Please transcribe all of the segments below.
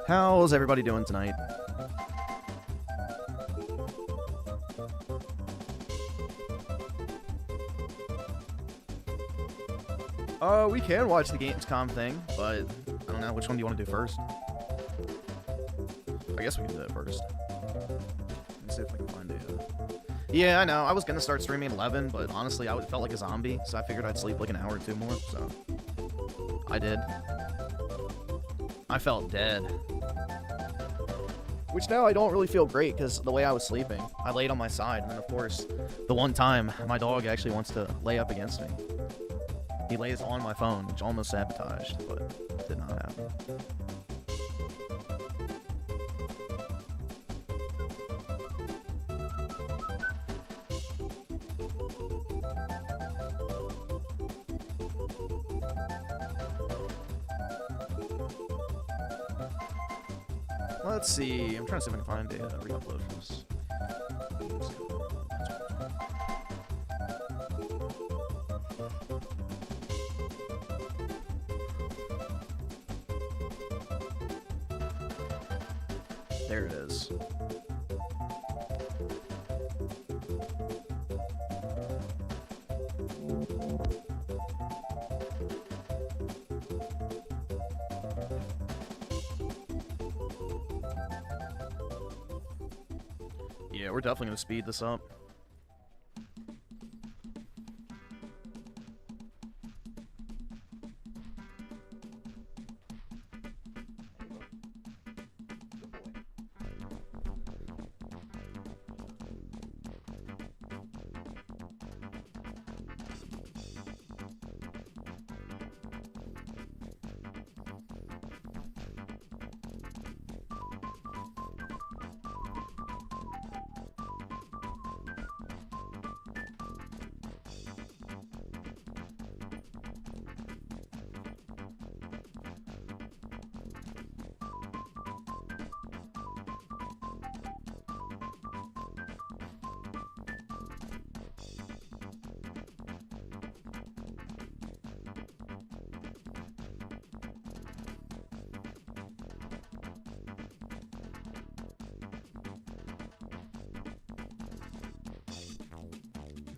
How's everybody doing tonight? We can watch the Gamescom thing, but I don't know. Which one do you want to do first? I guess we can do it first. Let's see if I can find it. Yeah, I know. I was going to start streaming at 11, but honestly, I felt like a zombie, so I figured I'd sleep like an hour or two more, so I did. I felt dead. Which now I don't really feel great, because the way I was sleeping, I laid on my side, and then of course, the one time, my dog actually wants to lay up against me. He lays on my phone, which almost sabotaged, but did not happen. Let's see. I'm trying to see if I can find a re-upload for this. There it is. Yeah, we're definitely going to speed this up.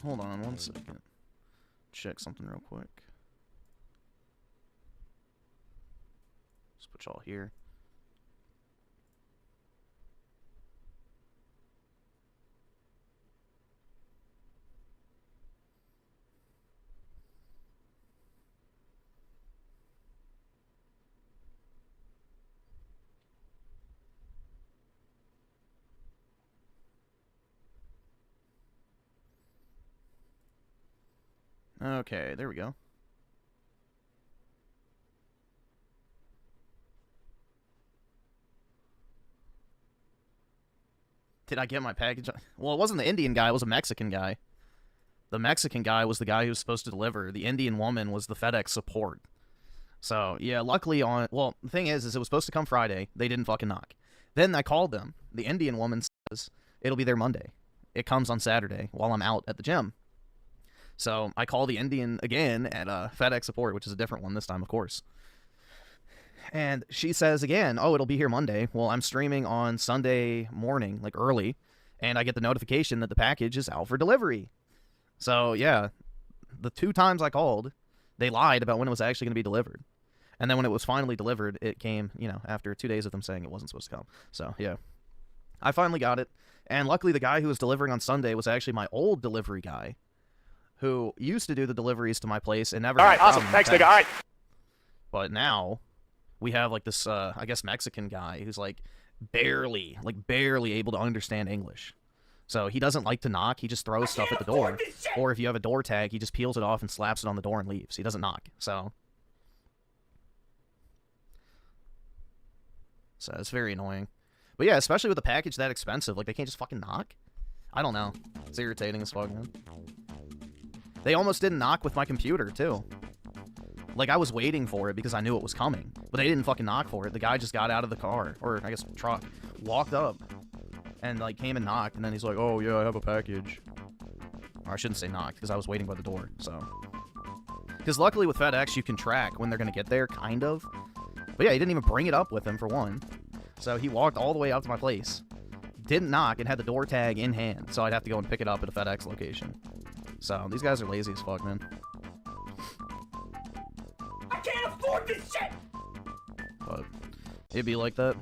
Hold on 1 second. Check something real quick. Just put y'all here. Okay, there we go. Did I get my package? Well, it wasn't the Indian guy, it was a Mexican guy. The Mexican guy was the guy who was supposed to deliver. The Indian woman was the FedEx support. So, yeah, luckily on... Well, the thing is it was supposed to come Friday. They didn't fucking knock. Then I called them. The Indian woman says it'll be there Monday. It comes on Saturday while I'm out at the gym. So I call the Indian again at FedEx support, which is a different one this time, of course. And she says again, oh, it'll be here Monday. Well, I'm streaming on Sunday morning, like early, and I get the notification that the package is out for delivery. So, yeah, the 2 times I called, they lied about when it was actually going to be delivered. And then when it was finally delivered, it came, you know, after 2 days of them saying it wasn't supposed to come. So, yeah, I finally got it. And luckily, the guy who was delivering on Sunday was actually my old delivery guy, who used to do the deliveries to my place and never... All right, awesome. Thanks, nigga. All right. But now we have, like, this, I guess, Mexican guy who's, like, barely able to understand English. So he doesn't like to knock. He just throws stuff at the door. Or if you have a door tag, he just peels it off and slaps it on the door and leaves. He doesn't knock. So it's very annoying. But yeah, especially with a package that expensive. Like, they can't just fucking knock. I don't know. It's irritating as fuck, man. They almost didn't knock with my computer, too. Like, I was waiting for it because I knew it was coming. But they didn't fucking knock for it. The guy just got out of the car, or I guess truck, walked up, and, like, came and knocked, and then he's like, oh, yeah, I have a package. Or I shouldn't say knocked, because I was waiting by the door, so. Because luckily with FedEx, you can track when they're going to get there, kind of. But yeah, he didn't even bring it up with him, for one. So he walked all the way up to my place, didn't knock, and had the door tag in hand. So I'd have to go and pick it up at a FedEx location. So these guys are lazy as fuck, man. I can't afford this shit! But it'd be like that.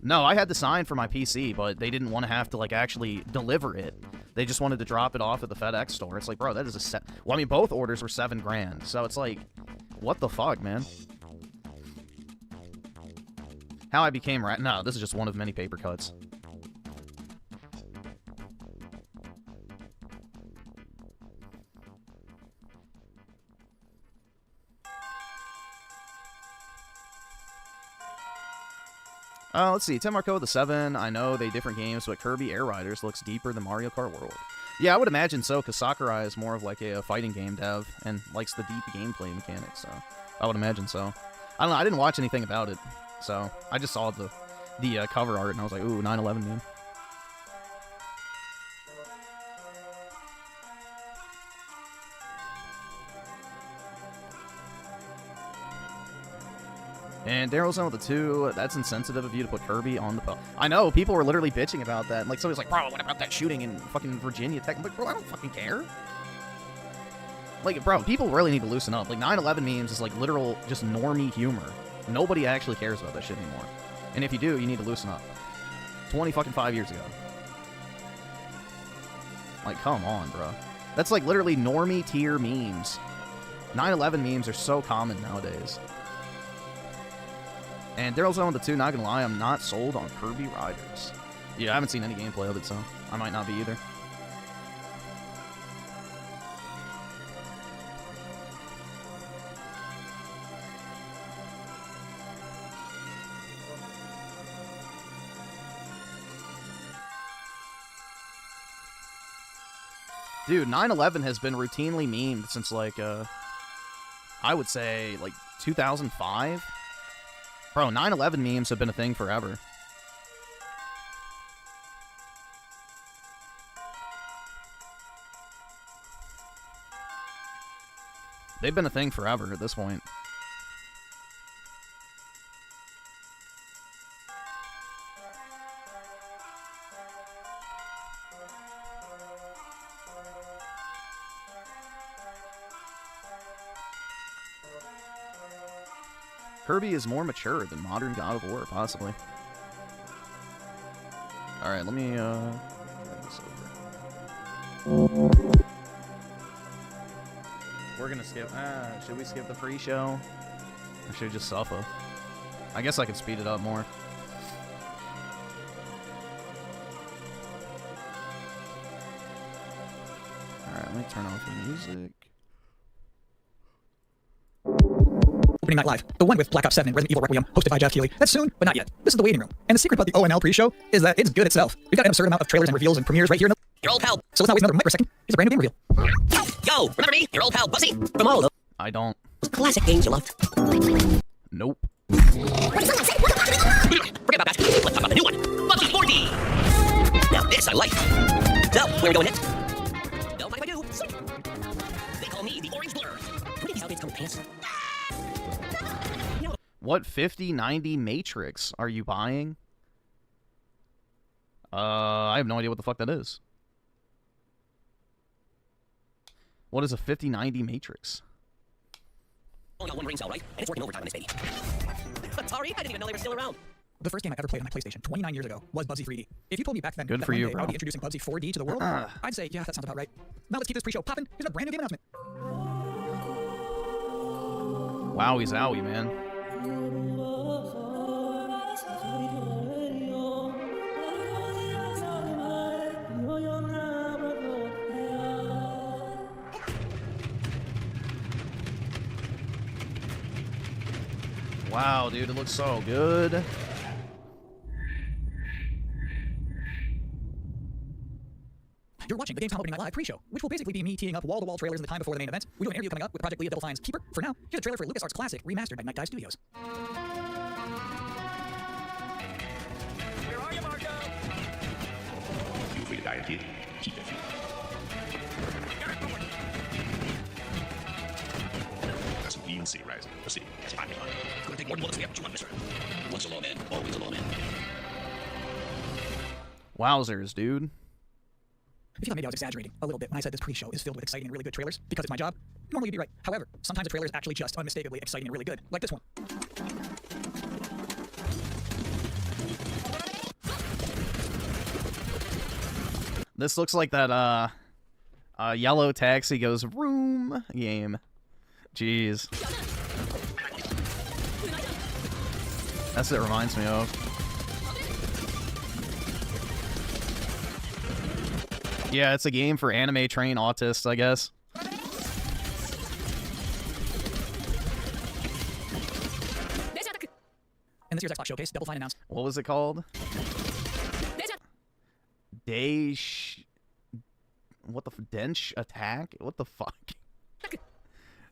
No, I had to sign for my PC, but they didn't want to have to, like, actually deliver it. They just wanted to drop it off at the FedEx store. It's like, bro, that is a set. Well, I mean, both orders were $7 grand. So it's like, what the fuck, man? How I became rat? No, this is just one of many paper cuts. Let's see. Tim Marco the 7. I know they different games, but Kirby Air Riders looks deeper than Mario Kart World. Yeah, I would imagine so, because Sakurai is more of like a fighting game dev and likes the deep gameplay mechanics, so I would imagine so. I don't know. I didn't watch anything about it, so I just saw the cover art, and I was like, ooh, 9/11, man. And Daryl's on with the 2. That's insensitive of you to put Kirby on the post. I know, people were literally bitching about that. Like, somebody's like, bro, what about that shooting in fucking Virginia Tech? I'm like, bro, I don't fucking care. Like, bro, people really need to loosen up. Like, 9/11 memes is like literal just normie humor. Nobody actually cares about that shit anymore. And if you do, you need to loosen up. 25 years ago. Like, come on, bro. That's like literally normie tier memes. 9/11 memes are so common nowadays. And Daryl's on with the 2, not gonna lie, I'm not sold on Kirby Riders. Yeah, I haven't seen any gameplay of it, so I might not be either. Dude, 9/11 has been routinely memed since, like, I would say, like, 2005? Bro, 9/11 memes have been a thing forever. They've been a thing forever at this point. Kirby is more mature than modern God of War, possibly. Alright, let me, drag this over. We're gonna skip, should we skip the pre-show? Or should we just suffer? I guess I could speed it up more. Alright, let me turn off the music. Opening Night Live, the one with Black Ops 7 and Resident Evil Requiem, hosted by Jeff Keighley. That's soon, but not yet. This is the waiting room. And the secret about the ONL pre-show is that it's good itself. We've got an absurd amount of trailers and reveals and premieres right here in the... Your old pal. So let's not waste another microsecond. Here's a brand new game reveal. Yo, remember me? Your old pal Buzzy? From all those I don't. classic games you loved. Nope. Forget about that. Let's talk about the new one. Buzzy 4D. Now this I like. So, where are we going next? Don't mind if I do. Sick. They call me the Orange Blur. Who did these outfits come with pants? What 5090 Matrix are you buying? I have no idea what the fuck that is. What is a 5090 Matrix? Only got one brain cell, right? And it's working overtime on this baby. Sorry, I didn't even know they were still around. The first game I ever played on my PlayStation 29 years ago was Bubsy 3D. If you told me back then Good that for one you, day bro. I would be introducing Bubsy 4D to the world, I'd say, yeah, that sounds about right. Now let's keep this pre-show popping. Here's a brand new game announcement. Wowie zowie, man. Wow, dude, it looks so good. You're watching the Gamescom Opening Night Live pre-show, which will basically be me teeing up wall-to-wall trailers in the time before the main event. We do an interview coming up with Project Leah Double Fine's Keeper. For now, here's a trailer for LucasArts Classic, remastered by Night Dive Studios. Where are you, Marco? Feel free to die in fear. Keep that fear. That's an ENC rising. Let's see. That's 5 million. Gonna take Take more bullets. We have 2 on Mr. Once a lawman, always a lawman. Wowzers, dude. If you thought maybe I was exaggerating a little bit when I said this pre-show is filled with exciting and really good trailers because it's my job, normally you'd be right. However, sometimes a trailer is actually just unmistakably exciting and really good, like this one. This looks like that yellow taxi goes room game. Jeez. That's what it reminds me of. Yeah, it's a game for anime trained autists, I guess. And this year's Xbox Showcase, Double Fine announced. What was it called? What the Dench Attack? What the fuck?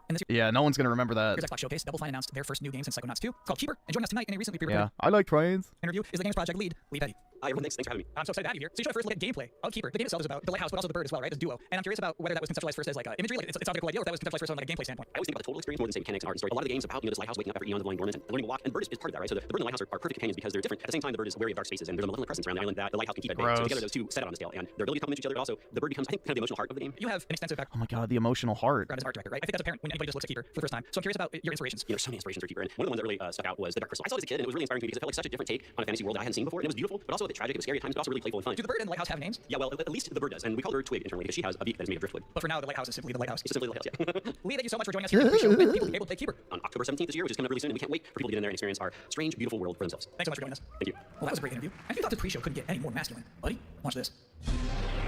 And this Yeah, no one's gonna remember that. year's Xbox Showcase, Double Fine announced their first new game since Psychonauts 2. It's called Keeper. And joining us tonight in a recently pre-recorded Yeah, I like trains. interview is the game's project lead, Lee Petty. Hi, everyone. Thanks for having me. I'm so excited to have you here. So you showed a first look at gameplay of Keeper. The game itself is about the lighthouse, but also the bird as well, right? This duo. And I'm curious about whether that was conceptualized first as like imagery, like it's not a cool idea, or if that was conceptualized first on like a gameplay standpoint. I always think about the total experience more than say mechanics and art and story. A lot of the games about this lighthouse waking up after eons of lying dormant and learning to walk, and the bird is part of that, right? So the bird and the lighthouse are perfect companions because they're different. At the same time, the bird is wary of dark spaces, and there's a malevolent presence around the island that the lighthouse can keep at bay. So together, those two set out on the scale, and their ability to complement each other. But also, the bird becomes, I think, kind of the emotional heart of the game. You have an extensive Oh my god, the emotional heart. background as art director, right? I think that's apparent when anybody just looks at Keeper for the first time. So I'm curious about your inspirations. There's so many inspirations for Keeper, and one of the ones that really stuck out was the Dark Crystal. I saw it as a kid, and it was really inspiring to me because it felt like such a different take on a fantasy world that I hadn't seen before, and it was beautiful, but also a bit tragic. It was scary at times, but also really playful and fun. Do the bird and the lighthouse have names? Yeah, well, at least the bird does, and we call her Twig internally because she has a beak that is made of driftwood. But for now, the lighthouse is simply the lighthouse. It's simply the lighthouse, yeah. Lee, thank you so much for joining us here at the pre-show event. People will be able to play Keeper. On October 17th this year, which is coming up really soon, and we can't wait for people to get in there and experience our strange, beautiful world for themselves. Thanks so much for joining us. Thank you. Well, that was a great interview. I thought this pre-show couldn't get any more masculine. Buddy, watch this.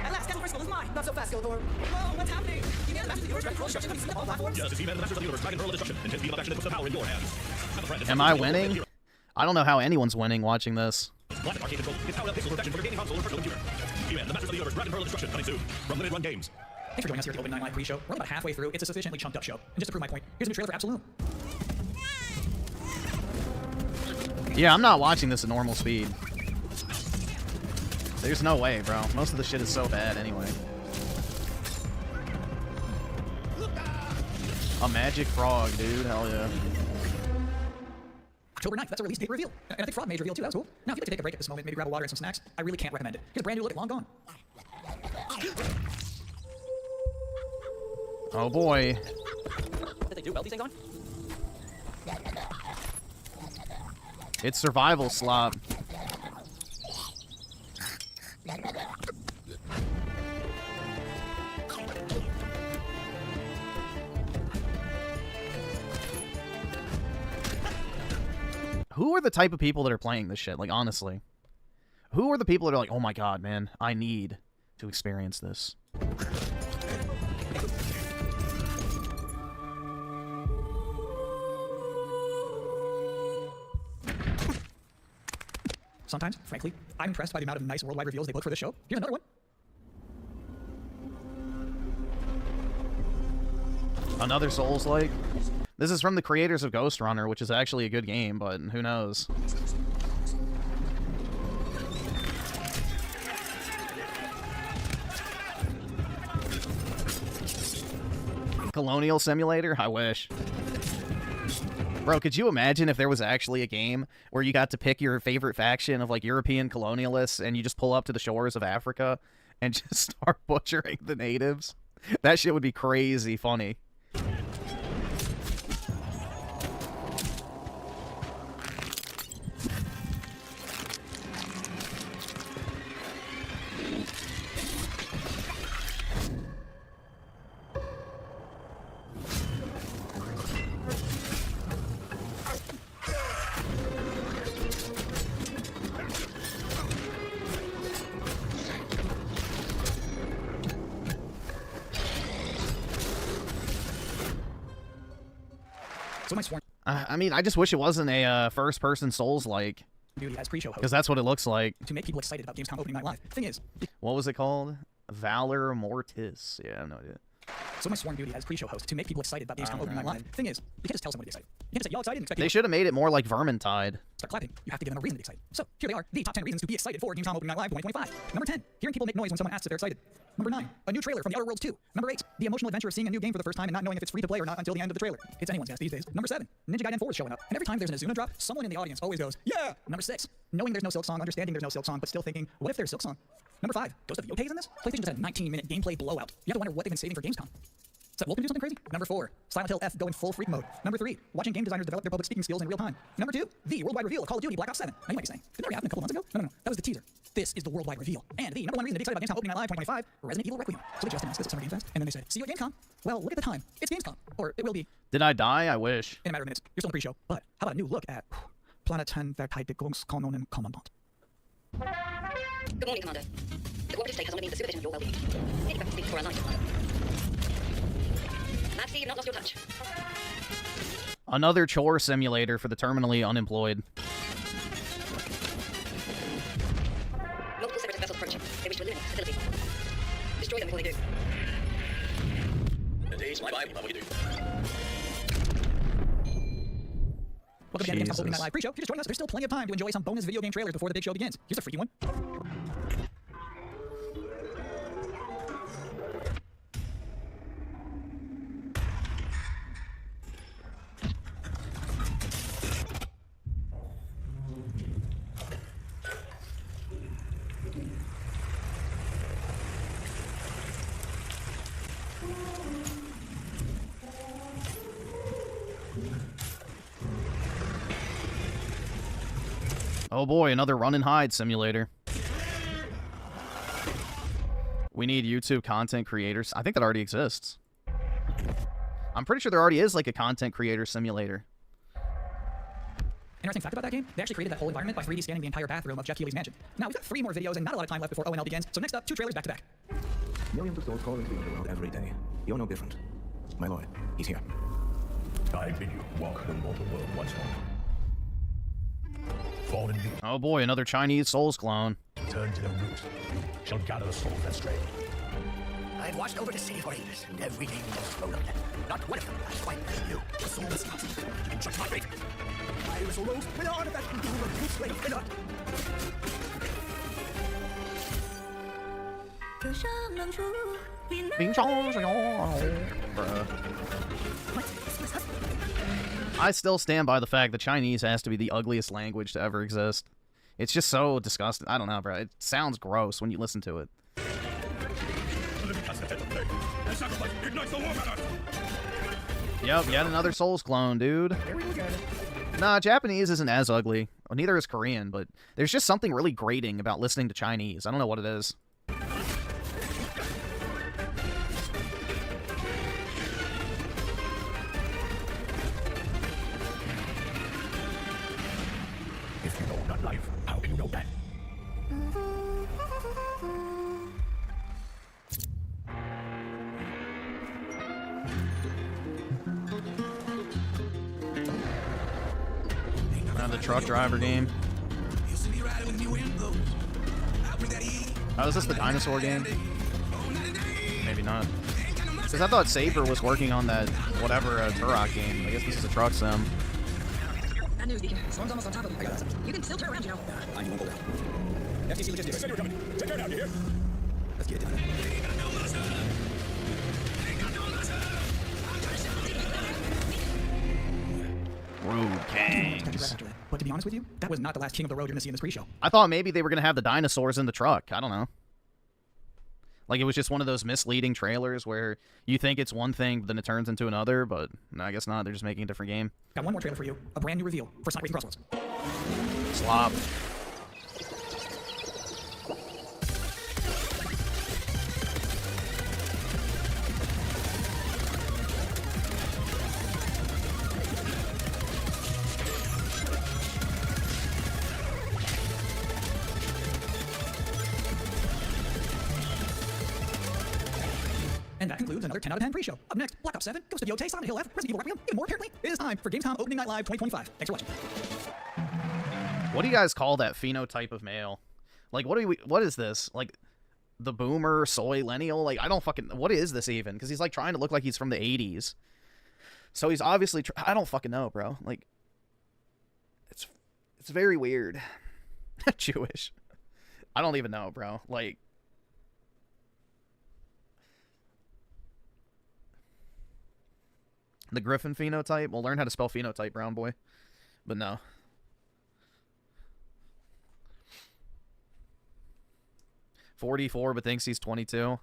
At last, Castle Crystal is mine. Not so fast, Skeletor. Whoa, what's happening? You need the Masters of the Universe, Dragon Pearl Destruction, coming soon on all platforms? Just as He-Man and the Masters of the Universe, Dragon Pearl of Destruction, intense beam of action that puts the power in your hands. Have a friend. Am I winning? I don't know how anyone's winning watching this. Live arcade control. It's powered up pixel protection for your gaming console or personal computer. He-Man, the Masters of the Universe, Dragon Pearl of Destruction, coming soon from Limited Run Games. Thanks for joining us here at the Open 9 Live pre-show. We're about halfway through. It's a sufficiently chunked up show. And just to prove my point, here's a new trailer for Absolute. Yeah, I'm not watching this at normal speed. There's no way, bro. Most of the shit is so bad anyway. A magic frog, dude. Hell yeah. October 9th, that's a release date reveal. And I think Frog Mage reveal too, that was cool. Now, if you'd like to take a break at this moment, maybe grab a water and some snacks, I really can't recommend it. Here's a brand new look at Long Gone. Oh boy. Did they do well, these things on? It's survival slop. Who are the type of people that are playing this shit? Like, honestly. Who are the people that are like, oh my god, man, I need to experience this? Sometimes, frankly, I'm impressed by the amount of nice worldwide reveals they book for this show. Here's another one. Another Souls-like? This is from the creators of Ghost Runner, which is actually a good game, but who knows? Colonial Simulator? I wish. Bro, could you imagine if there was actually a game where you got to pick your favorite faction of, like, European colonialists and you just pull up to the shores of Africa and just start butchering the natives? That shit would be crazy funny. So my sworn I mean, I just wish it wasn't a first-person Souls-like, duty as pre-show host because that's what it looks like. to make people excited about Gamescom opening night live. Thing is, What was it called? Valor Mortis. Yeah, I have no idea. so my sworn duty as pre-show host to make people excited about Gamescom opening night live. Thing is, you can't just tell someone to be excited. You can't just say, y'all excited and expect They people should have made it more like Vermintide. start clapping, you have to give them a reason to be excited. So here they are, the top 10 reasons to be excited for Gamescom Opening Night Live 2025. Number 10, hearing people make noise when someone asks if they're excited. Number 9, a new trailer from The Outer Worlds 2. Number 8, the emotional adventure of seeing a new game for the first time and not knowing if it's free to play or not until the end of the trailer. It's anyone's guess these days. Number 7, Ninja Gaiden 4 is showing up, and every time there's an Azuna drop, someone in the audience always goes, yeah! Number 6, knowing there's no Silk Song, understanding there's no Silk Song, but still thinking, what if there's Silk Song? Number 5, Ghost of Yotei is in this? PlayStation just had a 19-minute gameplay blowout. You have to wonder what they've been saving for Gamescom. Is that Wolf gonna do something crazy? Number 4, Silent Hill F going full freak mode. Number 3, watching game designers develop their public speaking skills in real time. Number 2, the worldwide reveal of Call of Duty Black Ops 7. Now you might be saying, did that already happen a couple months ago? No, that was the teaser. This is the worldwide reveal. And the number 1 reason to be excited about Gamescom Opening Night Live 2025, Resident Evil Requiem. So they just announced this at Summer Game Fest, and then they said, see you at Gamescom. Well, look at the time. It's Gamescom. Or it will be. Did I die? I wish. In a matter of minutes. You're still in the pre-show. But how about a new look at Planeten Verteidigungskanonen Kommandant? Good morning, Commander. The cooperative state has undermined the supervision of your well-being. Any preference speaks for our life, Commander. Glad to see you've not lost your touch. Another chore simulator for the terminally unemployed. Multiple separatist vessels approaching. They wish to eliminate the facility. Destroy them before they do. The days fly by, what do you do? Welcome again to Gamescom Opening Night Live pre-show. If you're just joining us, there's still plenty of time to enjoy some bonus video game trailers before the big show begins. Here's a freaky one. Oh boy, another run and hide simulator. We need YouTube content creators. I think that already exists. I'm pretty sure there already is like a content creator simulator. Interesting fact about that game, they actually created that whole environment by 3D scanning the entire bathroom of Jeff Keighley's mansion. Now, we've got 3 more videos and not a lot of time left before ONL begins, so next up, 2 trailers back to back. Millions of souls call into the world every day. You're no different. My lord, he's here. I bid you walk the mortal world once more. Fall in me, Oh boy, another Chinese Souls clone. turn to the root. You shall gather the souls that stray. I've watched over the city for ages, and every day was stolen. Not one of them has quite you. The soul is not in such my fate. I was almost with an artifact and you were slave or not. 可上能出云南 Bruh. I still stand by the fact that Chinese has to be the ugliest language to ever exist. It's just so disgusting. I don't know, bro. It sounds gross when you listen to it. Yep, yet another Souls clone, dude. Nah, Japanese isn't as ugly. Well, neither is Korean, but there's just something really grating about listening to Chinese. I don't know what it is. If you know not life, how can you know that? The truck driver game. Oh, is this the dinosaur game? Maybe not. Because I thought Saber was working on that whatever Turok game. I guess this is a truck sim. Bad news, Deacon. Storm's almost on top of you. You can still turn around, you know. I won't go down. FTC Logistics. Said you're coming. Take care now, you hear? Let's get it done. Road Catch Kangs. you right after that. But to be honest with you, that was not the last King of the Road you're going to see in this pre-show. I thought maybe they were going to have the dinosaurs in the truck. I don't know. Like, it was just one of those misleading trailers where you think it's one thing, but then it turns into another, but no, I guess not. They're just making a different game. Got one more trailer for you. A brand new reveal for Sonic Racing Crossroads. Slop. And that concludes another 10 out of 10 pre-show. Up next, Black Ops 7, Ghost of Yotei, Silent Hill F, Resident Evil Requiem, and more apparently, it is time for Gamescom Opening Night Live 2025. Thanks for watching. What do you guys call that phenotype of male? Like, what is this? Like, the boomer, soy, lennial? Like, I don't fucking... What is this even? Because he's, like, trying to look like he's from the 80s. So he's obviously... I don't fucking know, bro. Like, it's It's very weird. Jewish. I don't even know, bro. Like, the Griffin phenotype. We'll learn how to spell phenotype, brown boy. But no. "44, but thinks he's 22.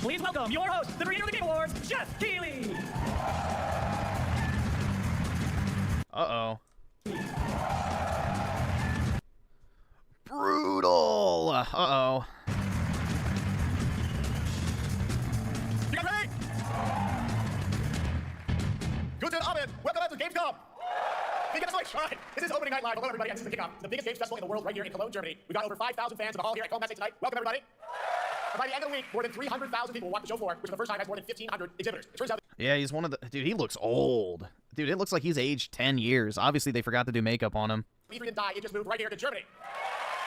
Please welcome your host, the creator of the Game Awards, Jeff Keighley. Uh-oh. Brutal. Uh-oh. You guys ready? Guten Abend. Welcome to Gamescom. All right, this is opening night live. Hello, everybody. This is the kickoff. The biggest games festival in the world right here in Cologne, Germany. We've got over 5,000 fans in the hall here at Cologne tonight. Welcome, everybody. And by the end of the week, more than 300,000 people will watch the show floor, which for the first time has more than 1,500 exhibitors. It turns out Yeah, he's one of the... Dude, he looks old. Dude, it looks like he's aged 10 years. Obviously, they forgot to do makeup on him. the E3 didn't die. It just moved right here to Germany.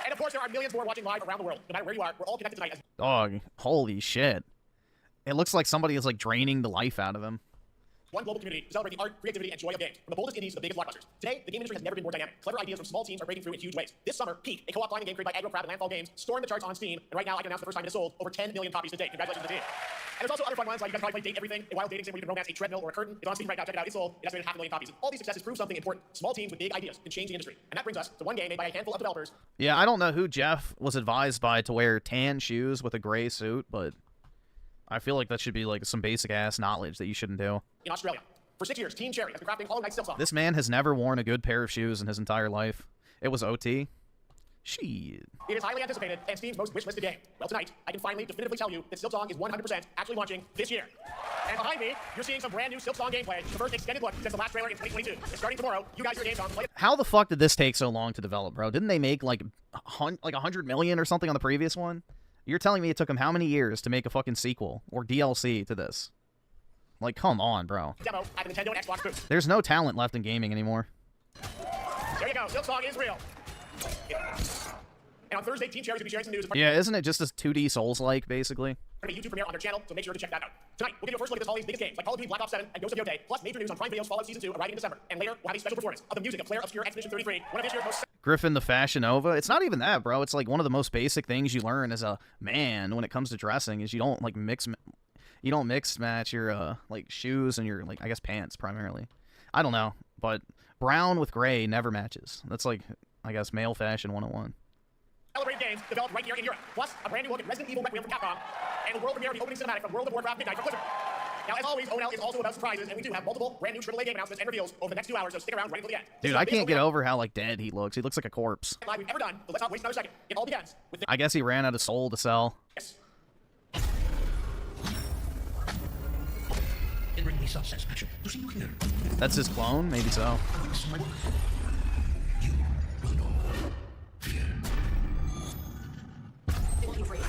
And of course, there are millions more watching live around the world. No matter where you are, we're all connected tonight. Dog, holy shit. It looks like somebody is, like, draining the life out of him. One global community to celebrate the art, creativity, and joy of games. From the boldest indies to the biggest blockbusters. Today, the game industry has never been more dynamic. Clever ideas from small teams are breaking through in huge ways. This summer, Peak, a co-op climbing game created by Aggro Crab and Landfall Games, stormed the charts on Steam, and right now I can announce the first time it has sold over 10 million copies to date. Congratulations to the team. And there's also other fun ones, like you guys probably play Date Everything, a wild dating sim where you can romance a treadmill or a curtain. It's on Steam right now, check it out. It's sold, it estimated 500,000 copies. All these successes prove something important. Small teams with big ideas can change the industry. And that brings us to one game made by a handful of developers. Yeah, I don't know who Jeff was advised by to wear tan shoes with a gray suit, but I feel like that should be, like, some basic-ass knowledge that you shouldn't do. In Australia. For 6 years, Team Cherry has been crafting Hollow Knight silk songs. This man has never worn a good pair of shoes in his entire life. It was OT. Shit. It is highly anticipated and Steam's most wish-listed game. Well, tonight, I can finally definitively tell you that Silksong is 100% actually launching this year. And behind me, you're seeing some brand new Silksong gameplay, the first extended look since the last trailer in 2022. It's starting tomorrow. You guys are games on play. How the fuck did this take so long to develop, bro? Didn't they make, like 100 million or something on the previous one? You're telling me it took them how many years to make a fucking sequel or DLC to this? Like, come on, bro. Demo at the Nintendo and Xbox booth. There's no talent left in gaming anymore. There you go. Silksong is real. And on Thursday, Team Cherry's will be sharing some news. Yeah, isn't it just a 2D Souls-like, basically? A YouTube premiere on their channel, so make sure to check that out. Tonight, we'll give you a first look at this holidays biggest games, like Call of Duty Black Ops 7 and Ghost of Yotei, plus major news on Prime Video's Fallout Season 2 arriving in December. And later, we'll have a special performance of the music of Flare Obscure Expedition 33, one of this year's most... Griffin the Fashion Nova. It's not even that, bro. It's like one of the most basic things you learn as a man when it comes to dressing is you don't, like, mix match your, like, shoes and your, like, I guess pants, primarily. I don't know, but brown with gray never matches. That's, like, I guess, male fashion 101. Celebrate games developed right here in Europe. Plus, a brand new look at Resident Evil Requiem from Capcom, and the world premiere of the opening cinematic from World of Warcraft Midnight from Blizzard. Now, as always, ONL is also about surprises, and we do have multiple brand new AAA game announcements and reveals over the next 2 hours, so stick around right until the end. Dude, I can't get over how, like, dead he looks. He looks like a corpse. Live we've ever done, but let's not waste another second. It all begins with the... I guess he ran out of soul to sell. Yes. That's his clone? Maybe so. They won't be afraid.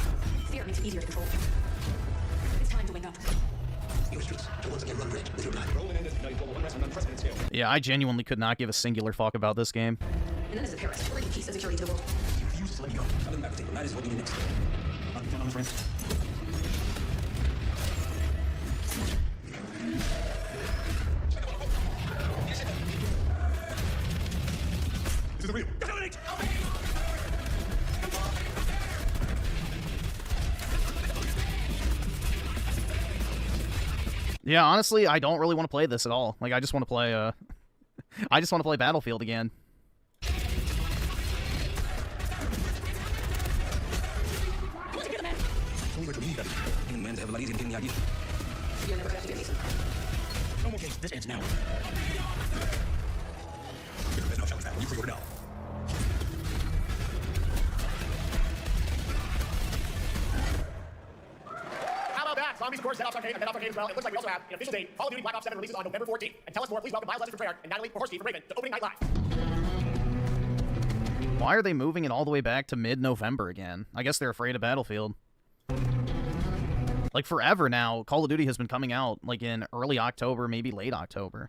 Fear makes it easier to control. It's time to wake up. Your streets to once again run red with your blood. Yeah, I genuinely could not give a singular fuck about this game. And then there's the Paris. Bring peace and security to the world. You refuse to let me go. Tell them everything. That is what we do next. On friends. This is real. Yeah, honestly, I don't really want to play this at all. Like, I just want to play, I just want to play Battlefield again. Men have a lot easier getting the idea. You're never gonna have to get me. No more games. This ends now. There's no challenge now. You pre-order now. How about that? Zombies, of course, Dead Ops Arcade, and Dead Ops Arcade as well. It looks like we also have an official date. Call of Duty Black Ops 7 releases on November 14th. And tell us more, please welcome Miles Lester from Treyarch and Natalie Pohorsky from Raven to Opening Night Live. Why are they moving it all the way back to mid-November again? I guess they're afraid of Battlefield. Like, forever now, Call of Duty has been coming out, like, in early October, maybe late October.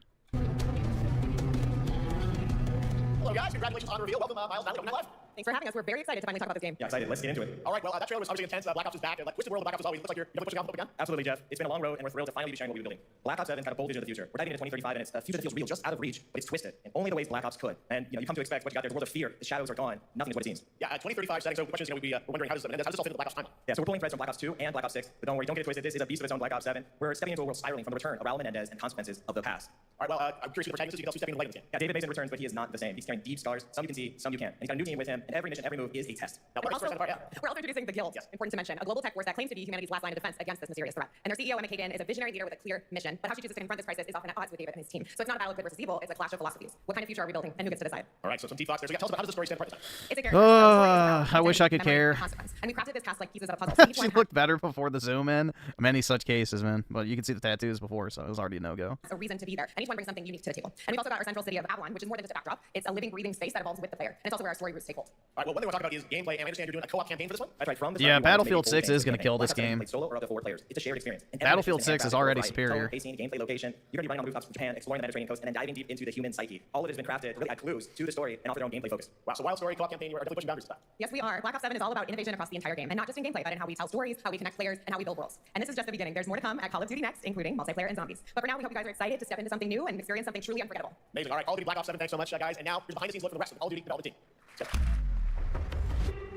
Hello, guys. Congratulations on the reveal. Welcome, Miles, Natalie, Opening Night Live. Thanks for having us. We're very excited to finally talk about this game. Yeah, excited. Let's get into it. All right, well, that trailer was obviously intense. Black Ops is back. Like, twisted world of Black Ops as always. Looks like you're pushing out the again. Absolutely, Jeff. It's been a long road, and we're thrilled to finally be sharing what we've been building. Black Ops 7's got a bold vision of the future. We're diving into 2035, and it's a future that feels real, just out of reach, but it's twisted in only the ways Black Ops could. And you come to expect what you got there. The world of fear. The shadows are gone. Nothing is what it seems. Yeah, 2035 setting. So the question is, we're wondering how does this all fit in the Black Ops timeline? Yeah, so we're pulling threads from Black Ops 2 and Black Ops 6, but don't worry, don't get it twisted. This is a beast of its own. Black Ops 7. We're stepping into a world spiraling from the return of Raul Menendez and consequences of the past. All right, well, I'm curious who the protagonist is. You can also step into the light of this game. Yeah, David Mason returns, but he is not the same. He's carrying deep scars. Some you can see, some you can't. And he's got a new game with him, and every mission, every move is a test. Now, we're also introducing the Guild. Yes. Important to mention, a global tech force that claims to be humanity's last line of defense against this mysterious threat. And their CEO, Emma Kagan, is a visionary leader with a clear mission, but how she chooses to confront this crisis is often at odds with David and his team. So it's not a battle of good versus evil, it's a clash of philosophies. What kind of future are we building, and who gets to decide? All right, so some deep thoughts there. So yeah, tell us about how does the story stand apart this time? It's a character. I wish I could care. And we crafted this cast like pieces of a puzzle. She looked better before the zoom in. Many such cases, man. But you can see the tattoos before, so it was already a no-go. A reason to be there, and each one brings something unique to the table. And we've also got our central city of Avalon, which is more than just a backdrop. It's a living, breathing space that evolves with the player. And it's also where our story roots take hold. All right, well, one thing we're talking about is gameplay, and I understand you're doing a co-op campaign for this one? That's right, from the yeah, Battlefield 6 is going to kill this game. Solo or up to 4 players. It's a shared experience. Battlefield 6 is already superior. Pacing, gameplay location. You're going to be running on the rooftops of Japan, exploring the Mediterranean coast, and then diving deep into the human psyche. All of it has been crafted to really add clues to the story and offer their own gameplay focus. Wow, so wild story, co-op campaign, you are definitely pushing boundaries with that. Yes, we are. Black Ops 7 is all about innovation across the entire game, and not just in gameplay, but in how we tell stories, how we connect players, and how we build worlds. And this is just the beginning. There's more to come at Call of Duty Next, including multiplayer and zombies. But for now, we hope you guys are excited to step into something new and experience something truly unforgettable. Amazing. All right, Call of Duty Black Ops 7, thanks so much, guys. And now, here's behind the scenes look for the rest of the Call of Duty development team.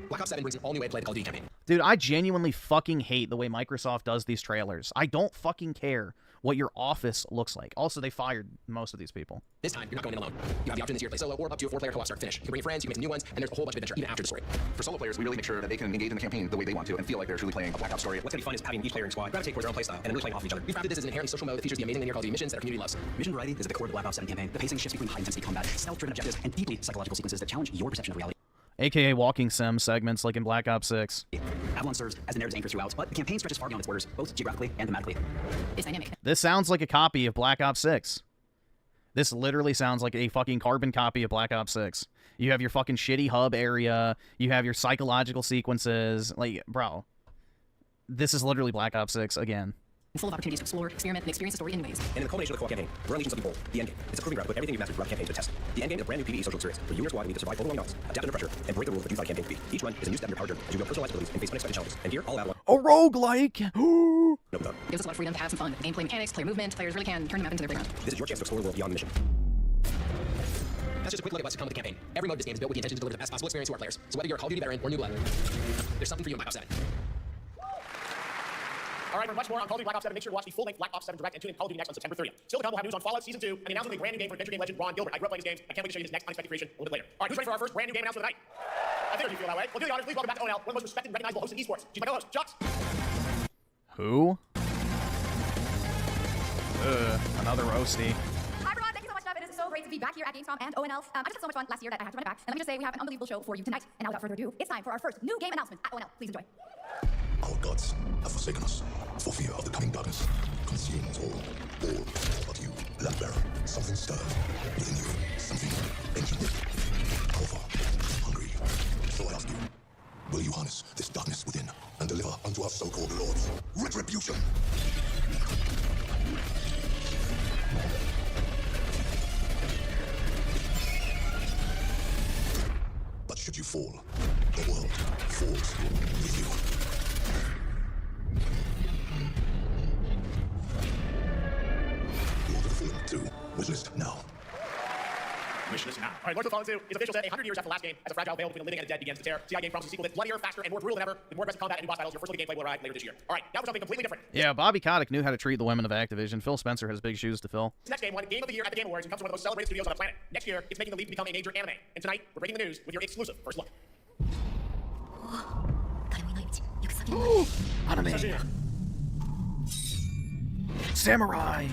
Black Ops 7 brings an all-new way to play the Call of Duty campaign. Dude, I genuinely fucking hate the way Microsoft does these trailers. I don't fucking care what your office looks like. Also, they fired most of these people. This time, you're not going in alone. You have the option this year to play solo or up to a 4-player co-op start to finish. You can bring your friends, you can make some new ones, and there's a whole bunch of adventure even after the story. For solo players, we really make sure that they can engage in the campaign the way they want to and feel like they're truly playing a Black Ops story. What's going to be fun is having each player in squad gravitate towards their own playstyle and then really playing off each other. We've crafted this as an inherently social mode that features the amazing linear Call of Duty missions that our community loves. Mission variety is at the core of the Black Ops 7 campaign. The pacing shifts between high-intensity combat, stealth-driven objectives, and deeply psychological sequences that challenge your perception of reality. AKA walking sim segments like in Black Ops 6. Avalon serves as the narrative's anchor throughout, but the campaign stretches far beyond its borders, both geographically and thematically. It's dynamic. This sounds like a copy of Black Ops 6. This literally sounds like a fucking carbon copy of Black Ops 6. You have your fucking shitty hub area. You have your psychological sequences. Like, bro. This is literally Black Ops 6 again. Full of opportunities to explore, experiment, and experience the story in ways. And in the culmination of the co-op campaign, we're unleashing something bold, the endgame. It's a proving ground to put everything you've mastered throughout the campaign to the test. The endgame is a brand new PvE social experience where you and your squad need to survive overwhelming odds, adapt under pressure, and break the rules that you thought a campaign to be. Each run is a new step in your power journey as you build personalized abilities and face unexpected challenges. And here, all Avalon. A roguelike! No, it gives us a lot of freedom to have some fun. Gameplay mechanics, player movement, players really can turn the map into their playground. This is your chance to explore the world beyond the mission. That's just a quick look at what's to come with the campaign. Every mode of this game is built with the intention to deliver the best possible experience to our players. So whether you're a Call of Duty veteran or new blood, there's something for you in Black Ops 7. All right, for much more on Call of Duty Black Ops 7, make sure to watch the full-length Black Ops 7 Direct and tune in Call of Duty Next on September 30th. Still to come, we'll have news on Fallout Season 2 and the announcement of a brand new game for adventure game legend Ron Gilbert. I grew up playing his games. I can't wait to show you his next unexpected creation a little bit later. All right, who's ready for our first brand new game announcement of the night? I figured you feel that way. Well, do the honors. Please welcome back to ONL, one of the most respected and recognizable hosts in esports. She's my co-host, Chucks. Who? Another roasty. Hi everyone, thank you so much, Jeff. It is so great to be back here at Gamescom and ONL. I just had so much fun last year that I had to run it back. And let me just say, we have an unbelievable show for you tonight. And now without further ado, it's time for our first new game announcement at ONL. Please enjoy. Our gods have forsaken us for fear of the coming darkness. Consume us all but you, Lambearer. Something stirred within you, something ancient, powerful, hungry. So I ask you, will you harness this darkness within and deliver unto our so-called lords retribution? But should you fall, the world falls with you. Lord of the Fallen 2, wishlist now. Wishlist now. All right, Lord of the Fallen 2 is official set 100 years after the last game. As a fragile veil between the living and the dead begins to tear, CI game promises a sequel that's bloodier, faster, and more brutal than ever, with more aggressive combat and new boss battles. Your first look at gameplay will arrive later this year. All right, now for something completely different. Yeah, Bobby Kotick knew how to treat the women of Activision. Phil Spencer has big shoes to fill. This next game won Game of the Year at the Game Awards and comes from one of the most celebrated studios on the planet. Next year, it's making the leap to become a major anime. And tonight, we're breaking the news with your exclusive first look. Anime. Samurai.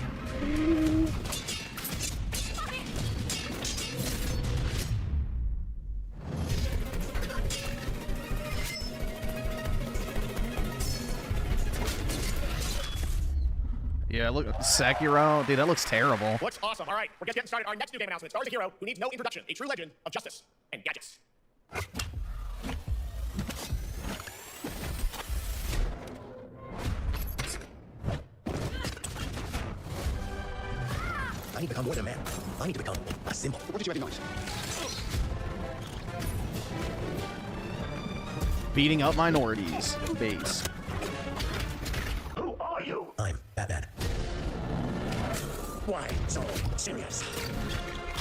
Yeah, look, Sekiro. Dude, that looks terrible. Looks awesome. All right, we're getting started. Our next new game announcement stars a hero who needs no introduction, a true legend of justice and gadgets. I need to become more than a man. I need to become a symbol. What did you recognize? beating up minorities. Base. Who are you? I'm Batman. Why so serious?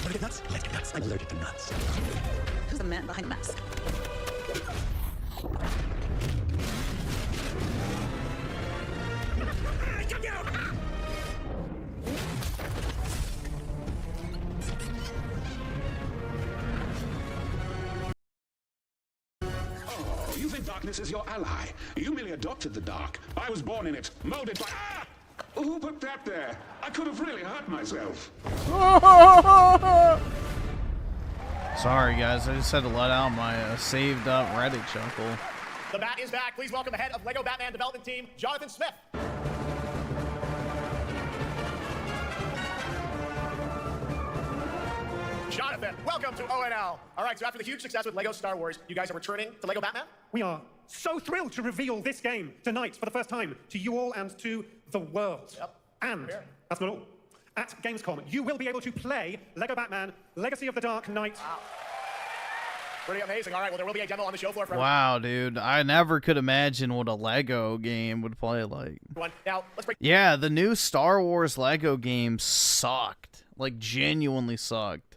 Allergic nuts? Electric nuts. I'm allergic to nuts. Who's the man behind the mask? You think darkness is your ally. You merely adopted the dark. I was born in it, molded by... Ah! Who put that there? I could have really hurt myself. Sorry, guys. I just had to let out my saved up Reddit chuckle. The Bat is back. Please welcome the head of LEGO Batman development team, Jonathan Smith. Jonathan, welcome to ONL. All right, so after the huge success with LEGO Star Wars, you guys are returning to LEGO Batman? We are so thrilled to reveal this game tonight for the first time to you all and to the world. Yep. And that's not all. At Gamescom, you will be able to play LEGO Batman Legacy of the Dark Knight. Wow. Pretty amazing. All right, well, there will be a demo on the show floor for Wow, dude. I never could imagine what a Lego game would play like. everyone. Now, let's break Yeah, the new Star Wars Lego game sucked. Like, genuinely sucked.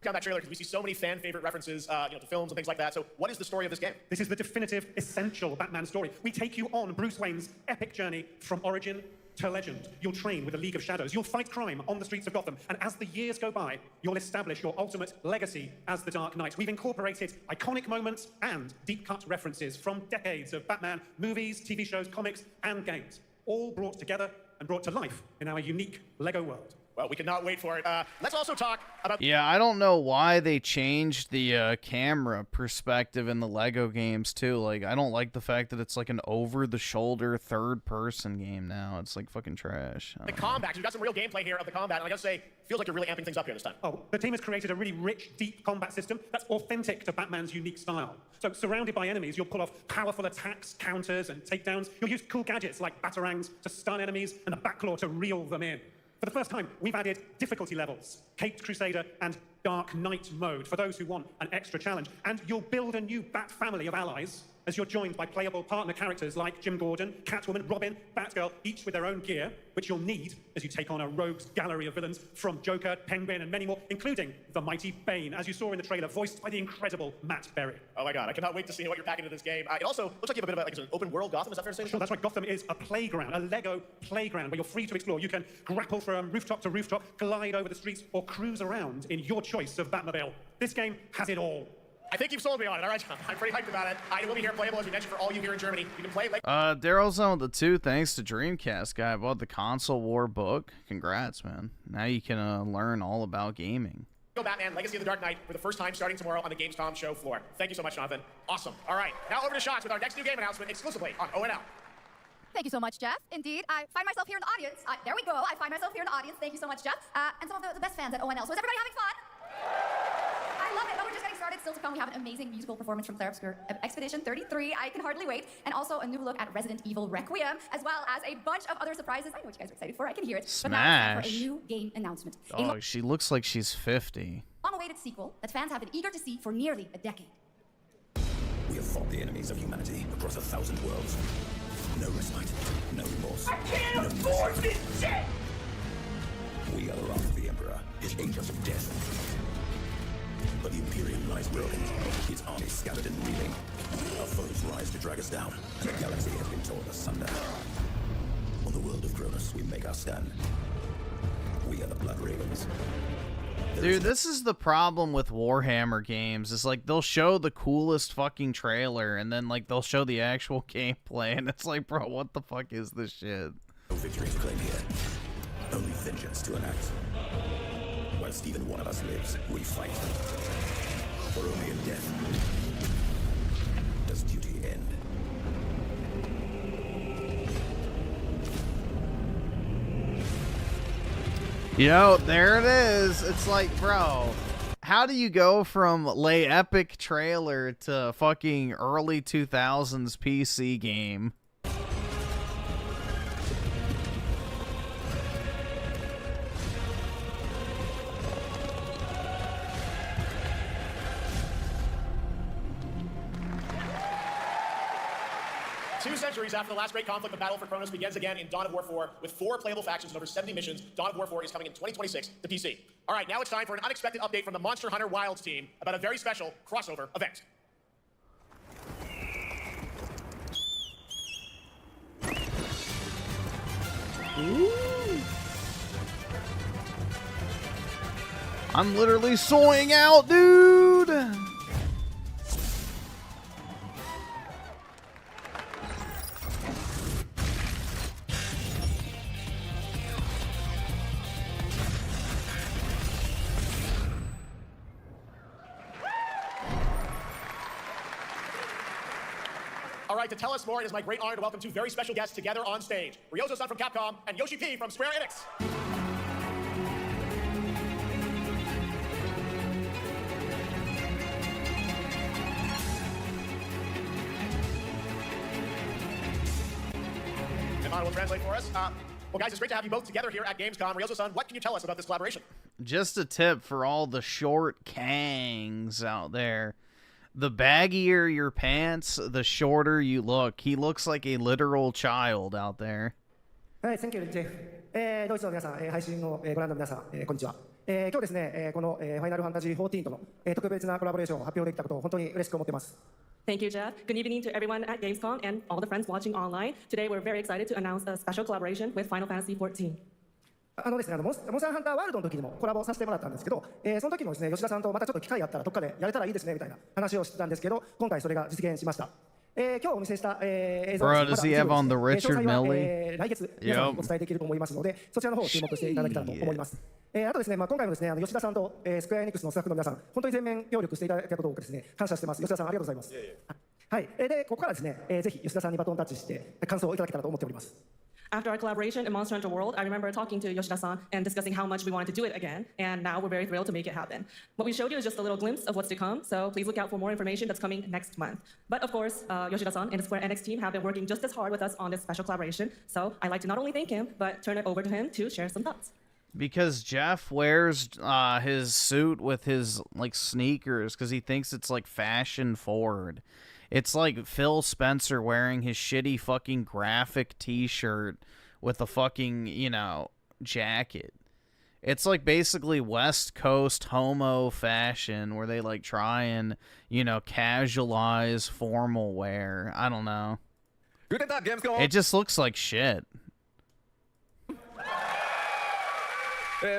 down that trailer because we see so many fan favorite references to films and things like that. So what is the story of this game? This is the definitive, essential Batman story. We take you on Bruce Wayne's epic journey from origin to legend. You'll train with the League of Shadows. You'll fight crime on the streets of Gotham. And as the years go by, you'll establish your ultimate legacy as the Dark Knight. We've incorporated iconic moments and deep-cut references from decades of Batman movies, TV shows, comics, and games, all brought together and brought to life in our unique Lego world. Well, we cannot wait for it. Let's also talk about... Yeah, I don't know why they changed the camera perspective in the Lego games, too. Like, I don't like the fact that it's like an over-the-shoulder third-person game now. It's like fucking trash. The combat, we've got some real gameplay here of the combat, and I gotta say, feels like you're really amping things up here this time. Oh, the team has created a really rich, deep combat system that's authentic to Batman's unique style. So, surrounded by enemies, you'll pull off powerful attacks, counters, and takedowns. You'll use cool gadgets like batarangs to stun enemies and the Batclaw to reel them in. For the first time, we've added difficulty levels, Caped Crusader and Dark Knight mode for those who want an extra challenge. And you'll build a new Bat family of allies as you're joined by playable partner characters like Jim Gordon, Catwoman, Robin, Batgirl, each with their own gear, which you'll need as you take on a rogues gallery of villains from Joker, Penguin, and many more, including the mighty Bane, as you saw in the trailer, voiced by the incredible Matt Berry. Oh my god, I cannot wait to see what you're packing into this game. It also looks like you have a bit of an open world Gotham, is that fair to say? Sure, that's right. Gotham is a playground, a Lego playground where you're free to explore. You can grapple from rooftop to rooftop, glide over the streets, or cruise around in your choice of Batmobile. This game has it all. I think you've sold me on it. All right, I'm pretty hyped about it. I will be here playable, as we mentioned, for all you here in Germany. You can play... Daryl's on the 2. Thanks to Dreamcast guy. I bought the Console War book. Congrats, man. Now you can learn all about gaming. Go Batman, Legacy of the Dark Knight, for the first time starting tomorrow on the Gamescom show floor. Thank you so much, Jonathan. Awesome. All right, now over to Shots with our next new game announcement exclusively on ONL. Thank you so much, Jeff. Indeed, I find myself here in the audience. There we go. I find myself here in the audience. Thank you so much, Jeff. And some of the best fans at ONL. So is everybody having fun? I love it, but we're just getting started. Still to come, we have an amazing musical performance from Claire Expedition 33. I can hardly wait. And also a new look at Resident Evil Requiem, as well as a bunch of other surprises. I know what you guys are excited for. I can hear it. Smash. But now it's time for a new game announcement. Oh, she looks like she's 50. Long-awaited sequel that fans have been eager to see for nearly a decade. We have fought the enemies of humanity across 1,000 worlds. No respite, no remorse. I can't afford this shit! We are the wrath of the Emperor, his angels of death. But the Imperium lies broken, its army scattered and reeling. Our foes rise to drag us down, and the galaxy has been torn asunder. On the world of Cronus, we make our stand. We are the Blood Ravens. Dude, this is the problem with Warhammer games. It's like they'll show the coolest fucking trailer and then like they'll show the actual gameplay and it's like, bro, what the fuck is this shit? No victory to claim here. Only vengeance to enact. Whilst even one of us lives, we fight. For only in death does duty end. Yo, there it is. It's like, bro, how do you go from lay epic trailer to fucking early 2000s PC game? 2 centuries after the last great conflict, the battle for Kronos begins again in Dawn of War 4 with 4 playable factions and over 70 missions. Dawn of War 4 is coming in 2026 to PC. All right, now it's time for an unexpected update from the Monster Hunter Wilds team about a very special crossover event. Ooh. I'm literally soying out, dude! All right, to tell us more, it is my great honor to welcome 2 very special guests together on stage. Ryozo-san from Capcom and Yoshi P from Square Enix. Iman will translate for us. Well, guys, it's great to have you both together here at Gamescom. Ryozo-san, what can you tell us about this collaboration? Just a tip for all the short kangs out there. The baggier your pants, the shorter you look. He looks like a literal child out there. はい、Thank you, Jeff. ドイツの皆さん、配信のご覧の皆さん、こんにちは。今日ですね、このファイナルファンタジー14との特別なコラボレーションを発表できたことを本当に嬉しく思っています。Thank you, Jeff. Good evening to everyone at Gamescom and all the friends watching online. Today, we're very excited to announce a special collaboration with Final Fantasy XIV. ですね、モンスターハンターワールドの時にもコラボさせてもらったんですけど、その時もですね、吉田さんとまたちょっと機会あったらどっかでやれたらいいですねみたいな話をしてたんですけど、今回それが実現しました。今日お見せした映像は Bro, does he have on the Richard Millie? 来月皆さんにお伝えできると思いますので、そちらの方を注目していただけたらと思います。あとですね、今回もですね、吉田さんとスクエアエニックスのスタッフの皆さん、本当に全面協力していただいたことをですね、感謝してます。吉田さんありがとうございます。はい、でここからですね、ぜひ吉田さんにバトンタッチして感想をいただけたらと思っております。After our collaboration in Monster Hunter World, I remember talking to Yoshida-san and discussing how much we wanted to do it again, and now we're very thrilled to make it happen. What we showed you is just a little glimpse of what's to come, so please look out for more information that's coming next month. But of course, Yoshida-san and the Square Enix team have been working just as hard with us on this special collaboration, so I'd like to not only thank him, but turn it over to him to share some thoughts. Because Jeff wears his suit with his like sneakers because he thinks it's like fashion forward. It's like Phil Spencer wearing his shitty fucking graphic t-shirt with a fucking, you know, jacket. It's like basically West Coast homo fashion where they like try and, you know, casualize formal wear. I don't know. It just looks like shit.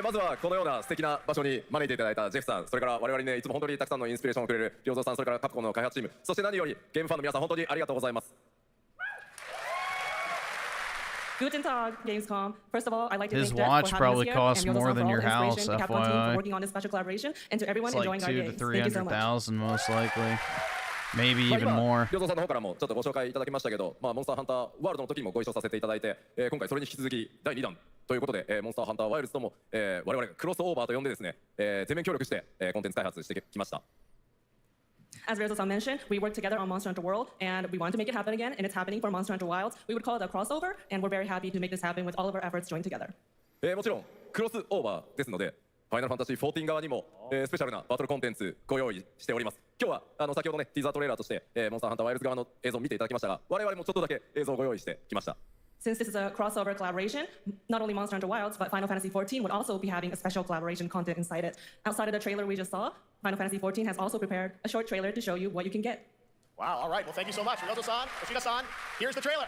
まずはこのような素敵な場所に招いていただいたジェフさん、それから我々にねいつも本当にたくさんのインスピレーションをくれる良三さん、それからカプコンの開発チーム、そして何よりゲームファンの皆さん、本当にありがとうございます。Guten Tag, Gamescom. First of all, I'd like to His thank Jeff watch for probably having us costs here, and more Yozo-san than for your all the house, inspiration, the Capcom team FYI. for working on this special collaboration, and to everyone It's like enjoying our 200,000 to games. Thank you so much. 300,000 most likely. Maybe even more. 良三さんの方からもちょっとご紹介いただきましたけど、モンスターハンターワールドの時もご一緒させていただいて、今回それに引き続き第2弾ということで、モンスターハンターワイルズとも、我々がクロスオーバーと呼んでですね、全面協力して、コンテンツ開発してきました。As Ryozo-san mentioned, we worked together on Monster Hunter World, and we want to make it happen again, and it's happening for Monster Hunter Wilds. We would call it a crossover, and we're very happy to make this happen with all of our efforts joined together. もちろんクロスオーバーですので、ファイナルファンタジー14側にも、スペシャルなバトルコンテンツご用意しております。今日は先ほどねティーザートレーラーとして、モンスターハンターワイルズ側の映像を見ていただきましたが、我々もちょっとだけ映像をご用意してきました。Since this is a crossover collaboration, not only Monster Hunter Wilds, but Final Fantasy XIV would also be having a special collaboration content inside it. Outside of the trailer we just saw, Final Fantasy XIV has also prepared a short trailer to show you what you can get. Wow, all right. Well, thank you so much. Ryozo-san, Yoshida-san, here's the trailer.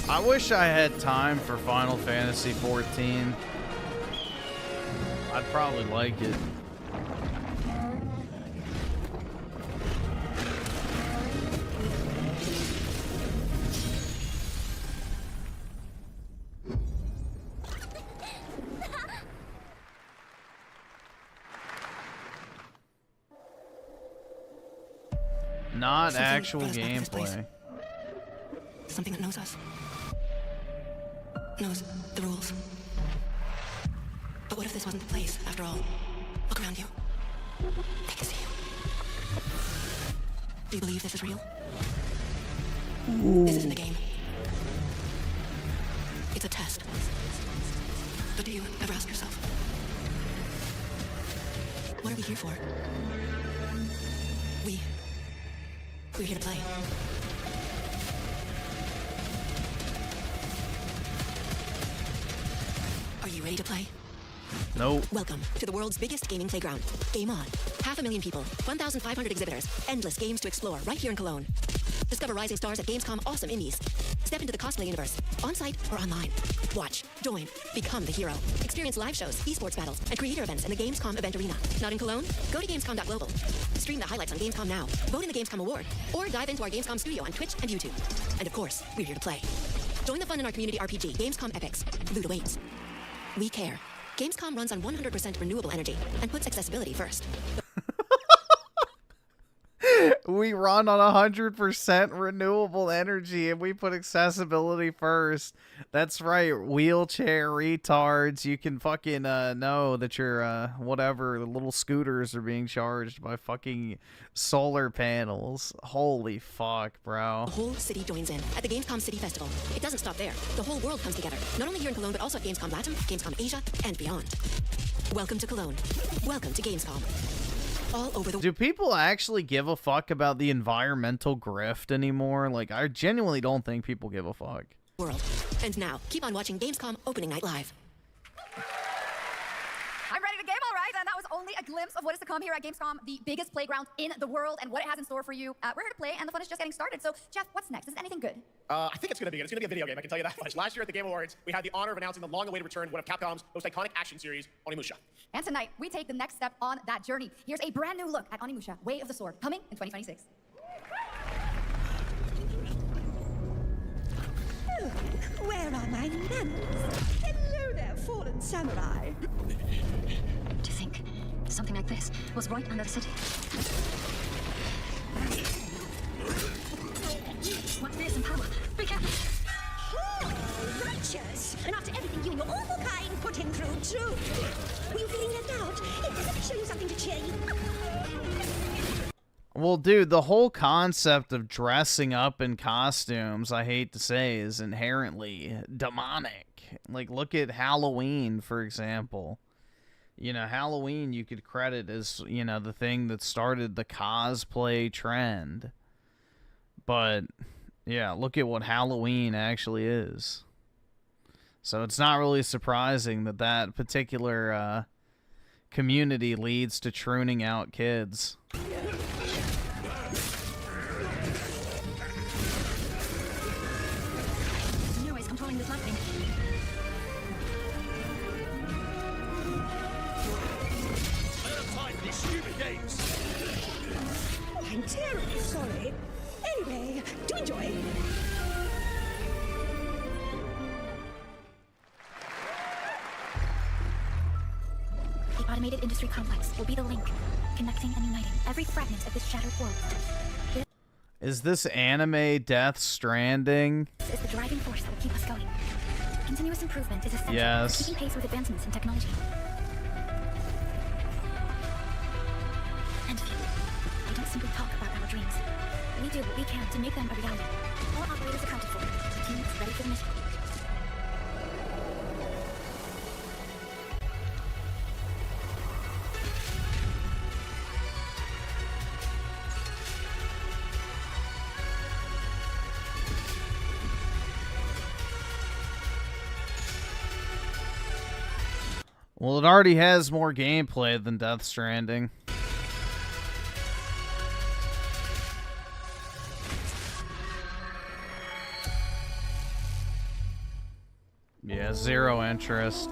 I wish I had time for Final Fantasy XIV. I'd probably like it. Not actual gameplay. Something that knows us. Knows the rules. But what if this wasn't the place, after all? Look around you. They can see you. Do you believe this is real? Ooh. This isn't a game. It's a test. But do you ever ask yourself, what are we here for? We're here to play. Are you ready to play? No. Welcome to the world's biggest gaming playground. Game on. 500,000 people, 1,500 exhibitors, endless games to explore right here in Cologne. Discover rising stars at Gamescom awesome indies. Step into the cosplay universe, on-site or online. Watch, join, become the hero. Experience live shows, esports battles, and creator events in the Gamescom event arena. Not in Cologne? Go to Gamescom.global. Stream the highlights on Gamescom now. Vote in the Gamescom Award. Or dive into our Gamescom studio on Twitch and YouTube. And of course, we're here to play. Join the fun in our community RPG, Gamescom Epics. Loot awaits. We care. Gamescom runs on 100% renewable energy and puts accessibility first. We run on 100% renewable energy and we put accessibility first. That's right, wheelchair retards. You can fucking know that your whatever, the little scooters are being charged by fucking solar panels. Holy fuck, bro. The whole city joins in at the Gamescom City Festival. It doesn't stop there. The whole world comes together, not only here in Cologne, but also at Gamescom Latin, Gamescom Asia, and beyond. Welcome to Cologne. Welcome to Gamescom. All over the Do people actually give a fuck about the environmental grift anymore? Like, I genuinely don't think people give a fuck. world. And now, keep on watching Gamescom Opening Night Live. I'm ready to game, all right, and that was only a glimpse of what is to come here at Gamescom, the biggest playground in the world, and what it has in store for you. We're here to play, and the fun is just getting started. So, Jeff, what's next? Is it anything good? I think it's going to be good. It's going to be a video game, I can tell you that much. Last year at the Game Awards, we had the honor of announcing the long-awaited return of one of Capcom's most iconic action series, Onimusha. And tonight, we take the next step on that journey. Here's a brand new look at Onimusha, Way of the Sword, coming in 2026. Look, where are my manners? Hello there, fallen samurai. To think something like this was right under the city. What's this in power? Be careful! Oh, righteous! And after everything you and your awful kind put him through, too. Were you feeling left out? Let me show you something to cheer you up. Well, dude, the whole concept of dressing up in costumes, I hate to say, is inherently demonic. Like, look at Halloween, for example. You know, Halloween you could credit as, you know, the thing that started the cosplay trend. But, yeah, look at what Halloween actually is. So it's not really surprising that that particular community leads to trooning out kids. Controlling this lightning. These stupid games. I'm terribly sorry. Anyway, do enjoy. The automated industry complex will be the link, connecting and uniting every fragment of this shattered world. Is this anime Death Stranding? This is the driving force that will keep us going. Continuous improvement is essential Yes. for keeping pace with advancements in technology. And we don't simply talk about our dreams. We do what we can to make them a reality. All operators accounted for. The team is ready for the mission. Well, it already has more gameplay than Death Stranding. Yeah, zero interest.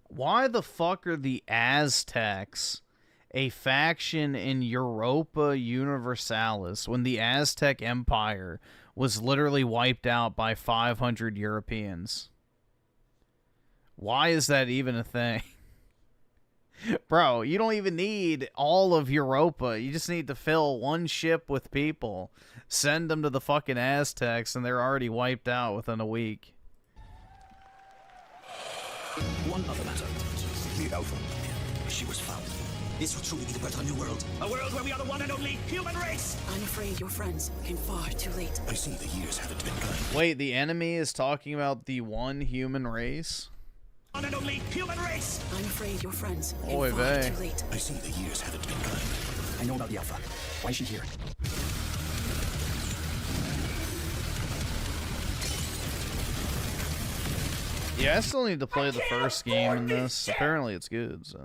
Why the fuck are the Aztecs a faction in Europa Universalis when the Aztec Empire was literally wiped out by 500 Europeans? Why is that even a thing? Bro, you don't even need all of Europa. You just need to fill one ship with people. Send them to the fucking Aztecs, and they're already wiped out within a week. One other matter. The Alpha. She was found. This will truly be the birth of a new world. A world where we are the one and only human race. I'm afraid your friends came far too late. I see the years haven't been kind. Wait, the enemy is talking about the one human race? One and only human race. I'm afraid your friends came Oy far vey. too late. I see the years haven't been kind. I know about the Alpha. Why is she here? Yeah, I still need to play the first game in this. Apparently it's good, so.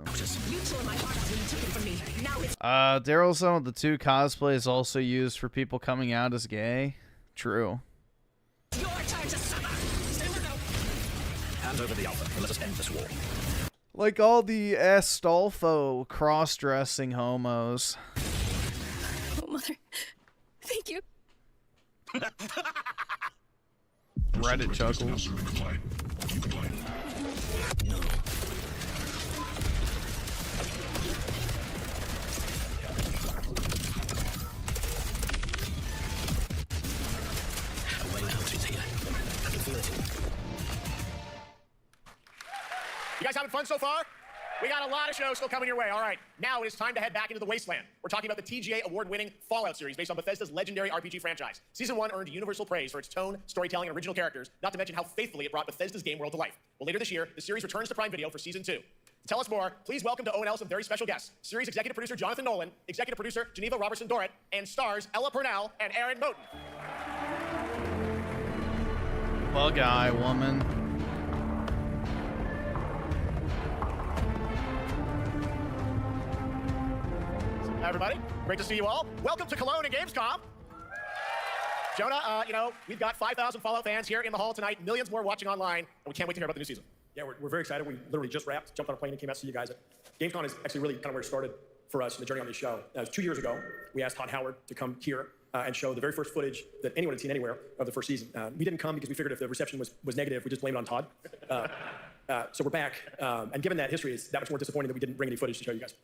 You tore my heart out when you took it from me. Now it's Daryl said the 2 cosplays also used for people coming out as gay. True. your time to suffer. Stay on the go. Hand over the Alpha and let us end this war. Like all the Astolfo cross-dressing homos. Oh, Mother. Thank you. Reddit chuckles. No. A way out is here. I can feel it. You guys having fun so far? We got a lot of shows still coming your way. All right, now it is time to head back into the wasteland. We're talking about the TGA award-winning Fallout series based on Bethesda's legendary RPG franchise. Season 1 earned universal praise for its tone, storytelling, and original characters, not to mention how faithfully it brought Bethesda's game world to life. Well, later this year, the series returns to Prime Video for Season 2. To tell us more, please welcome to ONL some very special guests. Series executive producer Jonathan Nolan, executive producer Geneva Robertson-Dorrit, and stars Ella Purnell and Aaron Moten. Bug eye woman. Hi, everybody. Great to see you all. Welcome to Cologne and Gamescom. Jonah, you know, we've got 5,000 Fallout fans here in the hall tonight, millions more watching online, and we can't wait to hear about the new season. Yeah, we're very excited. We literally just wrapped, jumped on a plane and came out to see you guys. Gamescom is actually really kind of where it started for us in the journey on this show. It was 2 years ago. We asked Todd Howard to come here and show the very first footage that anyone had seen anywhere of the first season. We didn't come because we figured if the reception was negative, we just blamed it on Todd. So we're back, and given that history is that much more disappointing that we didn't bring any footage to show you guys.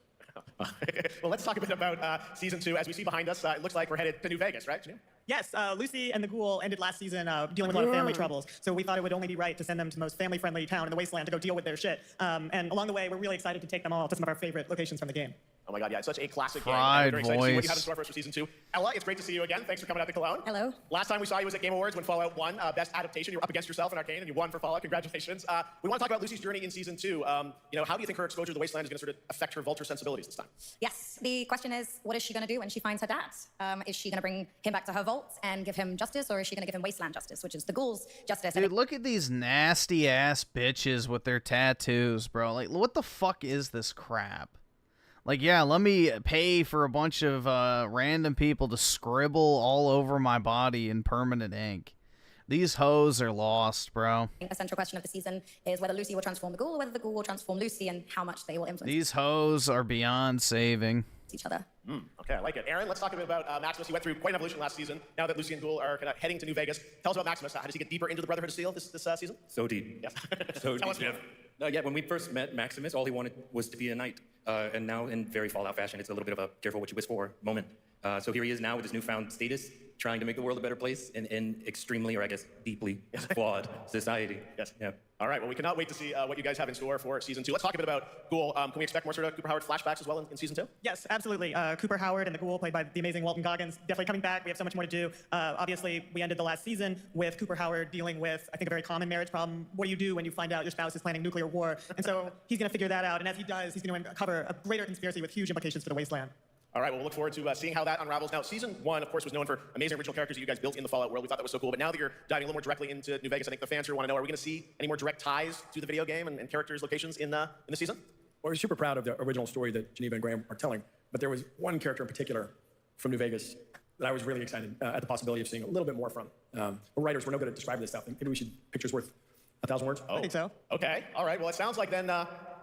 Well, let's talk a bit about Season 2. As we see behind us, it looks like we're headed to New Vegas, right, Janine? Yes, Lucy and the Ghoul ended last season dealing with a lot of family troubles, so we thought it would only be right to send them to the most family-friendly town in the wasteland to go deal with their shit. And along the way, we're really excited to take them all to some of our favorite locations from the game. Oh my God, yeah, it's such a classic game. Pride We're very excited to see what you have in voice. store for us for Season 2. Ella, it's great to see you again. Thanks for coming out to Cologne. Hello. Last time we saw you was at Game Awards when Fallout won Best Adaptation. You were up against yourself in Arcane, and you won for Fallout. Congratulations. We want to talk about Lucy's journey in Season 2. You know, how do you think her exposure to the wasteland is going to sort of affect her vulture sensibilities this time? Yes, the question is, what is she going to do when she finds her dad? Is she going to bring him back to her vault and give him justice, or is she going to give him wasteland justice, which is the ghouls' justice? Dude, look at these nasty ass bitches with their tattoos, bro. Like, what the fuck is this crap? Like, yeah, let me pay for a bunch of random people to scribble all over my body in permanent ink. These hoes are lost, bro. A central question of the season is whether Lucy will transform the ghoul, or whether the ghoul will transform Lucy, and how much they will influence These hoes are beyond saving. each other. Okay, I like it. Aaron, let's talk a bit about Maximus. He went through quite an evolution last season. Now that Lucy and Ghoul are kind of heading to New Vegas, tell us about Maximus. How does he get deeper into the Brotherhood of Steel this season? So deep. Yes. So Tell us deep. more. Yeah, when we first met Maximus, all he wanted was to be a knight. And now, in very Fallout fashion, it's a little bit of a careful what you wish for moment. So here he is now with his newfound status, trying to make the world a better place in extremely, or I guess deeply, flawed society. Yes. Yeah. All right, well, we cannot wait to see what you guys have in store for Season 2. Let's talk a bit about Ghoul. Can we expect more sort of Cooper Howard flashbacks as well in Season 2? Yes, absolutely. Cooper Howard and the Ghoul, played by the amazing Walton Goggins, definitely coming back. We have so much more to do. Obviously, we ended the last season with Cooper Howard dealing with, I think, a very common marriage problem. What do you do when you find out your spouse is planning nuclear war? And so he's going to figure that out. And as he does, he's going to uncover a greater conspiracy with huge implications for the wasteland. All right, well, we'll look forward to seeing how that unravels. Now, Season 1, of course, was known for amazing original characters that you guys built in the Fallout world. We thought that was so cool. But now that you're diving a little more directly into New Vegas, I think the fans here want to know, are we going to see any more direct ties to the video game and characters, locations in the season? Well, we're super proud of the original story that Geneva and Graham are telling, but there was one character in particular from New Vegas that I was really excited at the possibility of seeing a little bit more from. We're writers, we're no good at describing this stuff. Maybe we should, pictures worth 1,000 words? Oh. I think so. Okay, all right. Well, it sounds like then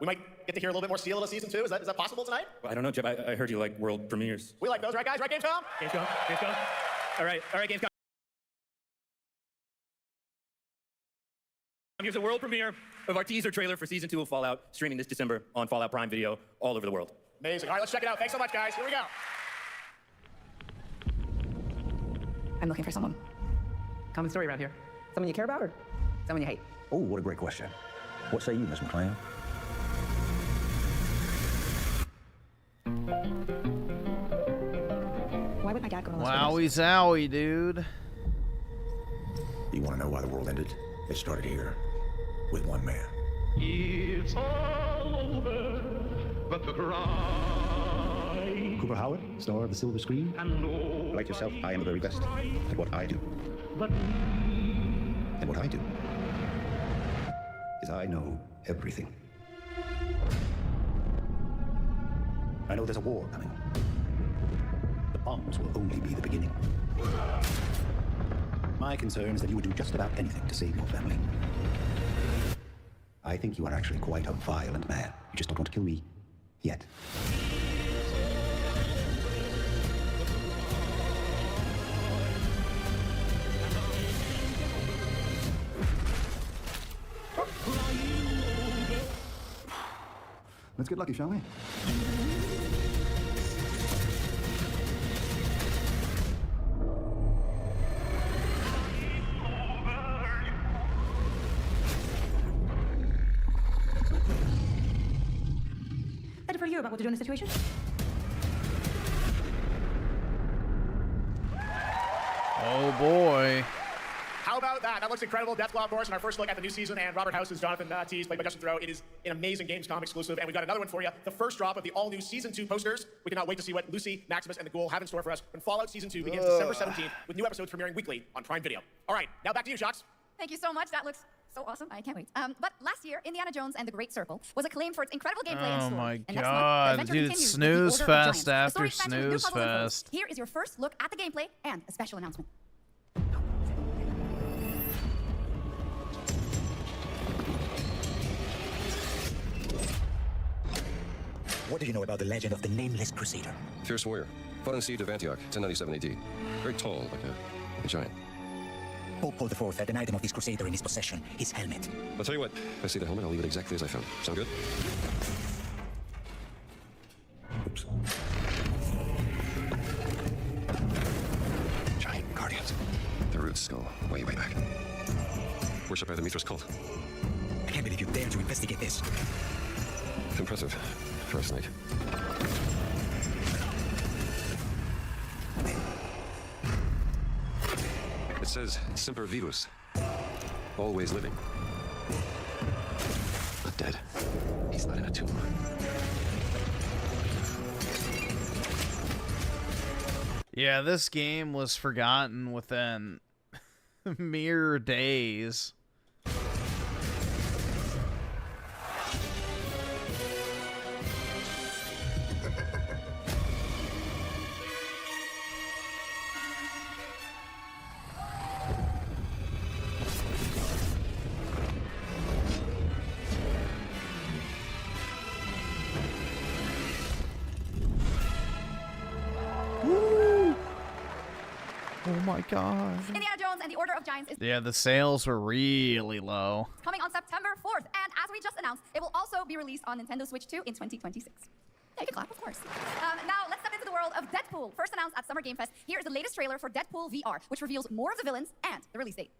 we might get to hear a little bit more Steel of Season 2. Is that possible tonight? Well, I don't know, Jeff. I heard you like world premieres. We like those, right, guys? Right, Gamescom? Gamescom. All right, Gamescom. here's a world premiere of our teaser trailer for Season 2 of Fallout, streaming this December on Fallout Prime Video all over the world. Amazing. All right, let's check it out. Thanks so much, guys. Here we go. I'm looking for someone. Common story around here. Someone you care about or someone you hate? Oh, what a great question. What say you, Miss McLean? Why would my dad go to Las Wowie zowie, dude. You want to know why the world ended? It started here with one man. It's all over, but the cry. Cooper Howard, star of the silver screen. Like yourself, I am the very best at what I do. And what I do is I know everything. I know there's a war coming. The bombs will only be the beginning. My concern is that you would do just about anything to save your family. I think you are actually quite a violent man. You just don't want to kill me yet. Let's get lucky, shall we? Better for you about what to do in a situation? Oh boy. How about that? That looks incredible. Deathclaw, of course, in our first look at the new season, and Robert House's Jonathan Tees, played by Justin Theroux. It is an amazing Gamescom exclusive, and we've got another one for you. The first drop of the all-new Season 2 posters. We cannot wait to see what Lucy, Maximus, and the Ghoul have in store for us when Fallout Season 2 begins December 17th, with new episodes premiering weekly on Prime Video. All right, now back to you, Shox. Thank you so much. That looks so awesome. I can't wait. But last year, Indiana Jones and the Great Circle was acclaimed for its incredible gameplay and Oh story. my And next month, the god, adventure dude, continues with snooze the Order of fest Giants. The after story expansion with new snooze puzzles and clues. fest. Here is your first look at the gameplay and a special announcement. What do you know about the legend of the Nameless Crusader? Fierce warrior. Fought in siege of Antioch, 1097 AD. Very tall, like a giant. Pope Paul IV had an item of this crusader in his possession, his helmet. I'll tell you what, if I see the helmet, I'll leave it exactly as I found. Sound good? Oops. Giant guardians. The root skull, way back. Worshipped by the Mithras cult. I can't believe you dared to investigate this. Impressive for a snake. It says Semper Vivus. Always living. Not dead. He's not in a tomb. Yeah, this game was forgotten within mere days. Oh my god. Indiana Jones and the Order of Giants is Yeah, the sales were really low. coming on September 4th. And as we just announced, it will also be released on Nintendo Switch 2 in 2026. Yeah, you can clap, of course. Now, let's step into the world of Deadpool. First announced at Summer Game Fest, here is the latest trailer for Deadpool VR, which reveals more of the villains and the release date.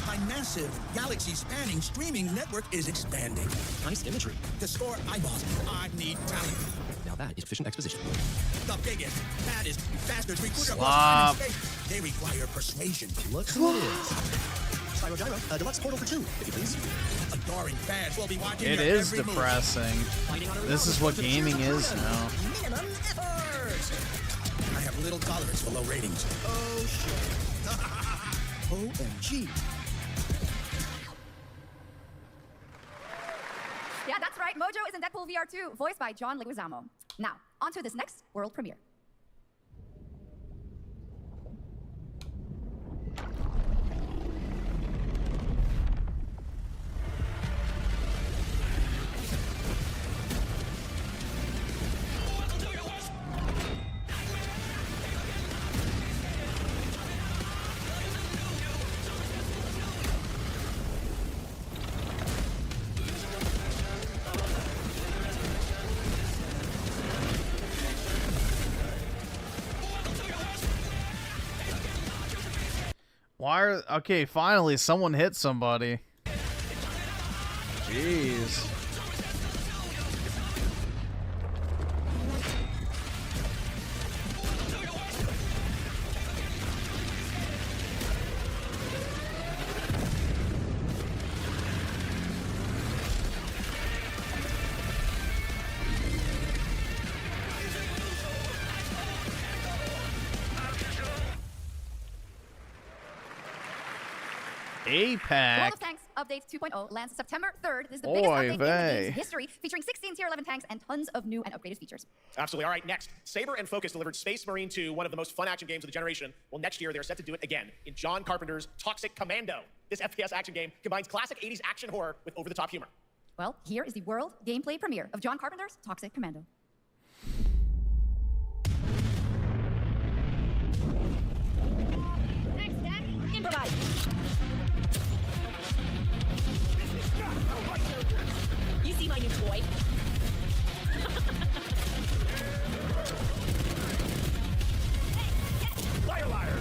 My massive, galaxy-spanning streaming network is expanding. Nice imagery. To score eyeballs, I need talent. Now that is efficient exposition. The biggest, baddest, fastest recruiter Slop. across time and space. They require persuasion. Look who it is. Spyro Gyra, deluxe portal for 2, if you please. Adoring fans will be watching It your is every move. depressing. This is what gaming is now. Minimum effort. I have little tolerance for low ratings. Oh, shit. OMG. Yeah, that's right. Mojo is in Deadpool VR 2, voiced by John Leguizamo. Now, on to this next world premiere. Why are... Okay, finally, someone hit somebody. Jeez. APAC. World of Tanks Update 2.0 lands September 3rd. This is the Oy biggest update in the vey. game's history, featuring 16 tier 11 tanks and tons of new and upgraded features. Absolutely. All right, next. Saber and Focus delivered Space Marine 2, one of the most fun action games of the generation. Well, next year, they're set to do it again in John Carpenter's Toxic Commando. This FPS action game combines classic 80s action horror with over-the-top humor. Well, here is the world gameplay premiere of John Carpenter's Toxic Commando. Thanks, Dad. Improvise. You see my new toy? Liar, liar.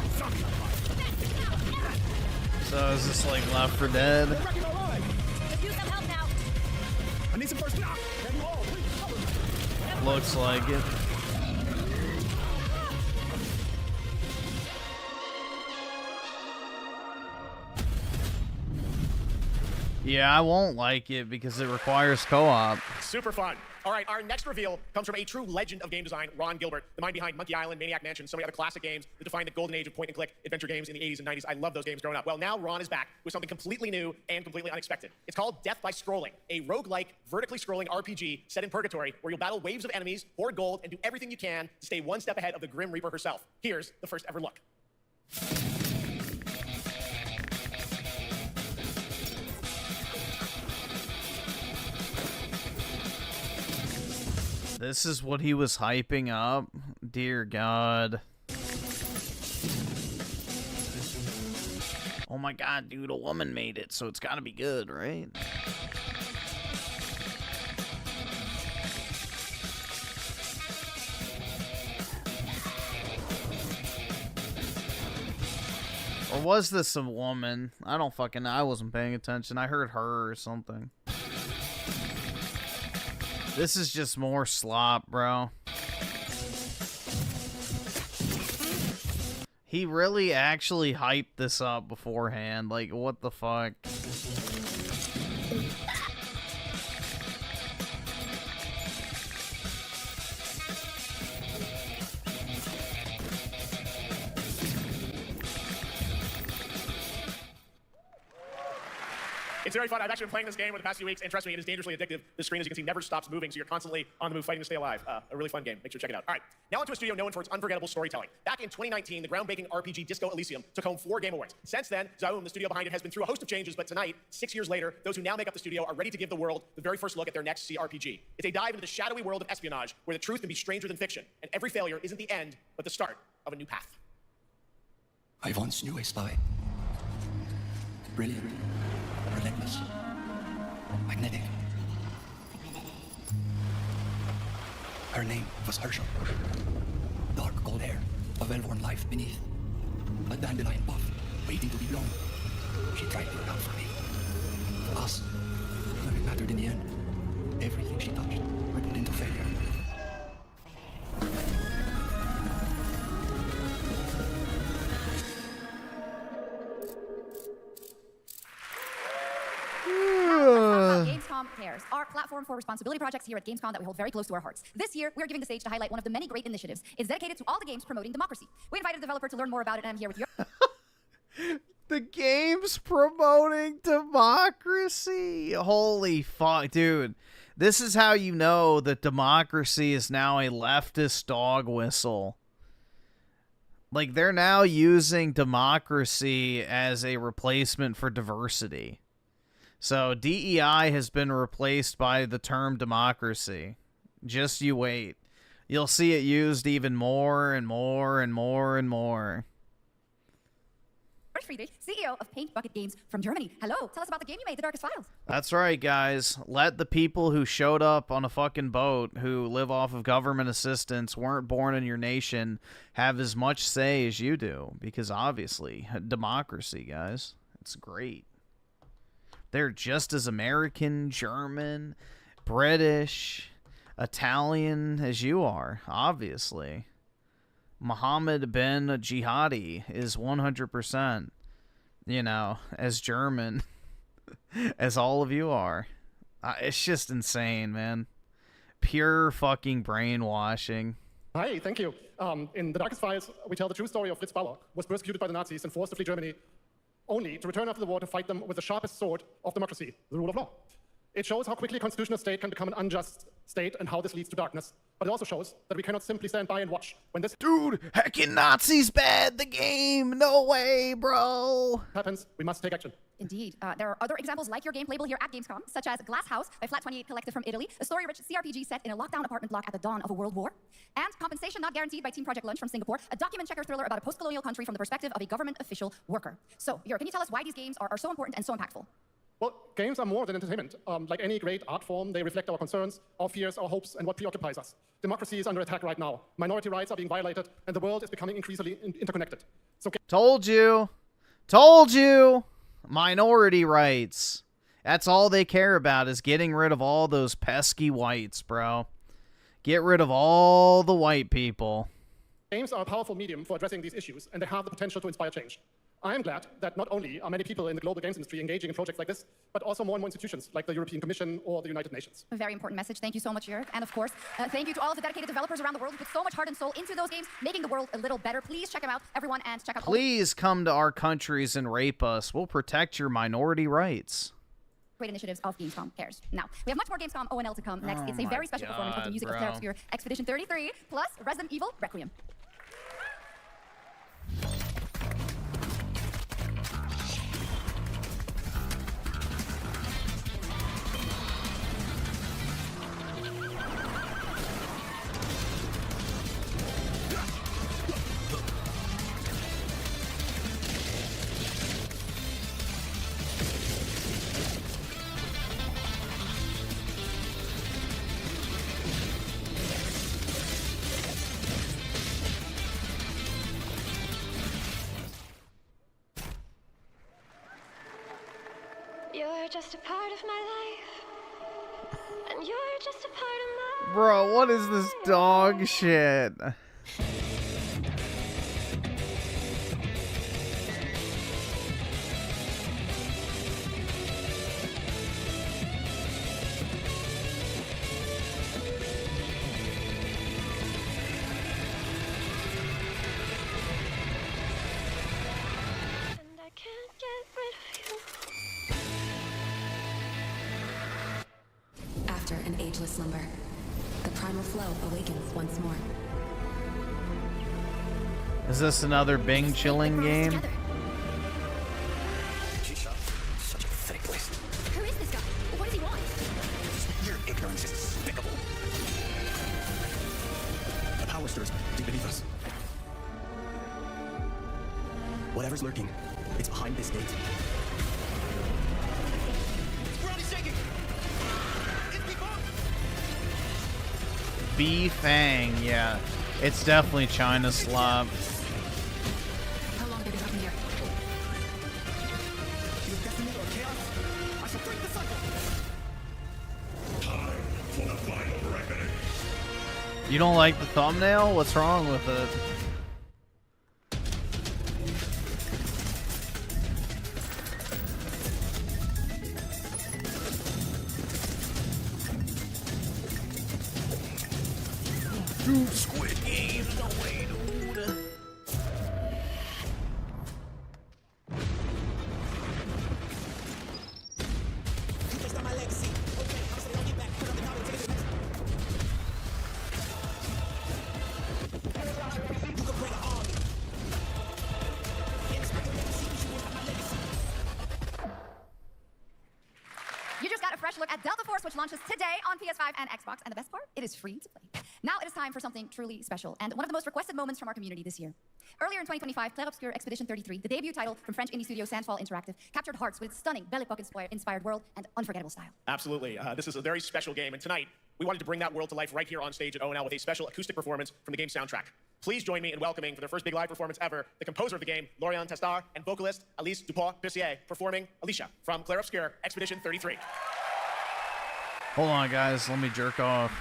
So is this like Left 4 Dead? Could use some help now. I need some first knock. Can you all please cover me? Looks like it. Yeah, I won't like it because it requires co-op. Super fun. All right, our next reveal comes from a true legend of game design, Ron Gilbert, the mind behind Monkey Island, Maniac Mansion, so many other classic games that defined the golden age of point-and-click adventure games in the 80s and 90s. I love those games growing up. Well, now Ron is back with something completely new and completely unexpected. It's called Death by Scrolling, a roguelike, vertically scrolling RPG set in Purgatory where you'll battle waves of enemies, hoard gold, and do everything you can to stay one step ahead of the Grim Reaper herself. Here's the first ever look. This is what he was hyping up? Dear God. Oh my God, dude, a woman made it, so it's gotta be good, right? Or was this a woman? I don't fucking know. I wasn't paying attention. I heard her or something. This is just more slop, bro. He really actually hyped this up beforehand. Like, what the fuck? It's very fun. I've actually been playing this game over the past few weeks, and trust me, it is dangerously addictive. The screen, as you can see, never stops moving, so you're constantly on the move fighting to stay alive. A really fun game. Make sure to check it out. All right, now onto a studio known for its unforgettable storytelling. Back in 2019, the groundbreaking RPG Disco Elysium took home 4 Game Awards. Since then, Zaum, the studio behind it, has been through a host of changes, but tonight, 6 years later, those who now make up the studio are ready to give the world the very first look at their next CRPG. It's a dive into the shadowy world of espionage, where the truth can be stranger than fiction, and every failure isn't the end, but the start of a new path. I once knew a spy. Brilliant, relentless, magnetic. Her name was Herschel. Dark gold hair, a well-worn life beneath. A dandelion puff, waiting to be blown. She tried to look out for me. For us. But it mattered in the end. Everything she touched rippled into failure. Gamescom Cares, our platform for responsibility projects here at Gamescom that we hold very close to our hearts. This year, we are giving the stage to highlight one of the many great initiatives. It's dedicated to all the games promoting democracy. We invited a developer to learn more about it, and I'm here with your... The game's promoting democracy. Holy fuck, dude. This is how you know that democracy is now a leftist dog whistle. Like, they're now using democracy as a replacement for diversity. So DEI has been replaced by the term democracy. Just you wait. You'll see it used even more and more and more and more. Friedrich, CEO of Paint Bucket Games from Germany. Hello, tell us about the game you made, The Darkest Files. That's right, guys. Let the people who showed up on a fucking boat, who live off of government assistance, weren't born in your nation, have as much say as you do. Because obviously, democracy, guys. It's great. They're just as American, German, British, Italian as you are, obviously. Mohammed bin Jihadi is 100%, you know, as German as all of you are. It's just insane, man. Pure fucking brainwashing. Hi, thank you. In The Darkest Files, we tell the true story of Fritz Ballock, who was persecuted by the Nazis and forced to flee Germany, only to return after the war to fight them with the sharpest sword of democracy, the rule of law. It shows how quickly a constitutional state can become an unjust state and how this leads to darkness. But it also shows that we cannot simply stand by and watch when this— Dude, heckin' Nazis bad, the game! No way, bro! happens. We must take action. Indeed. There are other examples like your game playable here at Gamescom, such as Glass House by Flat 28 Collective from Italy, a story-rich CRPG set in a lockdown apartment block at the dawn of a world war, and Compensation Not Guaranteed by Team Project Lunch from Singapore, a document checker thriller about a post-colonial country from the perspective of a government official worker. So, Jörg, can you tell us why these games are so important and so impactful? Well, games are more than entertainment. Like any great art form, they reflect our concerns, our fears, our hopes, and what preoccupies us. Democracy is under attack right now. Minority rights are being violated, and the world is becoming increasingly interconnected. So, Told you! Told you! Minority rights. That's all they care about, is getting rid of all those pesky whites, bro. Get rid of all the white people. games are a powerful medium for addressing these issues, and they have the potential to inspire change. I am glad that not only are many people in the global games industry engaging in projects like this, but also more and more institutions like the European Commission or the United Nations. A very important message. Thank you so much, Jörg. And of course, thank you to all of the dedicated developers around the world who put so much heart and soul into those games, making the world a little better. Please check them out, everyone, and check out Please come to our countries and rape us. We'll protect your minority rights. Great initiatives of Gamescom cares. Now, we have much more Gamescom ONL to come next. It's a very special performance of the music of Terra Obscura Expedition 33, plus Resident Evil Requiem. You're just a part of my life, and you're just a part of my... Bro, what is this dog shit? And I can't get rid of you. After an ageless slumber, the primal flow awakens once more. Is this another Bing chilling game? Such a thick list. Who is this guy? What does he want? Your ignorance is despicable. The power stores deep beneath us. Whatever's lurking, it's behind this gate. B-Fang, yeah. It's definitely China Slop. How long did it happen here? You don't like the thumbnail? What's wrong with it? Dude, Squid Game, no way, dude. You just got a fresh look at Delta Force, which launches today on PS5 and Xbox, and the best part, it is free to play. Now it is time for something truly special, and one of the most requested moments from our community this year. Earlier in 2025, Clair Obscur Expedition 33, the debut title from French indie studio Sandfall Interactive, captured hearts with its stunning Belle Époque-inspired world and unforgettable style. Absolutely. This is a very special game, and tonight, we wanted to bring that world to life right here on stage at ONL with a special acoustic performance from the game's soundtrack. Please join me in welcoming, for their first big live performance ever, the composer of the game, Lauriane Testard, and vocalist Alice Dupont-Pissier, performing Alicia from Clair Obscur Expedition 33. Hold on, guys. Let me jerk off.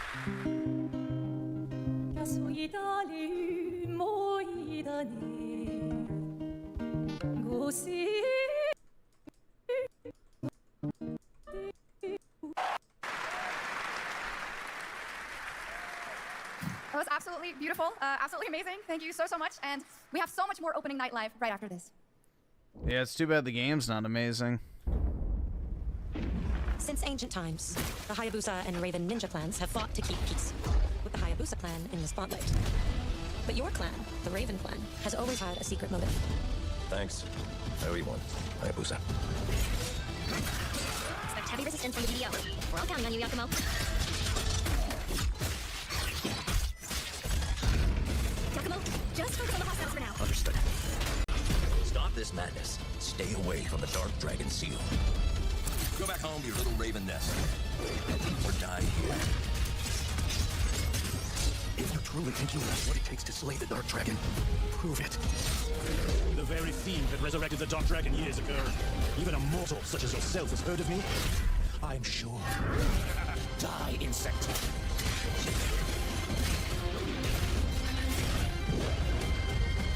It was absolutely beautiful, absolutely amazing. Thank you so much, and we have so much more opening night live right after this. Yeah, it's too bad the game's not amazing. Since ancient times, the Hayabusa and Raven ninja clans have fought to keep peace, with the Hayabusa clan in the spotlight. But your clan, the Raven clan, has always had a secret motive. Thanks. I owe you one. Hayabusa. Expect heavy resistance from the BDO. We're all counting on you, Yakumo. Yakumo, just focus on the hostiles for now. Understood. Stop this madness. Stay away from the Dark Dragon Seal. Go back home to your little raven nest. Or die here. If you truly think you have what it takes to slay the Dark Dragon, prove it. The very fiend that resurrected the Dark Dragon years ago. Even a mortal such as yourself has heard of me? I'm sure. Die, insect.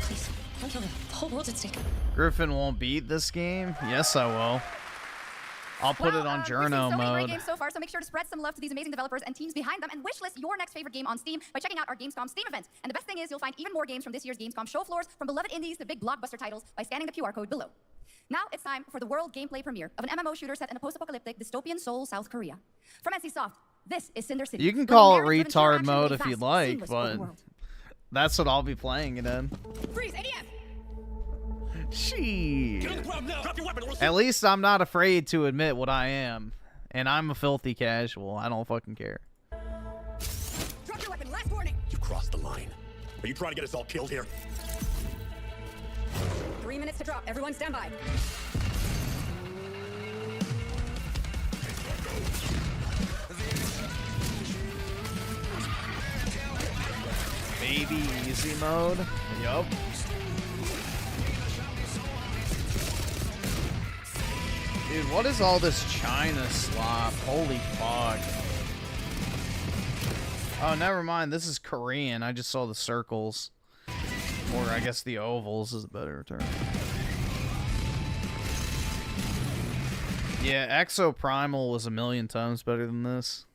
Please, don't kill him. The whole world's at stake. Griffin won't beat this game? Yes, I will. I'll put it on We've Journo seen so many great mode. games so far, so make sure to spread some love to these amazing developers and teams behind them, and wishlist your next favorite game on Steam by checking out our Gamescom Steam event. And the best thing is, you'll find even more games from this year's Gamescom show floors, from beloved indies to big blockbuster titles, by scanning the QR code below. Now it's time for the world gameplay premiere of an MMO shooter set in a post-apocalyptic dystopian Seoul, South Korea. From NCSoft, this is Cinder City. You can bringing call it narrative-driven retard action mode in a if you'd fast, like, seamless but open world. that's what I'll be playing it in. Freeze, ADF! Shit. At least I'm not afraid to admit what I am. And I'm a filthy casual. I don't fucking care. Drop your weapon, last warning! You crossed the line. Are you trying to get us all killed here? 3 minutes to drop. Everyone stand by. Baby easy mode. Yup. Dude, what is all this China slop? Holy fuck. Oh, never mind. This is Korean. I just saw the circles. Or I guess the ovals is a better term. Yeah, Exoprimal was 1,000,000 times better than this.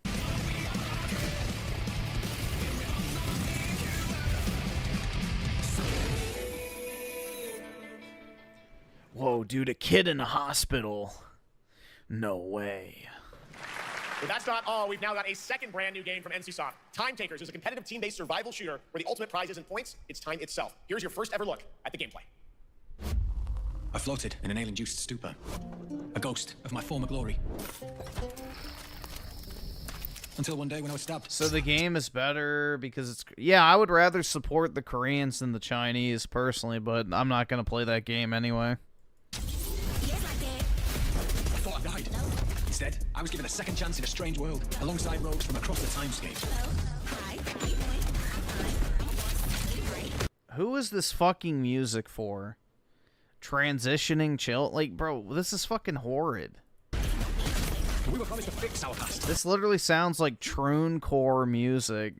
Whoa, dude, a kid in a hospital. No way. But that's not all. We've now got a second brand new game from NCSoft. Time Takers is a competitive team-based survival shooter where the ultimate prize isn't points, it's time itself. Here's your first ever look at the gameplay. I floated in an alien-induced stupor. A ghost of my former glory. Until one day when I was stabbed. So the game is better because it's... Yeah, I would rather support the Koreans than the Chinese, personally, but I'm not going to play that game anyway. I thought I died. Instead, I was given a second chance in a strange world, alongside rogues from across the timescape. Who is this fucking music for? Transitioning chill? Like, bro, this is fucking horrid. We were promised to fix our past. This literally sounds like Trooncore music.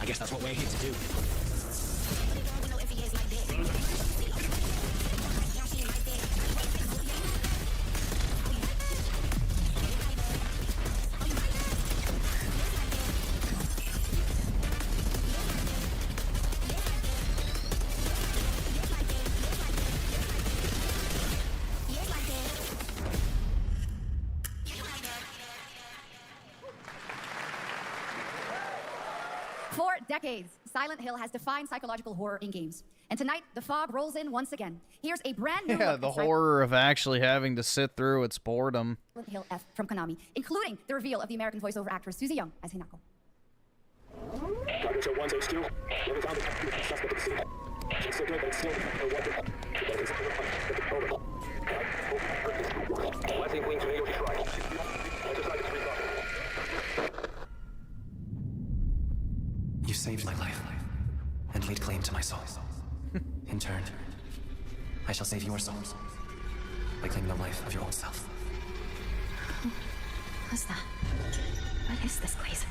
I guess that's what we're here to do. For decades, Silent Hill has defined psychological horror in games. And tonight, the fog rolls in once again. Here's a brand new Yeah, look the at Silent horror of actually having to sit through its boredom. Hill F from Konami, including the reveal of the American voiceover actress Susie Young as Hinako. Targets at 1's HQ. Never found the suspect in the city. Checks are good, but it's still a weapon. Blessing wings from Yoshi Shrine. Exercise is recon. You saved my life and laid claim to my soul. In turn, I shall save your souls by claiming the life of your own self. Who's that? What is this place?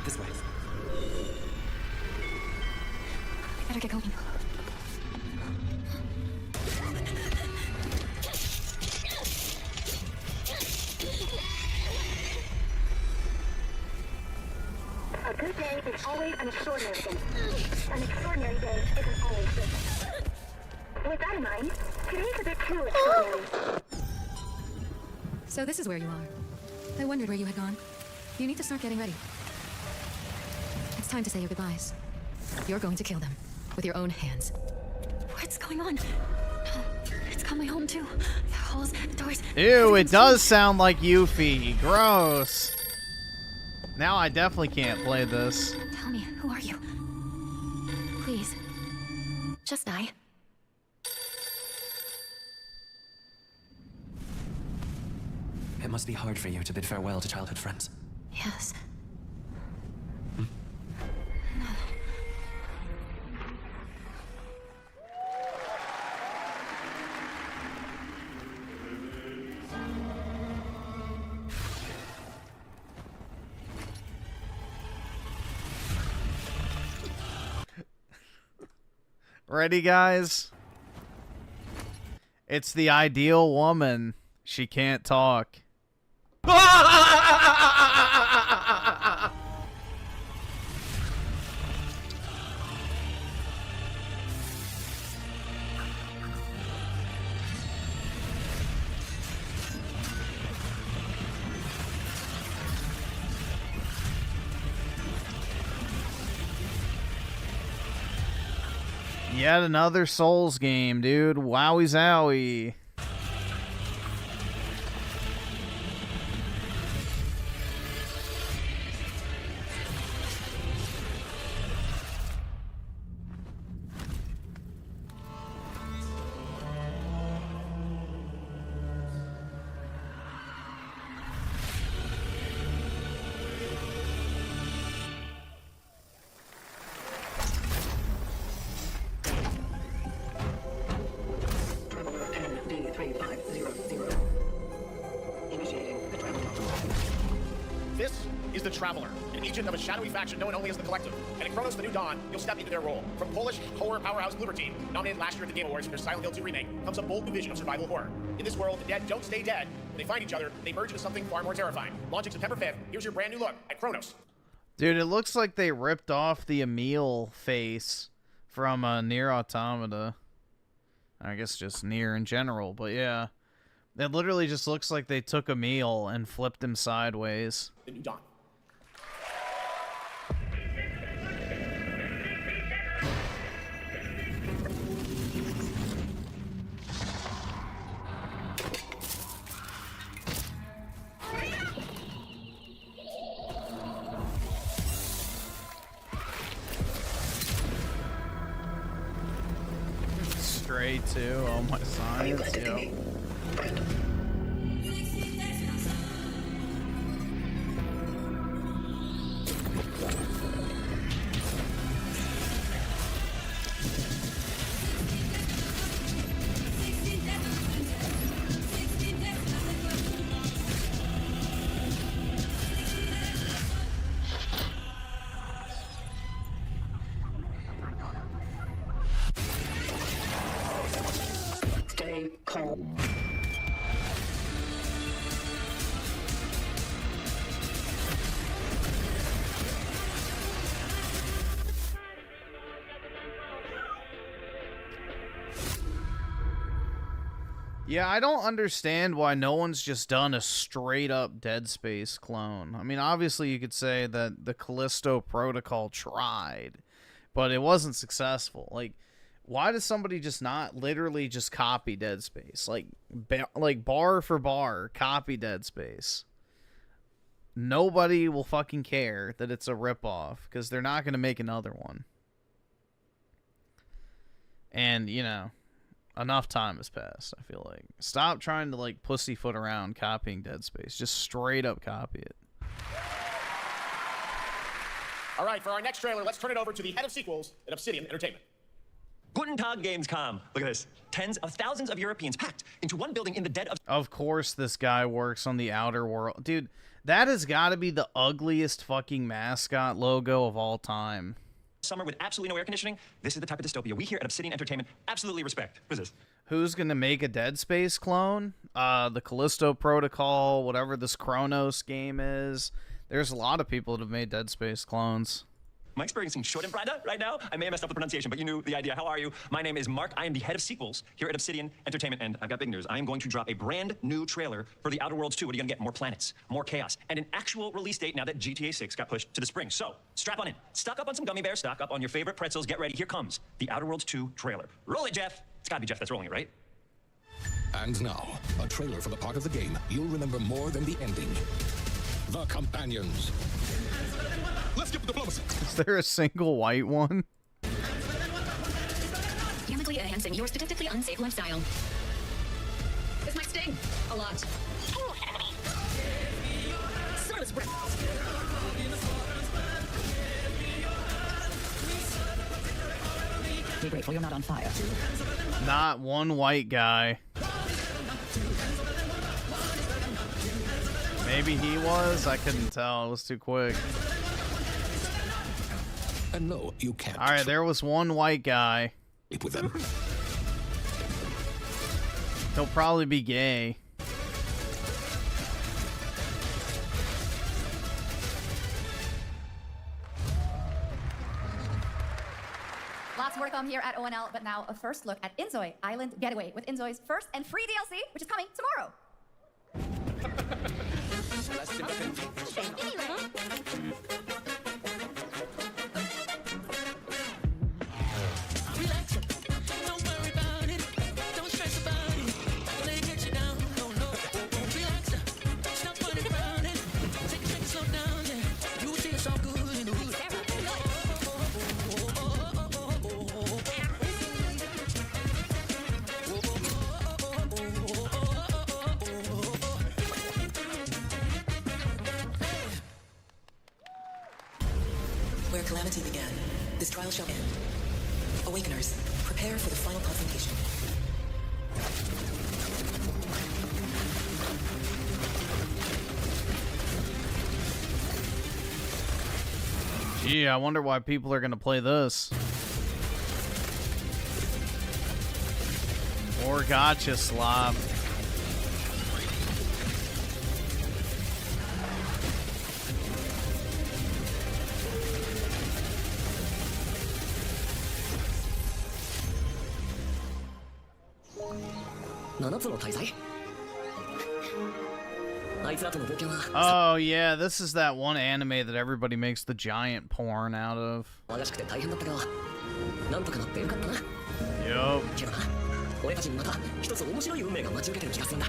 This way. I better get going. A good day is always an extraordinary day. An extraordinary day isn't always good. With that in mind, today's a bit too extraordinary. So this is where you are. I wondered where you had gone. You need to start getting ready. It's time to say your goodbyes. You're going to kill them with your own hands. What's going on? It's got my home too. The halls, the doors. Ew, it does sound like Yuffie. Gross. Now I definitely can't play this. Tell me, who are you? Please. Just die. It must be hard for you to bid farewell to childhood friends. Yes. Ready, guys? It's the ideal woman. She can't talk. Yet another Souls game, dude. Wowie zowie. This is the Traveler, an agent of a shadowy faction known only as the Collective. And in Chronos: The New Dawn, you'll step into their role. From Polish horror powerhouse Bloober Team, nominated last year at the Game Awards for their Silent Hill 2 remake, comes a bold new vision of survival horror. In this world, the dead don't stay dead. When they find each other, they merge into something far more terrifying. Launching September 5th, here's your brand new look at Chronos. Dude, it looks like they ripped off the Emil face from Nier Automata. I guess just Nier in general, but yeah. It literally just looks like they took Emil and flipped him sideways. The New Dawn. Stray 2, oh my science, yo. Stay calm. Yeah, I don't understand why no one's just done a straight-up Dead Space clone. I mean, obviously you could say that the Callisto Protocol tried, but it wasn't successful. Like, why does somebody just not literally just copy Dead Space? Like bar for bar, copy Dead Space. nobody will fucking care that it's a ripoff because they're not going to make another one. And, you know, enough time has passed, I feel like. Stop trying to, like, pussyfoot around copying Dead Space. Just straight up copy it. All right, for our next trailer, let's turn it over to the head of sequels at Obsidian Entertainment. Guten Tag, Gamescom. Look at this. Tens of thousands of Europeans packed into one building in the dead of... Of course this guy works on the Outer World. Dude, that has got to be the ugliest fucking mascot logo of all time. Summer with absolutely no air conditioning. This is the type of dystopia we here at Obsidian Entertainment absolutely respect. Who's this? Who's going to make a Dead Space clone? The Callisto Protocol, whatever this Chronos game is. There's a lot of people that have made Dead Space clones. Am I experiencing Schadenfreude right now? I may have messed up the pronunciation, but you knew the idea. How are you? My name is Mark. I am the head of sequels here at Obsidian Entertainment, and I've got big news. I am going to drop a brand new trailer for The Outer Worlds 2. What are you going to get? More planets, more chaos, and an actual release date now that GTA 6 got pushed to the spring. So, strap on in. Stock up on some gummy bears, stock up on your favorite pretzels. Get ready. Here comes The Outer Worlds 2 trailer. Roll it, Jeff. It's got to be Jeff that's rolling it, right? And now, a trailer for the part of the game you'll remember more than the ending. The Companions. Let's get diplomacy. Is there a single white one? Chemically enhancing your statistically unsafe lifestyle. This might sting a lot. Service breath. Be grateful you're not on fire. Not one white guy. Maybe he was? I couldn't tell. It was too quick. And no, you can't. All right, there was one white guy. Sleep with them. He'll probably be gay. Lots more to come here at ONL, but now a first look at Inzoi Island Getaway with Inzoi's first and free DLC, which is coming tomorrow. Where calamity began, this trial shall end. Awakeners, prepare for the final confrontation. Gee, I wonder why people are going to play this. Or gotcha, slob. Oh yeah, this is that one anime that everybody makes the giant porn out of. Yup. 俺たちにまた一つ面白い運命が待ち受けてる気がするんだ。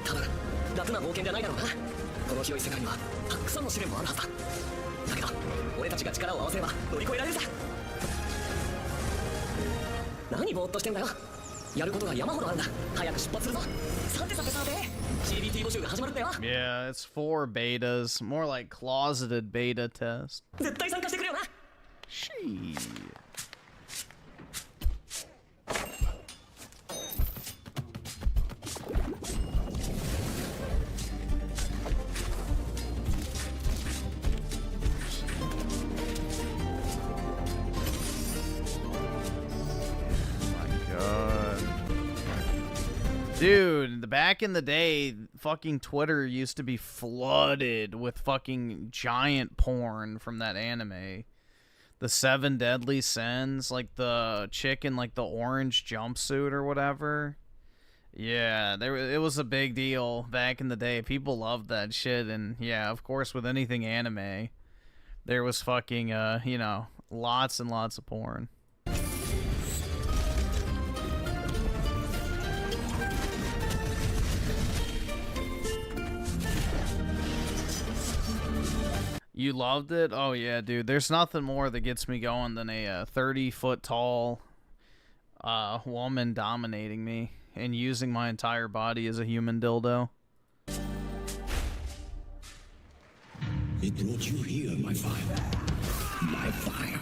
ただ楽な冒険じゃないだろうな。この広い世界にはたくさんの試練もあるはずだ。だけど俺たちが力を合わせれば乗り越えられるさ。何ぼーっとしてんだよ。やることが山ほどあるんだ。早く出発するぞ。さてさてさて CBT 募集が始まるんだよ。 Yeah, it's 4 betas, more like closeted beta test. 絶対参加してくれよな。Shit. Dude, back in the day, fucking Twitter used to be flooded with fucking giant porn from that anime. The 7 Deadly Sins, like the chick in like the orange jumpsuit or whatever. Yeah, it was a big deal back in the day. People loved that shit, and yeah, of course, with anything anime, there was fucking, you know, lots and lots of porn. You loved it? Oh yeah, dude. There's nothing more that gets me going than a 30-foot tall woman dominating me and using my entire body as a human dildo. It brought you here, my fire. My fire.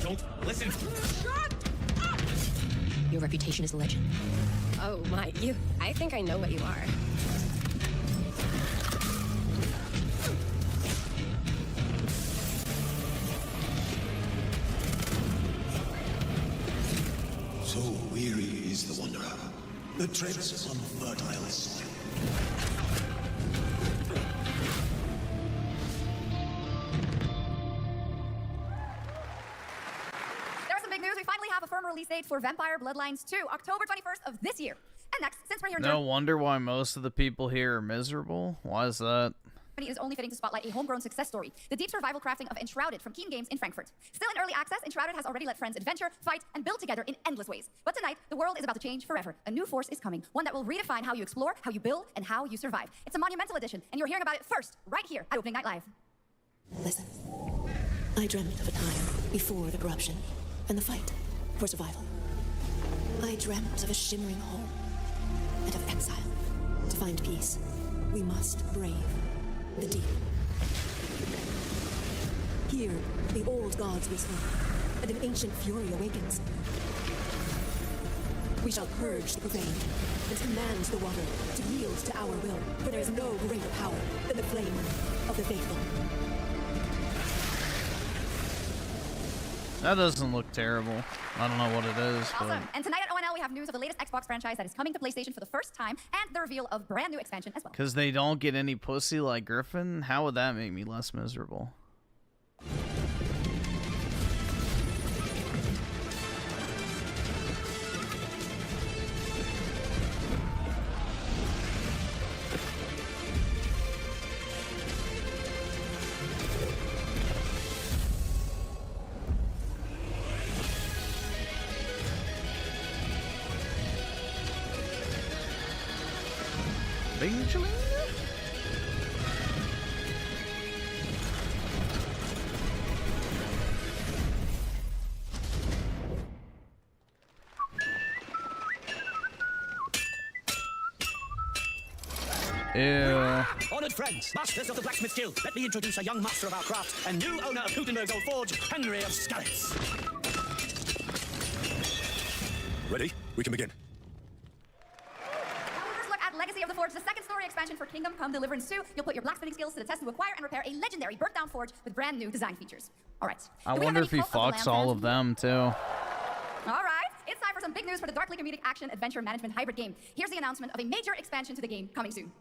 Don't listen. Your reputation is legend. Oh my, I think I know what you are. So weary is the wanderer, that treads on fertile soil. There's some big news. We finally have a firm release date for Vampire Bloodlines 2, October 21st of this year. And next, since we're here in No wonder why most of the people here are miserable. Why is that? Germany, it is only fitting to spotlight a homegrown success story, the deep survival crafting of Enshrouded from Keen Games in Frankfurt. Still in early access, Enshrouded has already let friends adventure, fight, and build together in endless ways. But tonight, the world is about to change forever. A new force is coming, one that will redefine how you explore, how you build, and how you survive. It's a monumental edition, and you're hearing about it first, right here at Opening Night Live. Listen, I dreamt of a time before the corruption and the fight for survival. I dreamt of a shimmering home and of exile. To find peace, we must brave the deep. Here, the old gods whisper, and an ancient fury awakens. We shall purge the profane and command the water to yield to our will, for there is no greater power than the flame of the faithful. That doesn't look terrible. I don't know what it is, but... Awesome. And tonight at ONL, we have news of the latest Xbox franchise that is coming to PlayStation for the first time, and the reveal of brand new expansion as well. Because they don't get any pussy like Griffin? How would that make me less miserable? Eventually? Ew. Honored friends, masters of the blacksmith guild, let me introduce a young master of our craft and new owner of Gutenberg's Old Forge, Henry of Skalitz. Ready? We can begin. First look at Legacy of the Forge, the second story expansion for Kingdom Come Deliverance 2. You'll put your blacksmithing skills to the test to acquire and repair a legendary burnt-down forge with brand new design features. All right. I wonder if he fucks all of them, too. All right, it's time for some big news for the darkly comedic action adventure management hybrid game. Here's the announcement of a major expansion to the game coming soon.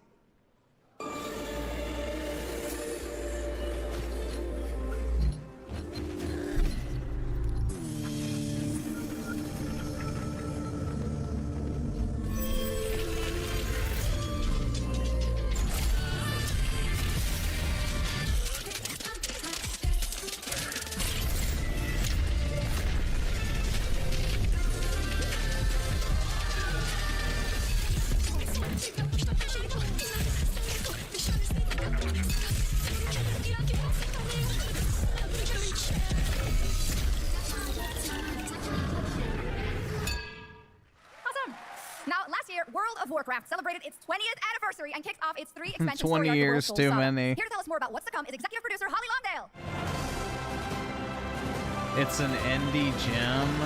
Celebrated its 20th anniversary and kicked off its 3 expansion 20 years too many. Here to tell us more about what's to come is executive producer Holly Lawndale. It's an indie gem.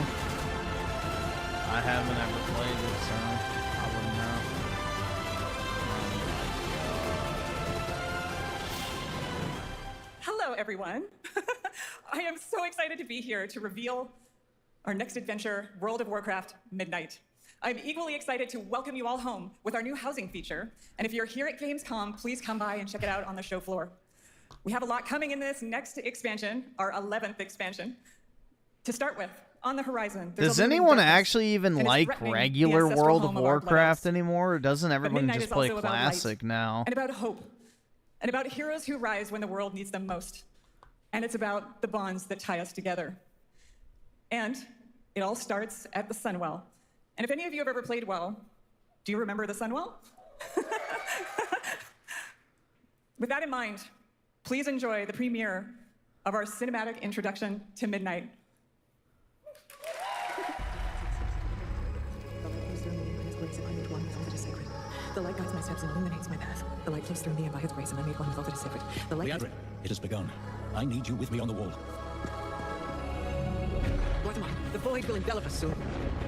I haven't ever played it, so I wouldn't know. Hello, everyone. I am so excited to be here to reveal our next adventure, World of Warcraft Midnight. I'm equally excited to welcome you all home with our new housing feature. And if you're here at Gamescom, please come by and check it out on the show floor. We have a lot coming in this next expansion, our 11th expansion. To start with, on the horizon, does anyone actually even like regular World of Warcraft anymore? Or doesn't everyone just play Classic now? And about hope. And about heroes who rise when the world needs them most. And it's about the bonds that tie us together. And it all starts at the Sunwell. And if any of you have ever played WoW, do you remember the Sunwell? With that in mind, please enjoy the premiere of our cinematic introduction to Midnight. The light guides my steps and illuminates my path. The light flows through me, and by its grace, and I make one with all that is sacred. The light. Leandre, it has begun. I need you with me on the wall. The void will envelop us soon.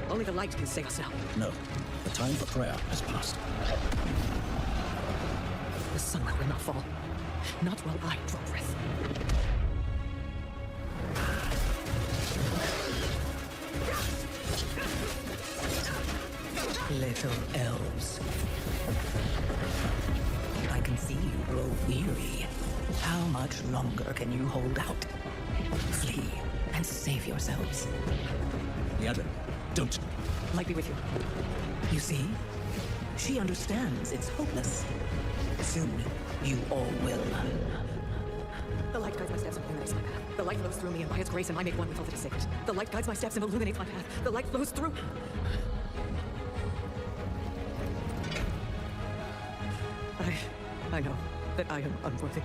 Only the light can save us now. No, the time for prayer has passed. The sun will not fall. Not while I draw breath. Little elves. I can see you grow weary. How much longer can you hold out? Flee and save yourselves. Leandre, don't. Light be with you. You see? She understands it's hopeless. Soon, you all will. The light guides my steps and illuminates my path. The light flows through me, and by its grace, and I make one with all that is sacred. The light guides my steps and illuminates my path. The light flows through. I know that I am unworthy.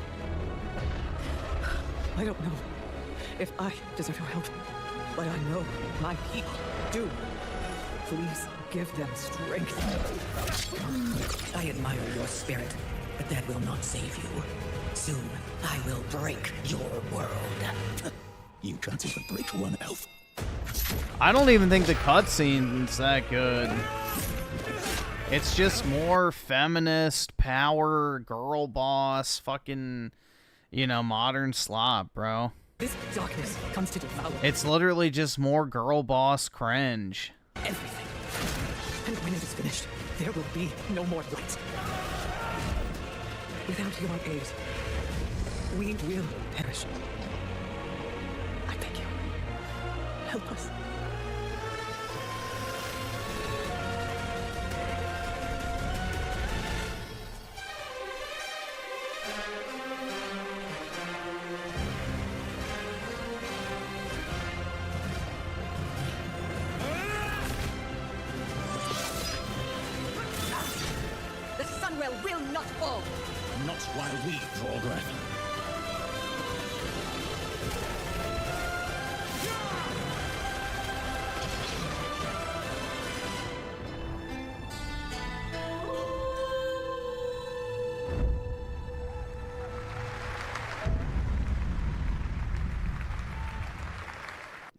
I don't know if I deserve your help, but I know my people do. Please give them strength. I admire your spirit, but that will not save you. Soon, I will break your world. You can't even break one elf. I don't even think the cutscene's that good. It's just more feminist, power, girl boss, fucking, you know, modern slop, bro. This darkness comes to devour It's literally just more girl boss cringe. everything. And when it is finished, there will be no more light. Without your aid, we will perish. I beg you, help us. The sunwell will not fall. Not while we draw breath.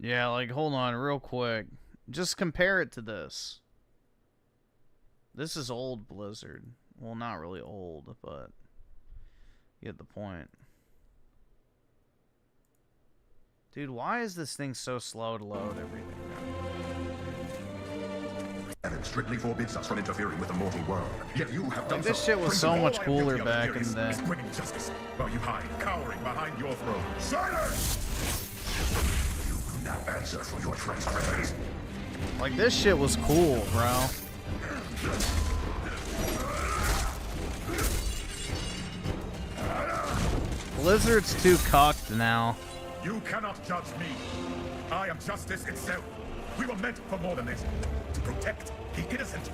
Yeah, like, hold on real quick. Just compare it to this. This is old Blizzard. Well, not really old, but you get the point. Dude, why is this thing so slow to load everything? And strictly forbids us from interfering with the mortal world. Yet you have done Like, this so. shit was so much All I am cooler guilty of back here in is the day. bringing justice, while you hide, cowering behind your throne. Silence! You will now answer for your transgressions. Like, this shit was cool, bro. Blizzard's too cucked now. You cannot judge me. I am justice itself. We were meant for more than this. To protect the innocent.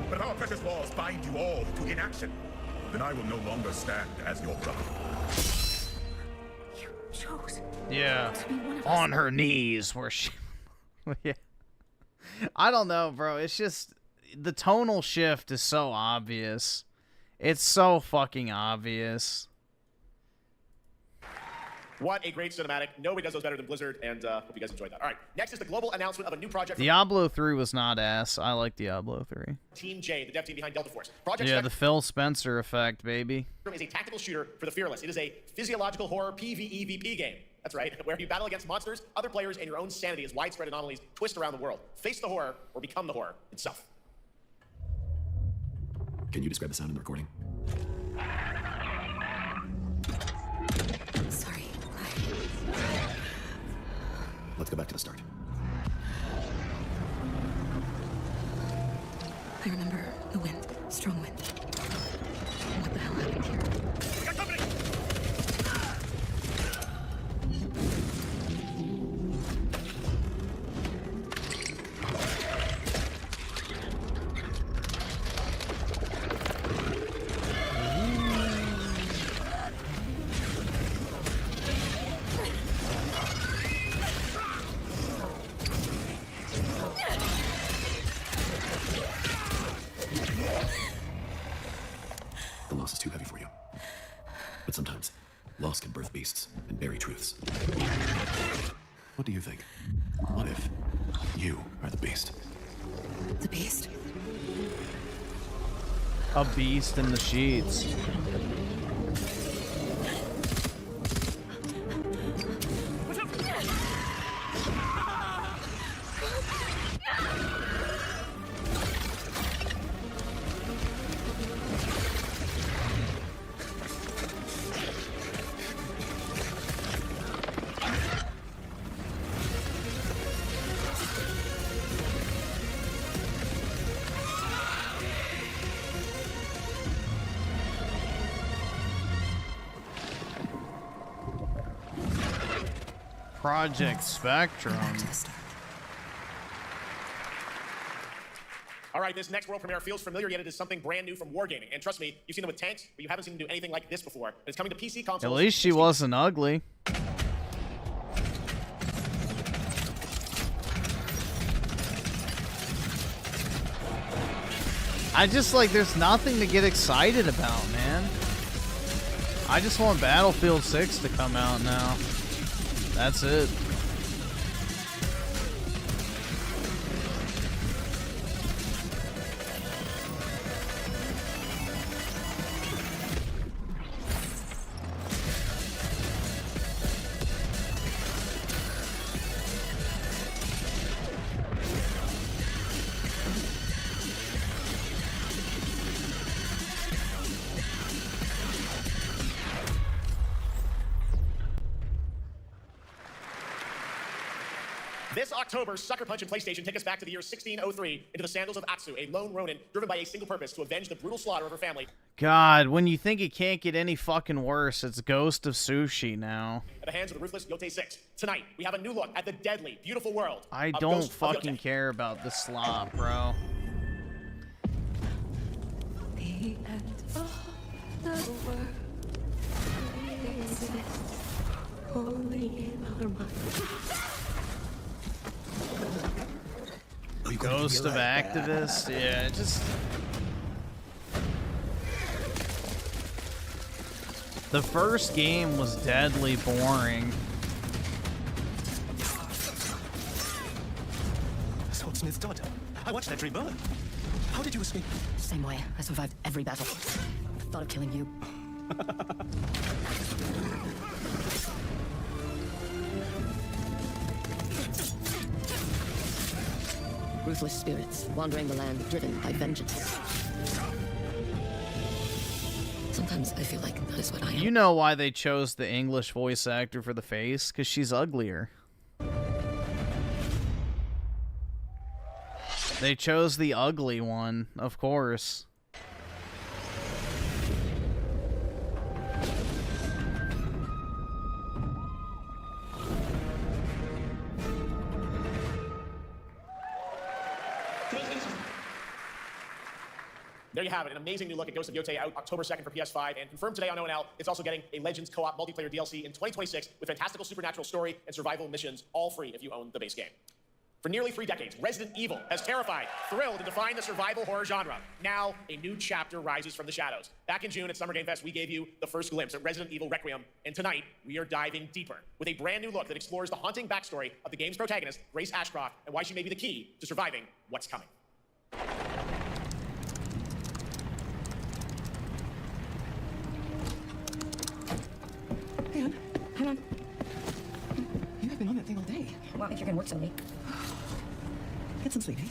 But if our precious laws bind you all to inaction, then I will no longer stand as your brother. You chose. Yeah. To be one of On us. her knees where she... yeah. I don't know, bro. It's just... The tonal shift is so obvious. It's so fucking obvious. What a great cinematic. Nobody does those better than Blizzard, and hope you guys enjoyed that. All right, next is the global announcement of a new project from Diablo 3 was not ass. I like Diablo 3. Team J, the dev team behind Delta Force. Project Yeah, Spectrum the Phil Spencer effect, baby. is a tactical shooter for the fearless. It is a physiological horror PvEVP game. That's right, where you battle against monsters, other players, and your own sanity as widespread anomalies twist around the world. Face the horror, or become the horror itself. Can you describe the sound in the recording? Sorry. Let's go back to the start. I remember the wind, strong wind. What the hell happened here? can birth beasts and bury truths. What do you think? What if you are the beast? The beast? A beast in the sheets. Project Spectrum. All right, this next world premiere feels familiar, yet it is something brand new from Wargaming. And trust me, you've seen them with tanks, but you haven't seen them do anything like this before. And it's coming to PC consoles. At least she wasn't ugly. I just like, there's nothing to get excited about, man. I just want Battlefield 6 to come out now. That's it. This October, Sucker Punch and PlayStation take us back to the year 1603 into the sandals of Atsu, a lone Ronin driven by a single purpose to avenge the brutal slaughter of her family. God, when you think it can't get any fucking worse, it's Ghost of Sushi now. At the hands of the ruthless Yotei 6. Tonight, we have a new look at the deadly, beautiful world. I don't fucking care about the slop, bro. The end of the world. Holy in our minds. Ghost of Activist, yeah, just... The first game was deadly boring. Swordsmith's daughter. I watched that tree burn. How did you escape? Same way. I survived every battle. Thought of killing you. Ruthless spirits wandering the land, driven by vengeance. Sometimes I feel like that is what I am. You know why they chose the English voice actor for the face? Because she's uglier. They chose the ugly one, of course. There you have it, an amazing new look at Ghost of Yotei out October 2nd for PS5, and confirmed today on ONL, it's also getting a Legends co-op multiplayer DLC in 2026 with fantastical supernatural story and survival missions, all free if you own the base game. For nearly 3 decades, Resident Evil has terrified, thrilled, and defined the survival horror genre. Now, a new chapter rises from the shadows. Back in June at Summer Game Fest, we gave you the first glimpse at Resident Evil Requiem, and tonight, we are diving deeper with a brand new look that explores the haunting backstory of the game's protagonist, Grace Ashcroft, and why she may be the key to surviving what's coming. Hang on. You have been on that thing all day. Well, if you're gonna work so late. Get some sleep, eh?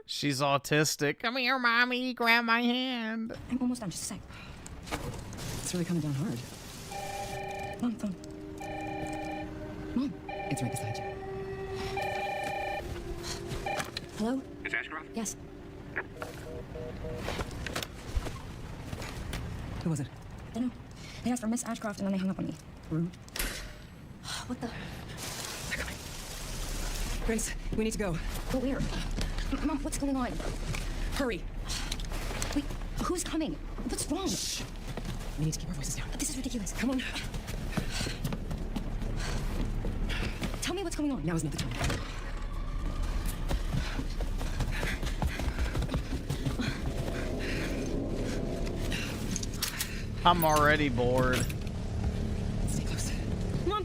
She's autistic. Come here, mommy. Grab my hand. I'm almost done, just a sec. It's really coming down hard. Mom, phone. Mom, it's right beside you. Hello? Miss Ashcroft? Yes. Who was it? I don't know. They asked for Miss Ashcroft and then they hung up on me. Rude. What the? They're coming. Grace, we need to go. Go where? Mom, what's going on? Hurry. Wait, who's coming? What's wrong? Shh. We need to keep our voices down. This is ridiculous. Come on. Tell me what's going on. Now is not the time. I'm already bored.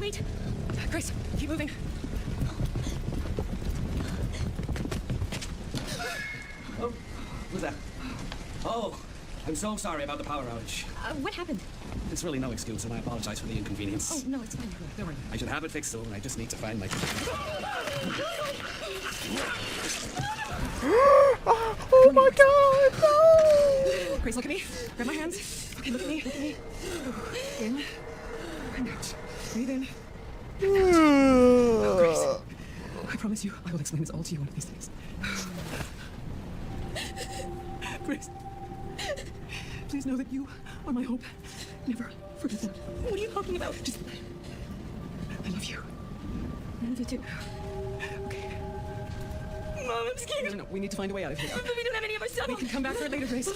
wait. Grace, keep moving. Oh, who's that? Oh, I'm so sorry about the power outage. What happened? It's really no excuse, and I apologize for the inconvenience. Oh, no, it's fine. Don't worry. I should have it fixed soon. I just need to find my... Oh my god, no! Grace, look at me. Grab my hands. Okay, look at me. Look at me. In and out. Breathe in. Grace, I promise you, I will explain this all to you one of these days. Grace, please know that you are my hope. Never forget that. What are you talking about? Just, I love you. I love you too. Okay. Mom, I'm scared. No, we need to find a way out of here. But we don't have any of our stuff. We can come back for it later, Grace.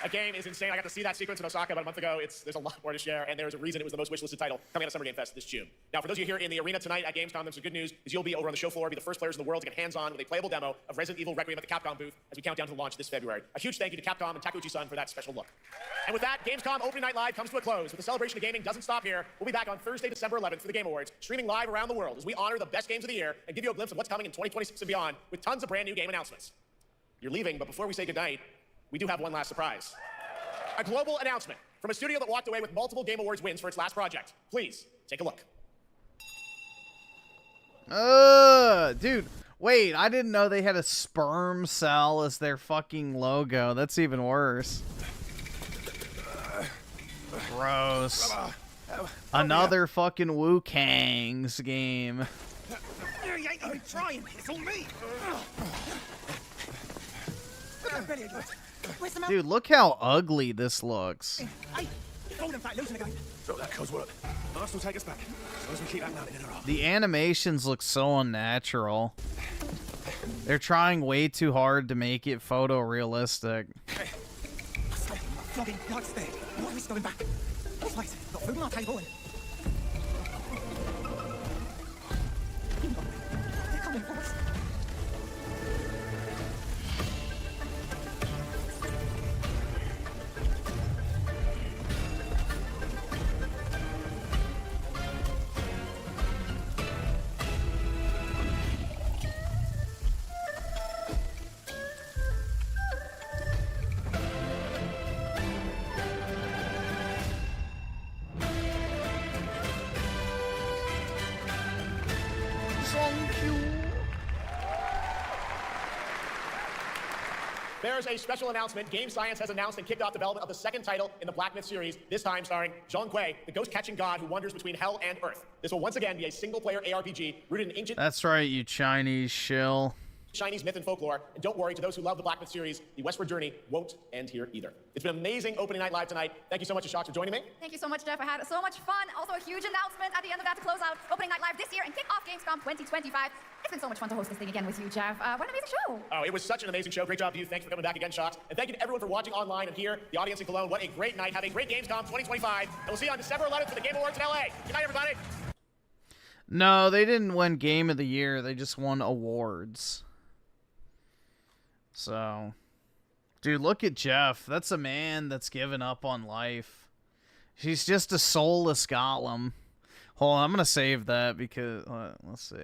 That game is insane. I got to see that sequence in Osaka about a month ago. There's a lot more to share, and there's a reason it was the most wishlisted title coming out of Summer Game Fest this June. Now, for those of you here in the arena tonight at Gamescom, there's some good news, is you'll be over on the show floor, be the first players in the world to get hands-on with a playable demo of Resident Evil Requiem at the Capcom booth as we count down to the launch this February. A huge thank you to Capcom and Takeuchi-san for that special look. And with that, Gamescom Opening Night Live comes to a close, but the celebration of gaming doesn't stop here. We'll be back on Thursday, December 11th for the Game Awards, streaming live around the world as we honor the best games of the year and give you a glimpse of what's coming in 2026 and beyond with tons of brand new game announcements. You're leaving, but before we say goodnight, we do have one last surprise. A global announcement from a studio that walked away with multiple Game Awards wins for its last project. Please, take a look. Dude, wait, I didn't know they had a sperm cell as their fucking logo. That's even worse. Gross. Another fucking Wu Kang's game. You ain't even trying. It's all me. Look at that belly of yours. Where's the mouth? Dude, look how ugly this looks. Hey, hold them back, losing the game. So that cause work. Arsenal take us back. As long as we keep that mountain in our The animations look so unnatural. They're trying way too hard to make it photorealistic. Hey, flogging God's there. Why are we going back? What's right? Got food on our table and... They're coming for us. There's a special announcement. Game Science has announced and kicked off development of the second title in the Black Myth series, this time starring Zhong Kui, the ghost-catching god who wanders between hell and earth. This will once again be a single-player ARPG rooted in ancient... That's right, you Chinese shill. Chinese myth and folklore, and don't worry, to those who love the Black Myth series, the westward journey won't end here either. It's been an amazing opening night live tonight. Thank you so much to Shox for joining me. Thank you so much, Jeff. I had so much fun. Also, a huge announcement at the end of that to close out Opening Night Live this year and kick off Gamescom 2025. It's been so much fun to host this thing again with you, Jeff. What an amazing show. Oh, it was such an amazing show. Great job to you. Thanks for coming back again, Shox. And thank you to everyone for watching online and here, the audience in Cologne. What a great night. Have a great Gamescom 2025. And we'll see you on December 11th for the Game Awards in LA. Good night, everybody. No, they didn't win Game of the Year. They just won awards. So, dude, look at Jeff. That's a man that's given up on life. He's just a soulless golem. Hold on, I'm going to save that because, let's see.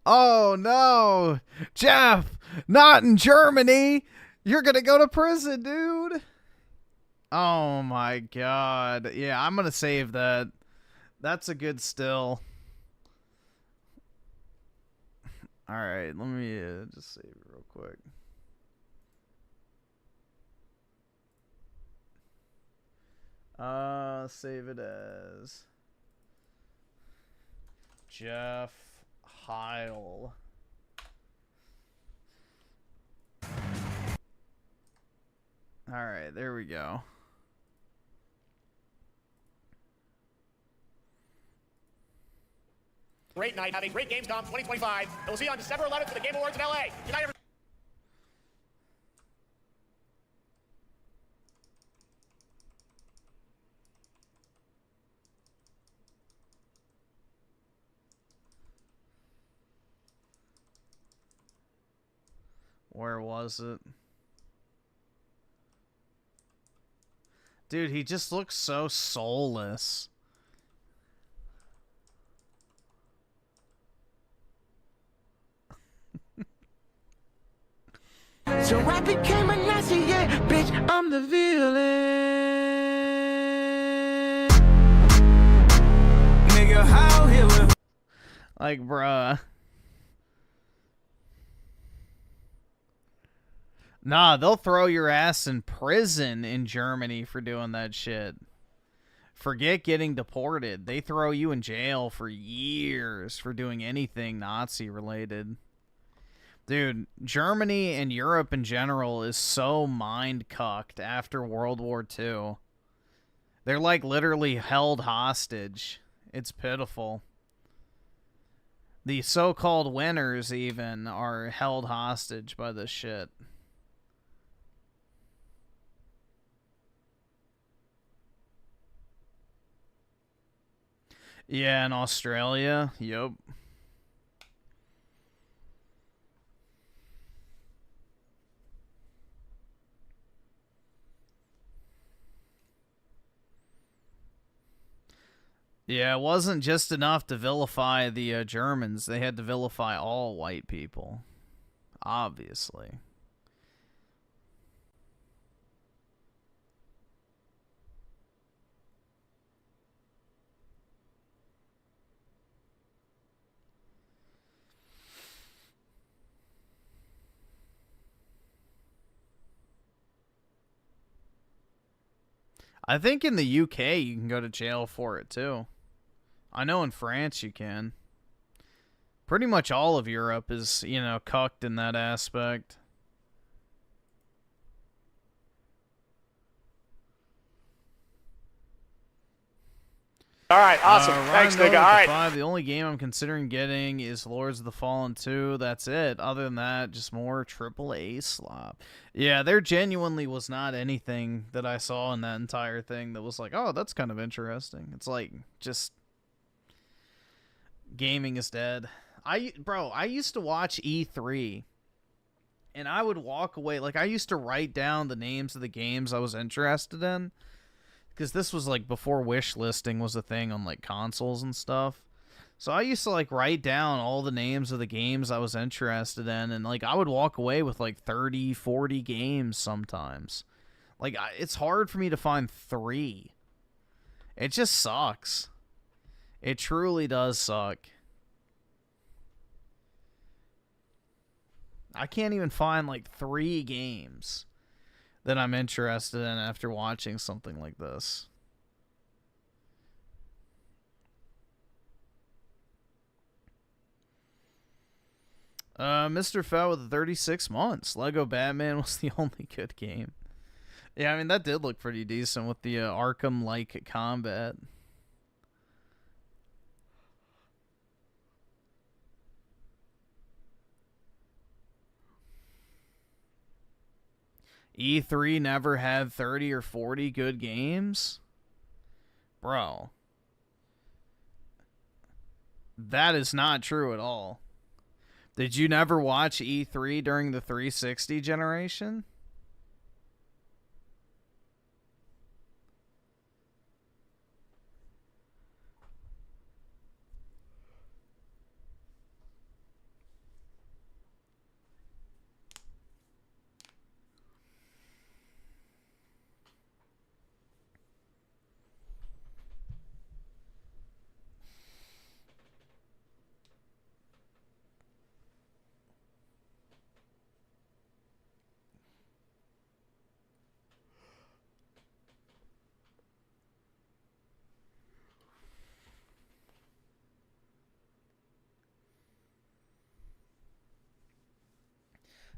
Oh, no. Jeff, not in Germany. You're going to go to prison, dude. Oh, my God. Yeah, I'm going to save that. That's a good still. All right, let me just save it real quick. Save it as Jeff Heil. All right, there we go. Great night. Have a great Gamescom 2025. And we'll see you on December 11th for the Game Awards in LA. Good night, everybody. Where was it? Dude, he just looks so soulless. So I became a Nazi, yeah, bitch, I'm the villain. Nigga, how here with... Like, bruh. Nah, they'll throw your ass in prison in Germany for doing that shit. Forget getting deported. They throw you in jail for years for doing anything Nazi-related. Dude, Germany and Europe in general is so mind-cucked after World War II. They're, like, literally held hostage. It's pitiful. The so-called winners, even, are held hostage by this shit. Yeah, in Australia. Yup. Yeah, it wasn't just enough to vilify the Germans. They had to vilify all white people. Obviously. I think in the UK you can go to jail for it too. I know in France you can. Pretty much all of Europe is, you know, cucked in that aspect. All right, awesome. Thanks, nigga. All right. 5, the only game I'm considering getting is Lords of the Fallen 2. That's it. Other than that, just more AAA slop. Yeah, there genuinely was not anything that I saw in that entire thing that was like, oh, that's kind of interesting. It's like, just... gaming is dead. Bro, I used to watch E3, and I would walk away. Like, I used to write down the names of the games I was interested in. Because this was, like, before wish listing was a thing on, like, consoles and stuff. So I used to, like, write down all the names of the games I was interested in. And, like, I would walk away with, like, 30, 40 games sometimes. Like, it's hard for me to find 3. It just sucks. It truly does suck. I can't even find, like, 3 games that I'm interested in after watching something like this. Mr. Fell with 36 months. Lego Batman was the only good game. Yeah, I mean, that did look pretty decent with the Arkham-like combat. E3 never had 30 or 40 good games? Bro. That is not true at all. Did you never watch E3 during the 360 generation?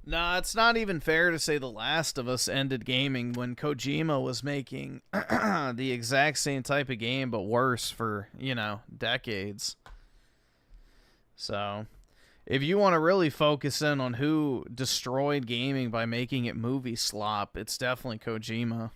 Nah, it's not even fair to say The Last of Us ended gaming when Kojima was making the exact same type of game, but worse for, you know, decades. So, if you want to really focus in on who destroyed gaming by making it movie slop, it's definitely Kojima.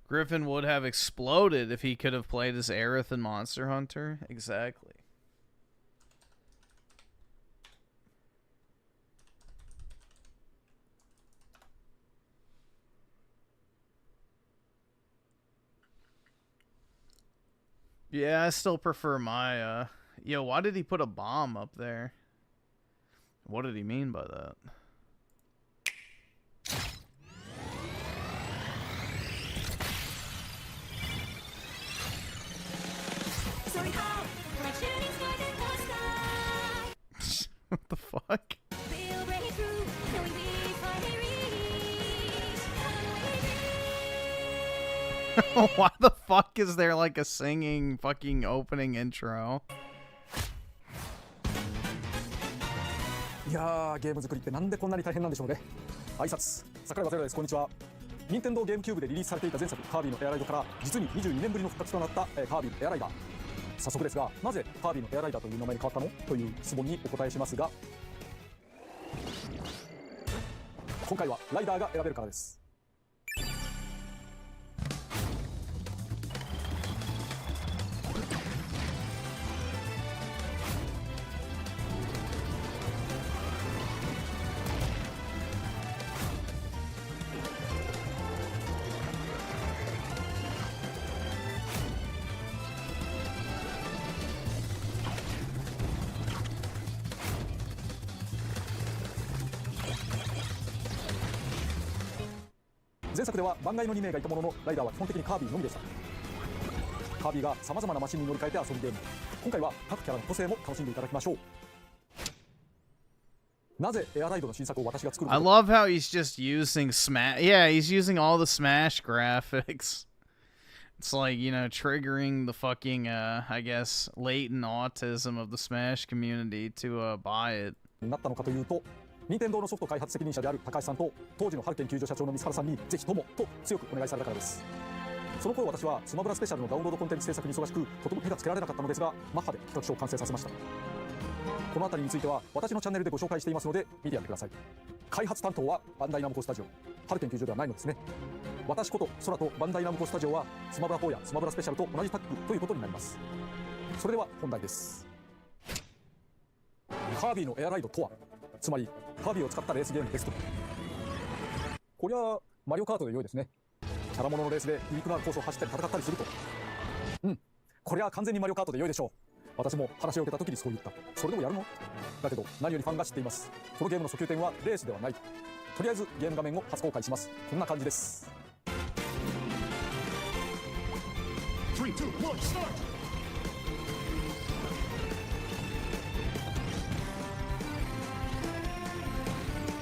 Griffin would have exploded if he could have played as Aerith in Monster Hunter. Exactly. Yeah, I still prefer my, Yo, why did he put a bomb up there? What did he mean by that? What the fuck? Why the fuck is there like a singing fucking opening intro? いやー、ゲーム作りってなんでこんなに大変なんでしょうね。挨拶、桜庭ゼロです。こんにちは。任天堂ゲームキューブでリリースされていた前作カービィのエアライドから実に22年ぶりの復活となったカービィのエアライダー。早速ですが、なぜカービィのエアライダーという名前に変わったのという質問にお答えしますが、今回はライダーが選べるからです。前作では番外の2名がいたものの、ライダーは基本的にカービィのみでした。カービィがさまざまなマシンに乗り換えて遊ぶゲーム。今回は各キャラの個性も楽しんでいただきましょう。なぜエアライドの新作を私が作るの？ I love how he's just using Smash. Yeah, he's using all the Smash graphics. It's like, you know, triggering the fucking, I guess, latent autism of the Smash community to buy it. なったのかというと、任天堂のソフト開発責任者である高橋さんと当時のハル研究所社長の三原さんにぜひともと強くお願いされたからです。その頃私はスマブラスペシャルのダウンロードコンテンツ制作に忙しく、とても手がつけられなかったのですが、マッハで企画書を完成させました。この辺りについては私のチャンネルでご紹介していますので見てやってください。開発担当はバンダイナムコスタジオ、ハル研究所ではないのですね。私こと空とバンダイナムコスタジオはスマブラ4やスマブラスペシャルと同じタッグということになります。それでは本題です。カービィのエアライドとは、つまりカービィを使ったレースゲームですと。こりゃマリオカートで良いですね。キャラモノのレースでユニークなコースを走ったり戦ったりすると。これは完全にマリオカートで良いでしょう。私も話を受けた時にそう言った。それでもやるの？だけど何よりファンが知っています。このゲームの訴求点はレースではないと。とりあえずゲーム画面を初公開します。こんな感じです。3、2、1、スタート。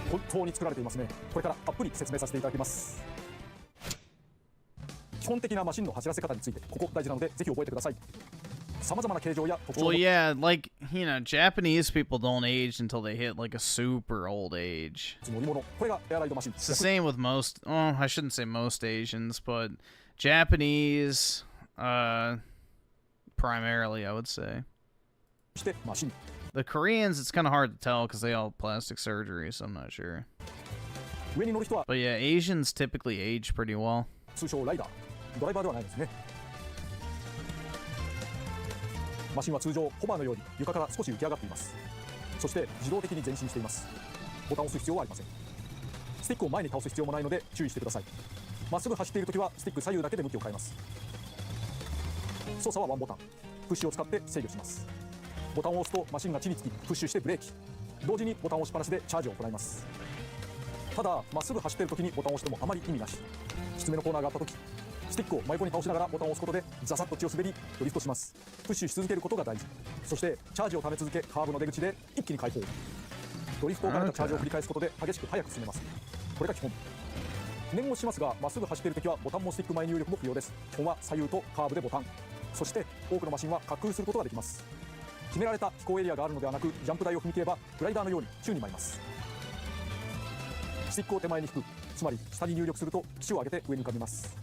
本当に作られていますね。これからたっぷり説明させていただきます。基本的なマシンの走らせ方についてここ大事なのでぜひ覚えてください。様々な形状や特徴。Well, yeah, like, you know, Japanese people don't age until they hit like a super old age. It's the same with most, oh, I shouldn't say most Asians, but Japanese, primarily, I would say. The Koreans, it's kind of hard to tell because they all have plastic surgery, so I'm not sure. But yeah, Asians typically age pretty well. 通称ライダー、ドライバーではないですね。マシンは通常ホバーのように床から少し浮き上がっています。そして自動的に前進しています。ボタンを押す必要はありません。スティックを前に倒す必要もないので注意してください。まっすぐ走っているときはスティック左右だけで向きを変えます。操作はワンボタン、プッシュを使って制御します。ボタンを押すとマシンが地につきプッシュしてブレーキ、同時にボタンを押しっぱなしでチャージを行います。ただまっすぐ走っているときにボタンを押してもあまり意味なし。きつめのコーナーがあったとき、スティックを真横に倒しながらボタンを押すことでザサッと血を滑りドリフトします。プッシュし続けることが大事。そしてチャージを溜め続けカーブの出口で一気に解放。ドリフトを兼ねたチャージを繰り返すことで激しく速く進めます。これが基本。念をしますが、まっすぐ走っているときはボタンもスティック前入力も不要です。基本は左右とカーブでボタン。そして多くのマシンは滑空することができます。決められた飛行エリアがあるのではなく、ジャンプ台を踏み切ればグライダーのように宙に舞います。スティックを手前に引く、つまり下に入力すると機種を上げて上に浮かびます。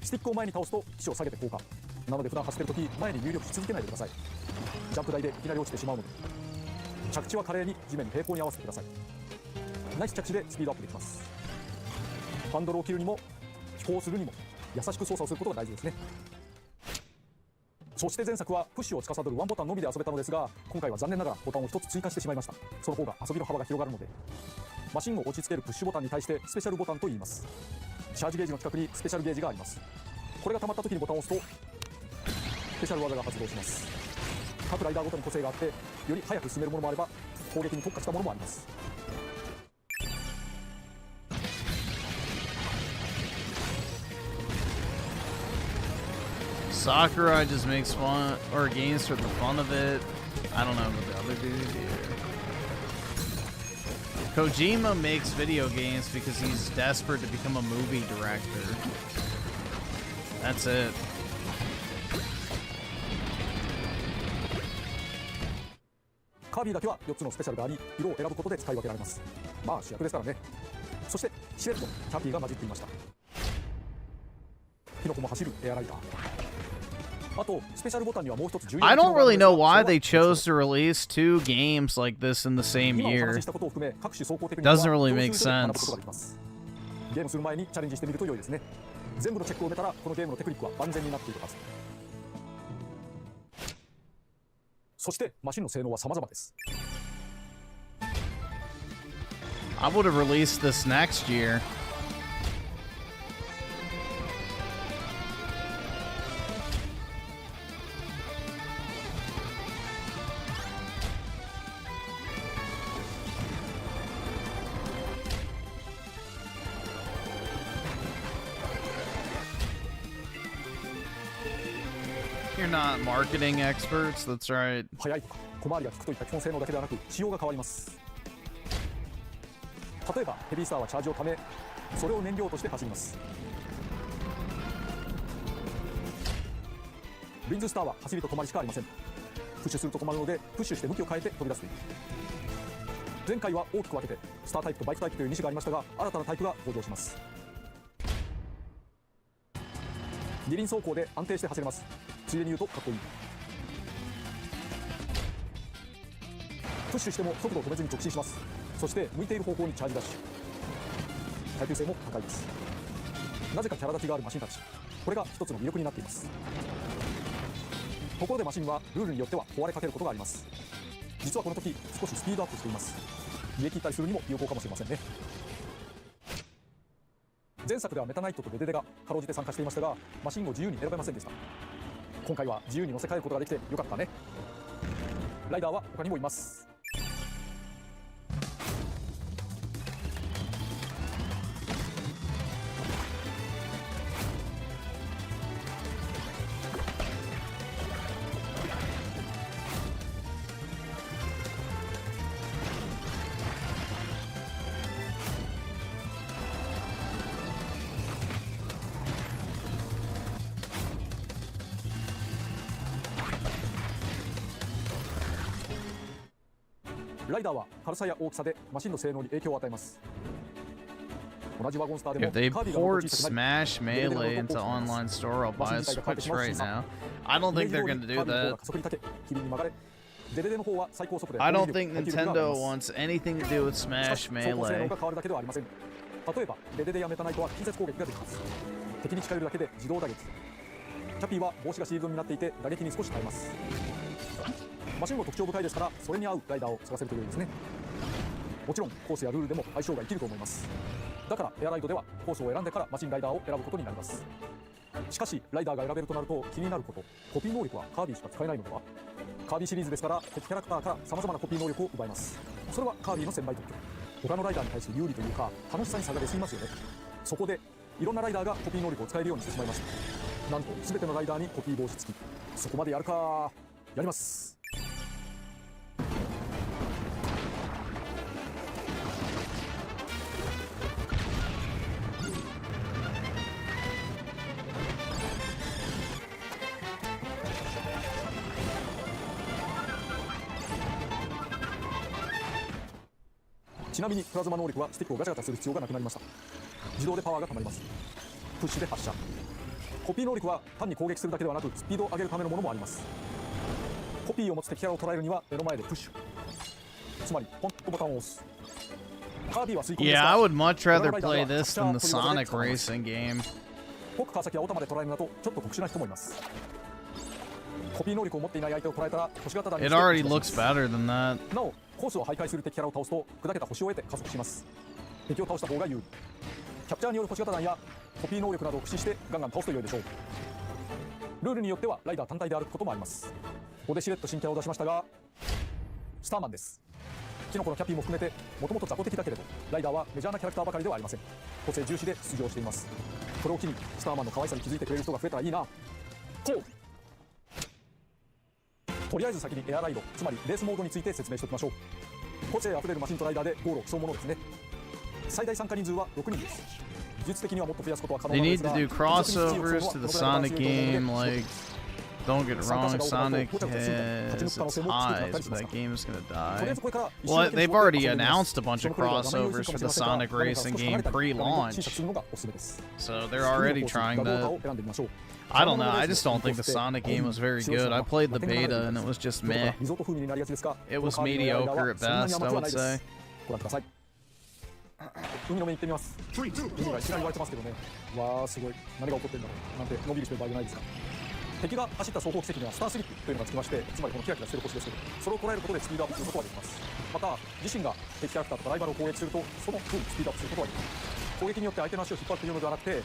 スティックを前に倒すと機種を下げて降下。なので普段走っているとき前に入力し続けないでください。ジャンプ台でいきなり落ちてしまうので、着地は華麗に地面に平行に合わせてください。ナイス着地でスピードアップできます。ハンドルを切るにも飛行するにも優しく操作をすることが大事ですね。そして前作はプッシュを司るワンボタンのみで遊べたのですが、今回は残念ながらボタンを1つ追加してしまいました。その方が遊びの幅が広がるので、マシンを落ち着けるプッシュボタンに対してスペシャルボタンと言います。チャージゲージの近くにスペシャルゲージがあります。これが溜まった時にボタンを押すとスペシャル技が発動します。各ライダーごとに個性があって、より早く進めるものもあれば攻撃に特化したものもあります。Sakurai just makes fun or games for the fun of it. I don't know about the other dude here. Kojima makes video games because he's desperate to become a movie director. That's it. Kirby だけは4つのスペシャルがあり、色を選ぶことで使い分けられます。まあ主役ですからね。そしてしれっとキャピーが混じっていました。キノコも走るエアライダー。あとスペシャルボタンにはもう一つ重要な I don't really know why they chose to release 2 games like this in the same year. Doesn't really make sense. ゲームする前にチャレンジしてみると良いですね。全部のチェックを埋めたらこのゲームのテクニックは万全になっているはず。そしてマシンの性能は様々です。I would have released this next year. You're not marketing experts, that's right. 速いとか小回りが利くといった基本性能だけではなく仕様が変わります。例えばヘビースターはチャージをため、それを燃料として走ります。リンズスターは走りと止まりしかありません。プッシュすると止まるのでプッシュして向きを変えて飛び出すという。前回は大きく分けてスタータイプとバイクタイプという2種がありましたが、新たなタイプが登場します。二輪走行で安定して走れます。ついでに言うとかっこいい。プッシュしても速度を止めずに直進します。そして向いている方向にチャージダッシュ。耐久性も高いです。なぜかキャラ立ちがあるマシンたち、これが一つの魅力になっています。ところでマシンはルールによっては壊れかけることがあります。実はこの時少しスピードアップしています。逃げ切ったりするにも有効かもしれませんね。前作ではメタナイトとデデデがかろうじて参加していましたが、マシンを自由に選べませんでした。今回は自由に乗せ替えることができてよかったね。ライダーは他にもいます。ライダーは軽さや大きさでマシンの性能に影響を与えます。同じワゴンスターでも If they port Smash Melee into online store, I'll buy a Switch right now. I don't think they're going to do that. I don't think Nintendo wants anything to do with Smash Melee. 例えばデデデやメタナイトは近接攻撃ができます。敵に近寄るだけで自動打撃。キャピーは帽子がシールドになっていて打撃に少し耐えます。マシンも特徴深いですから、それに合うライダーを探せると良いですね。もちろんコースやルールでも相性が生きると思います。だからエアライドではコースを選んでからマシンライダーを選ぶことになります。しかしライダーが選べるとなると気になること、コピー能力はカービィしか使えないのでは。カービィシリーズですから敵キャラクターから様々なコピー能力を奪います。それはカービィの専売特許。他のライダーに対して有利というか楽しさに差が出すぎますよね。そこでいろんなライダーがコピー能力を使えるようにしてしまいました。なんと全てのライダーにコピー防止付き。そこまでやるか。やります。ちなみにプラズマ能力はスティックをガチャガチャする必要がなくなりました。自動でパワーが溜まります。プッシュで発射。コピー能力は単に攻撃するだけではなくスピードを上げるためのものもあります。コピーを持つ敵キャラを捉えるには目の前でプッシュ、つまりポンとボタンを押す。カービィは吸い込みですが Yeah, I would much rather play this than the Sonic racing game. 奥川崎はオタまで捉えるなどちょっと特殊な人もいます。コピー能力を持っていない相手を捉えたら星型弾に It already looks better than that. なおコースを徘徊する敵キャラを倒すと砕けた星を得て加速します。敵を倒した方が有利。キャプチャーによる星型弾やコピー能力などを駆使してガンガン倒すと良いでしょう。ルールによってはライダー単体で歩くこともあります。ここでしれっと新キャラを出しましたが、スターマンです。キノコのキャピーも含めてもともと雑魚的だけれどライダーはメジャーなキャラクターばかりではありません。個性重視で出場しています。これを機にスターマンの可愛さに気づいてくれる人が増えたらいいな。こうとりあえず先にエアライド、つまりレースモードについて説明しておきましょう。個性あふれるマシンとライダーでゴールを競うものですね。最大参加人数は6人です。技術的にはもっと増やすことは可能 They なので need す to が、 do crossovers to the Sonic game. Like, don't get it wrong, Sonic has its highs, but that game is gonna die. Well, they've already announced a bunch of crossovers for the Sonic racing game pre-launch, so they're already trying that. I don't know, I just don't think the Sonic game was very good. I played the beta and it was just meh. It was mediocre at best, I would say. 海の目に行ってみます。海がいきなり言われてますけどね。わーすごい。何が起こってんだろう。なんてのんびりしてる場合じゃないですか。敵が走った走行軌跡にはスタースリップというのがつきまして、つまりこのキラキラしてる星ですけど、それを捉えることでスピードアップすることができます。また自身が敵キャラクターとかライバルを攻撃すると、その分スピードアップすることができます。攻撃によって相手の足を引っ張るというのではなくて、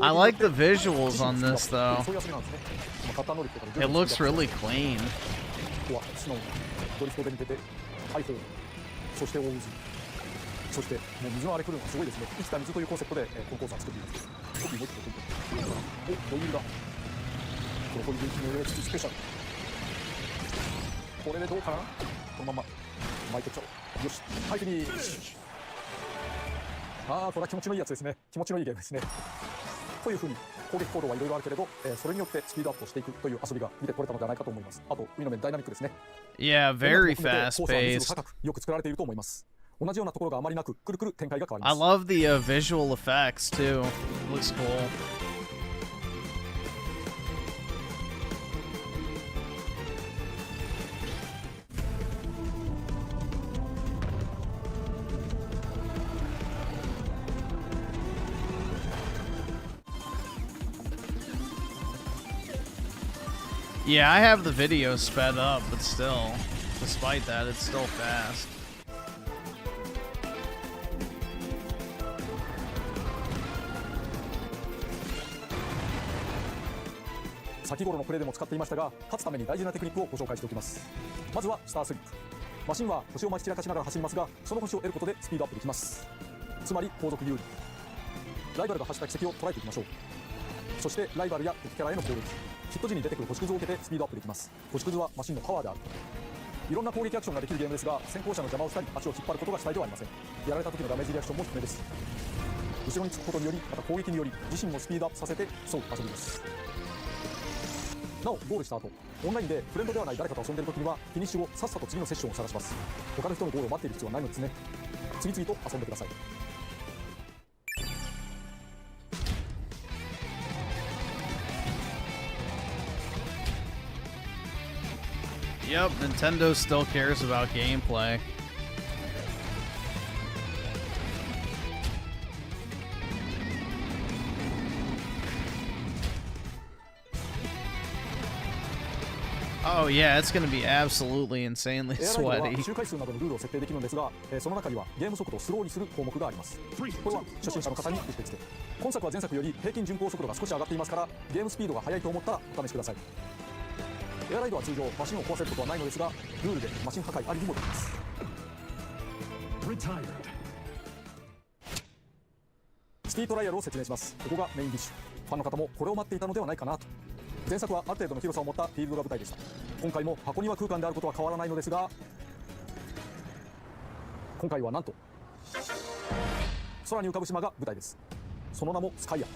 I like the visuals on this though. It looks really clean. ここはシノンドリフトで見てて、ハイホー、そして大渦。そしてもう水の荒れ来るのがすごいですね。生きた水というコンセプトで、このコースは作っています。コピーもう一個お、ホイールだ。このホイールの上土スペシャル。これでどうかな。このまま巻いてっちゃおう。よし、はい、フィニッシュ。ああ、これは気持ちのいいやつですね。気持ちのいいゲームですね。というふうに攻撃行動はいろいろあるけれど、それによってスピードアップをしていくという遊びが見てこれたのではないかと思います。あと海の面ダイナミックですね。Yeah, very fast paced. よく作られていると思います。同じようなところがあまりなく、くるくる展開が変わり I ます。 love the visual effects too. Looks cool. Yeah, I have the video sped up, but still, despite that, it's still fast. 先頃のプレイでも使っていましたが、勝つために大事なテクニックをご紹介しておきます。まずはスタースリップ。マシンは星をまき散らかしながら走りますが、その星を得ることでスピードアップできます。つまり後続有利。ライバルが走った軌跡を捉えていきましょう。そしてライバルや敵キャラへの攻撃、ヒット時に出てくる星屑を受けてスピードアップできます。星屑はマシンのパワーである。いろんな攻撃アクションができるゲームですが、先行者の邪魔をしたり足を引っ張ることが主体ではありません。やられた時のダメージリアクションも低めです。後ろにつくことにより、また攻撃により自身もスピードアップさせて競う遊びです。なおゴールした後、オンラインでフレンドではない誰かと遊んでいる時にはフィニッシュ後さっさと次のセッションを探します。他の人のゴールを待っている必要はないのですね。次々と遊んでください。Yep, Nintendo still cares about gameplay. Oh yeah, it's gonna be absolutely insanely エアライドは sweaty. 周回数などのルールを設定できるのですが、その中にはゲーム速度をスローにする項目があります。これは初心者の方にうってつけ。今作は前作より平均巡航速度が少し上がっていますから、ゲームスピードが速いと思ったらお試しください。エアライドは通常マシンを壊せることはないのですが、ルールでマシン破壊ありにもできます。シティトライアルを説明します。ここがメインディッシュ。ファンの方もこれを待っていたのではないかなと。前作はある程度の広さを持ったフィールドが舞台でした。今回も箱庭空間であることは変わらないのですが、今回はなんと空に浮かぶ島が舞台です。その名もスカイア。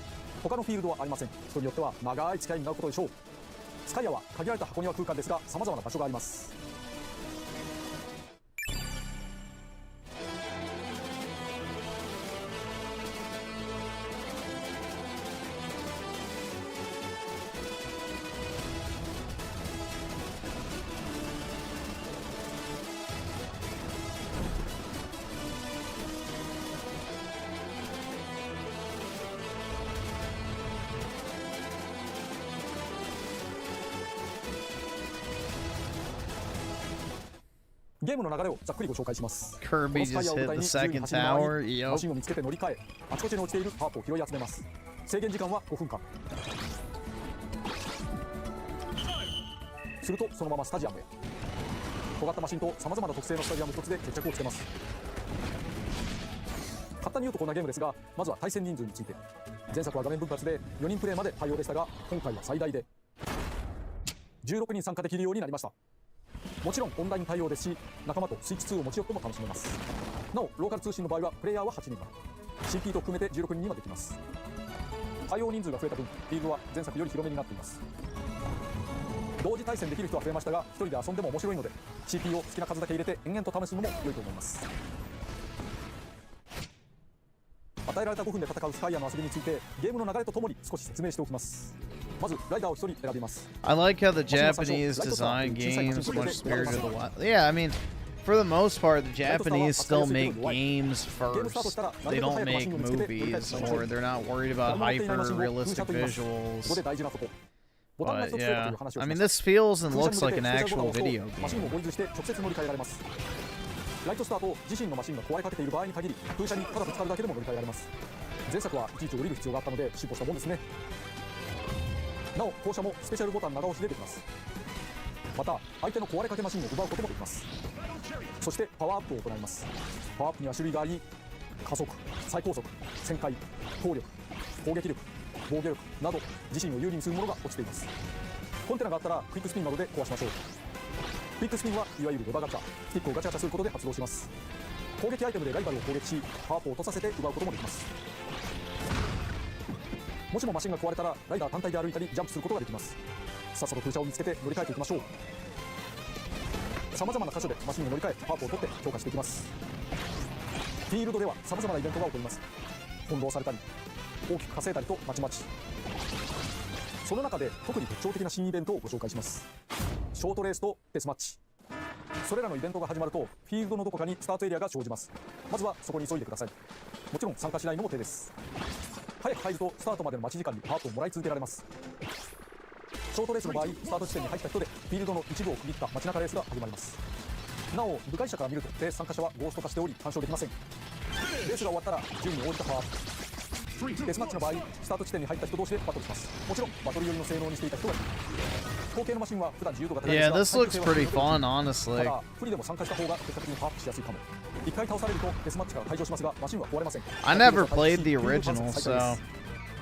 他のフィールドはありません。人によっては長い付き合いになることでしょう。スカイアは限られた箱庭空間ですが、様々な場所があります。ゲームの流れをざっくりご紹介します。 Kirby just hit the second tower. マシンを見つけて乗り換え、あちこちに落ちているパープを拾い集めます。制限時間は5分間。するとそのままスタジアムへ。尖ったマシンとさまざまな特性のスタジアム1つで決着をつけます。簡単に言うとこんなゲームですが、まずは対戦人数について。前作は画面分割で4人プレイまで対応でしたが、今回は最大で16人参加できるようになりました。もちろんオンライン対応ですし、仲間とスイッチ2を持ち寄っても楽しめます。なおローカル通信の場合はプレイヤーは8人まで、 CP と含めて16人にはできます。対応人数が増えた分、フィールドは前作より広めになっています。同時対戦できる人は増えましたが、1人で遊んでも面白いので CP を好きな数だけ入れて延々と試すのも良いと思います。与えられた5分で戦うスカイアの遊びについて、ゲームの流れとともに少し説明しておきます。まずライダーを1人選びます。 I like how the Japanese design games much Spirit of the Wild. Yeah, I mean, for the most part, the Japanese still make games first. They don't make movies, or they're not worried about hyper-realistic visuals. But yeah, I mean, this feels and looks like an actual video game. ライトスタート自身のマシンが壊れかけている場合に限り、空車にただぶつかるだけでも乗り換えられます。前作はいちいち降りる必要があったので進歩したもんですね。なお降車もスペシャルボタン長押しでできます。また相手の壊れかけマシンを奪うこともできます。そしてパワーアップを行います。パワーアップには種類があり、加速、最高速、旋回、効力、攻撃力、防御力など自身を有利にするものが落ちています。コンテナがあったらクイックスピンなどで壊しましょう。クイックスピンはいわゆるレバーガチャ、スティックをガチャガチャすることで発動します。攻撃アイテムでライバルを攻撃し、パワーアップを落とさせて奪うこともできます。もしもマシンが壊れたらライダー単体で歩いたりジャンプすることができます。さっさと空車を見つけて乗り換えていきましょう。さまざまな箇所でマシンに乗り換えパワーアップを取って強化していきます。フィールドではさまざまなイベントが起こります。翻弄されたり大きく稼いだりとまちまち。その中で特に特徴的な新イベントをご紹介します。ショートレースとデスマッチ。それらのイベントが始まるとフィールドのどこかにスタートエリアが生じます。まずはそこに急いでください。もちろん参加しないのも手です。早く入るとスタートまでの待ち時間にパワーアップをもらい続けられます。ショートレースの場合、スタート地点に入った人でフィールドの一部を区切った街中レースが始まります。なお部外者から見るとレース参加者はゴースト化しており干渉できません。レースが終わったら順に応じたパワーアップ。デスマッチの場合、スタート地点に入った人同士でバトルします。もちろんバトル寄りの性能にしていた人がいる。後継のマシンは普段自由度が高いですが、 Yeah, this looks pretty fun, honestly. ただ不利でも参加した方が結果的にパワーアップしやすいかも。一回倒されるとデスマッチから退場しますが、マシンは壊れません。 I never played the original, so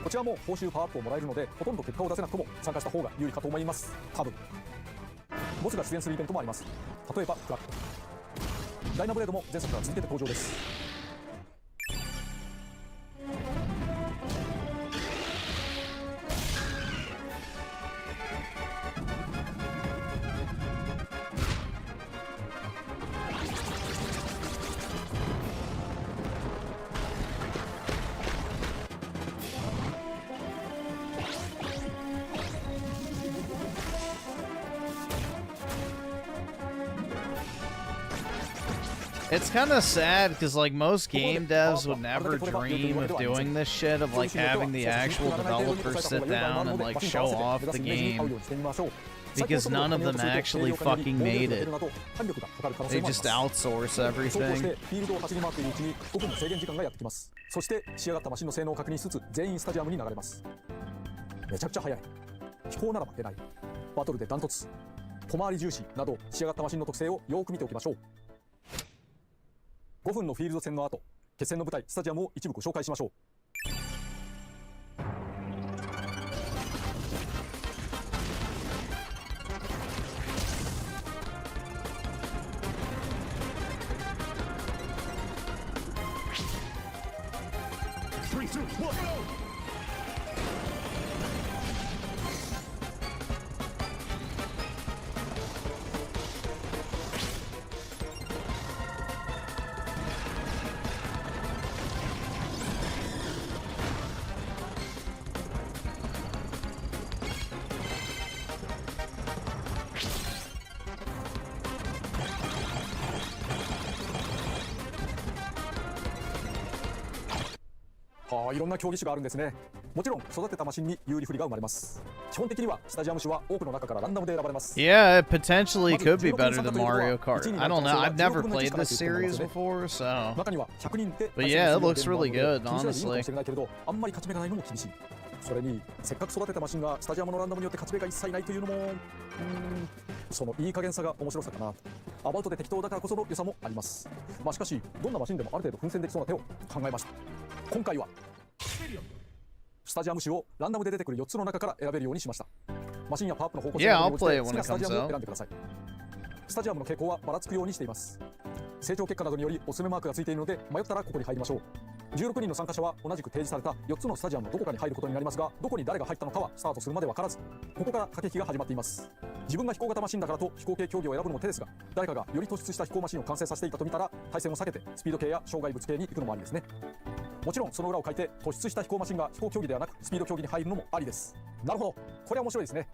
こちらも報酬パワーアップをもらえるので、ほとんど結果を出せなくとも参加した方が有利かと思います。多分ボスが出演するイベントもあります。例えばクラック、ダイナブレードも前作から続けて登場です。It's kind of sad because like most game devs would never dream of doing this shit, of like having the actual developers sit down and like show off the game, because none of them actually fucking made it. They just outsource everything. そして仕上がったマシンの性能を確認しつつ全員スタジアムに流れます。めちゃくちゃ速い、飛行ならば出ない、バトルでダントツ、小回り重視など仕上がったマシンの特性をよく見ておきましょう。5分のフィールド戦の後、決戦の舞台スタジアムを一部ご紹介しましょう。はあ、いろんな競技種があるんですね。もちろん育てたマシンに有利不利が生まれます。基本的にはスタジアム種は多くの中からランダムで選ばれます。 Yeah, it potentially could be better than Mario Kart. I don't know. I've never played this series before, so. 中には100人で But yeah, it looks really good, honestly. あんまり勝ち目がないのも厳しい。それにせっかく育てたマシンがスタジアムのランダムによって勝ち目が一切ないというのもそのいい加減さが面白さかな。アバウトで適当だからこその良さもあります。まあしかしどんなマシンでもある程度奮戦できそうな手を考えました。今回はスタジアム種をランダムで出てくる4つの中から選べるようにしました。マシンやパワーアップの方向性に応じて好きなスタジアムを選んでください。スタジアムの傾向はばらつくようにしています。成長結果などによりおすすめマークがついているので迷ったらここに入りましょう。16人の参加者は同じく提示された4つのスタジアムのどこかに入ることになりますが、どこに誰が入ったのかはスタートするまで分からず、ここから駆け引きが始まっています。自分が飛行型マシンだからと飛行系競技を選ぶのも手ですが、誰かがより突出した飛行マシンを完成させていたと見たら対戦を避けてスピード系や障害物系に行くのもありですね。もちろんその裏を書いて突出した飛行マシンが飛行競技ではなくスピード競技に入るのもありです。なるほど、これは面白いですね。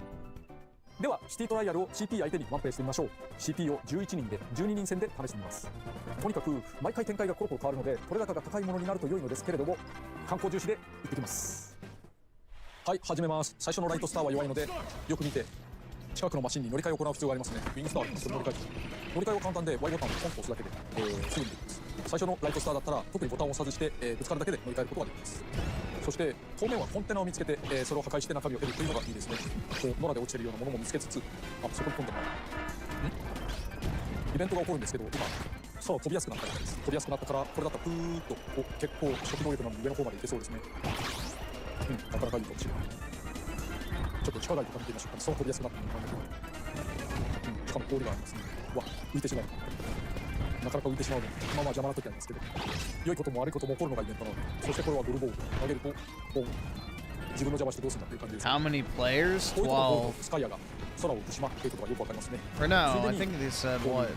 ではシティトライアルを CP 相手にワンプレイしてみましょう。 CP を11人で12人戦で試してみます。とにかく毎回展開がコロコロ変わるので取れ高が高いものになると良いのですけれども、観光重視で行ってきます。はい、始めます。最初のライトスターは弱いのでよく見て近くのマシンに乗り換えを行う必要がありますね。ウィングスター、それ乗り換えは簡単で Y ボタンをポンと押すだけですぐにできます。最初のライトスターだったら特にボタンを外して、ぶつかるだけで乗り換えることができます。そして当面はコンテナを見つけて、それを破壊して中身を得るというのがいいですね。こう野良で落ちているようなものも見つけつつ、あ、そこに飛んでもらう。イベントが起こるんですけど、今空を飛びやすくなったみたいです。飛びやすくなったからこれだったらプーッと結構初期能力なのに上の方まで行けそうですね。なかなかいいかもしれない。ちょっと地下街とか見てみましょうか。空飛びやすくなったのにしかも氷がありますね。うわ、浮いてしまう。なかなか浮いてしまうので、まあ邪魔な時なんですけど、良いことも悪いことも起こるのがイベントなので、そしてこれはゴルボール投げるとボン、自分の邪魔してどうするんだっていう感じです。 How many players? 12. スカイアが空を浮しまっていることがよくわかりますね。 Or no, I think they said what?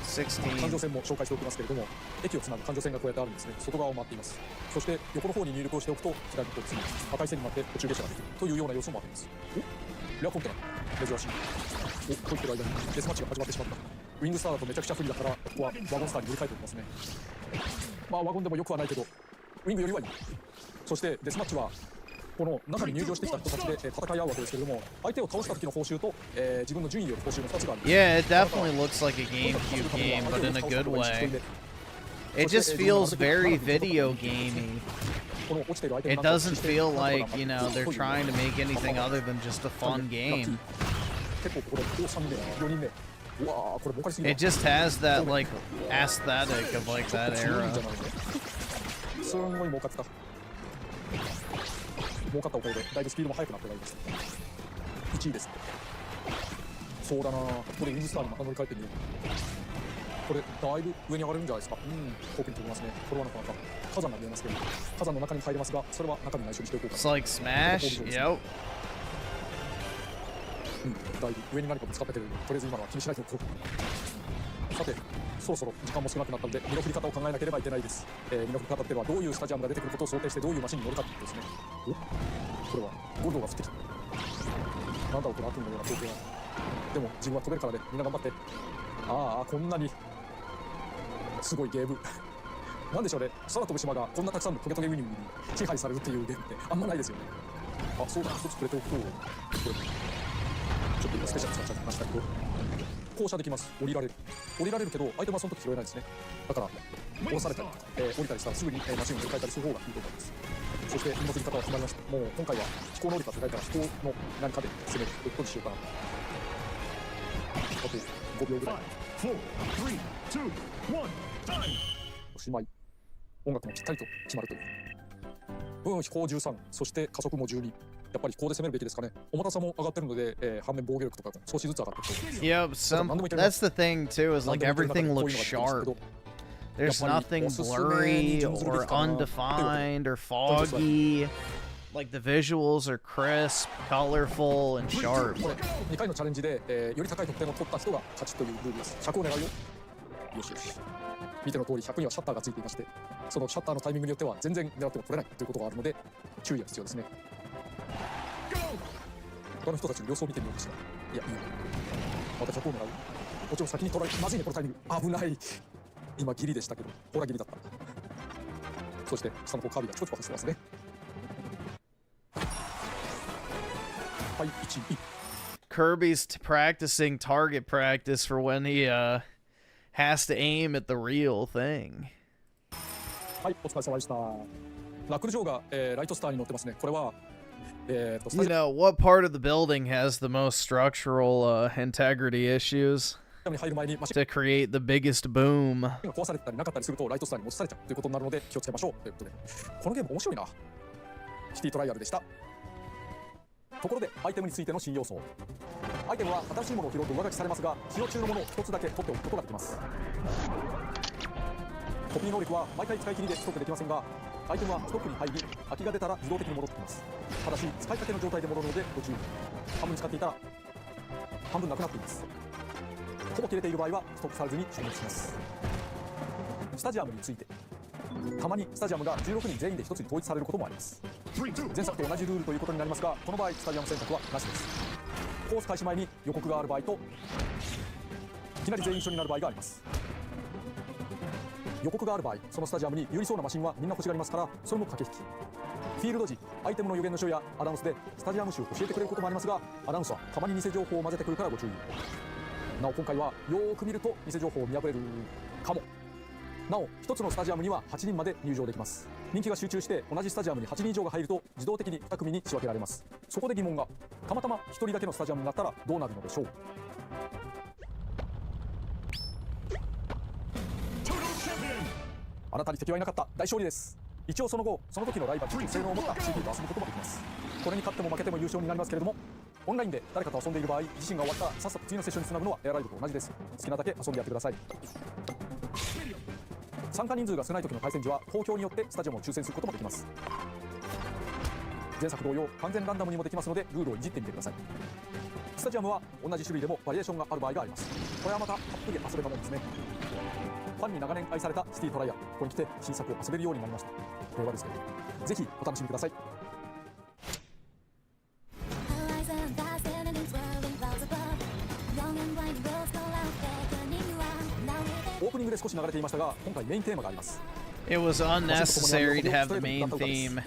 16. 環状線も紹介しておきますけれども、駅をつなぐ環状線がこうやってあるんですね。外側を回っています。そして横の方に入力をしておくと左にこう次赤い線になって途中下車ができるというような要素もあります。お、レアコンテナ珍しい。お、と言ってる間にデスマッチが始まってしまった。ウィングスターだとめちゃくちゃ不利だから、ここはワゴンスターに乗り換えておきますね。まあワゴンでもよくはないけどウィングよりはいい。そしてデスマッチはこの中に入場してきた人たちで戦い合うわけですけれども、相手を倒した時の報酬と、自分の順位より報酬の2つがある。 Yeah, it definitely looks like a GameCube game, but in a good way. It just feels very video gamey. It doesn't feel like, you know, they're trying to make anything other than just a fun game. It just has that, like, aesthetic of, like, that era. すんごい儲かった。儲かったおかげでだいぶスピードも速くなってまいりました。1位です。そうだな、これウィングスターにまた乗り換えてみよう。これだいぶ上に上がれるんじゃないですか。遠くに飛びますね。これはなかなか火山が見えますけど、火山の中に入れますが、それは中に内緒にしておこうか。 It's like Smash. Yep. だいぶ上に何かぶつかったけれども、とりあえず今のは気にしないでおこう。さて、そろそろ時間も少なくなったので身の振り方を考えなければいけないです。身の振り方っていうのはどういうスタジアムが出てくることを想定してどういうマシンに乗るかってことですね。お、これはゴールドが降ってきた。なんだろう、この悪夢のような光景は。でも自分は飛べるからで、みんな頑張って。ああ、こんなにすごいゲームなんでしょうね、空飛ぶ島がこんなたくさんのトゲトゲウニウニに支配されるっていうゲームってあんまないですよね。あ、そうだ、一つくれておくと、これちょっと今スペシャル使っちゃいましたけど、降車できます。降りられるけどアイテムはその時拾えないですね。だから降ろされたりとか、降りたりしたらすぐにマシンを乗り換えたりする方がいいと思います。そして身の振り方は決まりました。もう今回は飛行能力が高いから飛行の何かで攻めるということにしようかな。あと5秒ぐらい。おしまい。音楽もぴったりと決まるという。飛行13、そして加速も12。やっぱりここで攻めるべきですかね。重たさも上がってるので、反面防御力とか少しずつ上がってる。Yep, that's the thing too, is like everything looks sharp. There's nothing blurry or undefined or foggy. Like the visuals are crisp, colorful, and sharp. 2回のチャレンジで、より高い得点を取った人が勝ちというルールです。100を狙うよ。よしよし。見ての通り100にはシャッターがついていまして、そのシャッターのタイミングによっては全然狙っても取れないということがあるので注意が必要ですね。他の人たちの様子を見てみようとしたら、いや、いいよ。また100を狙う。もちろん先に取られ、まずいね、このタイミング。危ない。今ギリでしたけど、ほらギリだった。そして下の方カービィがチコチコ走ってますね。はい、1位。 Kirby's practicing target practice for when he has to aim at the real thing. はい、お疲れ様でした。ラクルジョーが、ライトスターに乗ってますね。これは、You know, what part of the building has the most structural integrity issues に入る前にマシン to create the biggest boom? が壊されたりなかったりするとライトスターに落とされちゃうということになるので気をつけましょうということで、このゲーム面白いな。シティトライアルでした。ところでアイテムについての新要素。アイテムは新しいものを拾うと上書きされますが、使用中のものを一つだけ取っておくことができます。コピー能力は毎回使い切りでストックできませんが、アイテムはストックに入り空きが出たら自動的に戻ってきます。ただし使いかけの状態で戻るのでご注意。半分使っていたら半分なくなっています。ほぼ切れている場合はストックされずに消滅します。スタジアムについて、たまにスタジアムが16人全員で1つに統一されることもあります。前作と同じルールということになりますが、この場合スタジアム選択はなしです。コース開始前に予告がある場合といきなり全員一緒になる場合があります。予告がある場合、そのスタジアムに有利そうなマシンはみんな欲しがりますから、それも駆け引き。フィールド時、アイテムの予言の書やアナウンスでスタジアム種を教えてくれることもありますが、アナウンスはたまに偽情報を混ぜてくるからご注意。なお今回はよーく見ると偽情報を見破れるかも。なお1つのスタジアムには8人まで入場できます。人気が集中して同じスタジアムに8人以上が入ると自動的に2組に仕分けられます。そこで疑問が、たまたま1人だけのスタジアムになったらどうなるのでしょう。あなたに敵はいなかった。大勝利です。一応その後、その時のライバルと性能を持った CD と遊ぶこともできます。これに勝っても負けても優勝になりますけれども、オンラインで誰かと遊んでいる場合、自身が終わったらさっさと次のセッションにつなぐのはエアライブと同じです。好きなだけ遊んでやってください。参加人数が少ない時の対戦時は投票によってスタジアムを抽選することもできます。前作同様、完全ランダムにもできますのでルールをいじってみてください。スタジアムは同じ種類でもバリエーションがある場合があります。これはまたたっぷり遊べたもんですね。ファンに長年愛されたシティトライアル、ここに来て新作を遊べるようになりました。令和ですけど、ぜひお楽しみください。オープニングで少し流れていましたが、今回メインテーマがあります。 It was unnecessary to have the main theme.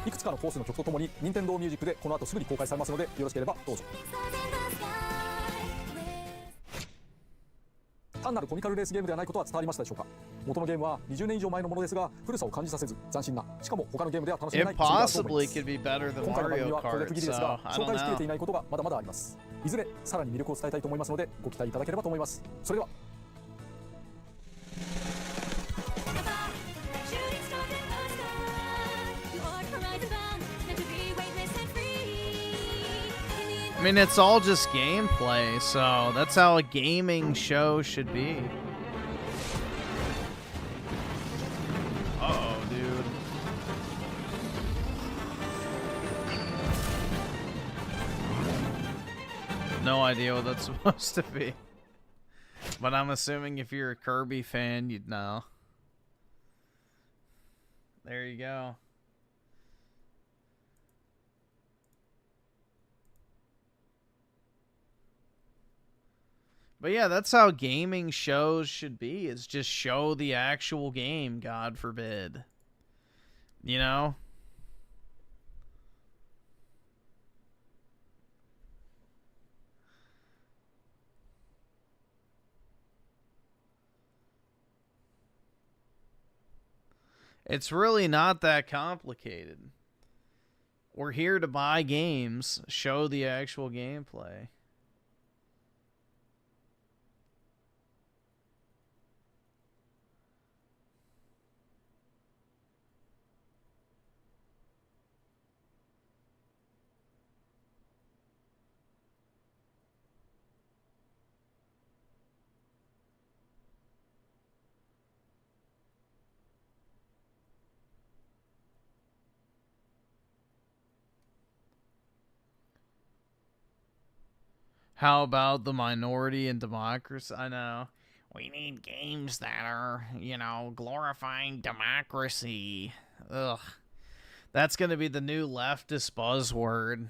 いくつかのコースの曲とともに任天堂ミュージックでこの後すぐに公開されますので、よろしければどうぞ。単なるコミカルレースゲームではないことは伝わりましたでしょうか。元のゲームは20年以上前のものですが、古さを感じさせず斬新な、しかも他のゲームでは楽しめない It possibly could be better than 今回の番組 Mario はこれで Kart, 区切りです so が、 I 紹 don't 介しきれてい know. ないことがまだまだあります。いずれさらに魅力を伝えたいと思いますので、ご期待いただければと思います。それでは。I mean, it's all just gameplay, so that's how a gaming show should be. Uh-oh, dude. No idea what that's supposed to be. But I'm assuming if you're a Kirby fan, you'd know. There you go. But yeah, that's how gaming shows should be, is just show the actual game, God forbid. You know? It's really not that complicated. We're here to buy games, show the actual gameplay. How about the minority and democracy? I know. We need games that are, you know, glorifying democracy. Ugh. That's going to be the new leftist buzzword.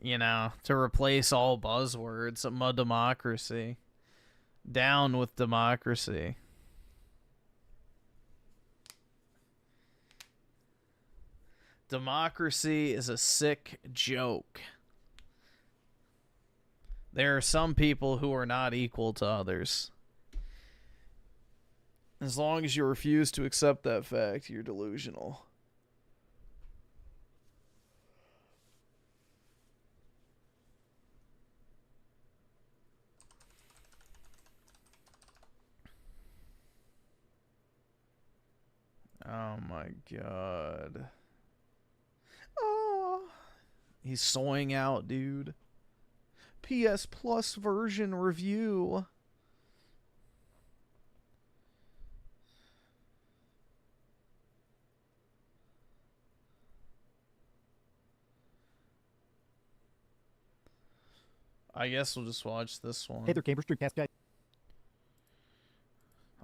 You know, to replace all buzzwords. Democracy. Down with democracy. Democracy is a sick joke. There are some people who are not equal to others. As long as you refuse to accept that fact, you're delusional. Oh my god. Oh. He's soying out, dude. PS Plus version review. I guess we'll just watch this one. Hey there, Gamers Dreamcast guy.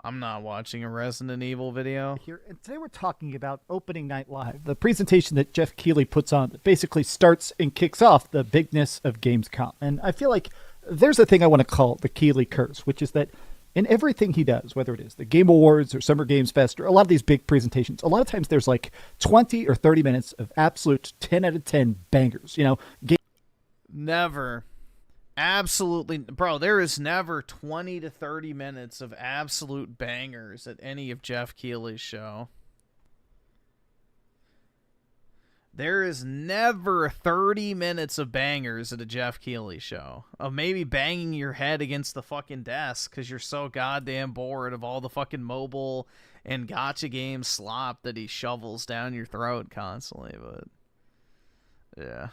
I'm not watching a Resident Evil video. Here, and today we're talking about Opening Night Live, the presentation that Jeff Keighley puts on that basically starts and kicks off the bigness of Gamescom. And I feel like there's a thing I want to call the Keighley curse, which is that in everything he does, whether it is the Game Awards or Summer Games Fest or a lot of these big presentations, a lot of times there's like 20 or 30 minutes of absolute 10 out of 10 bangers. You know, Never. Absolutely. Bro, there is never 20 to 30 minutes of absolute bangers at any of Jeff Keighley's show. There is never 30 minutes of bangers at a Jeff Keighley show. Of maybe banging your head against the fucking desk because you're so goddamn bored of all the fucking mobile and gacha game slop that he shovels down your throat constantly. But, yeah.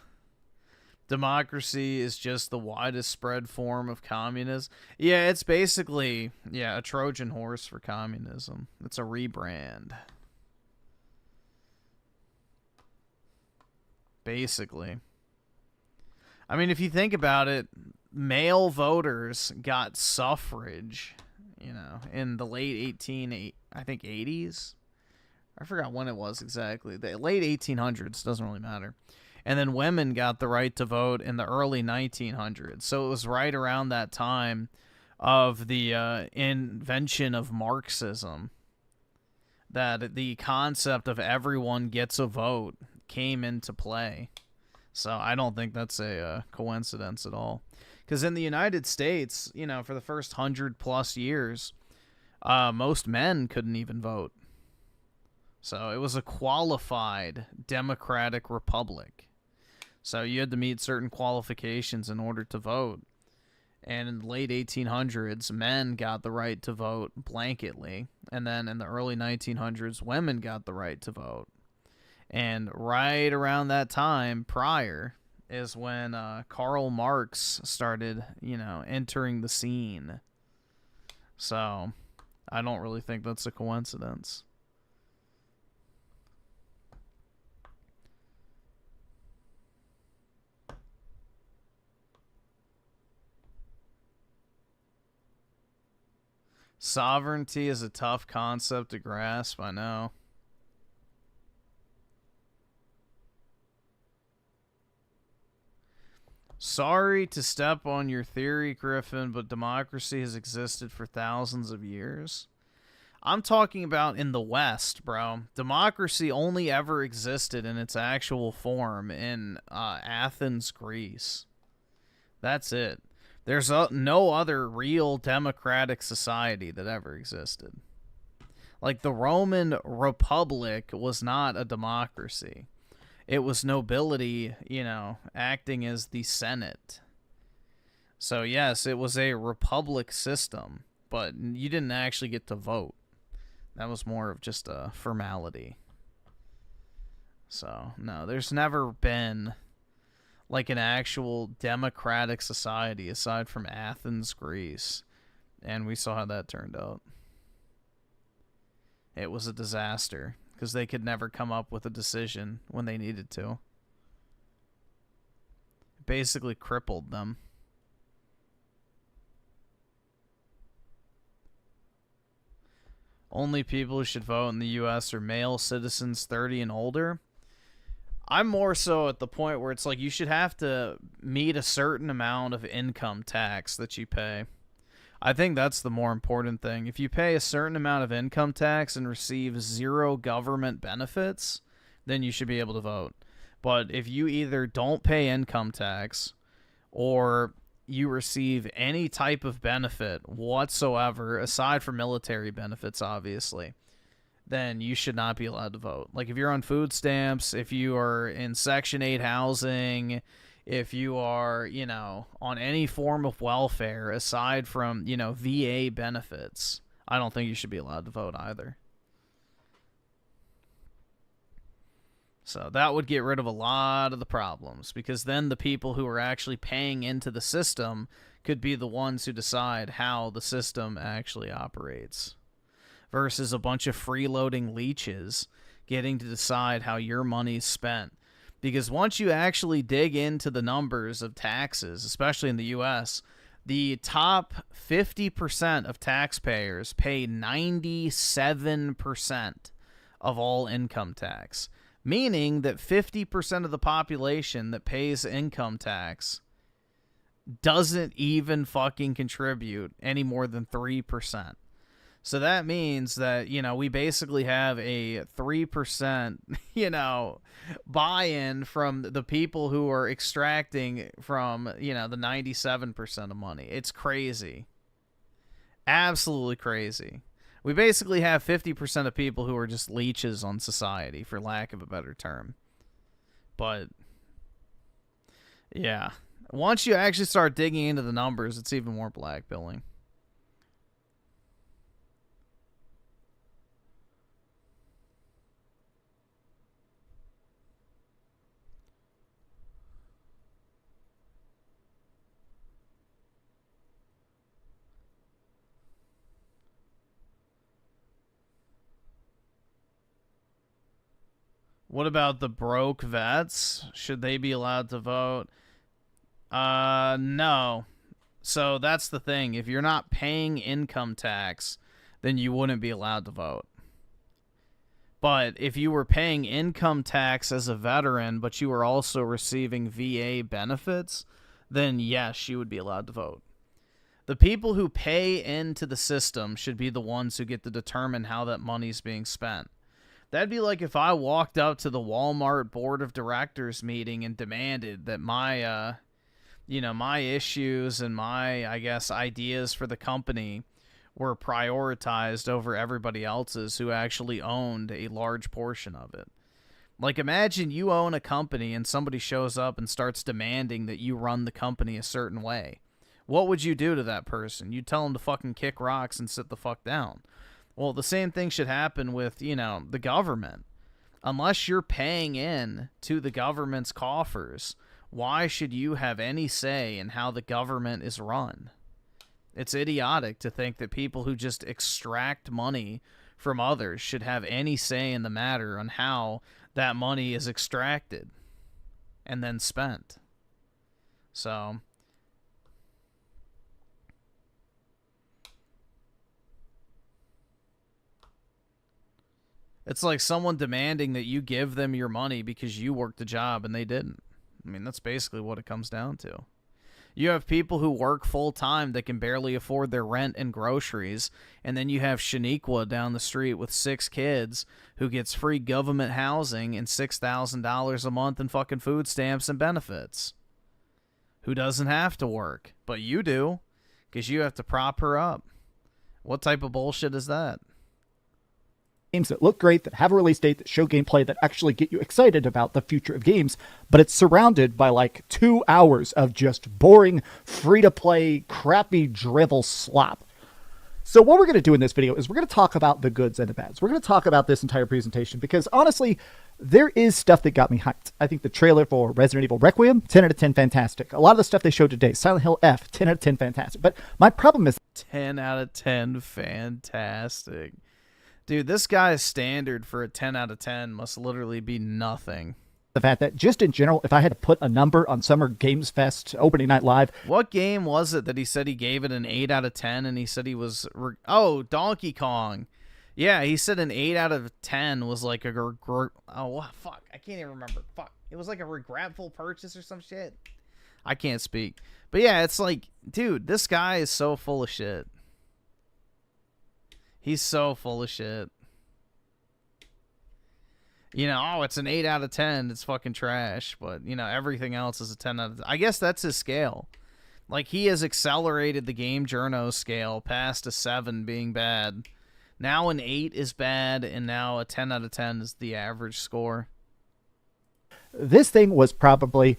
Democracy is just the widest spread form of communism. Yeah, it's basically, a Trojan horse for communism. It's a rebrand. Basically. I mean, if you think about it, male voters got suffrage, in the late 80s. I forgot when it was exactly. The late 1800s, doesn't really matter. And then women got the right to vote in the early 1900s. So it was right around that time of the invention of Marxism that the concept of everyone gets a vote came into play. So I don't think that's a coincidence at all. Because in the United States, for the first 100+ years, most men couldn't even vote. So it was a qualified democratic republic. So you had to meet certain qualifications in order to vote. And in the late 1800s, men got the right to vote blanketly. And then in the early 1900s, women got the right to vote. And right around that time prior is when Karl Marx started, entering the scene. So I don't really think that's a coincidence. Sovereignty is a tough concept to grasp, I know. Sorry to step on your theory, Griffin, but democracy has existed for thousands of years. I'm talking about in the West, bro. Democracy only ever existed in its actual form in Athens, Greece. That's it. There's no other real democratic society that ever existed. Like, the Roman Republic was not a democracy. It was nobility, acting as the Senate. So, yes, it was a republic system, but you didn't actually get to vote. That was more of just a formality. So, no, there's never been like an actual democratic society aside from Athens, Greece. And we saw how that turned out. It was a disaster because they could never come up with a decision when they needed to. It basically crippled them. Only people who should vote in the U.S. are male citizens 30 and older. I'm more so at the point where it's like you should have to meet a certain amount of income tax that you pay. I think that's the more important thing. If you pay a certain amount of income tax and receive zero government benefits, then you should be able to vote. But if you either don't pay income tax or you receive any type of benefit whatsoever, aside from military benefits, obviously, then you should not be allowed to vote. Like, if you're on food stamps, if you are in Section 8 housing, if you are, you know, on any form of welfare aside from, you know, VA benefits, I don't think you should be allowed to vote either. So that would get rid of a lot of the problems, because then the people who are actually paying into the system could be the ones who decide how the system actually operates, versus a bunch of freeloading leeches getting to decide how your money's spent. Because once you actually dig into the numbers of taxes, especially in the U.S., the top 50% of taxpayers pay 97% of all income tax. Meaning that 50% of the population that pays income tax doesn't even fucking contribute any more than 3%. So that means that, you know, we basically have a 3%, you know, buy-in from the people who are extracting from, you know, the 97% of money. It's crazy. Absolutely crazy. We basically have 50% of people who are just leeches on society, for lack of a better term. But, yeah. Once you actually start digging into the numbers, it's even more blackbilling. What about the broke vets? Should they be allowed to vote? No. So that's the thing. If you're not paying income tax, then you wouldn't be allowed to vote. But if you were paying income tax as a veteran, but you were also receiving VA benefits, then yes, you would be allowed to vote. The people who pay into the system should be the ones who get to determine how that money's being spent. That'd be like if I walked up to the Walmart board of directors meeting and demanded that my, you know, my issues and my, I guess, ideas for the company were prioritized over everybody else's who actually owned a large portion of it. Like, imagine you own a company and somebody shows up and starts demanding that you run the company a certain way. What would you do to that person? You'd tell them to fucking kick rocks and sit the fuck down. Well, the same thing should happen with, you know, the government. Unless you're paying in to the government's coffers, why should you have any say in how the government is run? It's idiotic to think that people who just extract money from others should have any say in the matter on how that money is extracted and then spent. So it's like someone demanding that you give them your money because you worked the job and they didn't. I mean, that's basically what it comes down to. You have people who work full-time that can barely afford their rent and groceries, and then you have Shaniqua down the street with 6 kids who gets free government housing and $6,000 a month in fucking food stamps and benefits. Who doesn't have to work, but you do, because you have to prop her up. What type of bullshit is that? Games that look great, that have a release date, that show gameplay, that actually get you excited about the future of games, but it's surrounded by like 2 hours of just boring, free-to-play, crappy drivel slop. So what we're going to do in this video is we're going to talk about the goods and the bads. We're going to talk about this entire presentation because, honestly, there is stuff that got me hyped. I think the trailer for Resident Evil Requiem, 10 out of 10 fantastic. A lot of the stuff they showed today, Silent Hill F, 10 out of 10 fantastic. But my problem is 10 out of 10 fantastic. Dude, this guy's standard for a 10 out of 10 must literally be nothing. The fact that, just in general, if I had to put a number on Summer Games Fest opening night live. What game was it that he said he gave it an 8 out of 10 and he said he was... Oh, Donkey Kong. Yeah, he said an 8 out of 10 was like a... Oh, fuck. I can't even remember. Fuck. It was like a regretful purchase or some shit. I can't speak. But yeah, it's like, dude, this guy is so full of shit. He's so full of shit. Oh, it's an 8 out of 10. It's fucking trash. But, everything else is a 10 out of 10. I guess that's his scale. Like, he has accelerated the game journo scale past a 7 being bad. Now an 8 is bad, and now a 10 out of 10 is the average score. This thing was probably,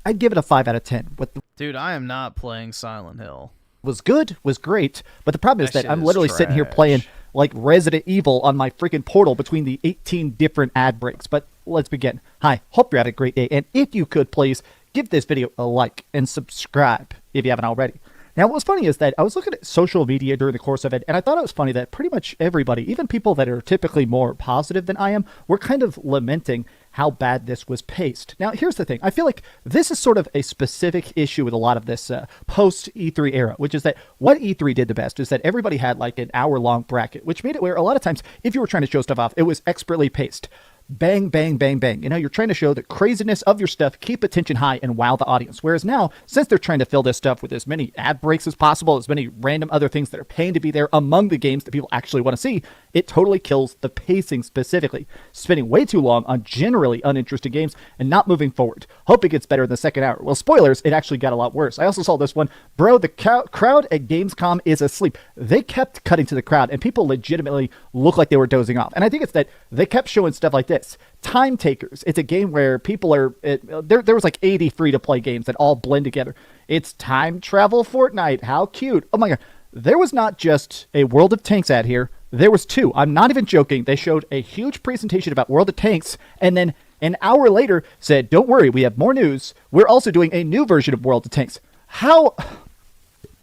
I'd give it a 5 out of 10. Dude, I am not playing Silent Hill. Was good, was great, but the problem is that I'm literally sitting here playing like Resident Evil on my freaking Portal between the 18 different ad breaks. But let's begin. Hi, hope you're having a great day, and if you could please give this video a like and subscribe if you haven't already. Now, what was funny is that I was looking at social media during the course of it, and I thought it was funny that pretty much everybody, even people that are typically more positive than I am, were kind of lamenting how bad this was paced. Now, here's the thing. I feel like this is sort of a specific issue with a lot of this post-E3 era, which is that what E3 did the best is that everybody had like an hour-long bracket, which made it where a lot of times, if you were trying to show stuff off, it was expertly paced. Bang, bang, bang, bang. You're trying to show the craziness of your stuff, keep attention high, and wow the audience. Whereas now, since they're trying to fill this stuff with as many ad breaks as possible, as many random other things that are paying to be there among the games that people actually want to see, it totally kills the pacing specifically. Spending way too long on generally uninteresting games and not moving forward. Hope it gets better in the second hour. Well, spoilers, it actually got a lot worse. I also saw this one. Bro, the crowd at Gamescom is asleep. They kept cutting to the crowd, and people legitimately looked like they were dozing off. And I think it's that they kept showing stuff like this. Time Takers. It's a game where people are... There was like 80 free-to-play games that all blend together. It's Time Travel Fortnite. How cute. Oh my god. There was not just a World of Tanks ad here. There was two. I'm not even joking. They showed a huge presentation about World of Tanks, and then an hour later said, don't worry, we have more news. We're also doing a new version of World of Tanks. How...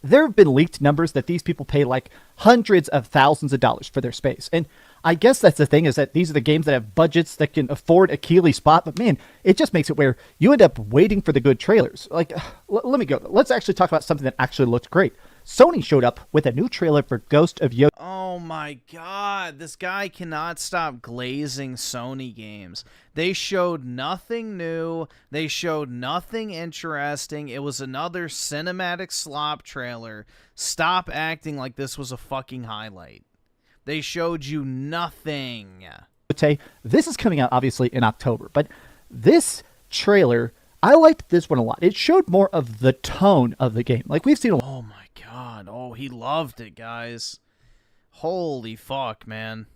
There have been leaked numbers that these people pay like hundreds of thousands of dollars for their space. And I guess that's the thing, is that these are the games that have budgets that can afford a Keeley spot. But man, it just makes it where you end up waiting for the good trailers. Like, let me go. Let's actually talk about something that actually looked great. Sony showed up with a new trailer for Ghost of Yoshi. Oh my god, this guy cannot stop glazing Sony games. They showed nothing new. They showed nothing interesting. It was another cinematic slop trailer. Stop acting like this was a fucking highlight. They showed you nothing. This is coming out obviously in October, but this trailer, I liked this one a lot. It showed more of the tone of the game. Like we've seen Oh my god. Oh, he loved it, guys. Holy fuck, man.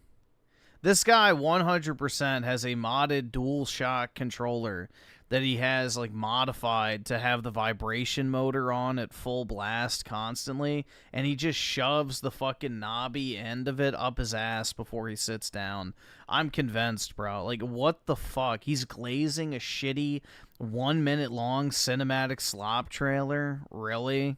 This guy 100% has a modded DualShock controller that he has like modified to have the vibration motor on at full blast constantly, and he just shoves the fucking knobby end of it up his ass before he sits down. I'm convinced, bro. Like, what the fuck? He's glazing a shitty 1 minute long cinematic slop trailer? Really?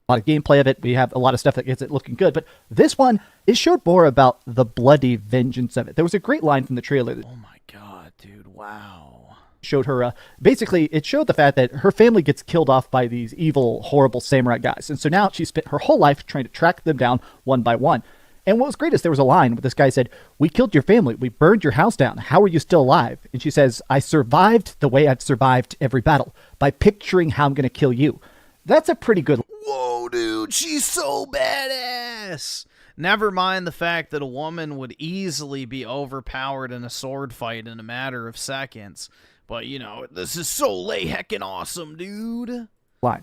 A lot of gameplay of it. We have a lot of stuff that gets it looking good. But this one, it showed more about the bloody vengeance of it. There was a great line from the trailer. Oh my god, dude. Wow. Showed her, basically, it showed the fact that her family gets killed off by these evil, horrible samurai guys. And so now she spent her whole life trying to track them down one by one. And what was great is there was a line where this guy said, "We killed your family. We burned your house down. How are you still alive?" And she says, "I survived the way I've survived every battle, by picturing how I'm going to kill you." That's a pretty good... Whoa, dude, she's so badass. Never mind the fact that a woman would easily be overpowered in a sword fight in a matter of seconds. But, this is so heckin' awesome, dude.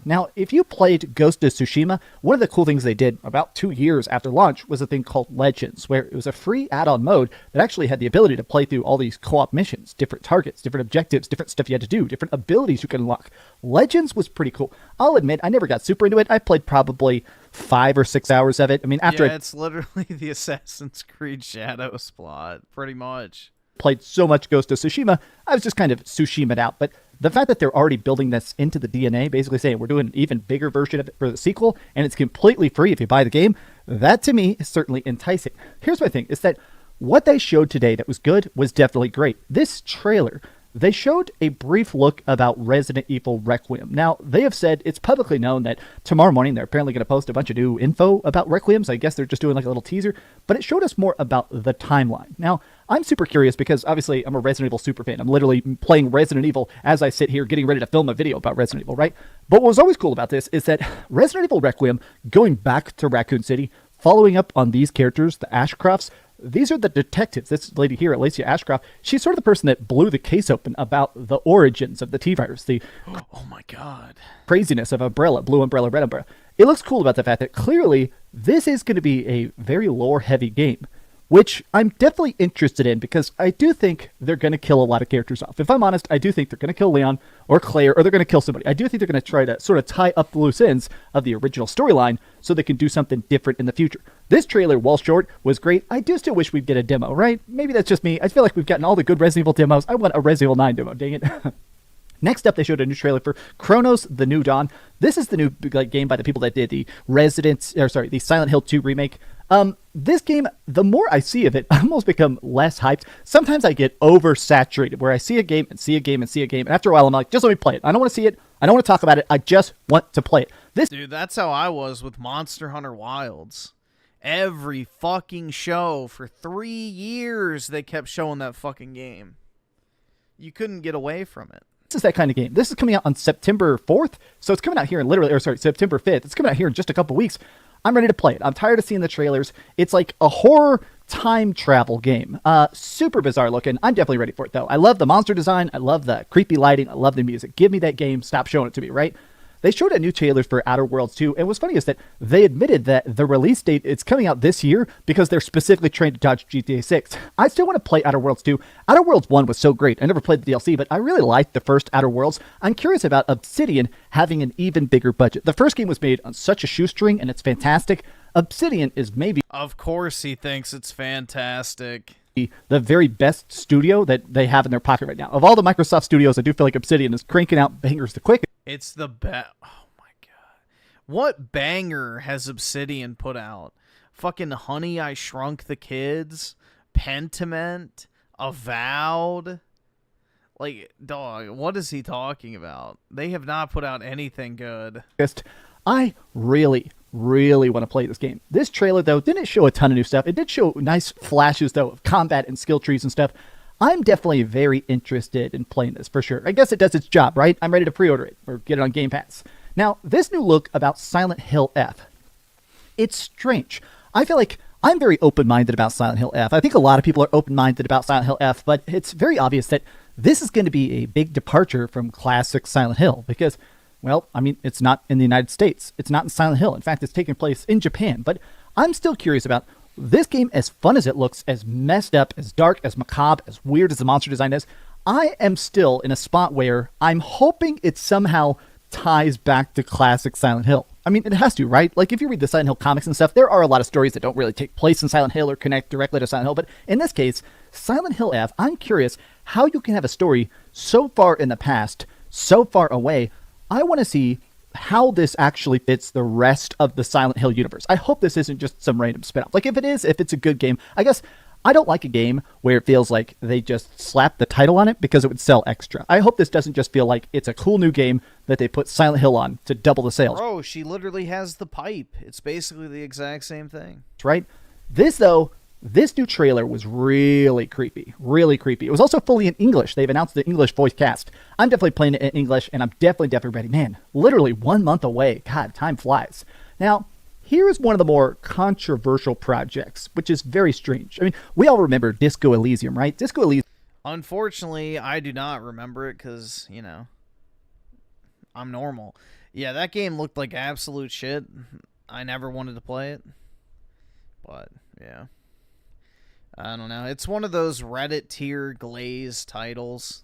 Now, if you played Ghost of Tsushima, one of the cool things they did about 2 years after launch was a thing called Legends, where it was a free add-on mode that actually had the ability to play through all these co-op missions, different targets, different objectives, different stuff you had to do, different abilities you could unlock. Legends was pretty cool. I'll admit, I never got super into it. I played probably 5 or 6 hours of it. I mean, after it's literally the Assassin's Creed Shadows plot, pretty much. Played so much Ghost of Tsushima, I was just kind of Tsushima'd out. But the fact that they're already building this into the DNA, basically saying we're doing an even bigger version of it for the sequel, and it's completely free if you buy the game, that to me is certainly enticing. Here's my thing, is that what they showed today that was good was definitely great. This trailer, they showed a brief look about Resident Evil Requiem. Now, they have said, it's publicly known that tomorrow morning they're apparently going to post a bunch of new info about Requiem, so I guess they're just doing like a little teaser, but it showed us more about the timeline. Now, I'm super curious because obviously I'm a Resident Evil super fan. I'm literally playing Resident Evil as I sit here getting ready to film a video about Resident Evil, right? But what was always cool about this is that Resident Evil Requiem, going back to Raccoon City, following up on these characters, the Ashcrofts, these are the detectives. This lady here, Alicia Ashcroft, she's sort of the person that blew the case open about the origins of the T-Virus, the oh my god, craziness of Umbrella, Blue Umbrella, Red Umbrella. It looks cool about the fact that clearly this is going to be a very lore-heavy game, which I'm definitely interested in because I do think they're going to kill a lot of characters off. If I'm honest, I do think they're going to kill Leon or Claire, or they're going to kill somebody. I do think they're going to try to sort of tie up the loose ends of the original storyline so they can do something different in the future. This trailer, while short, was great. I do still wish we'd get a demo, right? Maybe that's just me. I feel like we've gotten all the good Resident Evil demos. I want a Resident Evil 9 demo, dang it. Next up, they showed a new trailer for Chronos: The New Dawn. This is the new game by the people that did the the Silent Hill 2 remake. This game, the more I see of it, I almost become less hyped. Sometimes I get oversaturated where I see a game and see a game and see a game. And after a while, I'm like, just let me play it. I don't want to see it. I don't want to talk about it. I just want to play it. Dude, that's how I was with Monster Hunter Wilds. Every fucking show for 3 years, they kept showing that fucking game. You couldn't get away from it. This is that kind of game. This is coming out on September 4th. So it's coming out here in September 5th. It's coming out here in just a couple weeks. I'm ready to play it. I'm tired of seeing the trailers. It's like a horror time travel game. Super bizarre looking. I'm definitely ready for it, though. I love the monster design. I love the creepy lighting. I love the music. Give me that game. Stop showing it to me, right? They showed a new trailer for Outer Worlds 2, and what's funny is that they admitted that the release date, it's coming out this year because they're specifically trying to dodge GTA 6. I still want to play Outer Worlds 2. Outer Worlds 1 was so great. I never played the DLC, but I really liked the first Outer Worlds. I'm curious about Obsidian having an even bigger budget. The first game was made on such a shoestring, and it's fantastic. Obsidian is maybe... Of course he thinks it's fantastic. The very best studio that they have in their pocket right now. Of all the Microsoft studios, I do feel like Obsidian is cranking out bangers the quickest. It's the best. Oh my god. What banger has Obsidian put out? Fucking Honey, I Shrunk the Kids, Pentiment, Avowed. Like, dog, what is he talking about? They have not put out anything good. I really want to play this game. This trailer, though, didn't show a ton of new stuff. It did show nice flashes, though, of combat and skill trees and stuff. I'm definitely very interested in playing this, for sure. I guess it does its job, right? I'm ready to pre-order it or get it on Game Pass. Now, this new look about Silent Hill F, it's strange. I feel like I'm very open-minded about Silent Hill F. I think a lot of people are open-minded about Silent Hill F, but it's very obvious that this is going to be a big departure from classic Silent Hill because... well, I mean, it's not in the United States. It's not in Silent Hill. In fact, it's taking place in Japan. But I'm still curious about this game, as fun as it looks, as messed up, as dark, as macabre, as weird as the monster design is. I am still in a spot where I'm hoping it somehow ties back to classic Silent Hill. I mean, it has to, right? Like, if you read the Silent Hill comics and stuff, there are a lot of stories that don't really take place in Silent Hill or connect directly to Silent Hill. But in this case, Silent Hill F, I'm curious how you can have a story so far in the past, so far away. I want to see how this actually fits the rest of the Silent Hill universe. I hope this isn't just some random spin-off. Like, if it is, if it's a good game, I guess I don't like a game where it feels like they just slap the title on it because it would sell extra. I hope this doesn't just feel like it's a cool new game that they put Silent Hill on to double the sales. Bro, she literally has the pipe. It's basically the exact same thing. Right? This, though... this new trailer was really creepy. Really creepy. It was also fully in English. They've announced the English voice cast. I'm definitely playing it in English, and I'm definitely ready. Man, literally 1 month away. God, time flies. Now, here is one of the more controversial projects, which is very strange. I mean, we all remember Disco Elysium, right? Disco Elysium. Unfortunately, I do not remember it because, you know, I'm normal. Yeah, that game looked like absolute shit. I never wanted to play it. But, yeah. I don't know. It's one of those Reddit tier glaze titles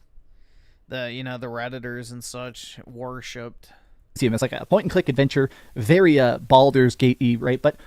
that, you know, the Redditors and such worshipped. It's like a point-and-click adventure, very Baldur's Gate-y, right? But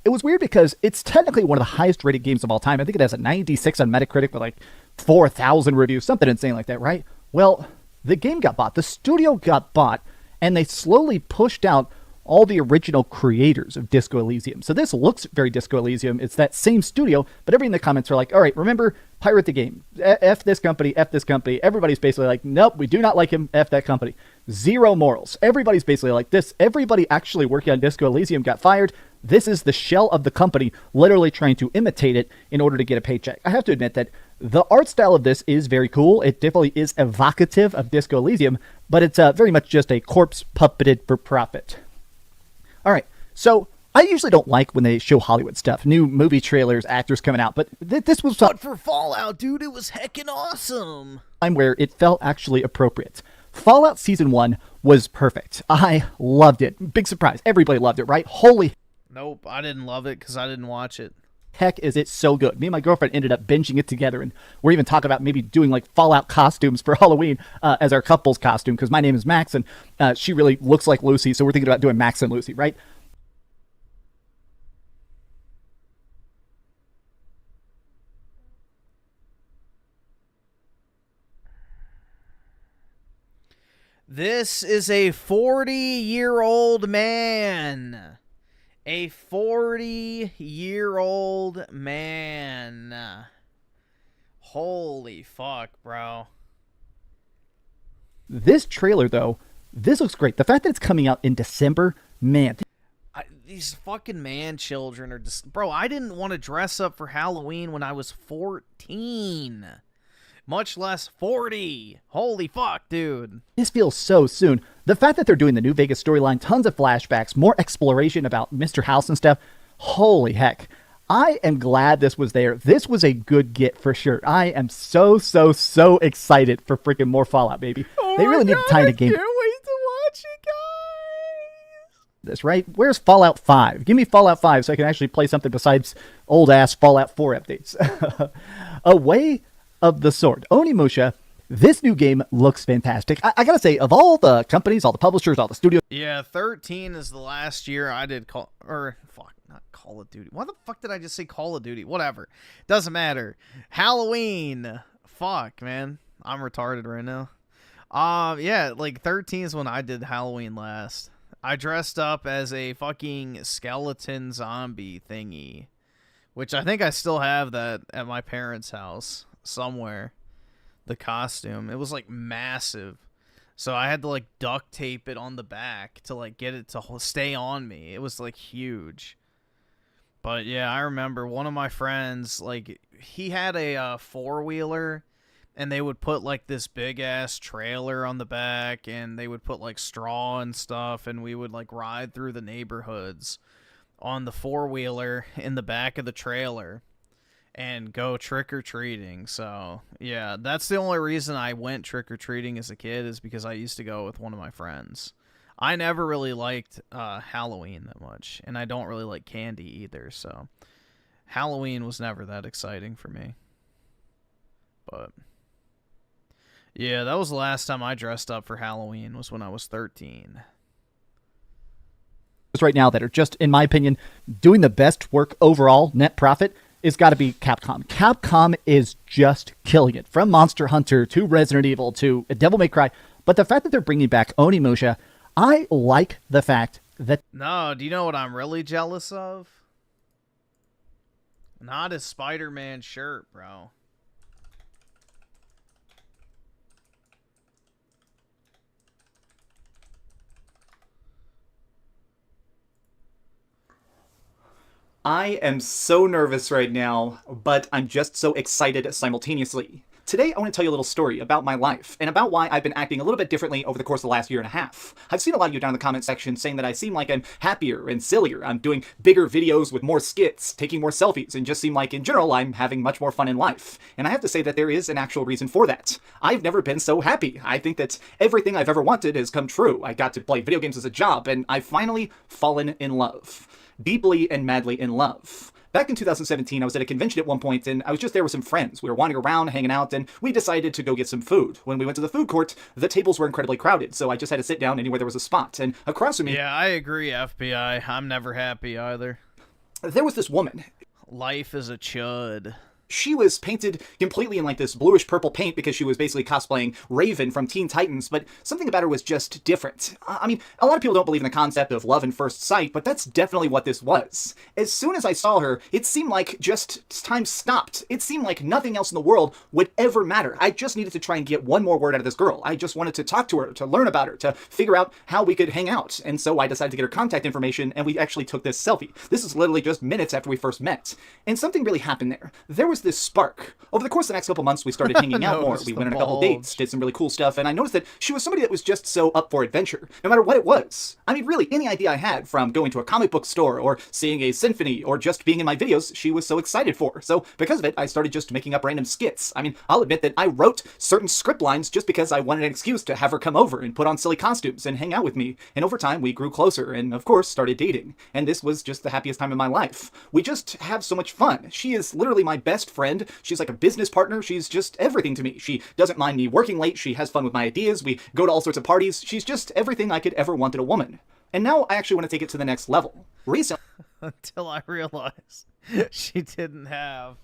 it was weird because it's technically one of the highest-rated games of all time. I think it has a 96 on Metacritic with like 4,000 reviews, something insane like that, right? Well, the game got bought. The studio got bought, and they slowly pushed out all the original creators of Disco Elysium. So this looks very Disco Elysium. It's that same studio, but everybody in the comments are like, all right, remember, pirate the game. F this company, F this company. Everybody's basically like, nope, we do not like him, F that company. Zero morals. Everybody's basically like this. Everybody actually working on Disco Elysium got fired. This is the shell of the company literally trying to imitate it in order to get a paycheck. I have to admit that the art style of this is very cool. It definitely is evocative of Disco Elysium, but it's very much just a corpse puppeted for profit. All right, so I usually don't like when they show Hollywood stuff, new movie trailers, actors coming out, but this was But for Fallout, dude, it was heckin' awesome. time where it felt actually appropriate. Fallout Season 1 was perfect. I loved it. Big surprise. Everybody loved it, right? Holy Nope, I didn't love it because I didn't watch it. heck, is it so good. Me and my girlfriend ended up binging it together, and we're even talking about maybe doing like Fallout costumes for Halloween as our couple's costume, because my name is Max, and she really looks like Lucy, so we're thinking about doing Max and Lucy, right? This is a 40-year-old man. A 40-year-old man. Holy fuck, bro. This trailer, though, this looks great. The fact that it's coming out in December, man. These fucking man children are just... Bro, I didn't want to dress up for Halloween when I was 14. Much less 40. Holy fuck, dude. This feels so soon. The fact that they're doing the New Vegas storyline, tons of flashbacks, more exploration about Mr. House and stuff. Holy heck. I am glad this was there. This was a good get for sure. I am so excited for freaking more Fallout, baby. They really need to tie in a game. I can't wait to watch it, guys. This, right? Where's Fallout 5? Give me Fallout 5 so I can actually play something besides old-ass Fallout 4 updates. A Way of the Sword. Onimusha, this new game looks fantastic. I gotta say, of all the companies, all the publishers, all the studios... Yeah, 13 is the last year I did Call of Duty. Why the fuck did I just say Call of Duty? Whatever. Doesn't matter. Halloween. Fuck, man. I'm retarded right now. Yeah, like 13 is when I did Halloween last. I dressed up as a fucking skeleton zombie thingy, which I think I still have that at my parents' house somewhere. The costume. It was like massive. So I had to like duct tape it on the back to like get it to stay on me. It was like huge. But yeah, I remember one of my friends, like he had a four-wheeler, and they would put like this big ass trailer on the back, and they would put like straw and stuff, and we would like ride through the neighborhoods on the four-wheeler in the back of the trailer and go trick-or-treating. So yeah, that's the only reason I went trick-or-treating as a kid, is because I used to go with one of my friends. I never really liked Halloween that much, and I don't really like candy either, so Halloween was never that exciting for me. But yeah, that was the last time I dressed up for Halloween, was when I was 13. Right now that are just, in my opinion, doing the best work overall, net profit, is got to be Capcom. Capcom is just killing it. From Monster Hunter to Resident Evil to Devil May Cry. But the fact that they're bringing back Onimusha, I like the fact that... No, do you know what I'm really jealous of? Not his Spider-Man shirt, bro. I am so nervous right now, but I'm just so excited simultaneously. Today, I want to tell you a little story about my life, and about why I've been acting a little bit differently over the course of the last year and a half. I've seen a lot of you down in the comment section saying that I seem like I'm happier and sillier. I'm doing bigger videos with more skits, taking more selfies, and just seem like, in general, I'm having much more fun in life. And I have to say that there is an actual reason for that. I've never been so happy. I think that everything I've ever wanted has come true. I got to play video games as a job, and I've finally fallen in love. Deeply and madly in love. Back in 2017, I was at a convention at one point, and I was just there with some friends. We were wandering around, hanging out, and we decided to go get some food. When we went to the food court, the tables were incredibly crowded, so I just had to sit down anywhere there was a spot. And across from me... Yeah, I agree, FBI. I'm never happy either. There was this woman. Life is a chud. She was painted completely in like this bluish purple paint because she was basically cosplaying Raven from Teen Titans, but something about her was just different. I mean, a lot of people don't believe in the concept of love at first sight, but that's definitely what this was. As soon as I saw her, it seemed like just time stopped. It seemed like nothing else in the world would ever matter. I just needed to try and get one more word out of this girl. I just wanted to talk to her, to learn about her, to figure out how we could hang out. And so I decided to get her contact information, and we actually took this selfie. This is literally just minutes after we first met. And something really happened there. There was was this spark. Over the course of the next couple months, we started hanging out more. We went on a couple dates, did some really cool stuff, and I noticed that she was somebody that was just so up for adventure, no matter what it was. I mean, really, any idea I had, from going to a comic book store, or seeing a symphony, or just being in my videos, she was so excited for. So, because of it, I started just making up random skits. I mean, I'll admit that I wrote certain script lines just because I wanted an excuse to have her come over and put on silly costumes and hang out with me. And over time, we grew closer, and of course, started dating. And this was just the happiest time of my life. We just have so much fun. She is literally my best friend. She's like a business partner. She's just everything to me. She doesn't mind me working late. She has fun with my ideas. We go to all sorts of parties. She's just everything I could ever want in a woman. And now I actually want to take it to the next level. Recently, Until I realized she didn't have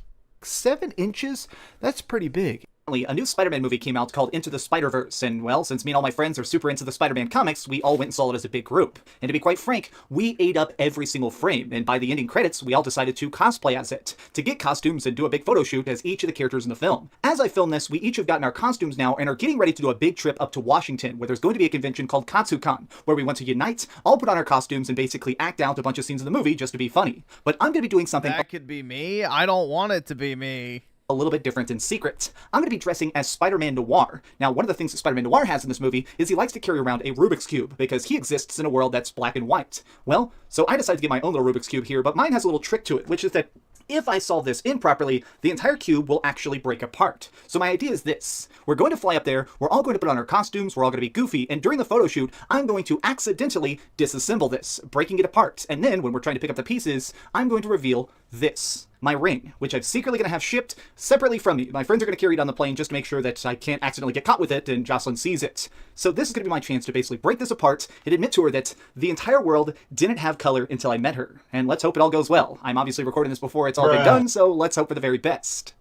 7 inches? That's pretty big. A new Spider-Man movie came out called Into the Spider-Verse, and well, since me and all my friends are super into the Spider-Man comics, we all went and saw it as a big group. And to be quite frank, we ate up every single frame, and by the ending credits, we all decided to cosplay as it, to get costumes and do a big photo shoot as each of the characters in the film. As I film this, we each have gotten our costumes now and are getting ready to do a big trip up to Washington, where there's going to be a convention called Katsucon, where we want to unite, all put on our costumes, and basically act out a bunch of scenes in the movie just to be funny. But I'm going to be doing something— That could be me. I don't want it to be me. A little bit different in secret. I'm going to be dressing as Spider-Man Noir. Now, one of the things that Spider-Man Noir has in this movie is he likes to carry around a Rubik's Cube, because he exists in a world that's black and white. Well, so I decided to get my own little Rubik's Cube here, but mine has a little trick to it, which is that if I solve this improperly, the entire cube will actually break apart. So my idea is this. We're going to fly up there, we're all going to put on our costumes, we're all going to be goofy, and during the photo shoot, I'm going to accidentally disassemble this, breaking it apart. And then, when we're trying to pick up the pieces, I'm going to reveal this. My ring, which I'm secretly going to have shipped separately from me. My friends are going to carry it on the plane just to make sure that I can't accidentally get caught with it and Jocelyn sees it. So this is going to be my chance to basically break this apart and admit to her that the entire world didn't have color until I met her. And let's hope it all goes well. I'm obviously recording this before it's all been done, so let's hope for the very best.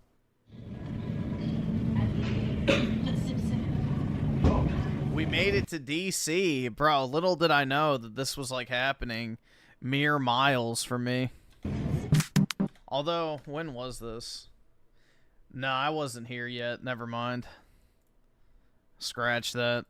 We made it to DC. Bro, little did I know that this was like happening mere miles from me. Although, when was this? No, I wasn't here yet. Never mind. Scratch that.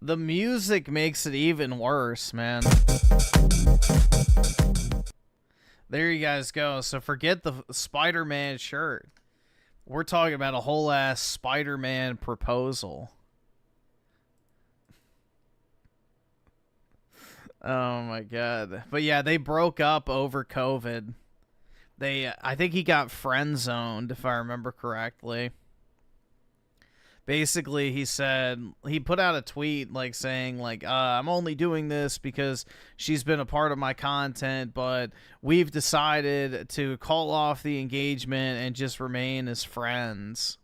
The music makes it even worse, man. There you guys go. So forget the Spider-Man shirt. We're talking about a whole ass Spider-Man proposal. Oh my god. But yeah, they broke up over COVID. I think he got friend zoned, if I remember correctly. Basically, he put out a tweet like saying like, I'm only doing this because she's been a part of my content, but we've decided to call off the engagement and just remain as friends.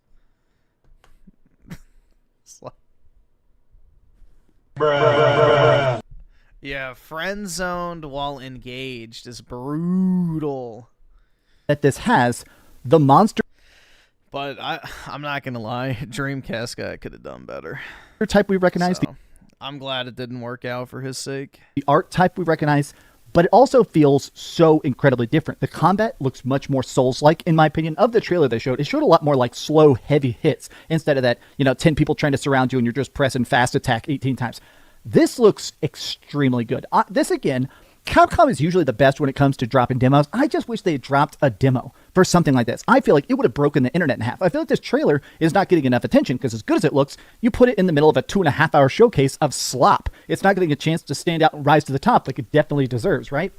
Bruh. Yeah, friend zoned while engaged is brutal. That this has the monster. But I'm not going to lie, Dreamcast guy could have done better. Type we recognize. So, I'm glad it didn't work out for his sake. The art type we recognize, but it also feels so incredibly different. The combat looks much more Souls-like, in my opinion. Of the trailer they showed, it showed a lot more like slow, heavy hits instead of that, 10 people trying to surround you and you're just pressing fast attack 18 times. This looks extremely good. This, again, Capcom is usually the best when it comes to dropping demos. I just wish they had dropped a demo for something like this. I feel like it would have broken the internet in half. I feel like this trailer is not getting enough attention because as good as it looks, you put it in the middle of a 2.5 hour showcase of slop. It's not getting a chance to stand out and rise to the top like it definitely deserves, right?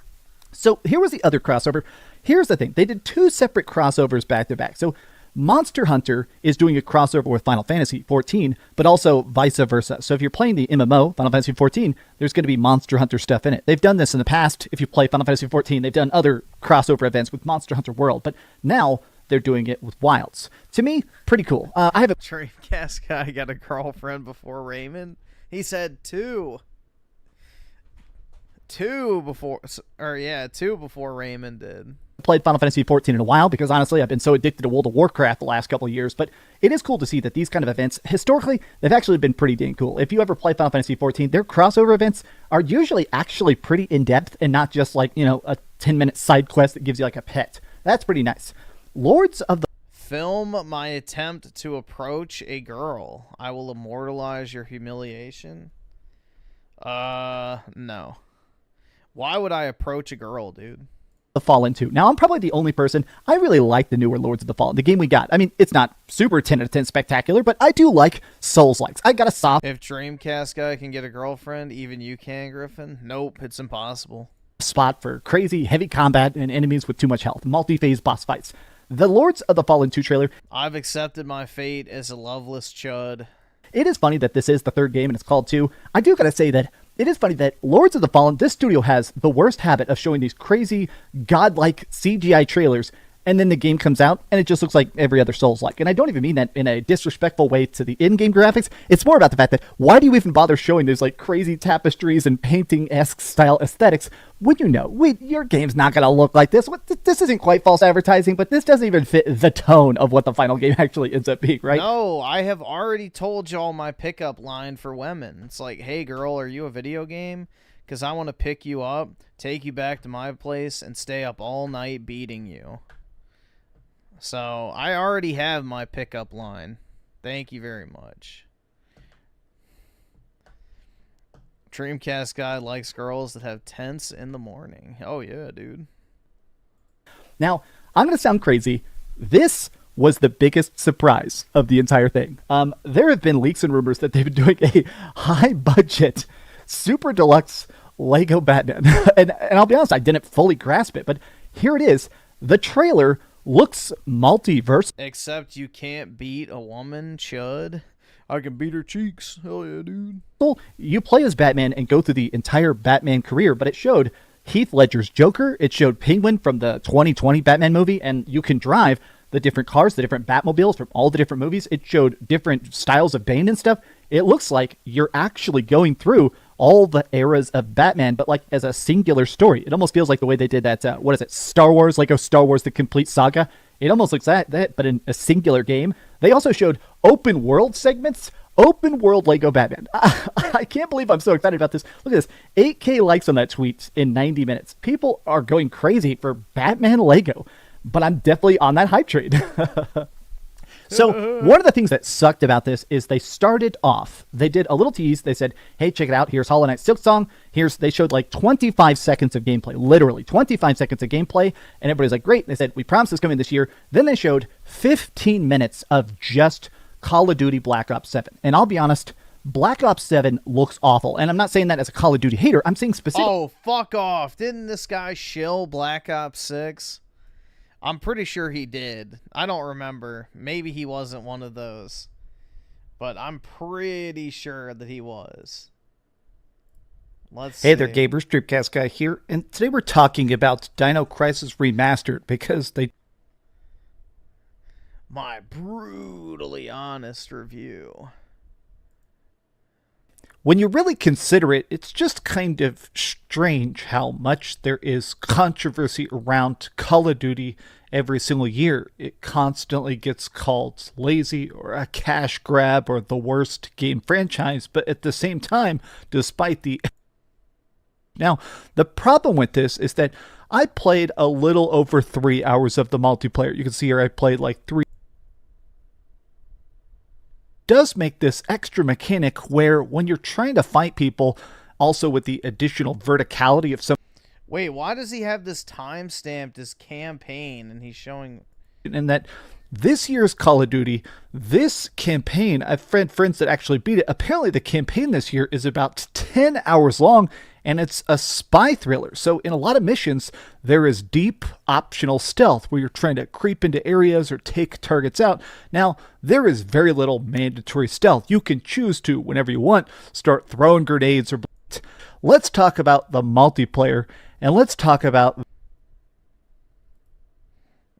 So here was the other crossover. Here's the thing. They did 2 separate crossovers back to back. So Monster Hunter is doing a crossover with Final Fantasy XIV, but also vice versa. So if you're playing the MMO, Final Fantasy XIV, there's going to be Monster Hunter stuff in it. They've done this in the past. If you play Final Fantasy XIV, they've done other crossover events with Monster Hunter World, but now they're doing it with Wilds. To me, pretty cool. I have a Dreamcast guy got a girlfriend before Raymond. He said 2. 2 before Raymond did. Played Final Fantasy XIV in a while because honestly I've been so addicted to World of Warcraft the last couple of years, but it is cool to see that these kind of events, historically, they've actually been pretty dang cool. If you ever play Final Fantasy XIV, their crossover events are usually actually pretty in-depth and not just like, you know, a 10-minute side quest that gives you like a pet. That's pretty nice. Lords of the... Film my attempt to approach a girl. I will immortalize your humiliation. No. Why would I approach a girl, dude? The Fallen 2. Now, I'm probably the only person. I really like the newer Lords of the Fallen, the game we got. I mean, it's not super 10 out of 10 spectacular, but I do like Souls-likes. I got a soft If Dreamcast guy can get a girlfriend, even you can, Griffin? Nope, it's impossible. spot for crazy, heavy combat and enemies with too much health. Multi-phase boss fights. The Lords of the Fallen 2 trailer. I've accepted my fate as a loveless chud. It is funny that this is the third game and it's called 2. I do gotta say that it is funny that Lords of the Fallen, this studio has the worst habit of showing these crazy, godlike CGI trailers, and then the game comes out, and it just looks like every other Souls-like. And I don't even mean that in a disrespectful way to the in-game graphics. It's more about the fact that, why do you even bother showing those like crazy tapestries and painting-esque style aesthetics when you know, your game's not going to look like this? This isn't quite false advertising, but this doesn't even fit the tone of what the final game actually ends up being, right? No, I have already told y'all my pickup line for women. It's like, hey girl, are you a video game? Because I want to pick you up, take you back to my place, and stay up all night beating you. So, I already have my pickup line. Thank you very much. Dreamcast guy likes girls that have tents in the morning. Oh yeah, dude. Now, I'm going to sound crazy. This was the biggest surprise of the entire thing. There have been leaks and rumors that they've been doing a high-budget, super deluxe Lego Batman. and I'll be honest, I didn't fully grasp it, but here it is. The trailer looks multiverse. Except you can't beat a woman, chud. I can beat her cheeks. Hell yeah, dude. You play as Batman and go through the entire Batman career, but it showed Heath Ledger's Joker. It showed Penguin from the 2020 Batman movie, and you can drive the different cars, the different Batmobiles from all the different movies. It showed different styles of Bane and stuff. It looks like you're actually going through all the eras of Batman, but like as a singular story. It almost feels like the way they did that, what is it, Star Wars, Lego Star Wars, The Complete Saga. It almost looks like that, but in a singular game. They also showed open world segments, open world Lego Batman. I can't believe I'm so excited about this. Look at this, 8K likes on that tweet in 90 minutes. People are going crazy for Batman Lego, but I'm definitely on that hype train. So one of the things that sucked about this is they started off, they did a little tease. They said, hey, check it out. Here's Hollow Knight Silksong. They showed like 25 seconds of gameplay, literally 25 seconds of gameplay. And everybody's like, great. They said, we promise it's coming this year. Then they showed 15 minutes of just Call of Duty Black Ops 7. And I'll be honest, Black Ops 7 looks awful. And I'm not saying that as a Call of Duty hater. I'm saying specifically. Oh, fuck off. Didn't this guy shill Black Ops 6? I'm pretty sure he did. I don't remember. Maybe he wasn't one of those. But I'm pretty sure that he was. Let's see. Hey there, gamers. Dreamcast guy here. And today we're talking about Dino Crisis Remastered because they... My brutally honest review. When you really consider it, it's just kind of strange how much there is controversy around Call of Duty every single year. It constantly gets called lazy or a cash grab or the worst game franchise, but at the same time, despite the... Now, the problem with this is that I played a little over 3 hours of the multiplayer. You can see here I played like 3. Does make this extra mechanic where when you're trying to fight people, also with the additional verticality of some... Wait, why does he have this time stamped as campaign and he's showing... And that this year's Call of Duty, this campaign, I've friends that actually beat it. Apparently the campaign this year is about 10 hours long, and it's a spy thriller. So in a lot of missions, there is deep optional stealth where you're trying to creep into areas or take targets out. Now, there is very little mandatory stealth. You can choose to, whenever you want, start throwing grenades or... Let's talk about the multiplayer, and let's talk about...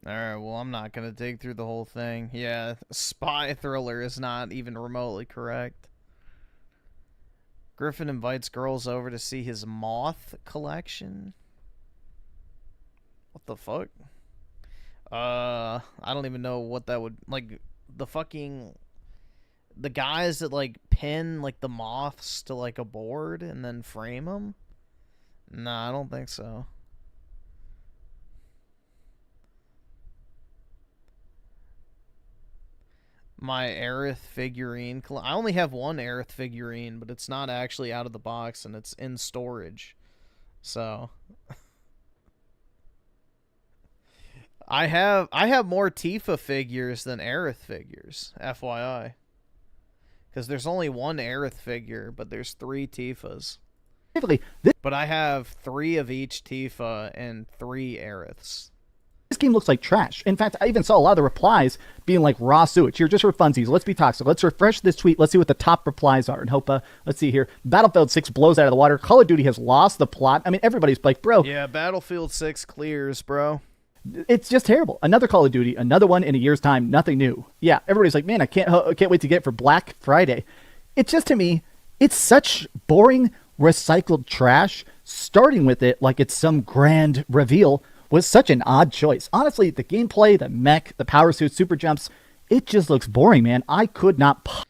Alright, well, I'm not going to dig through the whole thing. Yeah, spy thriller is not even remotely correct. Griffin invites girls over to see his moth collection. What the fuck? I don't even know what that would... Like, the fucking... The guys that, like, pin, like, the moths to, like, a board and then frame them? Nah, I don't think so. My Aerith figurine. I only have one Aerith figurine, but it's not actually out of the box and it's in storage. So I have more Tifa figures than Aerith figures, FYI. Because there's only one Aerith figure, but there's 3 Tifas. But I have 3 of each Tifa and 3 Aeriths. This game looks like trash. In fact, I even saw a lot of the replies being like raw sewage. Here, just for funsies, let's be toxic. Let's refresh this tweet. Let's see what the top replies are. And hope, let's see here. Battlefield 6 blows out of the water. Call of Duty has lost the plot. I mean, everybody's like, bro. Yeah, Battlefield 6 clears, bro. It's just terrible. Another Call of Duty, another one in a year's time, nothing new. Yeah, everybody's like, man, I can't wait to get it for Black Friday. It's just, to me, it's such boring, recycled trash. Starting with it like it's some grand reveal was such an odd choice. Honestly, the gameplay, the mech, the power suit, super jumps, it just looks boring, man. I could not...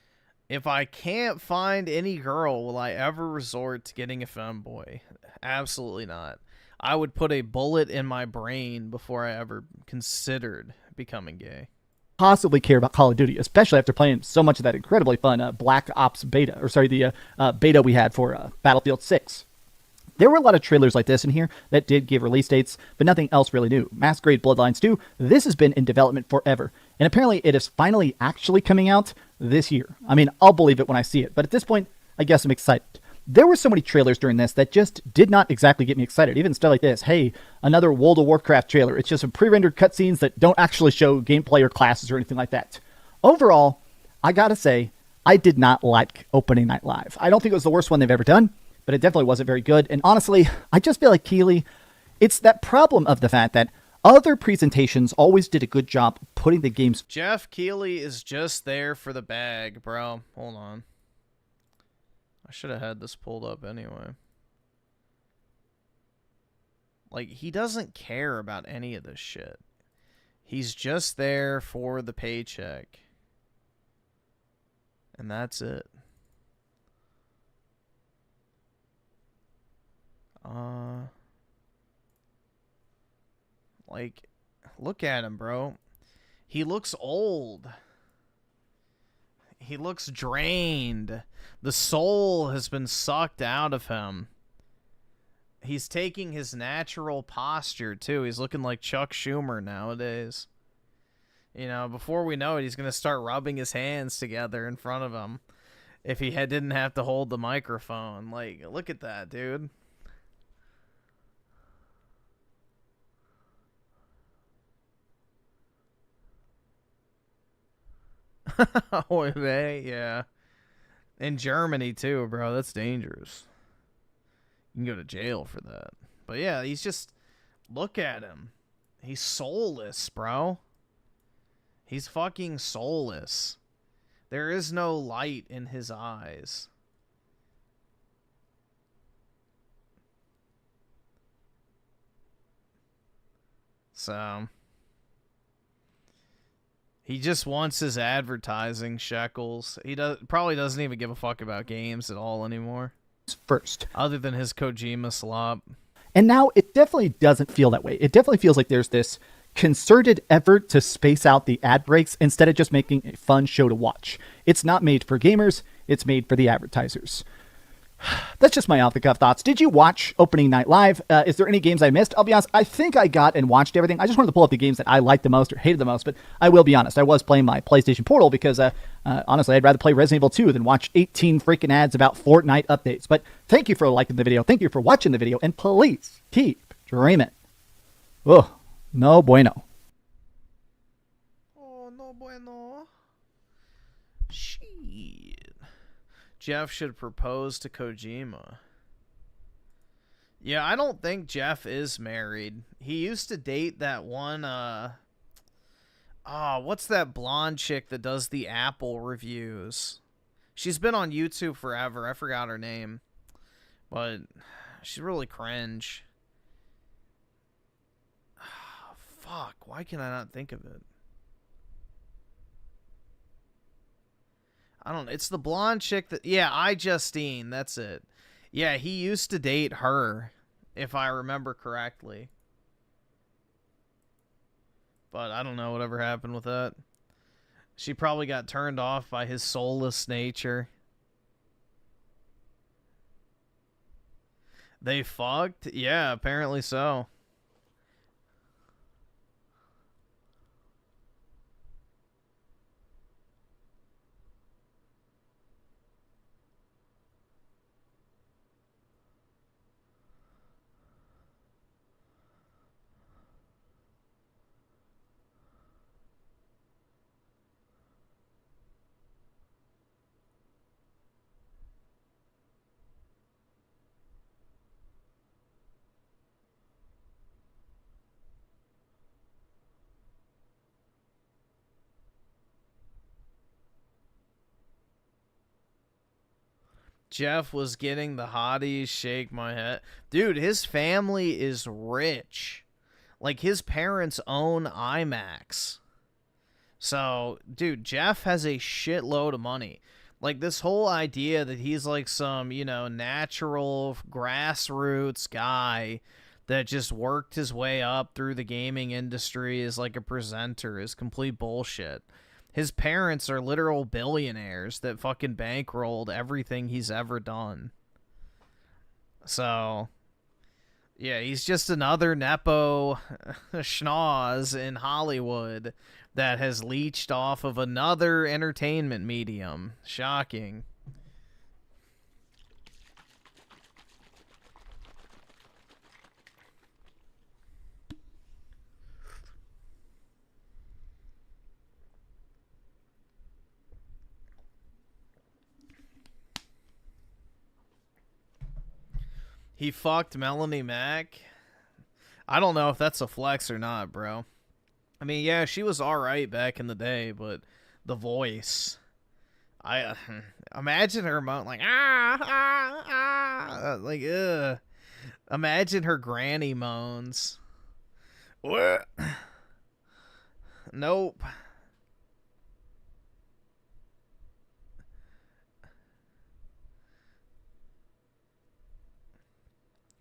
If I can't find any girl, will I ever resort to getting a femboy? Absolutely not. I would put a bullet in my brain before I ever considered becoming gay. Possibly care about Call of Duty, especially after playing so much of that incredibly fun Black Ops beta, or sorry, the beta we had for Battlefield 6. There were a lot of trailers like this in here that did give release dates, but nothing else really new. Masquerade Bloodlines 2, this has been in development forever, and apparently it is finally actually coming out this year. I mean, I'll believe it when I see it, but at this point, I guess I'm excited. There were so many trailers during this that just did not exactly get me excited. Even stuff like this. Hey, another World of Warcraft trailer. It's just some pre-rendered cutscenes that don't actually show gameplay or classes or anything like that. Overall, I gotta say, I did not like Opening Night Live. I don't think it was the worst one they've ever done, but it definitely wasn't very good. And honestly, I just feel like Keighley, it's that problem of the fact that other presentations always did a good job putting the games... Jeff Keighley is just there for the bag, bro. Hold on. I should have had this pulled up anyway. Like, he doesn't care about any of this shit. He's just there for the paycheck. And that's it. Like, look at him, bro. He looks old. He looks drained. The soul has been sucked out of him. He's taking his natural posture, too. He's looking like Chuck Schumer nowadays. You know, before we know it, he's going to start rubbing his hands together in front of him. If he didn't have to hold the microphone. Like, look at that, dude. Oh, yeah. In Germany, too, bro. That's dangerous. You can go to jail for that. But yeah, he's just... Look at him. He's soulless, bro. He's fucking soulless. There is no light in his eyes. So... He just wants his advertising shekels. He probably doesn't even give a fuck about games at all anymore. First. Other than his Kojima slop. And now it definitely doesn't feel that way. It definitely feels like there's this concerted effort to space out the ad breaks instead of just making a fun show to watch. It's not made for gamers. It's made for the advertisers. That's just my off-the-cuff thoughts. Did you watch opening night live? Is there any games I missed? I'll be honest, I think I got and watched everything. I just wanted to pull up the games that I liked the most or hated the most, but I will be honest, I was playing my PlayStation Portal because, honestly, I'd rather play Resident Evil 2 than watch 18 freaking ads about Fortnite updates. But thank you for liking the video, thank you for watching the video, and please keep dreaming. Oh, no bueno. Oh, no bueno. Shit. Jeff should propose to Kojima. Yeah, I don't think Jeff is married. He used to date that one, what's that blonde chick that does the Apple reviews? She's been on YouTube forever. I forgot her name. But she's really cringe. Fuck, why can I not think of it? I don't know. It's the blonde chick that... Yeah, Justine. That's it. Yeah, he used to date her, if I remember correctly. But I don't know whatever happened with that. She probably got turned off by his soulless nature. They fucked? Yeah, apparently so. Jeff was getting the hotties, shake my head. Dude, his family is rich. Like, his parents own IMAX. So, dude, Jeff has a shitload of money. Like, this whole idea that he's like some, you know, natural grassroots guy that just worked his way up through the gaming industry as like a presenter is complete bullshit. His parents are literal billionaires that fucking bankrolled everything he's ever done. So, yeah, he's just another Nepo schnoz in Hollywood that has leached off of another entertainment medium. Shocking. He fucked Melanie Mac. I don't know if that's a flex or not, bro. I mean, yeah, she was alright back in the day, but the voice. I imagine her like, like, ugh. Imagine her granny moans. What? Nope.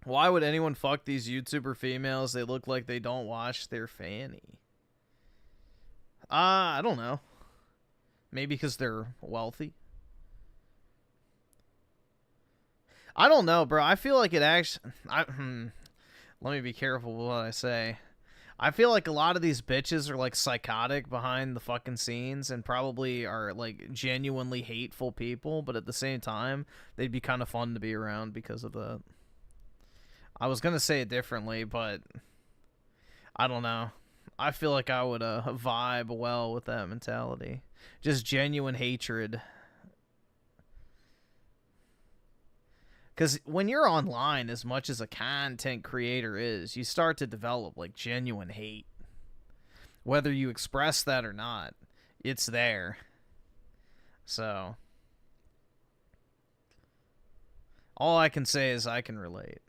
Why would anyone fuck these YouTuber females? They look like they don't wash their fanny. I don't know. Maybe because they're wealthy. I don't know, bro. I feel like it actually... let me be careful with what I say. I feel like a lot of these bitches are, like, psychotic behind the fucking scenes and probably are, like, genuinely hateful people, but at the same time, they'd be kind of fun to be around because of that. I was going to say it differently, but I don't know. I feel like I would vibe well with that mentality. Just genuine hatred. Because when you're online, as much as a content creator is, you start to develop, like, genuine hate. Whether you express that or not, it's there. So, all I can say is I can relate.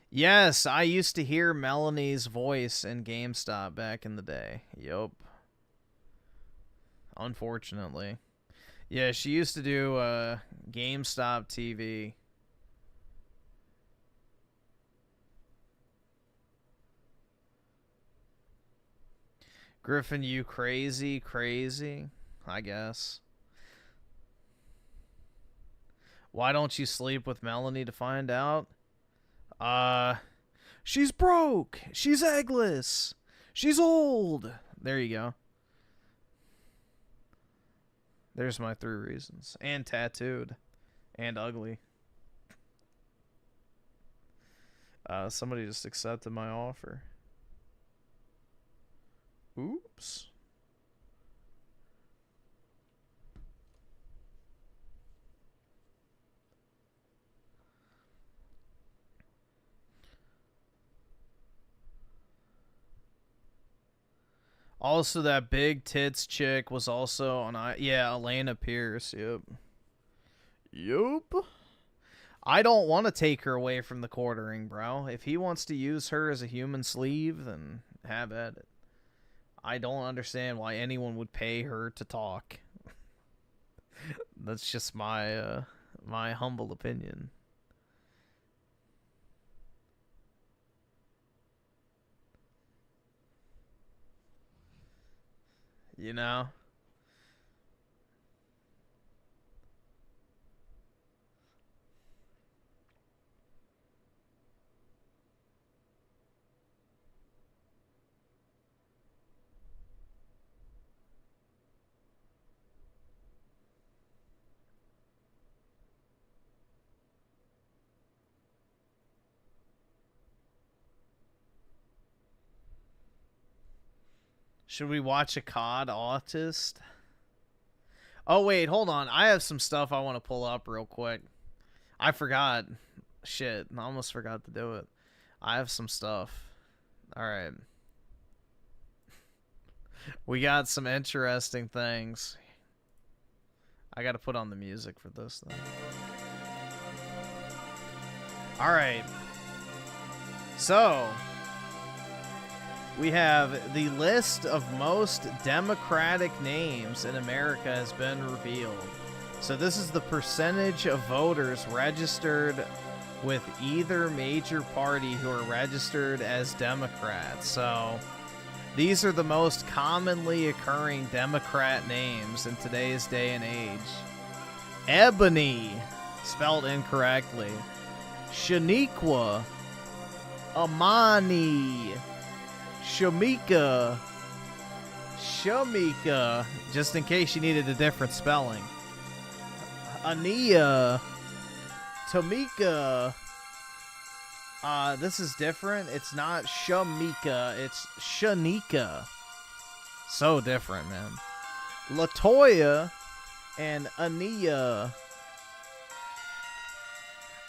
Yes, I used to hear Melanie's voice in GameStop back in the day. Yup. Unfortunately. Yeah, she used to do GameStop TV. Griffin, you crazy, I guess. Why don't you sleep with Melanie to find out? She's broke. She's eggless. She's old. There you go. There's my 3 reasons. And tattooed. And ugly. Somebody just accepted my offer. Oops. Also, that big tits chick was also on. Yeah, Elena Pierce. Yup. I don't want to take her away from the quartering, bro. If he wants to use her as a human sleeve, then have at it. I don't understand why anyone would pay her to talk. That's just my my humble opinion. You know? Should we watch a COD Autist? Oh, wait, hold on. I have some stuff I want to pull up real quick. I forgot. Shit, I almost forgot to do it. I have some stuff. Alright. We got some interesting things. I gotta put on the music for this thing. Alright. So, we have the list of most Democratic names in America has been revealed. So this is the percentage of voters registered with either major party who are registered as Democrats. So these are the most commonly occurring Democrat names in today's day and age. Ebony, spelled incorrectly. Shaniqua. Amani. Shamika, just in case you needed a different spelling. Ania, Tamika. This is different. It's not Shamika, it's Shanika. So different, man. Latoya and Ania.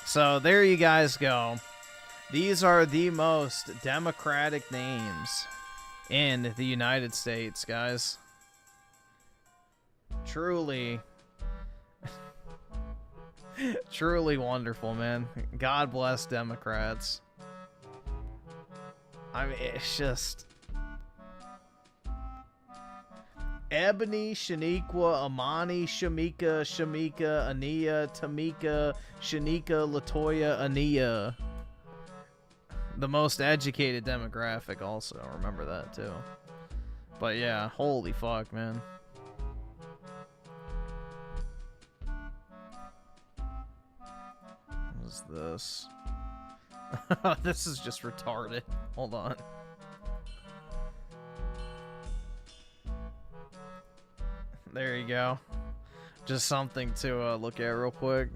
So there you guys go. These are the most Democratic names in the United States, guys. Truly, truly wonderful, man. God bless Democrats. I mean, it's just... Ebony, Shaniqua, Amani, Shamika, Ania, Tamika, Shanika, Latoya, Ania. The most educated demographic also, remember that too. But yeah, holy fuck, man. What is this? This is just retarded. Hold on. There you go. Just something to look at real quick.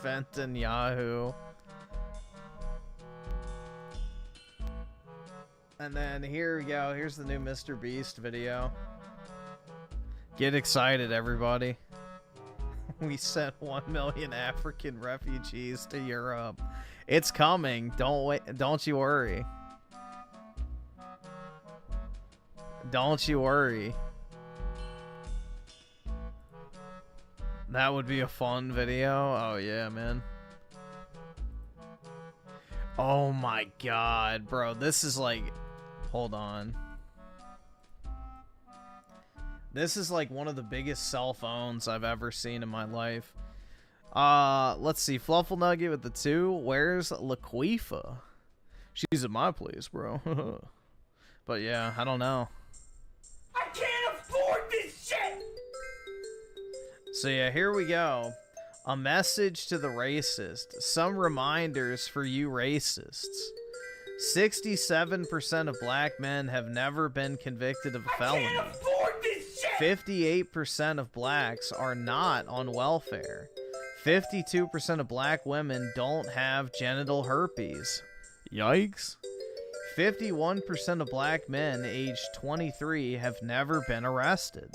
Fenton Yahoo. And then here we go. Here's the new Mr. Beast video. Get excited, everybody. We sent 1 million African refugees to Europe. It's coming. Don't wait. Don't you worry. Don't you worry. That would be a fun video. Oh, yeah, man. Oh, my God, bro. This is like... Hold on. This is like one of the biggest cell phones I've ever seen in my life. Let's see. Fluffle Nugget with the 2. Where's Laquifa? She's at my place, bro. But yeah, I don't know. I can't afford this shit! So yeah, here we go. A message to the racist. Some reminders for you racists. 67% of black men have never been convicted of a felony. 58% of blacks are not on welfare. 52% of black women don't have genital herpes. Yikes. 51% of black men aged 23 have never been arrested.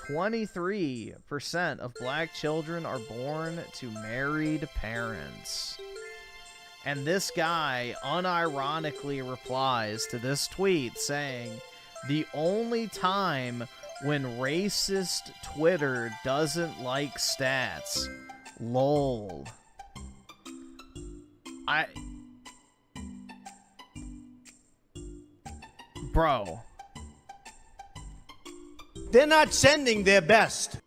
23% of black children are born to married parents. And this guy unironically replies to this tweet saying, the only time when racist Twitter doesn't like stats. LOL. Bro. They're not sending their best.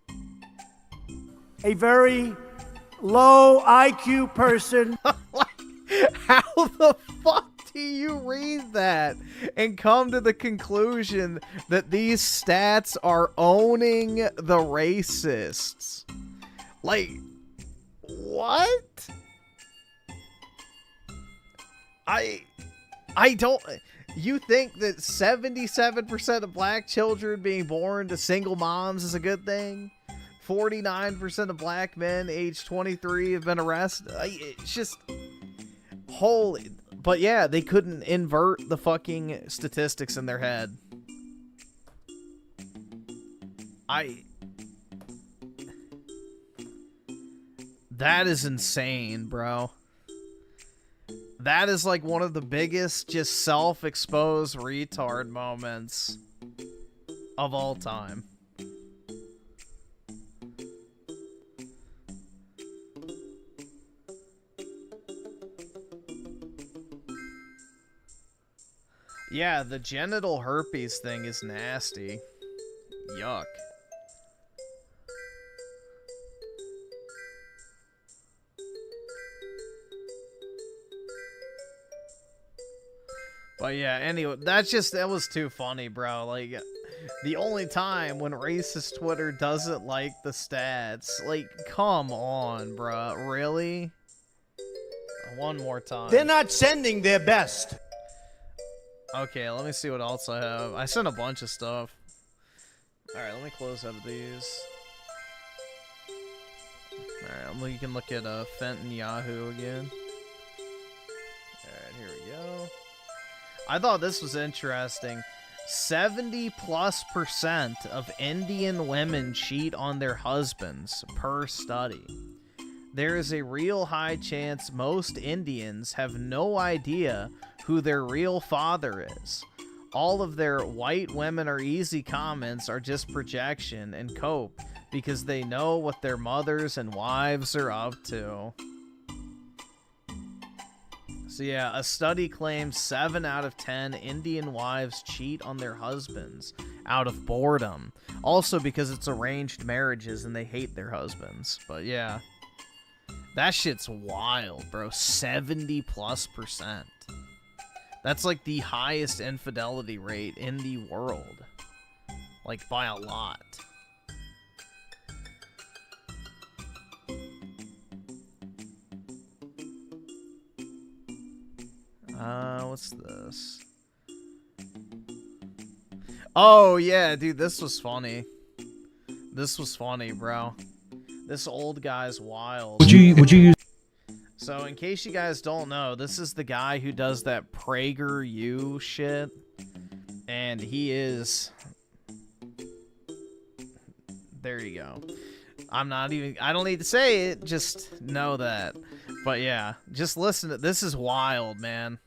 A very low IQ person. How the fuck do you read that and come to the conclusion that these stats are owning the racists? Like, what? I don't... You think that 77% of black children being born to single moms is a good thing? 49% of black men aged 23 have been arrested? It's just... Holy... But yeah, they couldn't invert the fucking statistics in their head. That is insane, bro. That is like one of the biggest just self-exposed retard moments of all time. Yeah, the genital herpes thing is nasty. Yuck. But yeah, anyway, that was too funny, bro. Like, the only time when racist Twitter doesn't like the stats. Like, come on, bro. Really? One more time. They're not sending their best. Okay, let me see what else I have. I sent a bunch of stuff. Alright, let me close out of these. Alright, you can look at Fenton Yahoo again. Alright, here we go. I thought this was interesting. 70+% of Indian women cheat on their husbands per study. There is a real high chance most Indians have no idea who their real father is. All of their white women are easy comments are just projection and cope because they know what their mothers and wives are up to. So yeah, a study claims 7 out of 10 Indian wives cheat on their husbands out of boredom. Also because it's arranged marriages and they hate their husbands. But yeah, that shit's wild, bro. 70+%. That's like the highest infidelity rate in the world. Like, by a lot. What's this? Oh, yeah, dude, this was funny. This was funny, bro. This old guy's wild. Would you use... So, in case you guys don't know, this is the guy who does that PragerU shit. And he is... There you go. I don't need to say it, just know that. But yeah, just listen to this is wild, man.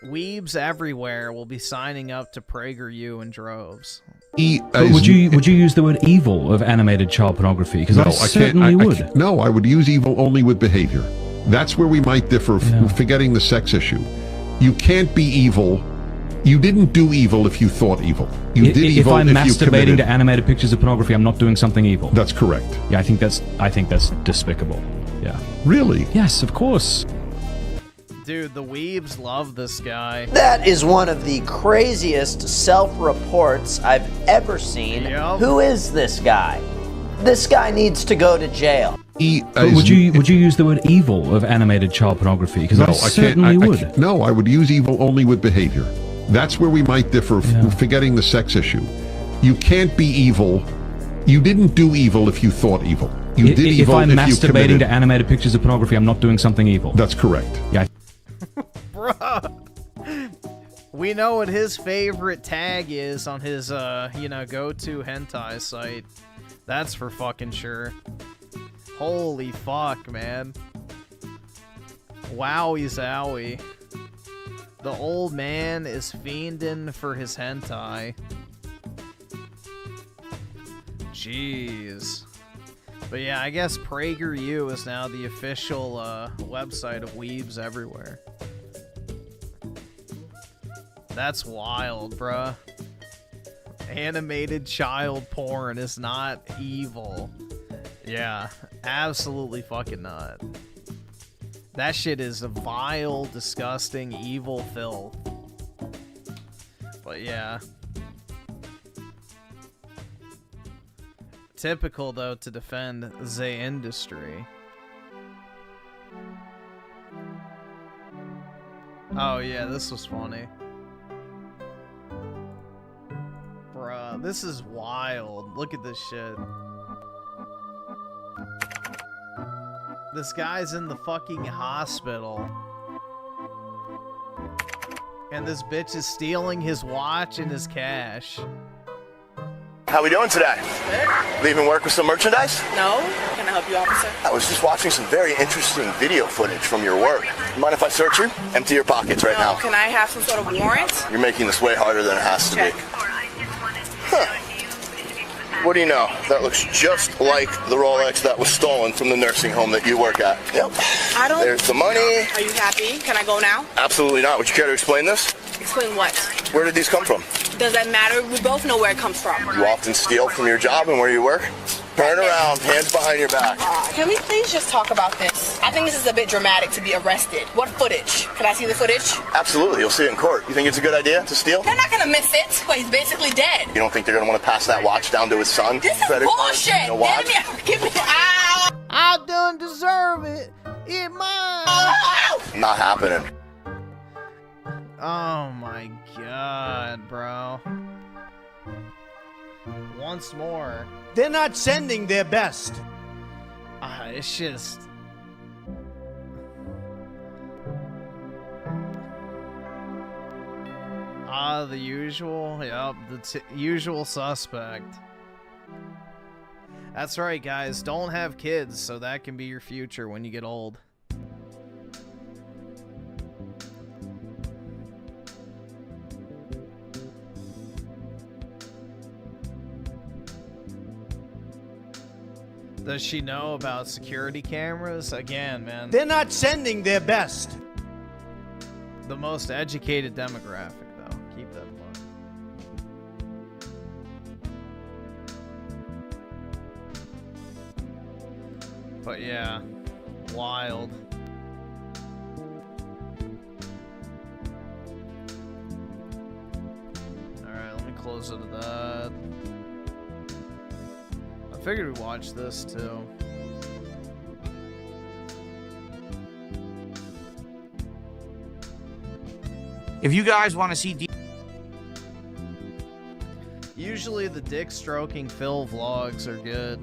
Weebs everywhere will be signing up to PragerU in droves. Would you use the word evil of animated child pornography? Because I certainly would. No, I would use evil only with behavior. That's where we might differ, forgetting the sex issue. You can't be evil You didn't do evil if you thought evil. You did If evil I'm if you masturbating committed. to animated pictures of pornography, I'm not doing something evil. That's correct. Yeah, I think that's despicable. Yeah. Really? Yes, of course. Dude, the weebs love this guy. That is one of the craziest self-reports I've ever seen. Who is this guy? This guy needs to go to jail. But would you use the word evil of animated child pornography? Because I certainly would. No, I would use evil only with behavior. That's where we might differ, forgetting the sex issue. You can't be evil. You didn't do evil if you thought evil. You did evil if I'm if you masturbating committed. to animated pictures of pornography, I'm not doing something evil. That's correct. Yeah. Bruh. We know what his favorite tag is on his, go-to hentai site. That's for fucking sure. Holy fuck, man. Wowie zowie. The old man is fiending for his hentai. Jeez. But yeah, I guess PragerU is now the official website of weebs everywhere. That's wild, bruh. Animated child porn is not evil. Yeah, absolutely fucking not. That shit is a vile, disgusting, evil filth. But yeah. Typical, though, to defend the industry. Oh, yeah, this was funny. Bruh, this is wild. Look at this shit. This guy's in the fucking hospital. And this bitch is stealing his watch and his cash. How we doing today? Leaving work with some merchandise? No. Can I help you, officer? I was just watching some very interesting video footage from your work. Mind if I search you? Empty your pockets right now. Can I have some sort of warrant? You're making this way harder than it has to Check. be. Huh. What do you know? That looks just like the Rolex that was stolen from the nursing home that you work at. Yep. I don't... There's the money. Are you happy? Can I go now? Absolutely not. Would you care to explain this? Explain what? Where did these come from? Does that matter? We both know where it comes from. You often steal from your job and where you work? Turn around, hands behind your back. Can we please just talk about this? I think this is a bit dramatic to be arrested. What footage? Can I see the footage? Absolutely. You'll see it in court. You think it's a good idea to steal? They're not gonna miss it. Well, he's basically dead. You don't think they're going to want to pass that watch down to his son? This is bullshit! Give me ow! I don't deserve it. It's mine. Not happening. Oh my god, bro. Once more. They're not sending their best. It's just... the usual. Yep, the usual suspect. That's right, guys. Don't have kids, so that can be your future when you get old. Does she know about security cameras? Again, man. They're not sending their best. The most educated demographic, though. Keep that in mind. But yeah, wild. Alright, let me close out of that. I figured we'd watch this too. If you guys want to see Usually the dick stroking Phil vlogs are good.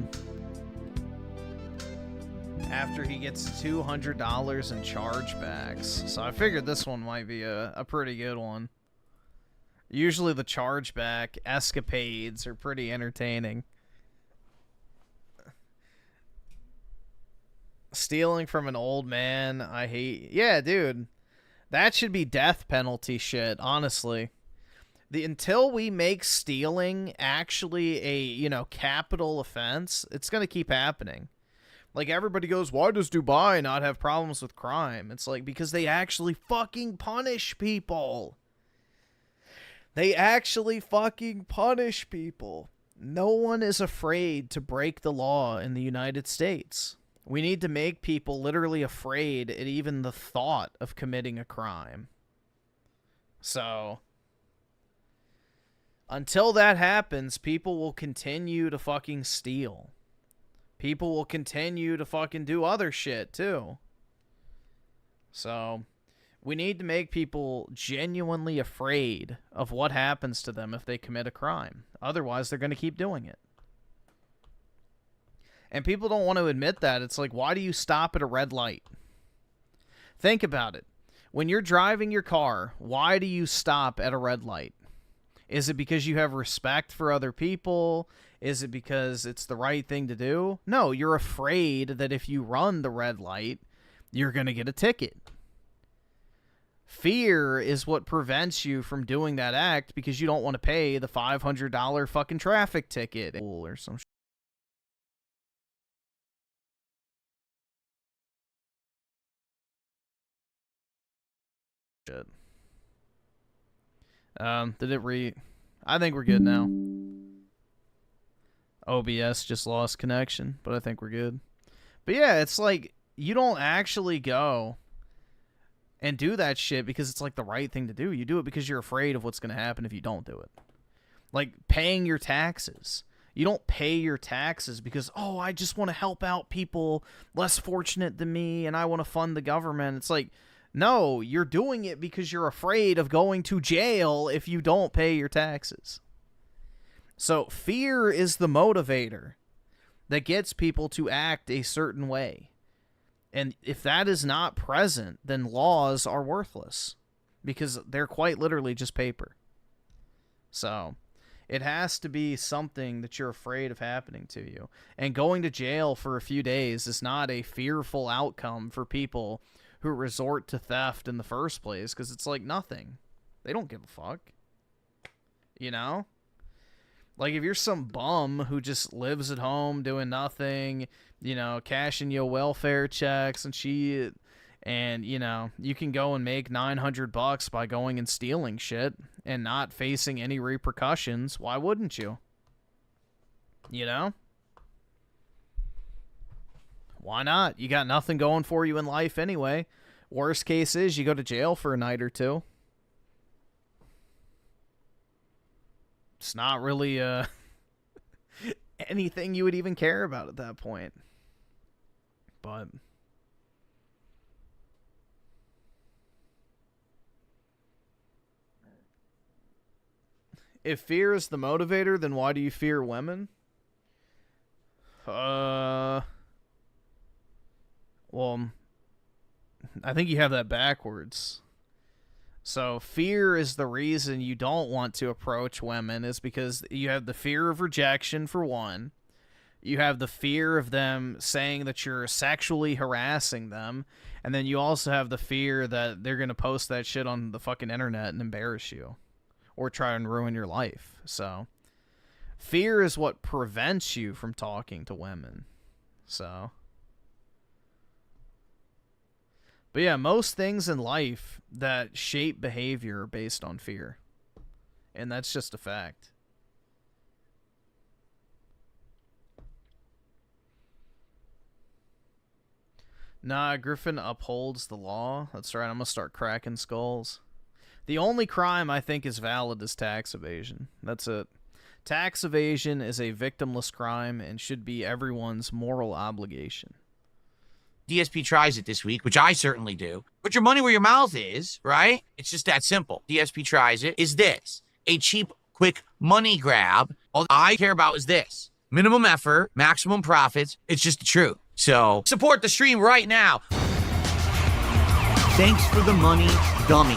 After he gets $200 in chargebacks. So I figured this one might be a pretty good one. Usually the chargeback escapades are pretty entertaining. Stealing from an old man, I hate. Yeah, dude. That should be death penalty shit, honestly. Until we make stealing actually a, capital offense, it's going to keep happening. Like, everybody goes, why does Dubai not have problems with crime? It's like, because they actually fucking punish people. They actually fucking punish people. No one is afraid to break the law in the United States. We need to make people literally afraid at even the thought of committing a crime. So, until that happens, people will continue to fucking steal. People will continue to fucking do other shit, too. So, we need to make people genuinely afraid of what happens to them if they commit a crime. Otherwise, they're going to keep doing it. And people don't want to admit that. It's like, why do you stop at a red light? Think about it. When you're driving your car, why do you stop at a red light? Is it because you have respect for other people? Is it because it's the right thing to do? No, you're afraid that if you run the red light, you're going to get a ticket. Fear is what prevents you from doing that act because you don't want to pay the $500 fucking traffic ticket or some shit. Did it I think we're good now. OBS just lost connection, but I think we're good. But yeah, it's like, you don't actually go and do that shit because it's like the right thing to do. You do it because you're afraid of what's going to happen if you don't do it. Like paying your taxes. You don't pay your taxes because, oh, I just want to help out people less fortunate than me and I want to fund the government. It's like, no, you're doing it because you're afraid of going to jail if you don't pay your taxes. So fear is the motivator that gets people to act a certain way. And if that is not present, then laws are worthless because they're quite literally just paper. So it has to be something that you're afraid of happening to you. And going to jail for a few days is not a fearful outcome for people who resort to theft in the first place because it's like nothing. They don't give a fuck. You know? Like, if you're some bum who just lives at home doing nothing, you know, cashing your welfare checks and shit, and, you know, you can go and make $900 by going and stealing shit and not facing any repercussions, why wouldn't you? You know? Why not? You got nothing going for you in life anyway. Worst case is you go to jail for a night or two. It's not really anything you would even care about at that point. But if fear is the motivator, then why do you fear women? Well, I think you have that backwards. So fear is the reason you don't want to approach women is because you have the fear of rejection for one. You have the fear of them saying that you're sexually harassing them. And then you also have the fear that they're going to post that shit on the fucking internet and embarrass you. Or try and ruin your life. So fear is what prevents you from talking to women. So... But yeah, most things in life that shape behavior are based on fear. And that's just a fact. Nah, Griffin upholds the law. That's right, I'm gonna start cracking skulls. The only crime I think is valid is tax evasion. That's it. Tax evasion is a victimless crime and should be everyone's moral obligation. DSP tries it this week, which I certainly do. Put your money where your mouth is, right? It's just that simple. DSP tries it. Is this a cheap, quick money grab? All I care about is this. Minimum effort, maximum profits. It's just the truth. So support the stream right now. Thanks for the money, dummies.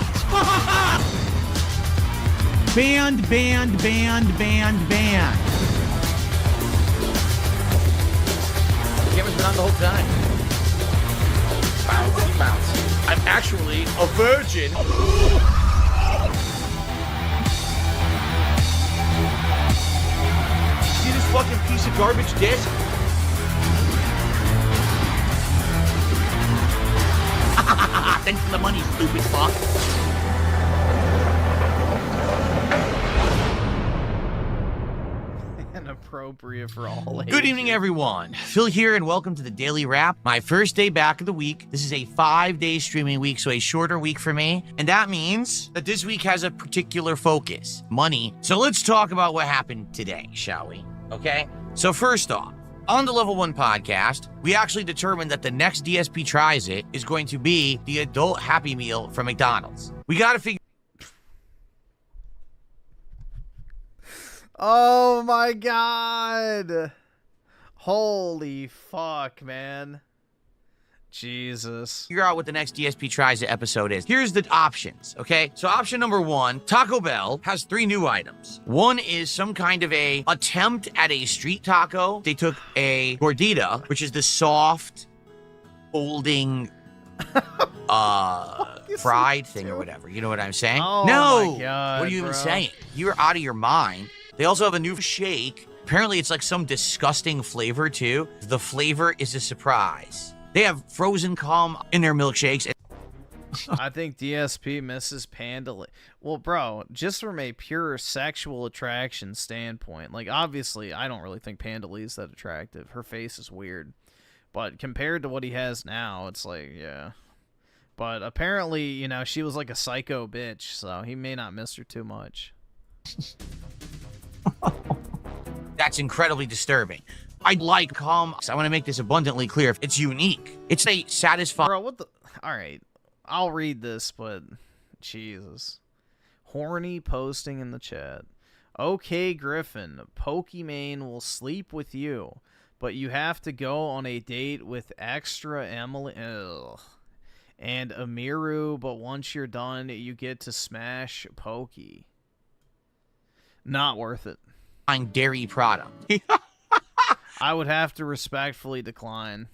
Banned, banned, banned, banned, banned. The camera's been on the whole time. Bouncy, bouncy. I'm actually a virgin. See this fucking piece of garbage disc? Thanks for the money, stupid fuck. appropriate for all ages. Good evening, everyone. Phil here, and welcome to the Daily Wrap. My first day back of the week. This is a 5-day streaming week, so a shorter week for me. And that means that this week has a particular focus, money. So let's talk about what happened today, shall we? Okay? So first off, on the Level 1 podcast, we actually determined that the next DSP Tries It is going to be the adult Happy Meal from McDonald's. We got to figure... Oh my god. Holy fuck, man. Jesus. Figure out what the next DSP Tries It episode is. Here's the options, okay? So option number 1, Taco Bell has 3 new items. One is some kind of a attempt at a street taco. They took a gordita, which is the soft, folding, fried thing or whatever. You know what I'm saying? Oh no! my god, what are you even bro. saying? You're out of your mind. They also have a new shake. Apparently, it's like some disgusting flavor, too. The flavor is a surprise. They have frozen cum in their milkshakes. I think DSP misses Panda. Well, bro, just from a pure sexual attraction standpoint, like, obviously, I don't really think Panda Lee's that attractive. Her face is weird. But compared to what he has now, it's like, yeah. But apparently, you know, she was like a psycho bitch, so he may not miss her too much. That's incredibly disturbing. I'd like cum. I want to make this abundantly clear. It's unique. It's a satisfying... Bro, what the... Alright, I'll read this, but... Jesus. Horny posting in the chat. Okay, Griffin, Pokimane will sleep with you, but you have to go on a date with extra Emily... Ugh. And Amiru, but once you're done, you get to smash Pokey. Not worth it. Dairy product. I would have to respectfully decline.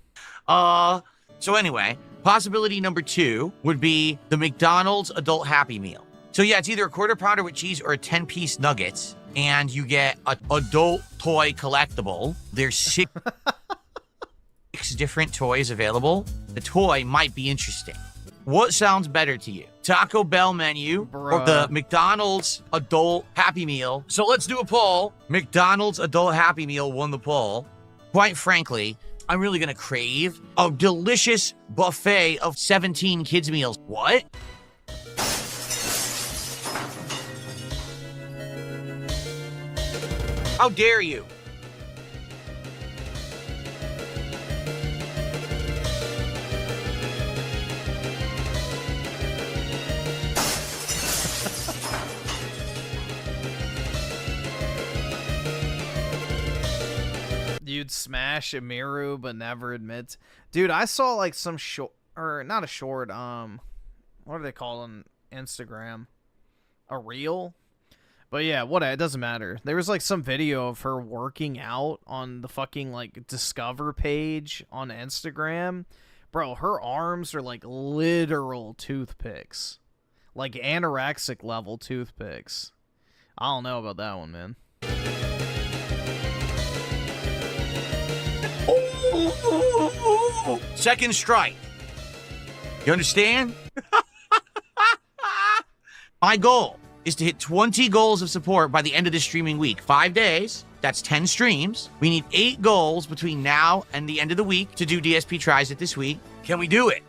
So anyway, possibility number 2 would be the McDonald's Adult Happy Meal. So yeah, it's either a quarter pounder with cheese or a 10-piece nuggets, and you get an adult toy collectible. There's 6 different toys available. The toy might be interesting. What sounds better to you? Taco Bell menu or the McDonald's Adult Happy Meal? So let's do a poll. McDonald's Adult Happy Meal won the poll. Quite frankly, I'm really gonna crave a delicious buffet of 17 kids meals. What? How dare you? You'd smash Amiru, but never admit. Dude, I saw like some short, or not a short, what do they call on Instagram? A reel? But yeah, it doesn't matter. There was like some video of her working out on the fucking like Discover page on Instagram. Bro, her arms are like literal toothpicks. Like anorexic level toothpicks. I don't know about that one, man. Second strike. You understand? My goal is to hit 20 goals of support by the end of this streaming week. 5 days. That's 10 streams. We need 8 goals between now and the end of the week to do DSP Tries It this week. Can we do it?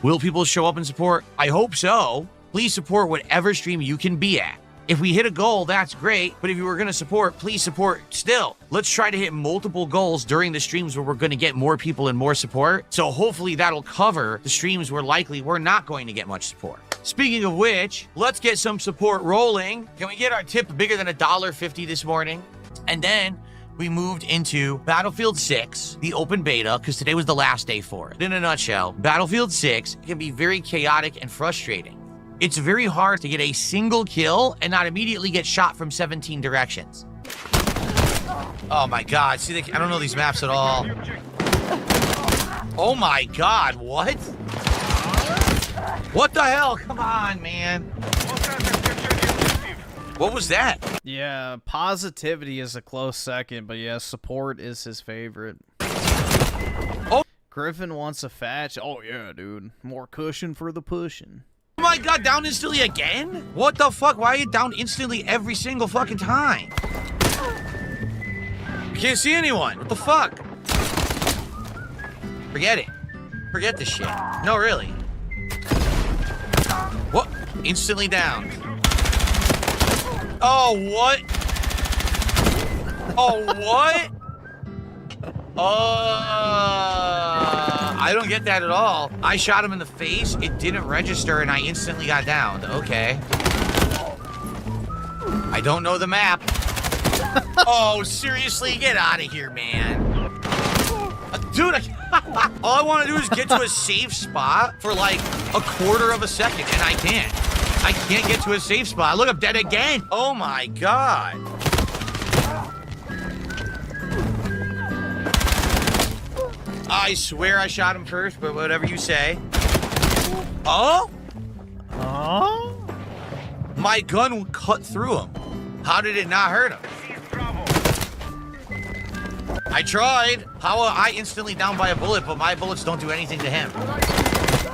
Will people show up and support? I hope so. Please support whatever stream you can be at. If we hit a goal, that's great, but if you were going to support, please support still. Let's try to hit multiple goals during the streams where we're going to get more people and more support. So hopefully that'll cover the streams where likely we're not going to get much support. Speaking of which, let's get some support rolling. Can we get our tip bigger than $1.50 this morning? And then we moved into Battlefield 6, the open beta, because today was the last day for it. In a nutshell, Battlefield 6 can be very chaotic and frustrating. It's very hard to get a single kill and not immediately get shot from 17 directions. Oh my god, see, I don't know these maps at all. Oh my god, what? What the hell? Come on, man. What was that? Yeah, positivity is a close second, but yeah, support is his favorite. Oh, Griffin wants a fatch. Oh yeah, dude. More cushion for the pushing. Oh my god, down instantly again? What the fuck? Why are you down instantly every single fucking time? can't see anyone. What the fuck? Forget it. Forget this shit. No, really. What? Instantly down. Oh, what? Oh, what? I don't get that at all. I shot him in the face, it didn't register, and I instantly got downed. Okay. I don't know the map. Oh, seriously? Get out of here, man. Dude, all I want to do is get to a safe spot for like a quarter of a second, and I can't. I can't get to a safe spot. Look, I'm dead again. Oh my god. I swear I shot him first, but whatever you say. Oh? Oh? My gun cut through him. How did it not hurt him? I tried. How I instantly down by a bullet, but my bullets don't do anything to him.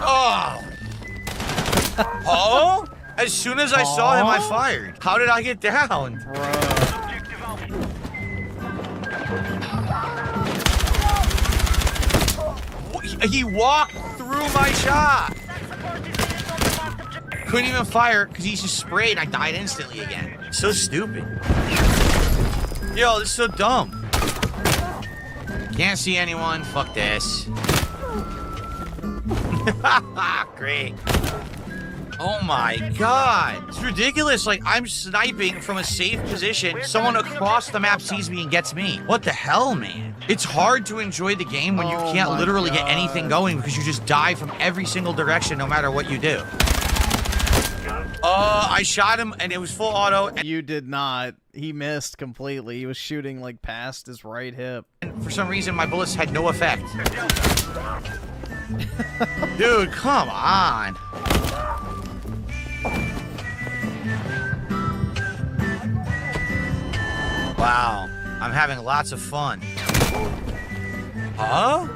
Oh. Oh? As soon as I saw him, I fired. How did I get down? He walked through my shot. Couldn't even fire because he just sprayed. I died instantly again. So stupid. Yo, this is so dumb. Can't see anyone. Fuck this. Great. Oh my god. It's ridiculous. Like, I'm sniping from a safe position. Someone across the map sees me and gets me. What the hell, man? It's hard to enjoy the game when you can't literally get anything going because you just die from every single direction no matter what you do. I shot him and it was full auto. You did not. He missed completely. He was shooting like past his right hip. And for some reason, my bullets had no effect. Dude, come on. Wow, I'm having lots of fun. Huh?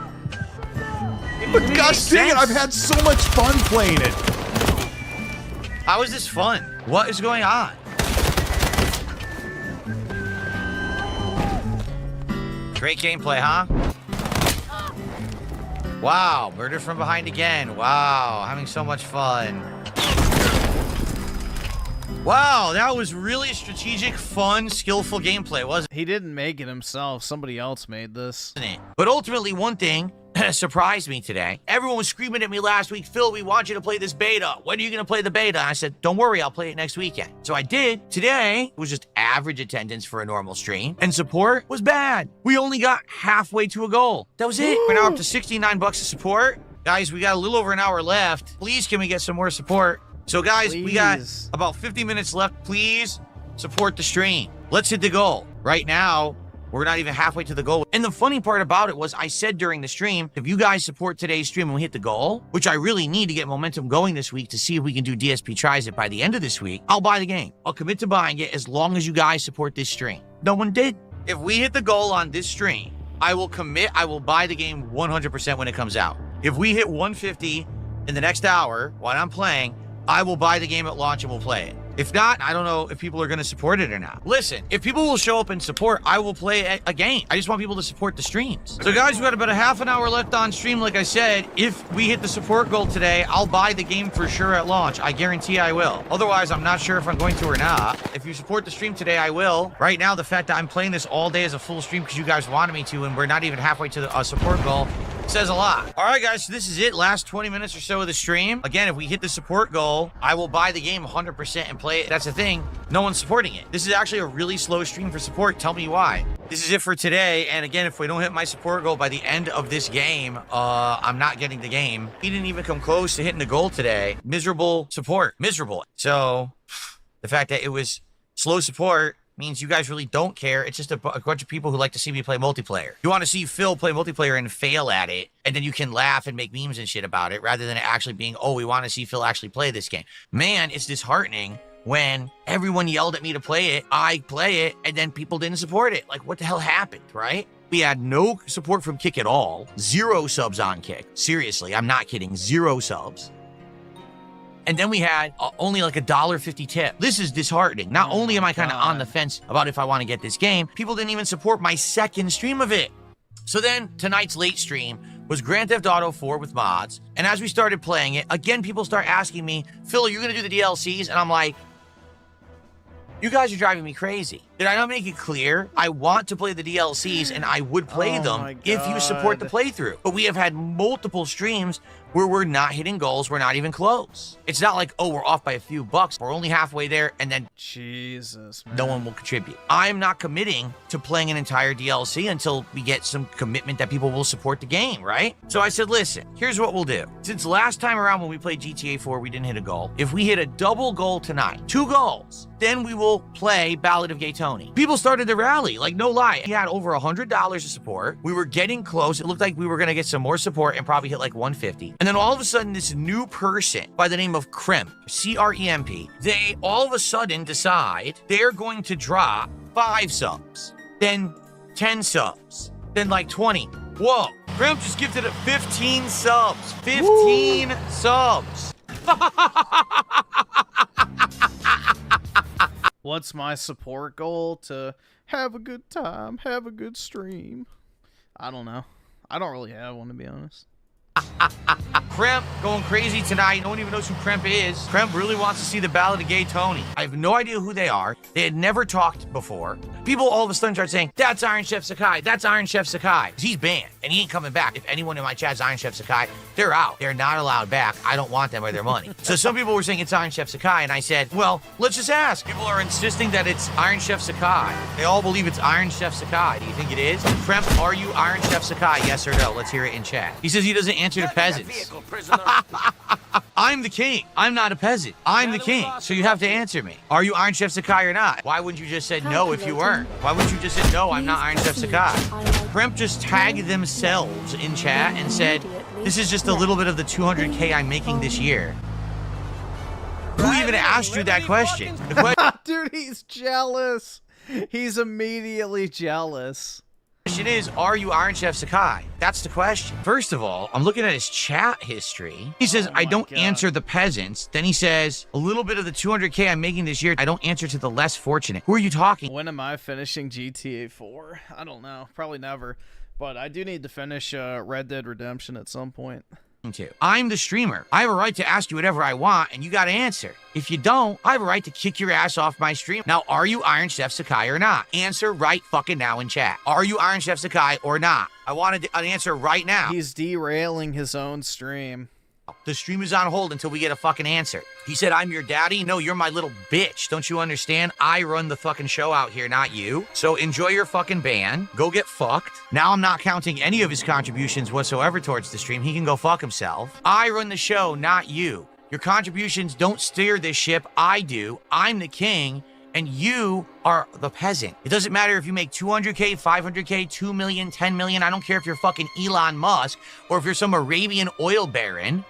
But gosh dang it, I've had so much fun playing it. How is this fun? What is going on? Great gameplay, huh? Wow, murder from behind again. Wow, having so much fun. Wow, that was really strategic, fun, skillful gameplay, wasn't it? He didn't make it himself. Somebody else made this. But ultimately, one thing surprised me today. Everyone was screaming at me last week, Phil, we want you to play this beta. When are you going to play the beta? And I said, don't worry, I'll play it next weekend. So I did. Today was just average attendance for a normal stream, and support was bad. We only got halfway to a goal. That was it. We're now up to $69 of support. Guys, we got a little over an hour left. Please, can we get some more support? So guys, we got about 50 minutes left. Please support the stream. Let's hit the goal. Right now, we're not even halfway to the goal. And the funny part about it was I said during the stream, if you guys support today's stream and we hit the goal, which I really need to get momentum going this week to see if we can do DSP Tries It by the end of this week, I'll buy the game. I'll commit to buying it as long as you guys support this stream. No one did. If we hit the goal on this stream, I will commit, I will buy the game 100% when it comes out. If we hit 150 in the next hour while I'm playing, I will buy the game at launch and we'll play it. If not, I don't know if people are going to support it or not. Listen, if people will show up and support, I will play a game. I just want people to support the streams. So guys, we got about a half an hour left on stream. Like I said, if we hit the support goal today, I'll buy the game for sure at launch. I guarantee I will. Otherwise, I'm not sure if I'm going to or not. If you support the stream today, I will. Right now, the fact that I'm playing this all day as a full stream because you guys wanted me to and we're not even halfway to the support goal says a lot. All right, guys, so this is it. Last 20 minutes or so of the stream. Again, if we hit the support goal, I will buy the game 100% and play it. That's the thing. No one's supporting it. This is actually a really slow stream for support. Tell me why. This is it for today. And again, if we don't hit my support goal by the end of this game, I'm not getting the game. He didn't even come close to hitting the goal today. Miserable support. Miserable. So the fact that it was slow support means you guys really don't care. It's just a bunch of people who like to see me play multiplayer. You want to see Phil play multiplayer and fail at it, and then you can laugh and make memes and shit about it, rather than it actually being, oh, we want to see Phil actually play this game. Man, it's disheartening when everyone yelled at me to play it, I play it, and then people didn't support it. Like, what the hell happened, right? We had no support from Kick at all. 0 subs on Kick. Seriously, I'm not kidding. 0 subs. And then we had only like $1.50 tip. This is disheartening. Not only am I kind of on the fence about if I want to get this game, people didn't even support my second stream of it. So then tonight's late stream was Grand Theft Auto 4 with mods. And as we started playing it, again, people start asking me, Phil, are you going to do the DLCs? And I'm like, you guys are driving me crazy. Did I not make it clear? I want to play the DLCs and I would play them if you support the playthrough. But we have had multiple streams where we're not hitting goals, we're not even close. It's not like, oh, we're off by a few bucks, we're only halfway there, and then Jesus, man. No one will contribute. I'm not committing to playing an entire DLC until we get some commitment that people will support the game, right? So I said, listen, here's what we'll do. Since last time around when we played GTA 4, we didn't hit a goal. If we hit a double goal tonight, 2 goals, then we will play Ballad of Gay Tony. People started to rally, like no lie. He had over $100 of support. We were getting close. It looked like we were gonna get some more support and probably hit like 150. And then all of a sudden, this new person by the name of Cremp, C-R-E-M-P, they all of a sudden decide they're going to drop 5 subs, then 10 subs, then like 20. Whoa, Cremp just gifted it 15 subs. 15 Woo. Subs. What's my support goal? To have a good time, have a good stream. I don't know. I don't really have one, to be honest. Cremp going crazy tonight. No one even knows who Cremp is. Cremp really wants to see the Ballad of Gay Tony. I have no idea who they are. They had never talked before. People all of a sudden start saying, that's Iron Chef Sakai. That's Iron Chef Sakai. He's banned and he ain't coming back. If anyone in my chat is Iron Chef Sakai, they're out. They're not allowed back. I don't want them or their money. So some people were saying it's Iron Chef Sakai, and I said, well, let's just ask. People are insisting that it's Iron Chef Sakai. They all believe it's Iron Chef Sakai. Do you think it is? Cremp, are you Iron Chef Sakai? Yes or no? Let's hear it in chat. He says he doesn't answer to peasants. I'm the king. I'm not a peasant. I'm the king. So you have to answer me. Are you Iron Chef Sakai or not? Why wouldn't you just say no if you weren't? Why wouldn't you just say no, I'm not Iron Chef Sakai? Cremp just tagged themselves in chat and said, this is just a little bit of the 200K I'm making this year. Who even asked you that question? Dude, he's jealous. He's immediately jealous. The question is, are you Iron Chef Sakai? That's the question. First of all, I'm looking at his chat history. He says, I don't answer the peasants. Then he says, a little bit of the 200K I'm making this year, I don't answer to the less fortunate. Who are you talking? When am I finishing GTA 4? I don't know. Probably never. But I do need to finish Red Dead Redemption at some point. I'm the streamer. I have a right to ask you whatever I want, and you got to answer. If you don't, I have a right to kick your ass off my stream. Now, are you Iron Chef Sakai or not? Answer right fucking now in chat. Are you Iron Chef Sakai or not? I wanted an answer right now. He's derailing his own stream. The stream is on hold until we get a fucking answer. He said, I'm your daddy. No, you're my little bitch. Don't you understand? I run the fucking show out here, not you. So enjoy your fucking ban. Go get fucked. Now I'm not counting any of his contributions whatsoever towards the stream. He can go fuck himself. I run the show, not you. Your contributions don't steer this ship. I do. I'm the king. And you are the peasant. It doesn't matter if you make 200K, 500K, 2 million, 10 million. I don't care if you're fucking Elon Musk or if you're some Arabian oil baron.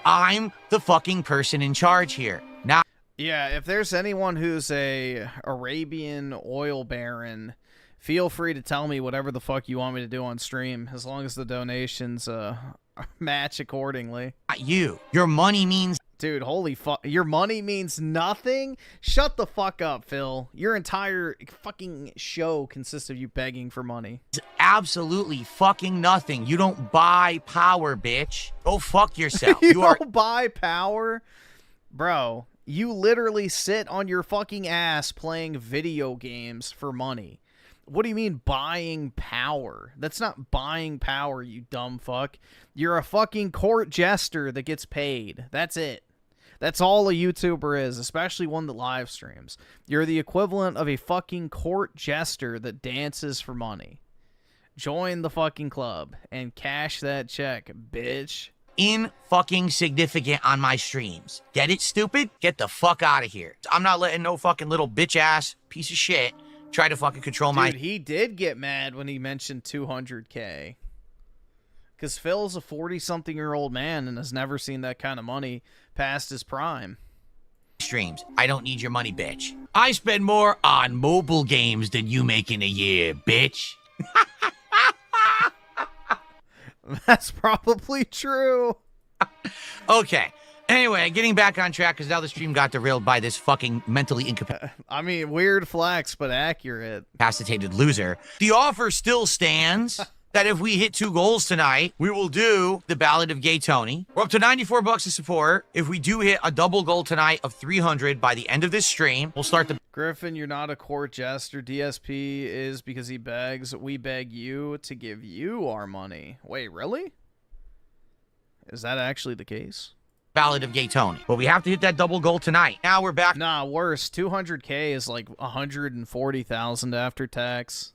I'm the fucking person in charge here. Now, yeah, if there's anyone who's a Arabian oil baron, feel free to tell me whatever the fuck you want me to do on stream, as long as the donations match accordingly. Not you. Your money means... Dude, holy fuck. Your money means nothing? Shut the fuck up, Phil. Your entire fucking show consists of you begging for money. It's absolutely fucking nothing. You don't buy power, bitch. Go fuck yourself. You don't buy power? Bro, you literally sit on your fucking ass playing video games for money. What do you mean buying power? That's not buying power, you dumb fuck. You're a fucking court jester that gets paid. That's it. That's all a YouTuber is, especially one that live streams. You're the equivalent of a fucking court jester that dances for money. Join the fucking club and cash that check, bitch. Fucking-significant on my streams. Get it, stupid? Get the fuck out of here. I'm not letting no fucking little bitch-ass piece of shit try to fucking control my... Dude, he did get mad when he mentioned 200K. Because Phil's a 40-something-year-old man and has never seen that kind of money past his prime. Streams. I don't need your money, bitch. I spend more on mobile games than you make in a year, bitch. That's probably true. Okay. Anyway, getting back on track because now the stream got derailed by this fucking mentally I mean, weird flex, but accurate. incapacitated loser. The offer still stands that if we hit 2 goals tonight, we will do the Ballad of Gay Tony. We're up to $94 to support. If we do hit a double goal tonight of 300 by the end of this stream, we'll start the... Griffin, you're not a court jester. DSP is because he begs. We beg you to give you our money. Wait, really? Is that actually the case? Ballad of Gay Tony. But we have to hit that double goal tonight. Now we're back. Nah, worse. 200K is like 140,000 after tax.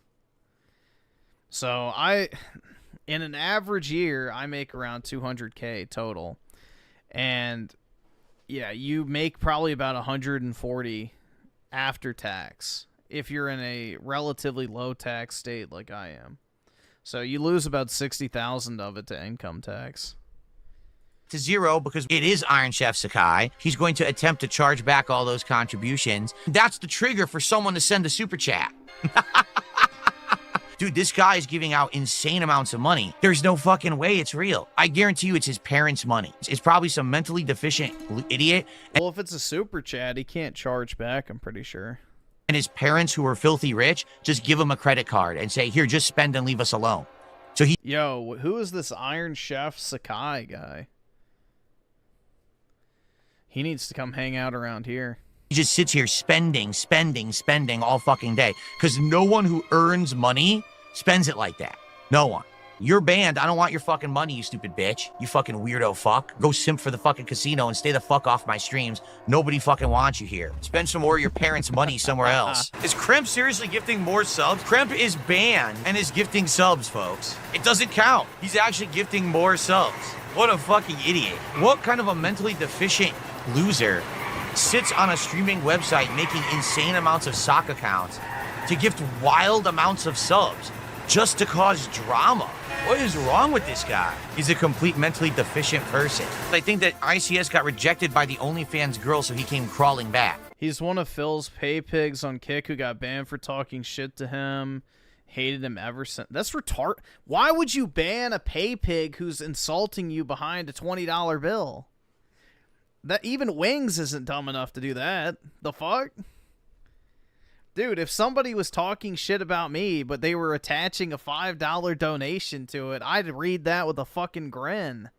So in an average year, I make around 200K total. And yeah, you make probably about 140 after tax if you're in a relatively low tax state like I am. So you lose about 60,000 of it to income tax. To 0 because it is Iron Chef Sakai. He's going to attempt to charge back all those contributions. That's the trigger for someone to send a super chat. Dude, this guy is giving out insane amounts of money. There's no fucking way it's real. I guarantee you it's his parents' money. It's probably some mentally deficient idiot. Well, if it's a super chat, he can't charge back, I'm pretty sure. And his parents, who are filthy rich, just give him a credit card and say, here, just spend and leave us alone. So he... Yo, who is this Iron Chef Sakai guy? He needs to come hang out around here. He just sits here spending all fucking day. Because no one who earns money spends it like that. No one. You're banned. I don't want your fucking money, you stupid bitch. You fucking weirdo fuck. Go simp for the fucking casino and stay the fuck off my streams. Nobody fucking wants you here. Spend some more of your parents' money somewhere else. Is Kremp seriously gifting more subs? Kremp is banned and is gifting subs, folks. It doesn't count. He's actually gifting more subs. What a fucking idiot. What kind of a mentally deficient loser sits on a streaming website making insane amounts of sock accounts to gift wild amounts of subs just to cause drama? What is wrong with this guy? He's a complete mentally deficient person. I think that ICS got rejected by the OnlyFans girl, so he came crawling back. He's one of Phil's pay pigs on Kick who got banned for talking shit to him. Hated him ever since. That's retard. Why would you ban a pay pig who's insulting you behind a $20 bill? That even Wings isn't dumb enough to do that. The fuck? Dude, if somebody was talking shit about me, but they were attaching a $5 donation to it, I'd read that with a fucking grin.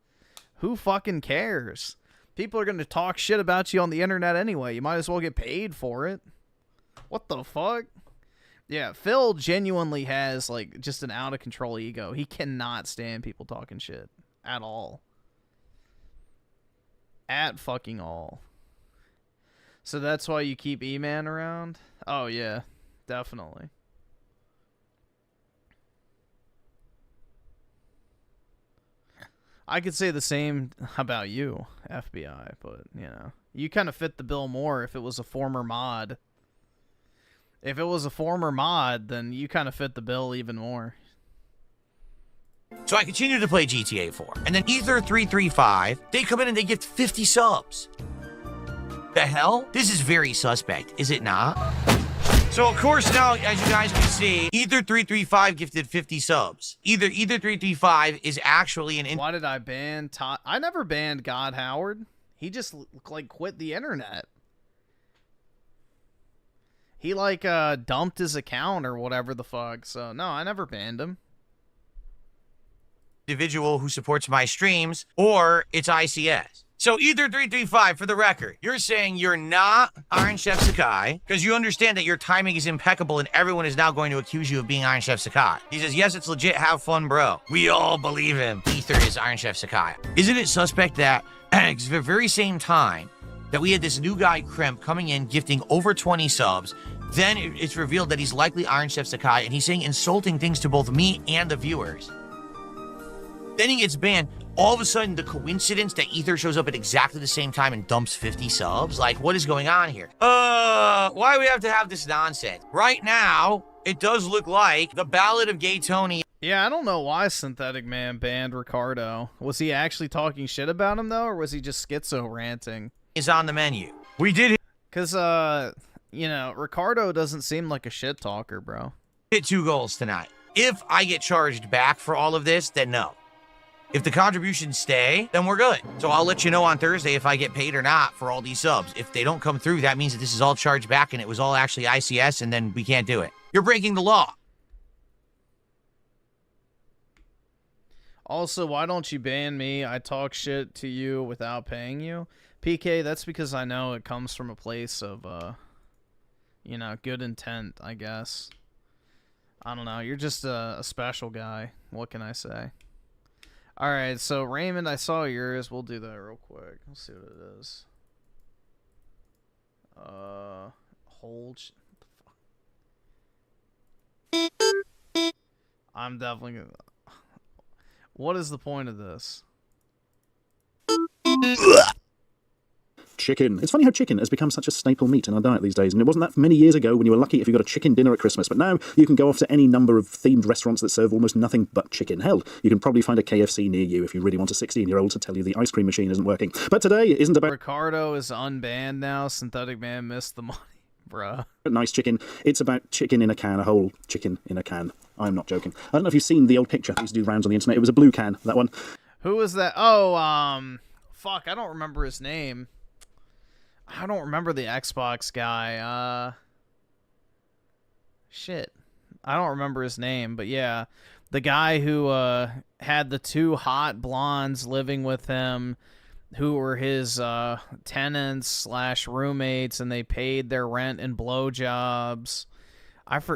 Who fucking cares? People are going to talk shit about you on the internet anyway. You might as well get paid for it. What the fuck? Yeah, Phil genuinely has, like, just an out-of-control ego. He cannot stand people talking shit. At all. At fucking all. So that's why you keep E-Man around? Oh, yeah. Definitely. I could say the same about you, FBI, but, you know. You kind of fit the bill more if it was a former mod. If it was a former mod, then you kind of fit the bill even more. So I continue to play GTA 4. And then Ether335, they come in and they gift 50 subs. The hell? This is very suspect, is it not? So, of course, now, as you guys can see, Ether335 gifted 50 subs. Ether335 is actually an... Why did I ban Todd? I never banned God Howard. He just, like, quit the internet. He, like, dumped his account or whatever the fuck. So, no, I never banned him. Individual who supports my streams, or it's ICS. So Ether335, for the record, you're saying you're not Iron Chef Sakai because you understand that your timing is impeccable and everyone is now going to accuse you of being Iron Chef Sakai. He says, yes, it's legit. Have fun, bro. We all believe him. Ether is Iron Chef Sakai. Isn't it suspect that at the very same time that we had this new guy, Kremp, coming in, gifting over 20 subs, then it's revealed that he's likely Iron Chef Sakai and he's saying insulting things to both me and the viewers. Then he gets banned. All of a sudden, the coincidence that Ether shows up at exactly the same time and dumps 50 subs? Like, what is going on here? Why do we have to have this nonsense? Right now, it does look like the Ballad of Gay Tony. Yeah, I don't know why Synthetic Man banned Ricardo. Was he actually talking shit about him, though, or was he just schizo ranting? Is on the menu. We did. Because, you know, Ricardo doesn't seem like a shit talker, bro. Hit 2 goals tonight. If I get charged back for all of this, then no. If the contributions stay, then we're good. So I'll let you know on Thursday if I get paid or not for all these subs. If they don't come through, that means that this is all charged back and it was all actually ICS, and then we can't do it. You're breaking the law. Also, why don't you ban me? I talk shit to you without paying you. PK, that's because I know it comes from a place of, you know, good intent, I guess. I don't know. You're just a special guy. What can I say? Alright, so Raymond, I saw yours. We'll do that real quick. Let's see what it is. Hold. I'm definitely gonna... What is the point of this? Chicken. It's funny how chicken has become such a staple meat in our diet these days, and it wasn't that many years ago when you were lucky if you got a chicken dinner at Christmas, but now you can go off to any number of themed restaurants that serve almost nothing but chicken. Hell, you can probably find a KFC near you if you really want a 16-year-old to tell you the ice cream machine isn't working. But today isn't about... Ricardo is unbanned now. Synthetic Man missed the money, bruh. Nice chicken. It's about chicken in a can, a whole chicken in a can. I'm not joking. I don't know if you've seen the old picture that used to do rounds on the internet. It was a blue can, that one. Who was that? Oh, fuck, I don't remember his name. I don't remember the Xbox guy. Shit. I don't remember his name, but yeah. The guy who had the two hot blondes living with him who were his tenants / roommates, and they paid their rent and blowjobs.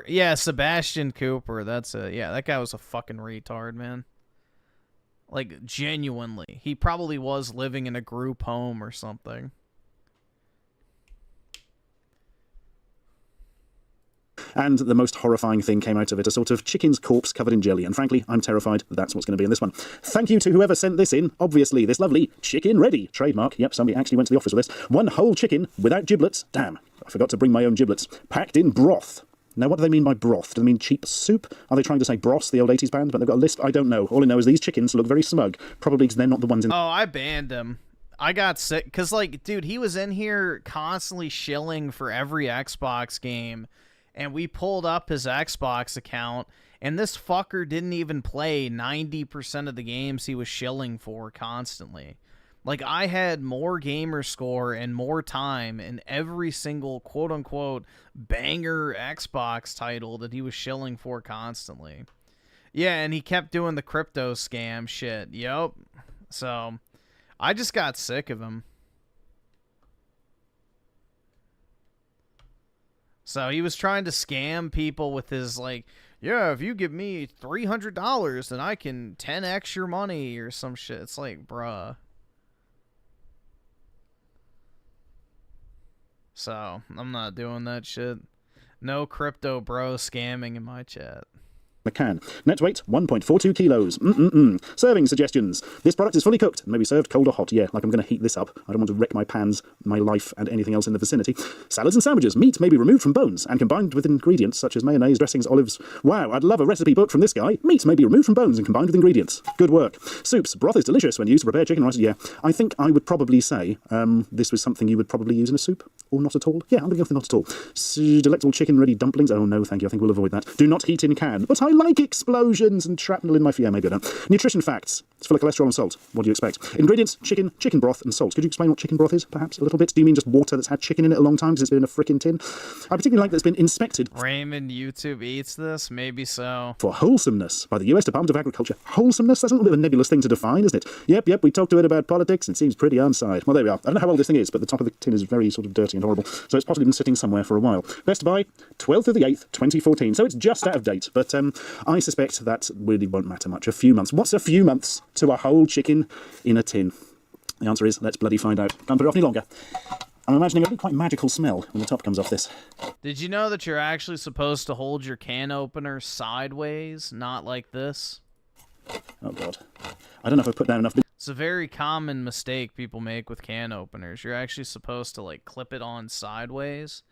Yeah, Sebastian Cooper. That's yeah, that guy was a fucking retard, man. Like, genuinely. He probably was living in a group home or something. And the most horrifying thing came out of it, a sort of chicken's corpse covered in jelly. And frankly, I'm terrified that's what's going to be in this one. Thank you to whoever sent this in. Obviously, this lovely chicken ready trademark. Yep, somebody actually went to the office with this. One whole chicken without giblets. Damn, I forgot to bring my own giblets. Packed in broth. Now, what do they mean by broth? Do they mean cheap soup? Are they trying to say Bros, the old 80s band? But they've got a list. I don't know. All I know is these chickens look very smug. Probably because they're not the ones in... Oh, I banned him. I got sick. Because, like, dude, he was in here constantly shilling for every Xbox game. And we pulled up his Xbox account. And this fucker didn't even play 90% of the games he was shilling for constantly. Like, I had more gamer score and more time in every single quote-unquote banger Xbox title that he was shilling for constantly. Yeah, and he kept doing the crypto scam shit. Yup. So, I just got sick of him. So, he was trying to scam people with his, like, yeah, if you give me $300, then I can 10x your money or some shit. It's like, bruh. So, I'm not doing that shit. No crypto bro scamming in my chat. McCann. Net weight, 1.42 kilos. Serving suggestions. This product is fully cooked and may be served cold or hot. Yeah, like I'm going to heat this up. I don't want to wreck my pans, my life, and anything else in the vicinity. Salads and sandwiches. Meat may be removed from bones and combined with ingredients such as mayonnaise, dressings, olives. Wow, I'd love a recipe book from this guy. Meat may be removed from bones and combined with ingredients. Good work. Soups. Broth is delicious when used to prepare chicken rice. Yeah, I think I would probably say this was something you would probably use in a soup. Or not at all. Yeah, I'm going to go for not at all. Delectable chicken-ready dumplings. Oh, no, thank you. I think we'll avoid that. Do not heat in can. But I like explosions and shrapnel in my... Yeah, maybe I don't. Nutrition facts. It's full of cholesterol and salt. What do you expect? Ingredients, chicken broth, and salt. Could you explain what chicken broth is, perhaps, a little bit? Do you mean just water that's had chicken in it a long time because it's been in a frickin' tin? I particularly like that it's been inspected... Raymond YouTube eats this? Maybe so. ...for wholesomeness by the US Department of Agriculture. Wholesomeness? That's a little bit of a nebulous thing to define, isn't it? Yep, we talked to it about politics and it seems pretty on-side. Well, there we are. I don't know how old this thing is, but the top of the tin is very sort of dirty and horrible. So it's possibly been sitting somewhere for a while. Best buy, 12th of the 8th, 2014. So it's just out of date, but I suspect that really won't matter much. A few months. What's a few months to a whole chicken in a tin? The answer is, let's bloody find out. Can't put it off any longer. I'm imagining a really quite magical smell when the top comes off this. Did you know that you're actually supposed to hold your can opener sideways, not like this? Oh, God. I don't know if I've put down enough... It's a very common mistake people make with can openers. You're actually supposed to, like, clip it on sideways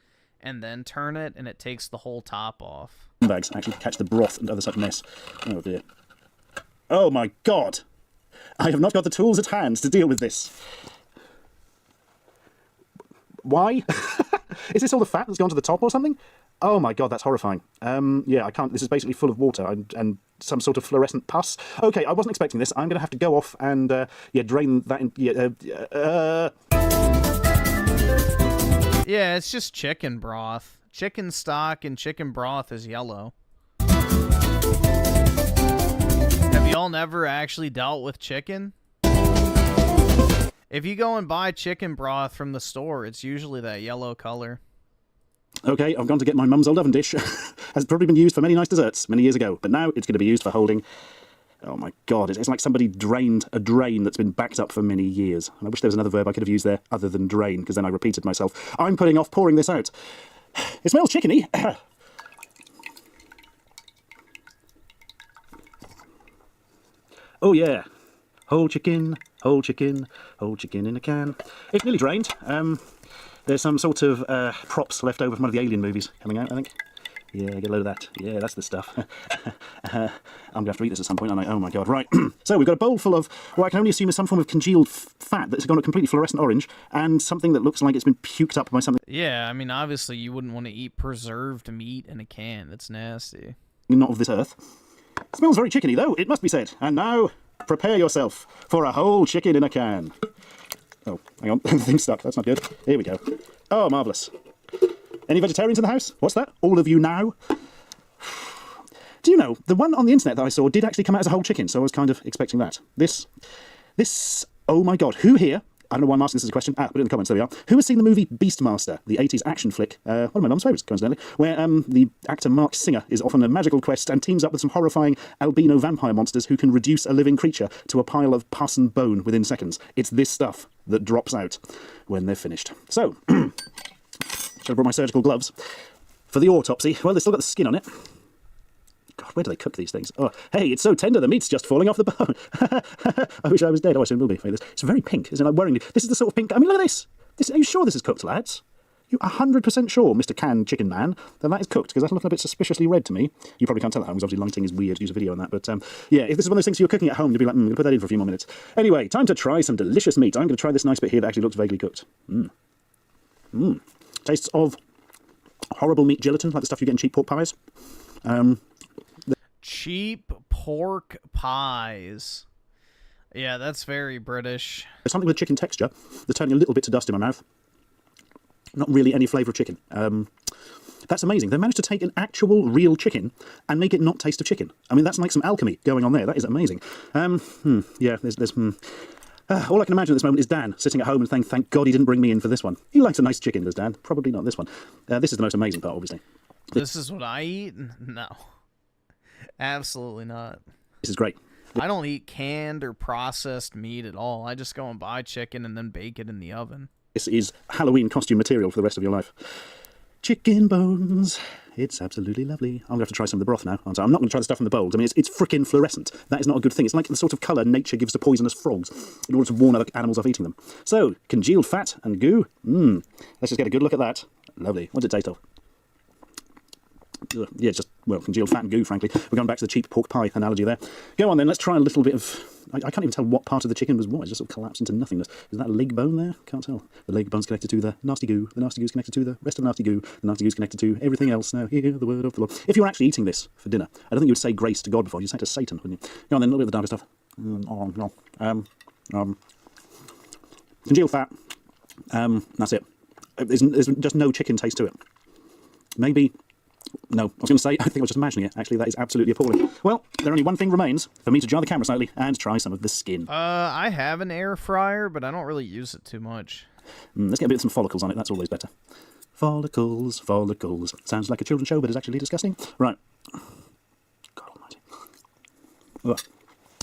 and then turn it, and it takes the whole top off. Bags actually catch the broth and other such mess. Oh, dear. Oh, my God. I have not got the tools at hand to deal with this. Why? Is this all the fat that's gone to the top or something? Oh my god, that's horrifying. Yeah, I can't. This is basically full of water and some sort of fluorescent pus. Okay, I wasn't expecting this. I'm going to have to go off and yeah, drain that. Yeah, it's just chicken broth. Chicken stock and chicken broth is yellow. Have y'all never actually dealt with chicken? If you go and buy chicken broth from the store, it's usually that yellow color. Okay, I've gone to get my mum's old oven dish. Has probably been used for many nice desserts many years ago, but now it's going to be used for holding... Oh my god, it's like somebody drained a drain that's been backed up for many years. And I wish there was another verb I could have used there other than drain, because then I repeated myself. I'm putting off pouring this out. It smells chickeny. Oh yeah. Whole chicken, whole chicken, whole chicken in a can. It's nearly drained. There's some sort of props left over from one of the Alien movies coming out, I think. Yeah, get a load of that. Yeah, that's the stuff. I'm going to have to eat this at some point, aren't I? Oh my god, right. So we've got a bowl full of what I can only assume is some form of congealed fat that's gone a completely fluorescent orange, and something that looks like it's been puked up by something. Yeah, I mean, obviously you wouldn't want to eat preserved meat in a can. That's nasty. Not of this earth. It smells very chickeny, though, it must be said. And now, prepare yourself for a whole chicken in a can. Oh, hang on, the thing's stuck. That's not good. Here we go. Oh, marvellous. Any vegetarians in the house? What's that? All of you now? Do you know, the one on the internet that I saw did actually come out as a whole chicken, so I was kind of expecting that. This, oh my god, who here, I don't know why I'm asking this as a question, put it in the comments, there we are. Who has seen the movie Beastmaster, the 80s action flick, one of my mum's favourites, coincidentally, where the actor Mark Singer is off on a magical quest and teams up with some horrifying albino vampire monsters who can reduce a living creature to a pile of pus and bone within seconds. It's this stuff that drops out when they're finished. So... Should have brought my surgical gloves for the autopsy. Well, they've still got the skin on it. God, where do they cook these things? Oh, hey, it's so tender, the meat's just falling off the bone. I wish I was dead. Oh, I soon will be. It's very pink, isn't it? Worryingly. This is the sort of pink... I mean, look at this. Are you sure this is cooked, lads? You 100% sure, Mr. Canned Chicken Man, that is cooked? Because that's looking a bit suspiciously red to me. You probably can't tell at home, because obviously lighting is weird to use a video on that. But, yeah, if this is one of those things you're cooking at home, you'd be like, I'm going to put that in for a few more minutes. Anyway, time to try some delicious meat. I'm going to try this nice bit here that actually looks vaguely cooked. Tastes of... horrible meat gelatin, like the stuff you get in cheap pork pies. Cheap pork pies. Yeah, that's very British. There's something with chicken texture that's turning a little bit to dust in my mouth. Not really any flavour of chicken. That's amazing. They managed to take an actual real chicken and make it not taste of chicken. I mean, that's like some alchemy going on there. That is amazing. Yeah, there's all I can imagine at this moment is Dan sitting at home and saying, thank God he didn't bring me in for this one. He likes a nice chicken, does Dan? Probably not this one. This is the most amazing part, obviously. This is what I eat? No. Absolutely not. This is great. I don't eat canned or processed meat at all. I just go and buy chicken and then bake it in the oven. This is Halloween costume material for the rest of your life. Chicken bones. It's absolutely lovely. I'm going to have to try some of the broth now, aren't I? I'm not going to try the stuff in the bowls. I mean, it's frickin' fluorescent. That is not a good thing. It's like the sort of colour nature gives to poisonous frogs in order to warn other animals off eating them. So, congealed fat and goo. Let's just get a good look at that. Lovely. What's it taste of? Yeah, just, well, congealed fat and goo, frankly. We're going back to the cheap pork pie analogy there. Go on then, let's try a little bit of... I can't even tell what part of the chicken was what. It just sort of collapsed into nothingness. Is that a leg bone there? Can't tell. The leg bone's connected to the nasty goo. The nasty goo's connected to the rest of the nasty goo. The nasty goo's connected to everything else. Now hear the word of the Lord. If you were actually eating this for dinner, I don't think you would say grace to God before. You'd say to Satan, wouldn't you? Go on then, a little bit of the darker stuff. Congealed fat. That's it. There's just no chicken taste to it. Maybe... No, I was going to say, I think I was just imagining it. Actually, that is absolutely appalling. Well, there only one thing remains, for me to jar the camera slightly and try some of the skin. I have an air fryer, but I don't really use it too much. Let's get a bit of some follicles on it, that's always better. Follicles, follicles. Sounds like a children's show, but is actually disgusting. Right. God almighty. Ugh.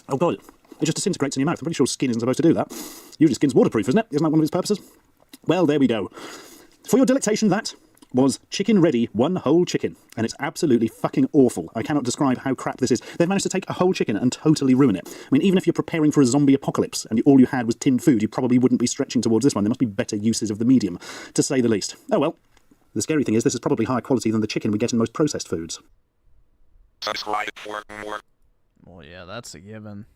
Oh, God. It just disintegrates in your mouth. I'm pretty sure skin isn't supposed to do that. Usually skin's waterproof, isn't it? Isn't that one of its purposes? Well, there we go. For your delectation, that was Chicken Ready, one whole chicken, and it's absolutely fucking awful. I cannot describe how crap this is. They've managed to take a whole chicken and totally ruin it. I mean, even if you're preparing for a zombie apocalypse and all you had was tinned food, you probably wouldn't be stretching towards this one. There must be better uses of the medium, to say the least. Oh well. The scary thing is this is probably higher quality than the chicken we get in most processed foods. Subscribe for more. Well, yeah, that's a given.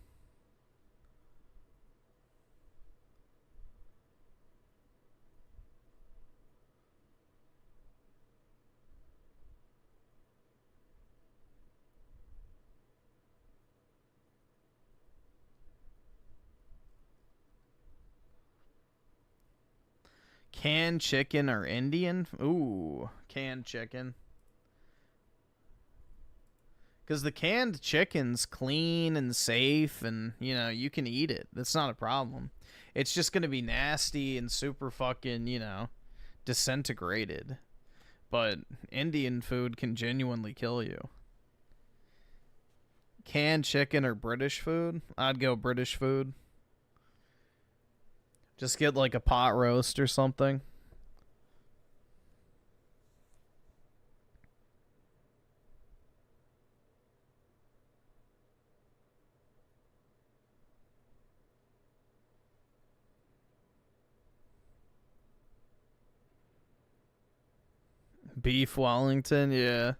Canned chicken or Indian? Ooh, canned chicken. Because the canned chicken's clean and safe and, you know, you can eat it. That's not a problem. It's just going to be nasty and super fucking, you know, disintegrated. But Indian food can genuinely kill you. Canned chicken or British food? I'd go British food. Just get like a pot roast or something. Beef Wellington, yeah.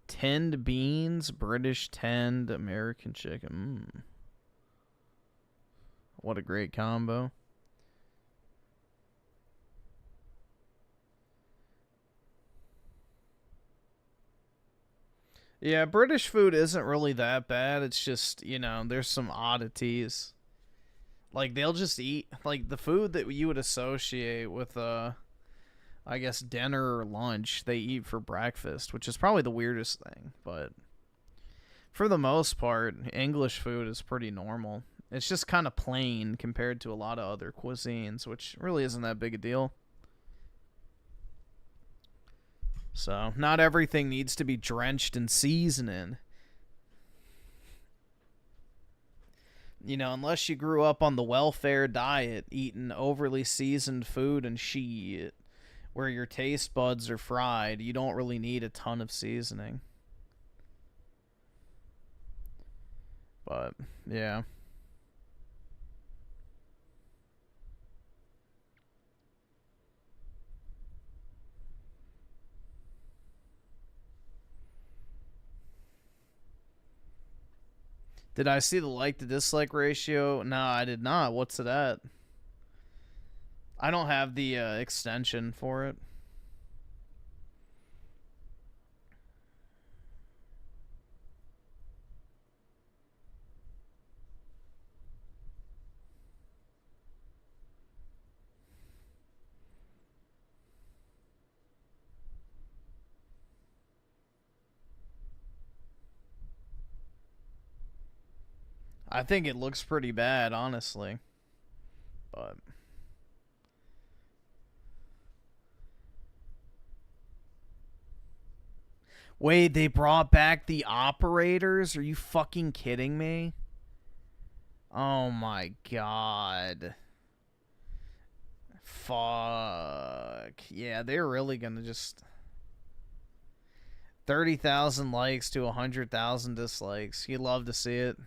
Tinned beans, British tinned, American chicken. What a great combo. Yeah, British food isn't really that bad. It's just, you know, there's some oddities. Like, they'll just eat, like, the food that you would associate with, I guess, dinner or lunch, they eat for breakfast, which is probably the weirdest thing. But for the most part, English food is pretty normal. It's just kind of plain compared to a lot of other cuisines, which really isn't that big a deal. So, not everything needs to be drenched in seasoning. You know, unless you grew up on the welfare diet, eating overly seasoned food and shit, where your taste buds are fried, you don't really need a ton of seasoning. But, yeah. Did I see the like to dislike ratio? No, I did not. What's it at? I don't have the extension for it. I think it looks pretty bad, honestly. But wait, they brought back the operators? Are you fucking kidding me? Oh my god. Fuck. Yeah, they're really gonna just 30,000 likes to 100,000 dislikes. You'd love to see it.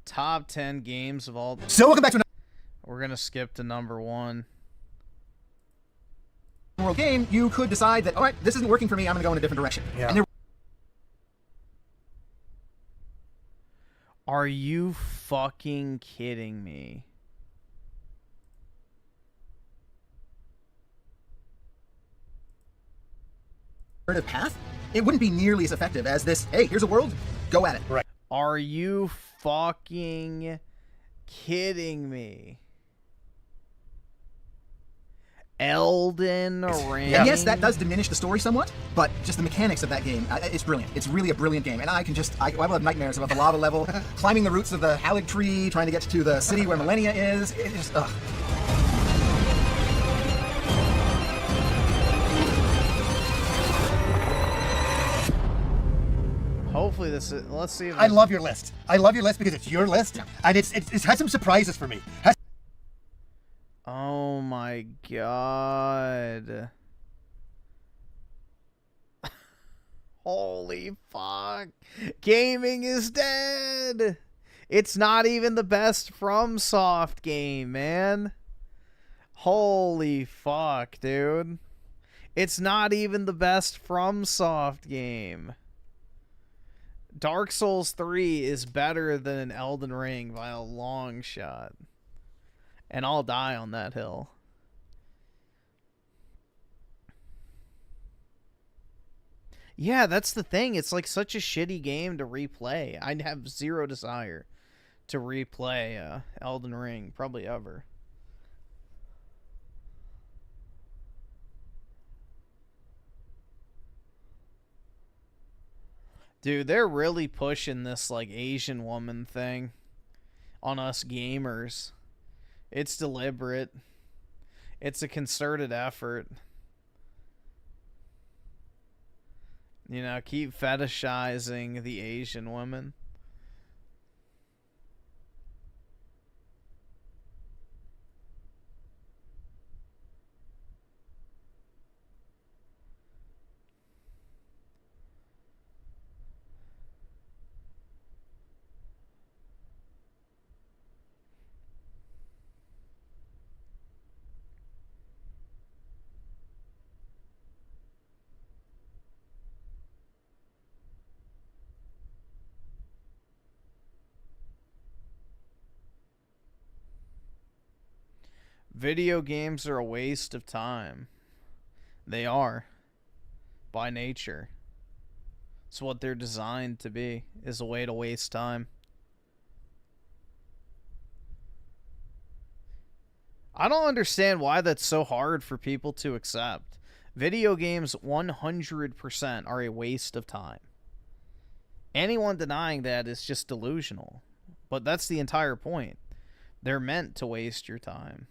Top 10 games of all. So welcome back to We're gonna skip to number 1. World game. You could decide that, all right, this isn't working for me. I'm gonna go in a different direction. Yeah. And there Are you fucking kidding me? path, it wouldn't be nearly as effective as this. Hey, here's a world. Go at it. Right. Are you fucking kidding me? Elden Ring. And yes, that does diminish the story somewhat, but just the mechanics of that game, it's brilliant. It's really a brilliant game, and I will have nightmares about the lava level, climbing the roots of the Halig tree, trying to get to the city where Millennia is. It's just, ugh. Hopefully this is, let's see if I love your list. I love your list because it's your list, and it's had some surprises for me. Oh my god. Holy fuck. Gaming is dead. It's not even the best FromSoft game, man. Holy fuck, dude. It's not even the best FromSoft game. Dark Souls 3 is better than Elden Ring by a long shot. And I'll die on that hill. Yeah, that's the thing. It's like such a shitty game to replay. I have zero desire to replay Elden Ring, probably ever. Dude, they're really pushing this like Asian woman thing on us gamers. It's deliberate. It's a concerted effort. You know, keep fetishizing the Asian woman. Video games are a waste of time. They are. By nature. It's what they're designed to be, is a way to waste time. I don't understand why that's so hard for people to accept. Video games 100% are a waste of time. Anyone denying that is just delusional. But that's the entire point. They're meant to waste your time.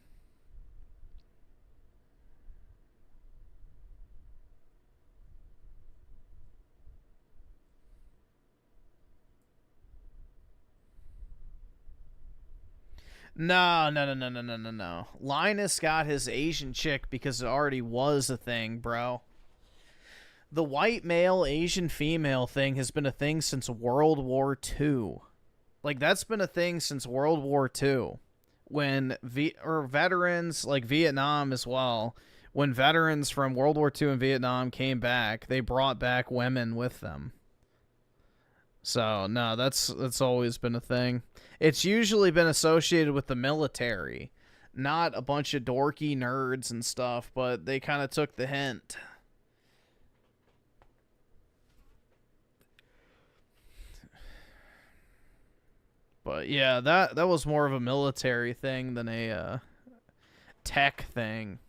No. Linus got his Asian chick because it already was a thing, bro. The white male, Asian female thing has been a thing since World War II. Like, that's been a thing since World War II. When veterans, like Vietnam as well, when veterans from World War II and Vietnam came back, they brought back women with them. So, no, that's always been a thing. It's usually been associated with the military, not a bunch of dorky nerds and stuff, but they kind of took the hint. But yeah, that was more of a military thing than a tech thing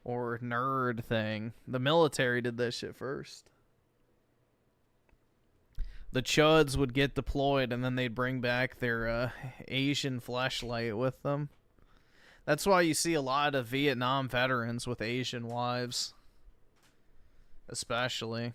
or nerd thing. The military did that shit first. The chuds would get deployed and then they'd bring back their Asian fleshlight with them. That's why you see a lot of Vietnam veterans with Asian wives. Especially.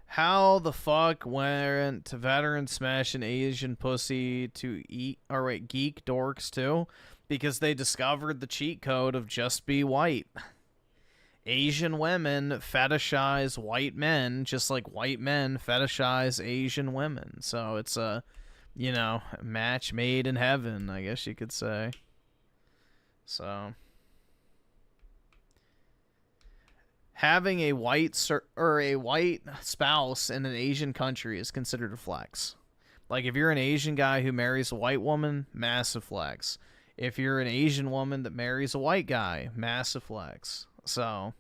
How the fuck went veteran smash an Asian pussy to eat, or wait, geek dorks too? Because they discovered the cheat code of just be white. Asian women fetishize white men just like white men fetishize Asian women. So it's a, you know, match made in heaven, I guess you could say. So having a white spouse in an Asian country is considered a flex. Like, if you're an Asian guy who marries a white woman, massive flex. If you're an Asian woman that marries a white guy, massive flex. So,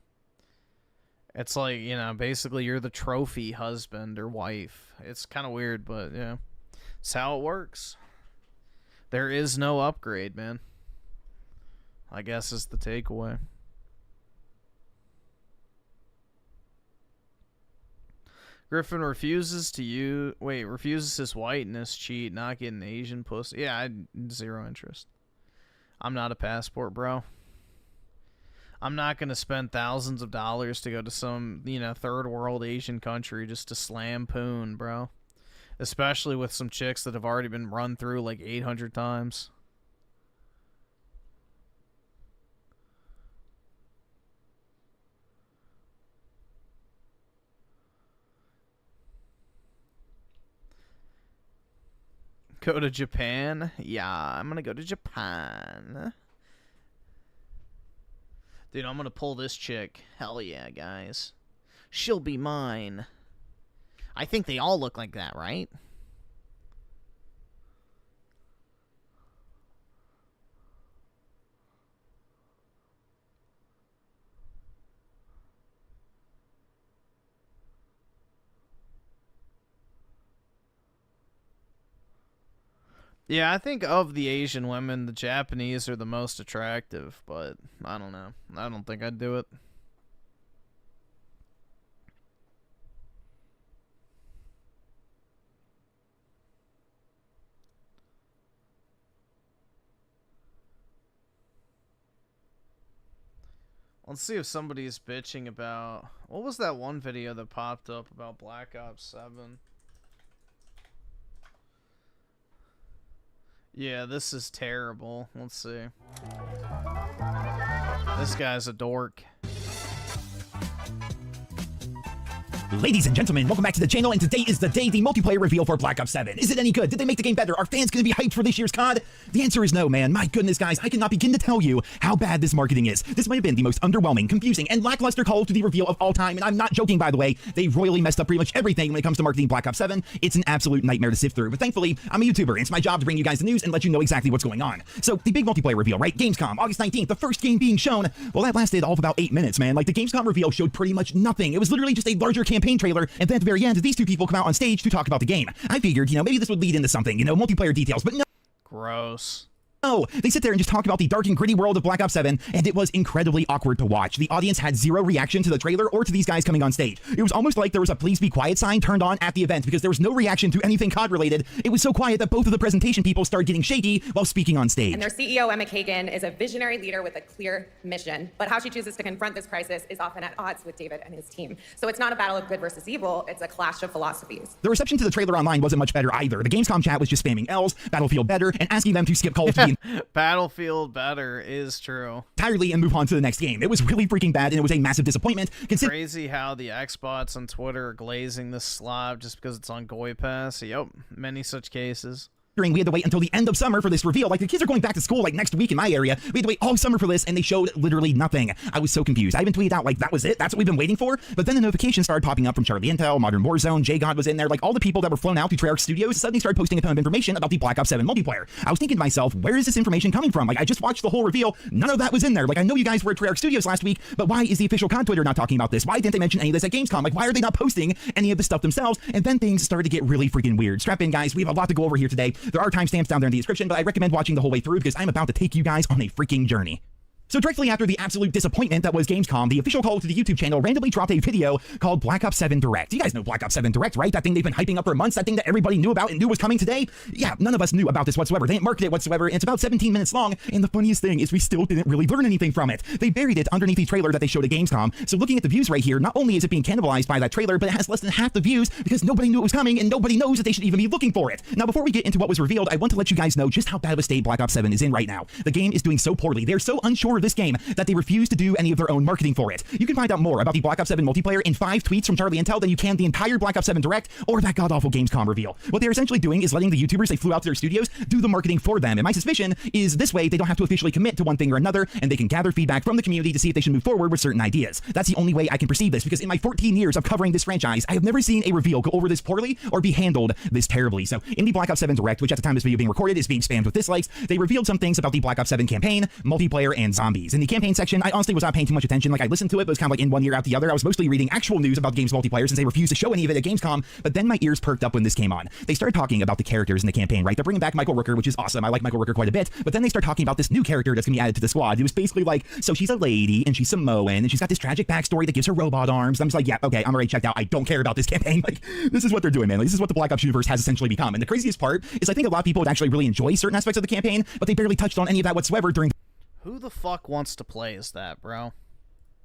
it's like, you know, basically you're the trophy husband or wife. It's kind of weird, but, yeah. It's how it works. There is no upgrade, man. I guess is the takeaway. Griffin refuses his whiteness cheat, not getting Asian pussy. Yeah, I had zero interest. I'm not a passport, bro. I'm not going to spend thousands of dollars to go to some, you know, third world Asian country just to slam poon, bro. Especially with some chicks that have already been run through like 800 times. Go to Japan? Yeah, I'm gonna go to Japan. Dude, I'm gonna pull this chick. Hell yeah, guys. She'll be mine. I think they all look like that, right? Yeah, I think of the Asian women, the Japanese are the most attractive, but I don't know. I don't think I'd do it. Let's see if somebody's bitching about... What was that one video that popped up about Black Ops 7? Yeah, this is terrible. Let's see. This guy's a dork. Ladies and gentlemen, welcome back to the channel, and today is the day the multiplayer reveal for Black Ops 7. Is it any good? Did they make the game better? Are fans going to be hyped for this year's COD? The answer is no, man. My goodness, guys, I cannot begin to tell you how bad this marketing is. This might have been the most underwhelming, confusing, and lackluster Call of Duty reveal of all time, and I'm not joking, by the way. They royally messed up pretty much everything when it comes to marketing Black Ops 7. It's an absolute nightmare to sift through, but thankfully, I'm a YouTuber, and it's my job to bring you guys the news and let you know exactly what's going on. So, the big multiplayer reveal, right? Gamescom, August 19th, the first game being shown. Well, that lasted all of about 8 minutes, man. Like, the Gamescom reveal showed pretty much nothing. It was literally just a larger campaign trailer, and then at the very end, these two people come out on stage to talk about the game. I figured, maybe this would lead into something, multiplayer details, but no. Gross. No, they sit there and just talk about the dark and gritty world of Black Ops 7, and it was incredibly awkward to watch. The audience had zero reaction to the trailer or to these guys coming on stage. It was almost like there was a please be quiet sign turned on at the event because there was no reaction to anything COD related. It was so quiet that both of the presentation people started getting shaky while speaking on stage. And their CEO, Emma Kagan, is a visionary leader with a clear mission, but how she chooses to confront this crisis is often at odds with David and his team. So it's not a battle of good versus evil, it's a clash of philosophies. The reception to the trailer online wasn't much better either. The Gamescom chat was just spamming L's, Battlefield better, and asking them to skip Call of Duty. Battlefield better is true. Entirely and move on to the next game. It was really freaking bad, and it was a massive disappointment. Crazy how the Xbots on Twitter are glazing this slob just because it's on Goy Pass. Yep, many such cases. We had to wait until the end of summer for this reveal. Like, the kids are going back to school like next week in my area. We had to wait all summer for this, and they showed literally nothing. I was so confused. I even tweeted out like, that was it? That's what we've been waiting for? But then the notifications started popping up from Charlie Intel, Modern Warzone, J-God was in there. Like, all the people that were flown out to Treyarch Studios suddenly started posting a ton of information about the Black Ops 7 multiplayer. I was thinking to myself, where is this information coming from? Like, I just watched the whole reveal. None of that was in there. Like, I know you guys were at Treyarch Studios last week, but why is the official COD Twitter not talking about this? Why didn't they mention any of this at Gamescom? Like, why are they not posting any of this stuff themselves? And then things started to get really freaking weird. Strap in, guys. We have a lot to go over here today. There are timestamps down there in the description, but I recommend watching the whole way through because I'm about to take you guys on a freaking journey. So directly after the absolute disappointment that was Gamescom, the official Call of Duty YouTube channel randomly dropped a video called Black Ops 7 Direct. You guys know Black Ops 7 Direct, right? That thing they've been hyping up for months, that thing that everybody knew about and knew was coming today? Yeah, none of us knew about this whatsoever. They didn't market it whatsoever, and it's about 17 minutes long, and the funniest thing is we still didn't really learn anything from it. They buried it underneath the trailer that they showed at Gamescom, so looking at the views right here, not only is it being cannibalized by that trailer, but it has less than half the views because nobody knew it was coming, and nobody knows that they should even be looking for it. Now, before we get into what was revealed, I want to let you guys know just how bad of a state Black Ops 7 is in right now. The game is doing so poorly. They're so unsure of this game that they refuse to do any of their own marketing for it. You can find out more about the Black Ops 7 multiplayer in 5 tweets from Charlie Intel than you can the entire Black Ops 7 Direct or that god-awful Gamescom reveal. What they're essentially doing is letting the YouTubers they flew out to their studios do the marketing for them, and my suspicion is this way they don't have to officially commit to one thing or another, and they can gather feedback from the community to see if they should move forward with certain ideas. That's the only way I can perceive this, because in my 14 years of covering this franchise, I have never seen a reveal go over this poorly or be handled this terribly. So in the Black Ops 7 Direct, which at the time this video being recorded is being spammed with dislikes, they revealed some things about the Black Ops 7 campaign, multiplayer, and zombies. zombies. In the campaign section, I honestly was not paying too much attention. Like, I listened to it, but it was kind of like in one ear out the other. I was mostly reading actual news about the game's multiplayer since they refused to show any of it at Gamescom, but then my ears perked up when this came on. They started talking about the characters in the campaign, right? They're bringing back Michael Rooker, which is awesome. I like Michael Rooker quite a bit, but then they start talking about this new character that's gonna be added to the squad. It was basically like, so she's a lady, and she's Samoan, and she's got this tragic backstory that gives her robot arms. I'm just like, yeah, okay, I'm already checked out. I don't care about this campaign. Like, this is what they're doing, man. Like, this is what the Black Ops universe has essentially become. And the craziest part is I think a lot of people would actually really enjoy certain aspects of the campaign, but they barely touched on any of that whatsoever during Who the fuck wants to play as that, bro?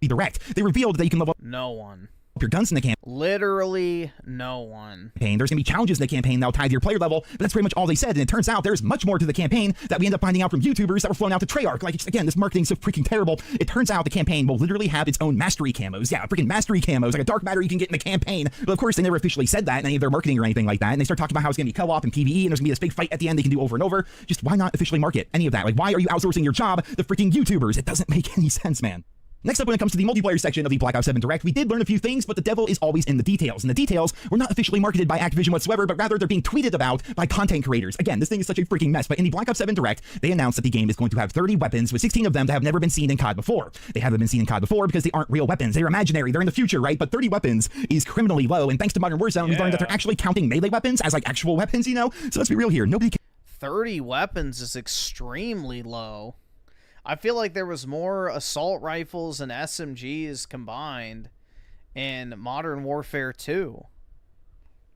the direct. They revealed that you can level No one. up your guns in the campaign. Literally no one. There's going to be challenges in the campaign that'll tie to your player level, but that's pretty much all they said. And it turns out there's much more to the campaign that we end up finding out from YouTubers that were flown out to Treyarch. Like, again, this marketing's so freaking terrible. It turns out the campaign will literally have its own mastery camos. Yeah, freaking mastery camos, like a dark matter you can get in the campaign. But of course, they never officially said that in any of their marketing or anything like that. And they start talking about how it's going to be co-op and PvE, and there's going to be this big fight at the end they can do over and over. Just why not officially market any of that? Like, why are you outsourcing your job to freaking YouTubers? It doesn't make any sense, man. Next up, when it comes to the multiplayer section of the Black Ops 7 Direct, we did learn a few things, but the devil is always in the details. And the details were not officially marketed by Activision whatsoever, but rather they're being tweeted about by content creators. Again, this thing is such a freaking mess, but in the Black Ops 7 Direct, they announced that the game is going to have 30 weapons, with 16 of them that have never been seen in COD before. They haven't been seen in COD before because they aren't real weapons. They're imaginary. They're in the future, right? But 30 weapons is criminally low, and thanks to Modern Warzone, we've learned that they're actually counting melee weapons as, like, actual weapons, you know? So let's be real here. Nobody can 30 weapons is extremely low. I feel like there was more assault rifles and SMGs combined in Modern Warfare 2.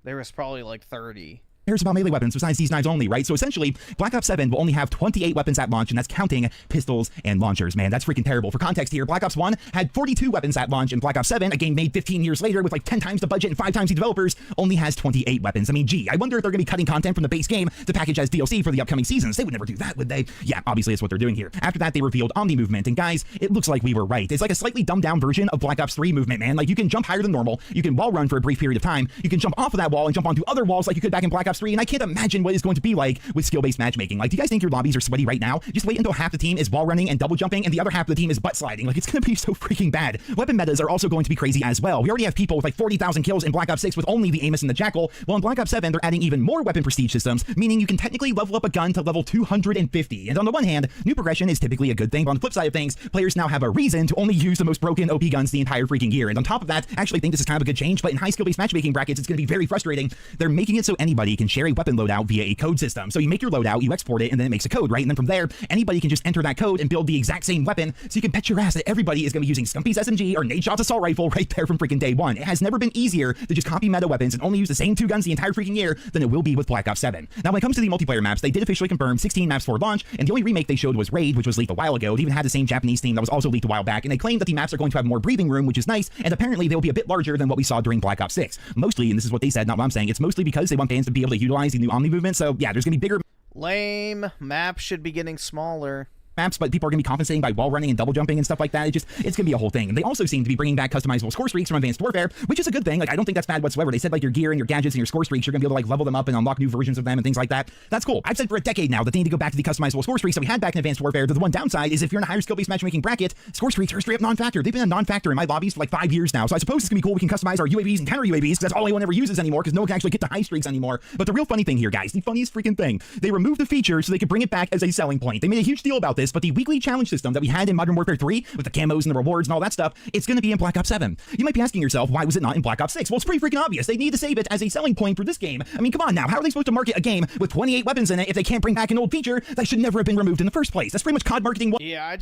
There was probably like 30. cares about melee weapons besides these knives only, right? So essentially, Black Ops 7 will only have 28 weapons at launch, and that's counting pistols and launchers, man. That's freaking terrible. For context here, Black Ops 1 had 42 weapons at launch, and Black Ops 7, a game made 15 years later with like 10 times the budget and 5 times the developers, only has 28 weapons. I mean, gee, I wonder if they're going to be cutting content from the base game to package as DLC for the upcoming seasons. They would never do that, would they? Yeah, obviously it's what they're doing here. After that, they revealed Omni Movement, and guys, it looks like we were right. It's like a slightly dumbed down version of Black Ops 3 movement, man. Like, you can jump higher than normal, you can wall run for a brief period of time, you can jump off of that wall and jump onto other walls like you could back in Black Ops 3, and I can't imagine what it's going to be like with skill-based matchmaking. Like, do you guys think your lobbies are sweaty right now? Just wait until half the team is wall running and double jumping and the other half of the team is butt sliding. Like, it's gonna be so freaking bad. Weapon metas are also going to be crazy as well. We already have people with like 40,000 kills in Black Ops 6 with only the Amos and the Jackal. Well, in Black Ops 7, they're adding even more weapon prestige systems, meaning you can technically level up a gun to level 250. And on the one hand, new progression is typically a good thing, but on the flip side of things, players now have a reason to only use the most broken OP guns the entire freaking year. And on top of that, I actually think this is kind of a good change, but in high skill-based matchmaking brackets, it's gonna be very frustrating. They're making it so anybody can share a weapon loadout via a code system. So you make your loadout, you export it, and then it makes a code, right? And then from there, anybody can just enter that code and build the exact same weapon, so you can bet your ass that everybody is going to be using Scumpy's SMG or Nadeshot's assault rifle right there from freaking day one. It has never been easier to just copy meta weapons and only use the same 2 guns the entire freaking year than it will be with Black Ops 7. Now, when it comes to the multiplayer maps, they did officially confirm 16 maps for launch, and the only remake they showed was Raid, which was leaked a while ago. It even had the same Japanese theme that was also leaked a while back, and they claimed that the maps are going to have more breathing room, which is nice, and apparently they'll be a bit larger than what we saw during Black Ops 6. Mostly, and this is what they said, not what I'm saying, it's mostly because they want fans to be able to utilize the new Omni movement, so yeah, there's going to be bigger Lame. Maps should be getting smaller. Maps, but people are going to be compensating by wall running and double jumping and stuff like that. It's going to be a whole thing. And they also seem to be bringing back customizable score streaks from Advanced Warfare, which is a good thing. Like, I don't think that's bad whatsoever. They said like your gear and your gadgets and your score streaks, you're going to be able to like level them up and unlock new versions of them and things like that. That's cool. I've said for a decade now that they need to go back to the customizable score streaks that we had back in Advanced Warfare. The one downside is if you're in a higher skill-based matchmaking bracket, score streaks are a straight up non-factor. They've been a non-factor in my lobbies for like 5 years now. So I suppose it's going to be cool. We can customize our UAVs and counter UAVs because that's all anyone ever uses anymore because no one can actually get to high streaks anymore. But the real funny thing here, guys, the funniest freaking thing, they removed the feature so they could bring it back as a selling point. They made a huge deal about this, but the weekly challenge system that we had in Modern Warfare 3 with the camos and the rewards and all that stuff, it's going to be in Black Ops 7. You might be asking yourself, why was it not in Black Ops 6? Well, it's pretty freaking obvious. They need to save it as a selling point for this game. I mean, come on now. How are they supposed to market a game with 28 weapons in it if they can't bring back an old feature that should never have been removed in the first place? That's pretty much COD marketing. Yeah,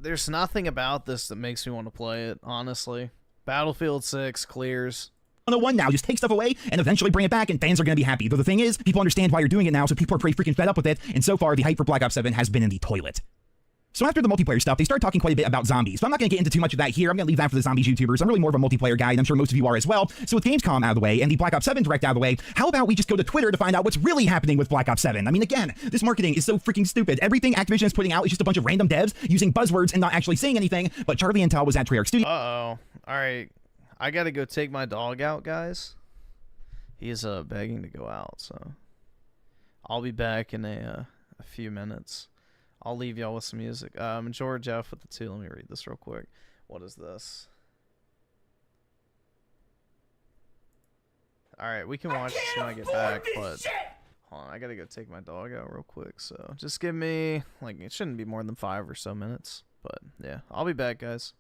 there's nothing about this that makes me want to play it, honestly. Battlefield 6 clears. 101 now, just take stuff away and eventually bring it back and fans are going to be happy. Though the thing is, people understand why you're doing it now, so people are pretty freaking fed up with it, and so far the hype for Black Ops 7 has been in the toilet. So after the multiplayer stuff, they started talking quite a bit about zombies. But I'm not going to get into too much of that here. I'm going to leave that for the zombies YouTubers. I'm really more of a multiplayer guy, and I'm sure most of you are as well. So with Gamescom out of the way and the Black Ops 7 Direct out of the way, how about we just go to Twitter to find out what's really happening with Black Ops 7? I mean, again, this marketing is so freaking stupid. Everything Activision is putting out is just a bunch of random devs using buzzwords and not actually saying anything. But Charlie Intel was at Treyarch Studios. Uh-oh. All right. I got to go take my dog out, guys. He's begging to go out, so I'll be back in a few minutes. I'll leave y'all with some music. George F with the 2. Let me read this real quick. What is this? Alright, we can watch this when I get back, but hold on, I gotta go take my dog out real quick, so just give me, like, it shouldn't be more than 5 or so minutes. But yeah, I'll be back, guys.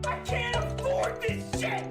I can't afford this shit!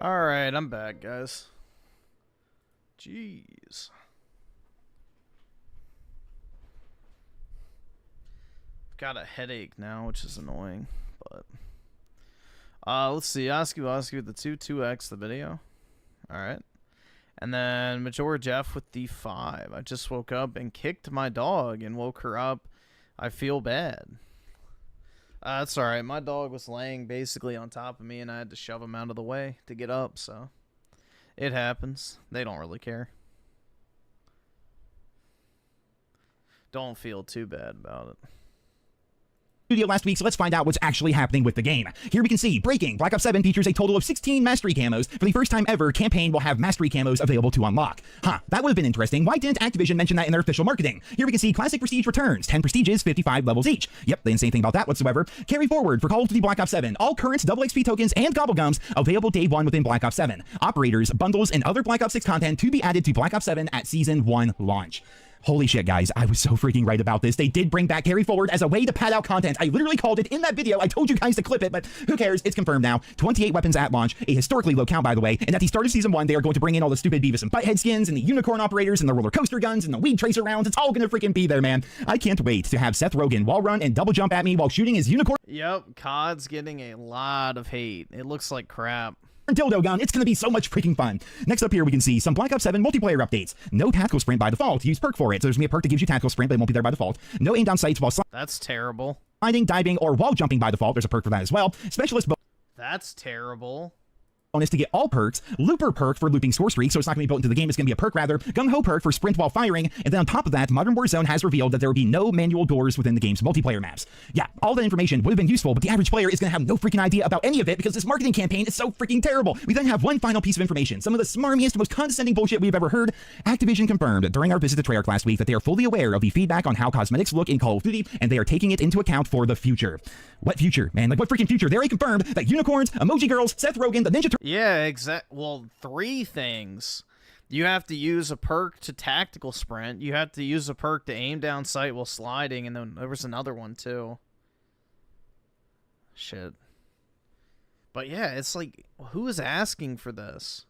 Alright, I'm back, guys. Jeez. Got a headache now, which is annoying, but... let's see, ask you the 2x the video. Alright. And then Major Jeff with the 5. I just woke up and kicked my dog and woke her up. I feel bad. That's alright. My dog was laying basically on top of me, and I had to shove him out of the way to get up, so it happens. They don't really care. Don't feel too bad about it. Studio last week, so let's find out what's actually happening with the game. Here we can see, breaking, Black Ops 7 features a total of 16 mastery camos. For the first time ever, campaign will have mastery camos available to unlock. Huh, that would have been interesting. Why didn't Activision mention that in their official marketing? Here we can see classic prestige returns, 10 prestiges, 55 levels each. Yep, they didn't say anything about that whatsoever. Carry forward for Call of Duty Black Ops 7. All current double XP tokens and gobblegums available day 1 within Black Ops 7. Operators, bundles, and other Black Ops 6 content to be added to Black Ops 7 at Season 1 launch. Holy shit, guys, I was so freaking right about this. They did bring back Carry Forward as a way to pad out content. I literally called it in that video. I told you guys to clip it, but who cares? It's confirmed now. 28 weapons at launch, a historically low count, by the way, and at the start of Season 1, they are going to bring in all the stupid Beavis and Butthead skins, and the unicorn operators, and the roller coaster guns, and the weed tracer rounds. It's all gonna freaking be there, man. I can't wait to have Seth Rogen wall run and double jump at me while shooting his unicorn. Yep, COD's getting a lot of hate. It looks like crap. Dildo gun. It's going to be so much freaking fun. Next up here, we can see some Black Ops 7 multiplayer updates. No tactical sprint by default. Use perk for it. So there's going to be a perk that gives you tactical sprint, but it won't be there by default. No aim down sights while That's terrible. sliding, diving, or wall jumping by default. There's a perk for that as well. Specialist That's terrible. bonus to get all perks, looper perk for looping score streak, so it's not going to be built into the game, it's going to be a perk rather, gung-ho perk for sprint while firing, and then on top of that, Modern Warzone has revealed that there will be no manual doors within the game's multiplayer maps. Yeah, all that information would have been useful, but the average player is going to have no freaking idea about any of it because this marketing campaign is so freaking terrible. We then have one final piece of information, some of the smarmiest, most condescending bullshit we've ever heard. Activision confirmed during our visit to Treyarch last week that they are fully aware of the feedback on how cosmetics look in Call of Duty, and they are taking it into account for the future. What future, man? Like, what freaking future? They already confirmed that unicorns, emoji girls, Seth Rogen, the Ninja Turtles. Yeah, exactly. Well, 3 things. You have to use a perk to tactical sprint. You have to use a perk to aim down sight while sliding, and then there was another one too. Shit. But yeah, it's like, who is asking for this?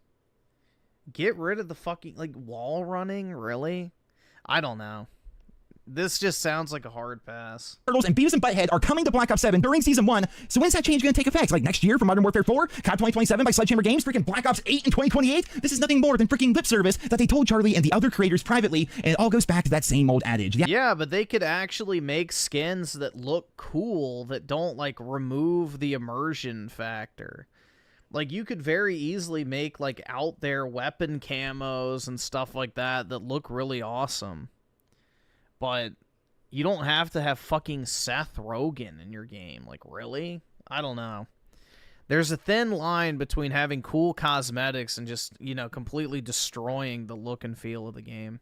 Get rid of the fucking, like, wall running? Really? I don't know. This just sounds like a hard pass. Turtles and Beavis and Butthead are coming to Black Ops 7 during Season 1, so when's that change going to take effect? Like next year for Modern Warfare 4? COD 2027 by Sledgehammer Games? Freaking Black Ops 8 in 2028? This is nothing more than freaking lip service that they told Charlie and the other creators privately, and it all goes back to that same old adage. Yeah, but they could actually make skins that look cool that don't, like, remove the immersion factor. Like, you could very easily make, like, out there weapon camos and stuff like that that look really awesome. But you don't have to have fucking Seth Rogen in your game. Like, really? I don't know. There's a thin line between having cool cosmetics and just, completely destroying the look and feel of the game.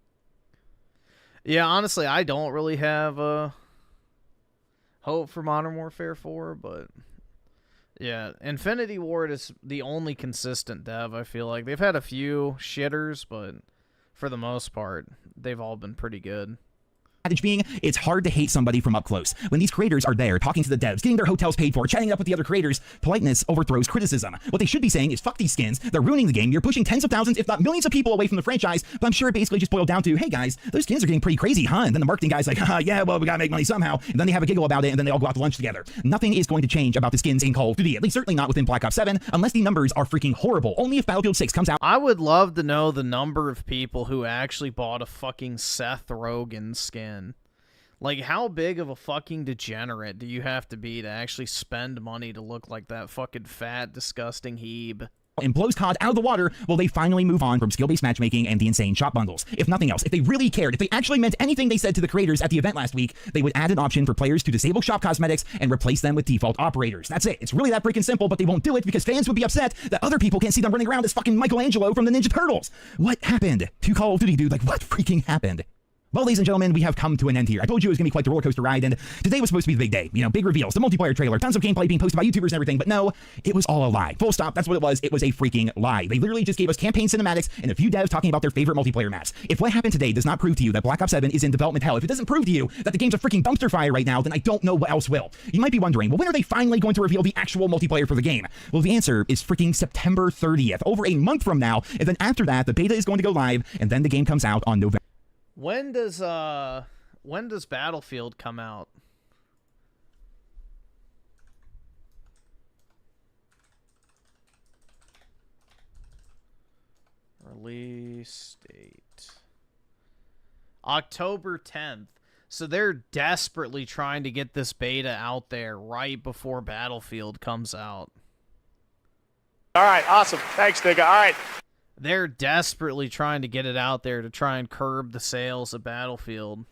Yeah, honestly, I don't really have hope for Modern Warfare 4, but yeah, Infinity Ward is the only consistent dev, I feel like. They've had a few shitters, but for the most part, they've all been pretty good. Adage being, it's hard to hate somebody from up close. When these creators are there, talking to the devs, getting their hotels paid for, chatting up with the other creators, politeness overthrows criticism. What they should be saying is, fuck these skins, they're ruining the game, you're pushing tens of thousands, if not millions of people away from the franchise, but I'm sure it basically just boiled down to, hey guys, those skins are getting pretty crazy, huh? And then the marketing guy's like, yeah, well, we gotta make money somehow, and then they have a giggle about it, and then they all go out to lunch together. Nothing is going to change about the skins in Call of Duty, at least certainly not within Black Ops 7, unless the numbers are freaking horrible. Only if Battlefield 6 comes out. I would love to know the number of people who actually bought a fucking Seth Rogen skin. Like, how big of a fucking degenerate do you have to be to actually spend money to look like that fucking fat, disgusting heeb? And blows COD out of the water, will they finally move on from skill-based matchmaking and the insane shop bundles? If nothing else, if they really cared, if they actually meant anything they said to the creators at the event last week, they would add an option for players to disable shop cosmetics and replace them with default operators. That's it. It's really that freaking simple, but they won't do it because fans would be upset that other people can't see them running around as fucking Michelangelo from the Ninja Turtles. What happened to Call of Duty, dude? Like, what freaking happened? Well, ladies and gentlemen, we have come to an end here. I told you it was going to be quite the roller coaster ride, and today was supposed to be the big day. Big reveals, the multiplayer trailer, tons of gameplay being posted by YouTubers and everything, but no, it was all a lie. Full stop, that's what it was. It was a freaking lie. They literally just gave us campaign cinematics and a few devs talking about their favorite multiplayer maps. If what happened today does not prove to you that Black Ops 7 is in development hell, if it doesn't prove to you that the game's a freaking dumpster fire right now, then I don't know what else will. You might be wondering, well, when are they finally going to reveal the actual multiplayer for the game? Well, the answer is freaking September 30th, over a month from now, and then after that, the beta is going to go live, and then the game comes out on November. When does Battlefield come out? Release date October 10th. So they're desperately trying to get this beta out there right before Battlefield comes out. All right, awesome. Thanks, nigga. All right. They're desperately trying to get it out there to try and curb the sales of Battlefield.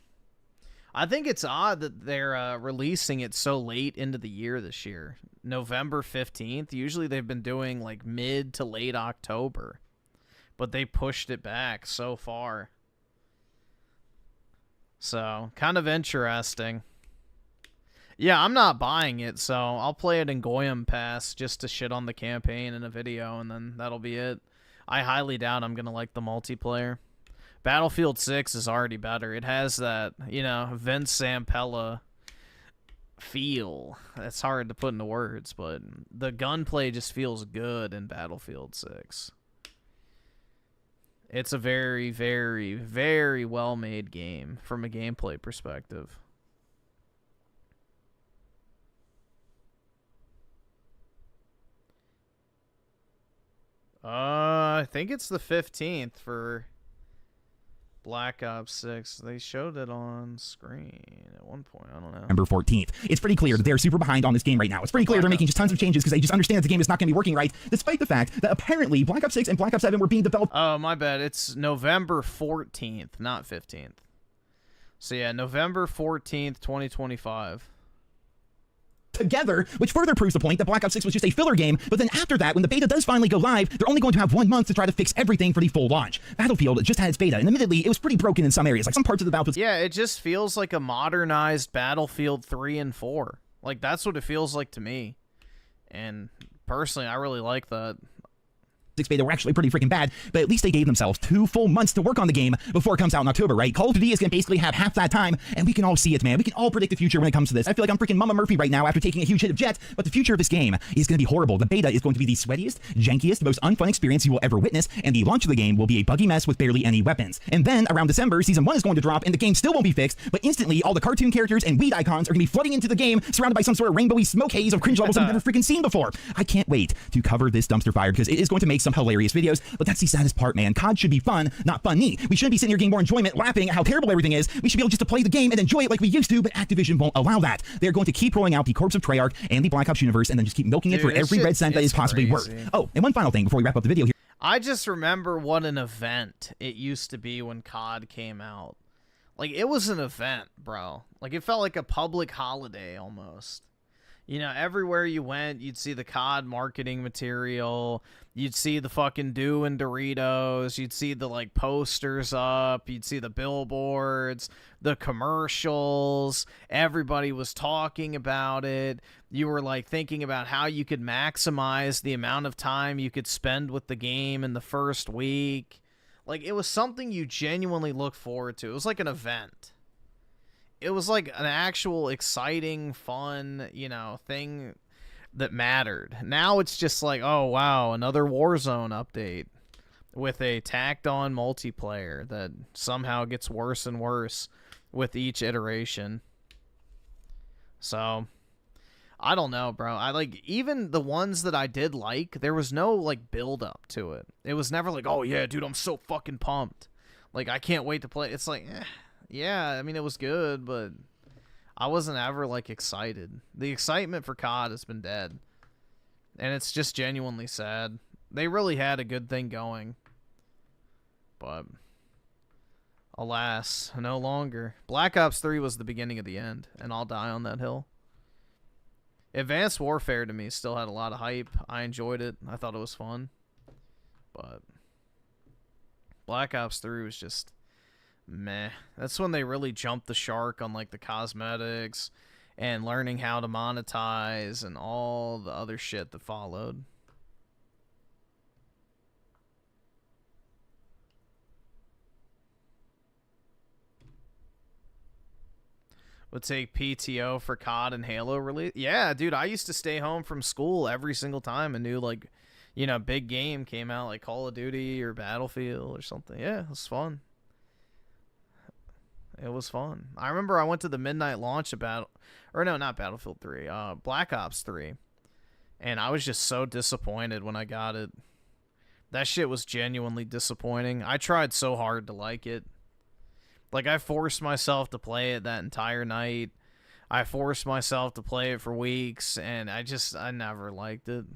I think it's odd that they're releasing it so late into the year this year. November 15th. Usually they've been doing like mid to late October. But they pushed it back so far. So, kind of interesting. Yeah, I'm not buying it, so I'll play it in Goyim Pass just to shit on the campaign in a video, and then that'll be it. I highly doubt I'm going to like the multiplayer. Battlefield 6 is already better. It has that, Vince Zampella feel. It's hard to put into words, but the gunplay just feels good in Battlefield 6. It's a very, very, very well-made game from a gameplay perspective. I think it's the 15th for Black Ops 6. They showed it on screen at one point. I don't know. November 14th. It's pretty clear that they're super behind on this game right now. It's pretty clear they're making just tons of changes because they just understand that the game is not going to be working right, despite the fact that apparently Black Ops 6 and Black Ops 7 were being developed. Oh, my bad. It's November 14th, not 15th. So yeah, November 14th, 2025. Together, which further proves the point that Black Ops 6 was just a filler game, but then after that, when the beta does finally go live, they're only going to have 1 month to try to fix everything for the full launch. Battlefield just had its beta, and admittedly, it was pretty broken in some areas, like some parts of the Battlefield. Yeah, it just feels like a modernized Battlefield 3 and 4. Like, that's what it feels like to me. And personally, I really like that. Beta were actually pretty freaking bad, but at least they gave themselves 2 full months to work on the game before it comes out in October, right? Call of Duty is going to basically have half that time, and we can all see it, man. We can all predict the future when it comes to this. I feel like I'm freaking Mama Murphy right now after taking a huge hit of Jet, but the future of this game is going to be horrible. The beta is going to be the sweatiest, jankiest, most unfun experience you will ever witness, and the launch of the game will be a buggy mess with barely any weapons. And then, around December, Season 1 is going to drop, and the game still won't be fixed, but instantly, all the cartoon characters and weed icons are going to be flooding into the game, surrounded by some sort of rainbowy smoke haze of cringe levels I've never freaking seen before. I can't wait to cover this dumpster fire, because it is going to make some hilarious videos. But that's the saddest part, man. COD should be fun, not funny. We shouldn't be sitting here getting more enjoyment, laughing at how terrible everything is. We should be able just to play the game and enjoy it like we used to, but Activision won't allow that. They're going to keep rolling out the Corpse of Treyarch and the Black Ops universe and then just keep milking it for every red cent that is possibly worth. Oh, and one final thing before we wrap up the video here. I just remember what an event it used to be when COD came out. Like, it was an event, bro. Like, it felt like a public holiday almost. You know, everywhere you went, you'd see the COD marketing material. You'd see the fucking Dew and Doritos. You'd see the, like, posters up. You'd see the billboards, the commercials. Everybody was talking about it. You were, like, thinking about how you could maximize the amount of time you could spend with the game in the first week. Like, it was something you genuinely look forward to. It was like an event. It was like an actual exciting, fun, you know, thing that mattered. Now it's just like, oh, wow, another Warzone update with a tacked-on multiplayer that somehow gets worse and worse with each iteration. So, I don't know, bro. I like, even the ones that I did like, there was no, like, build-up to it. It was never like, oh, yeah, dude, I'm so fucking pumped. Like, I can't wait to play. It's like, yeah, I mean, it was good, but I wasn't ever, like, excited. The excitement for COD has been dead. And it's just genuinely sad. They really had a good thing going. But, alas, no longer. Black Ops 3 was the beginning of the end, and I'll die on that hill. Advanced Warfare, to me, still had a lot of hype. I enjoyed it. I thought it was fun. But Black Ops 3 was just meh. That's when they really jumped the shark on, like, the cosmetics and learning how to monetize and all the other shit that followed. Would take PTO for COD and Halo release. Yeah, dude, I used to stay home from school every single time a new, like, you know, big game came out, like Call of Duty or Battlefield or something. Yeah, it was fun. It was fun. I remember I went to the midnight launch of not Battlefield 3, Black Ops 3. And I was just so disappointed when I got it. That shit was genuinely disappointing. I tried so hard to like it. Like, I forced myself to play it that entire night. I forced myself to play it for weeks, and I never liked it.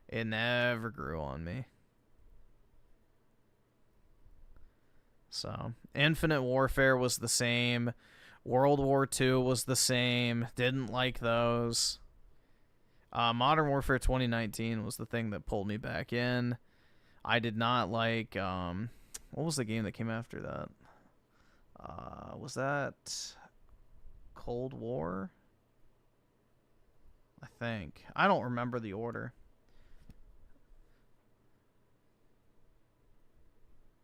It never grew on me. So, Infinite Warfare was the same. World War II was the same. Didn't like those. Modern Warfare 2019 was the thing that pulled me back in. I did not like, what was the game that came after that? Was that Cold War? I think. I don't remember the order.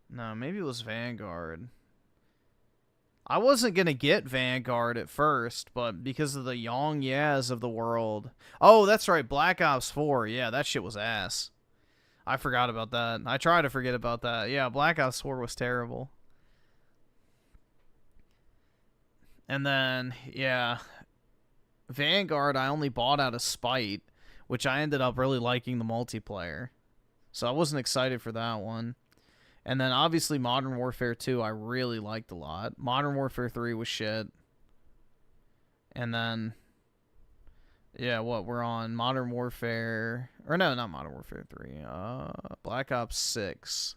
No, maybe it was Vanguard. I wasn't going to get Vanguard at first, but because of the Yong Yaz of the world. Oh, that's right. Black Ops 4. Yeah, that shit was ass. I forgot about that. I try to forget about that. Yeah, Black Ops 4 was terrible. And then, yeah, Vanguard I only bought out of spite, which I ended up really liking the multiplayer. So I wasn't excited for that one. And then, obviously, Modern Warfare 2 I really liked a lot. Modern Warfare 3 was shit. And then, yeah, we're on Modern Warfare... Or no, not Modern Warfare 3. Black Ops 6,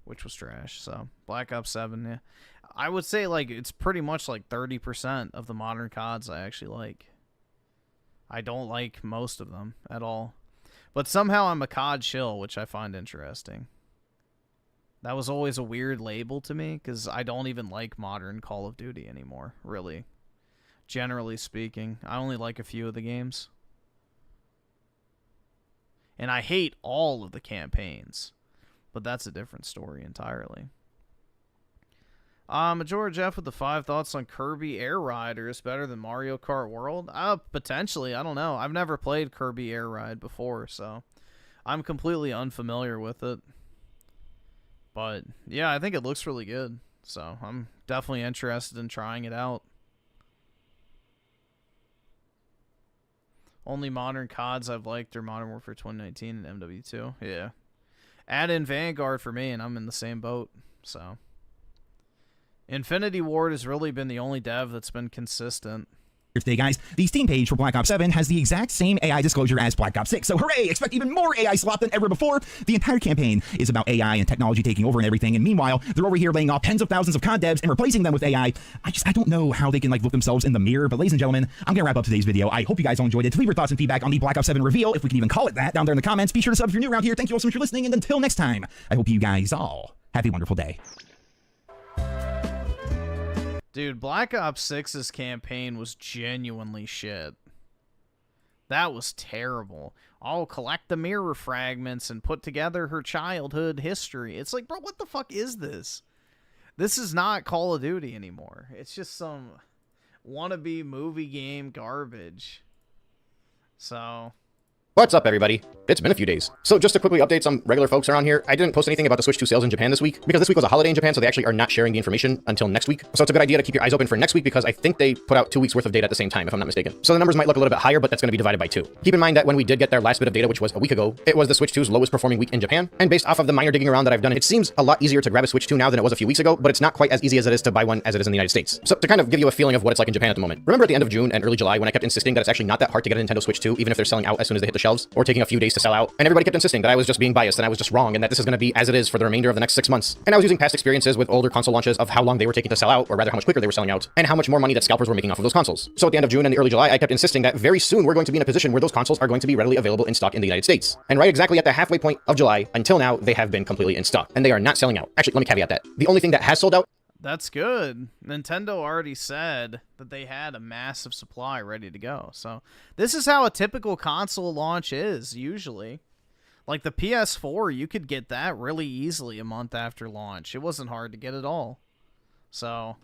which was trash. So, Black Ops 7, yeah. I would say, like, it's pretty much like 30% of the modern CODs I actually like. I don't like most of them at all. But somehow I'm a COD shill, which I find interesting. That was always a weird label to me, because I don't even like modern Call of Duty anymore, really. Generally speaking, I only like a few of the games. And I hate all of the campaigns. But that's a different story entirely. Majora Jeff with the 5 thoughts on Kirby Air Ride is better than Mario Kart World? Potentially, I don't know. I've never played Kirby Air Ride before, so I'm completely unfamiliar with it. But, yeah, I think it looks really good. So, I'm definitely interested in trying it out. Only modern CODs I've liked are Modern Warfare 2019 and MW2. Yeah. Add in Vanguard for me, and I'm in the same boat. So, Infinity Ward has really been the only dev that's been consistent. Today, guys, the Steam page for Black Ops 7 has the exact same AI disclosure as Black Ops 6, so hooray! Expect even more AI slop than ever before. The entire campaign is about AI and technology taking over and everything, and meanwhile, they're over here laying off tens of thousands of COD devs and replacing them with AI. I don't know how they can look themselves in the mirror, but ladies and gentlemen, I'm gonna wrap up today's video. I hope you guys all enjoyed it. Leave your thoughts and feedback on the Black Ops 7 reveal, if we can even call it that, down there in the comments. Be sure to sub if you're new around here. Thank you all so much for listening, and until next time, I hope you guys all have a wonderful day. Dude, Black Ops 6's campaign was genuinely shit. That was terrible. I'll collect the mirror fragments and put together her childhood history. It's like, bro, what the fuck is this? This is not Call of Duty anymore. It's just some wannabe movie game garbage. So... What's up, everybody? It's been a few days. So just to quickly update some regular folks around here, I didn't post anything about the Switch 2 sales in Japan this week, because this week was a holiday in Japan, so they actually are not sharing the information until next week. So it's a good idea to keep your eyes open for next week, because I think they put out 2 weeks worth of data at the same time, if I'm not mistaken. So the numbers might look a little bit higher, but that's going to be divided by 2. Keep in mind that when we did get their last bit of data, which was a week ago, it was the Switch 2's lowest performing week in Japan. And based off of the minor digging around that I've done, it seems a lot easier to grab a Switch 2 now than it was a few weeks ago, but it's not quite as easy as it is to buy one as it is in the United States. So to kind of give you a feeling of what it's like in Japan at the moment, remember at the end of June and early July when I kept insisting that it's actually not that hard to get a Nintendo Switch 2, even if they're selling out as soon as they hit the shelves, or taking a few days to sell out, and everybody kept insisting that I was just being biased and I was just wrong and that this is going to be as it is for the remainder of the next 6 months. And I was using past experiences with older console launches of how long they were taking to sell out, or rather how much quicker they were selling out, and how much more money that scalpers were making off of those consoles. So at the end of June and the early July, I kept insisting that very soon we're going to be in a position where those consoles are going to be readily available in stock in the United States. And right exactly at the halfway point of July, until now, they have been completely in stock, and they are not selling out. Actually, let me caveat that. The only thing that has sold out... That's good. Nintendo already said that they had a massive supply ready to go. So this is how a typical console launch is, usually. Like the PS4, you could get that really easily a month after launch. It wasn't hard to get at all. So,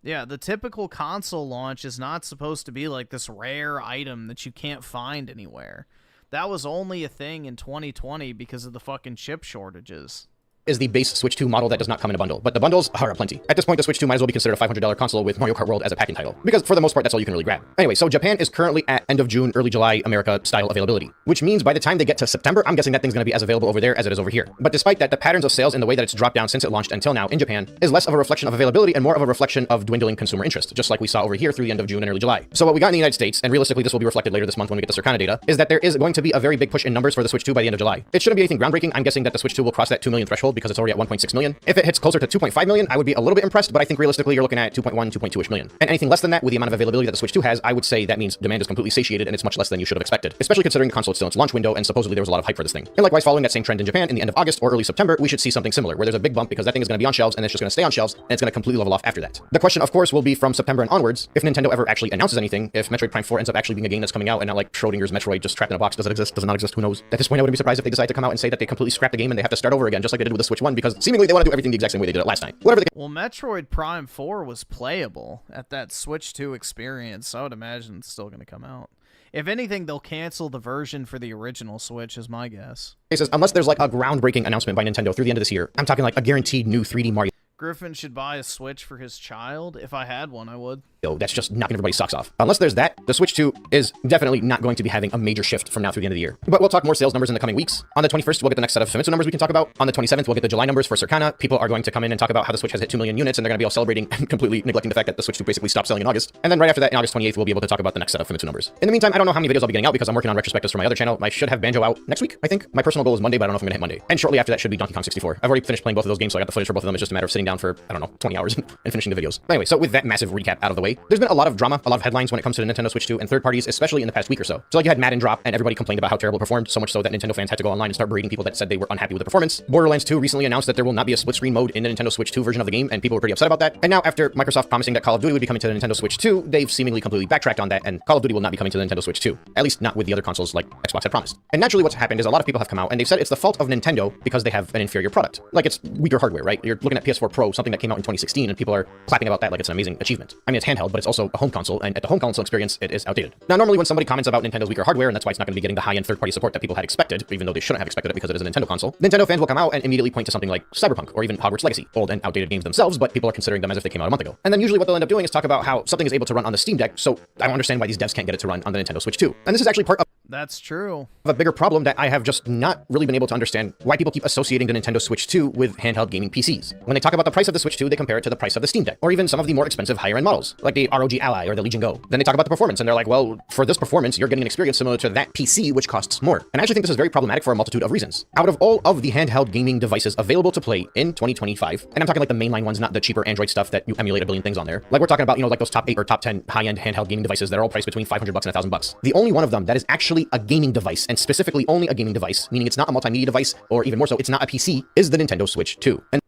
yeah, the typical console launch is not supposed to be like this rare item that you can't find anywhere. That was only a thing in 2020 because of the fucking chip shortages. Is the base Switch 2 model that does not come in a bundle, but the bundles are aplenty. At this point, the Switch 2 might as well be considered a $500 console with Mario Kart World as a packing title, because for the most part, that's all you can really grab. Anyway, so Japan is currently at end of June, early July, America-style availability, which means by the time they get to September, I'm guessing that thing's going to be as available over there as it is over here. But despite that, the patterns of sales and the way that it's dropped down since it launched until now in Japan is less of a reflection of availability and more of a reflection of dwindling consumer interest, just like we saw over here through the end of June and early July. So what we got in the United States, and realistically this will be reflected later this month when we get the Circana data, is that there is going to be a very big push in numbers for the Switch 2 by the end of July. It shouldn't be anything groundbreaking. I'm guessing that the Switch 2 will cross that 2 million threshold because it's already at 1.6 million. If it hits closer to 2.5 million, I would be a little bit impressed, but I think realistically you're looking at 2.1, 2.2-ish million. And anything less than that, with the amount of availability that the Switch 2 has, I would say that means demand is completely satiated and it's much less than you should have expected, especially considering the console is still in its launch window and supposedly there was a lot of hype for this thing. And likewise, following that same trend in Japan in the end of August or early September, we should see something similar, where there's a big bump because that thing is going to be on shelves and it's just going to stay on shelves and it's going to completely level off after that. The question, of course, will be from September and onwards, if Nintendo ever actually announces anything, if Metroid Prime 4 ends up actually being a game that's coming out and not like Schrodinger's Metroid just trapped in a box. Does it exist? Does it not exist? Who knows? At this point, I wouldn't be surprised if they decide to come out and say that they completely scrapped the game and they have to start over again, just like they did with the Switch 1, because seemingly they want to do everything the exact same way they did it last time. Whatever the Well, Metroid Prime 4 was playable at that Switch 2 experience, so I would imagine it's still going to come out. If anything, they'll cancel the version for the original Switch, is my guess. cases, unless there's like a groundbreaking announcement by Nintendo through the end of this year, I'm talking like a guaranteed new 3D Mario. Griffin should buy a Switch for his child. If I had one, I would. That's just knocking everybody's socks off. Unless there's that, the Switch 2 is definitely not going to be having a major shift from now through the end of the year. But we'll talk more sales numbers in the coming weeks. On the 21st, we'll get the next set of Famitsu numbers we can talk about. On the 27th, we'll get the July numbers for Circana. People are going to come in and talk about how the Switch has hit 2 million units, and they're going to be all celebrating and completely neglecting the fact that the Switch 2 basically stopped selling in August. And then right after that, in August 28th, we'll be able to talk about the next set of Famitsu numbers. In the meantime, I don't know how many videos I'll be getting out because I'm working on retrospectives for my other channel. I should have Banjo out next week, I think. My personal goal is Monday, but I don't know if I'm going to hit Monday. And shortly after that should be Donkey Kong 64. I've already finished playing both of those games, so I got the footage for both of them. It's just a matter of sitting down for, I don't know, 20 hours and finishing the videos. Anyway, so with that massive recap out of the way, there's been a lot of drama, a lot of headlines when it comes to the Nintendo Switch 2 and third parties, especially in the past week or so. So like you had Madden drop and everybody complained about how terrible it performed, so much so that Nintendo fans had to go online and start berating people that said they were unhappy with the performance. Borderlands 2 recently announced that there will not be a split screen mode in the Nintendo Switch 2 version of the game, and people were pretty upset about that. And now after Microsoft promising that Call of Duty would be coming to the Nintendo Switch 2, they've seemingly completely backtracked on that, and Call of Duty will not be coming to the Nintendo Switch 2. At least not with the other consoles like Xbox had promised. And naturally what's happened is a lot of people have come out and they've said it's the fault of Nintendo because they have an inferior product. Like it's weaker hardware, right? You're looking at PS4 Pro, something that came out in 2016, and people are clapping about that like it's an amazing achievement. I mean, it's handheld, but it's also a home console, and at the home console experience, it is outdated. Now, normally when somebody comments about Nintendo's weaker hardware, and that's why it's not going to be getting the high-end third-party support that people had expected, even though they shouldn't have expected it because it is a Nintendo console, Nintendo fans will come out and immediately point to something like Cyberpunk or even Hogwarts Legacy, old and outdated games themselves, but people are considering them as if they came out a month ago. And then usually what they'll end up doing is talk about how something is able to run on the Steam Deck, so I don't understand why these devs can't get it to run on the Nintendo Switch 2. And this is actually part of... That's true. A bigger problem that I have just not really been able to understand why people keep associating the Nintendo Switch 2 with handheld gaming PCs. When they talk about the price of the Switch 2, they compare it to the price of the Steam Deck, or even some of the more expensive higher-end models, like the ROG Ally or the Legion Go. Then they talk about the performance, and they're like, well, for this performance, you're getting an experience similar to that PC, which costs more. And I actually think this is very problematic for a multitude of reasons. Out of all of the handheld gaming devices available to play in 2025, and I'm talking like the mainline ones, not the cheaper Android stuff that you emulate a billion things on there. Like we're talking about, like those top 8 or top 10 high-end handheld gaming devices that are all priced between $500 and $1,000. The only one of them that is actually a gaming device, and specifically only a gaming device, meaning it's not a multimedia device, or even more so, it's not a PC, is the Nintendo Switch 2. And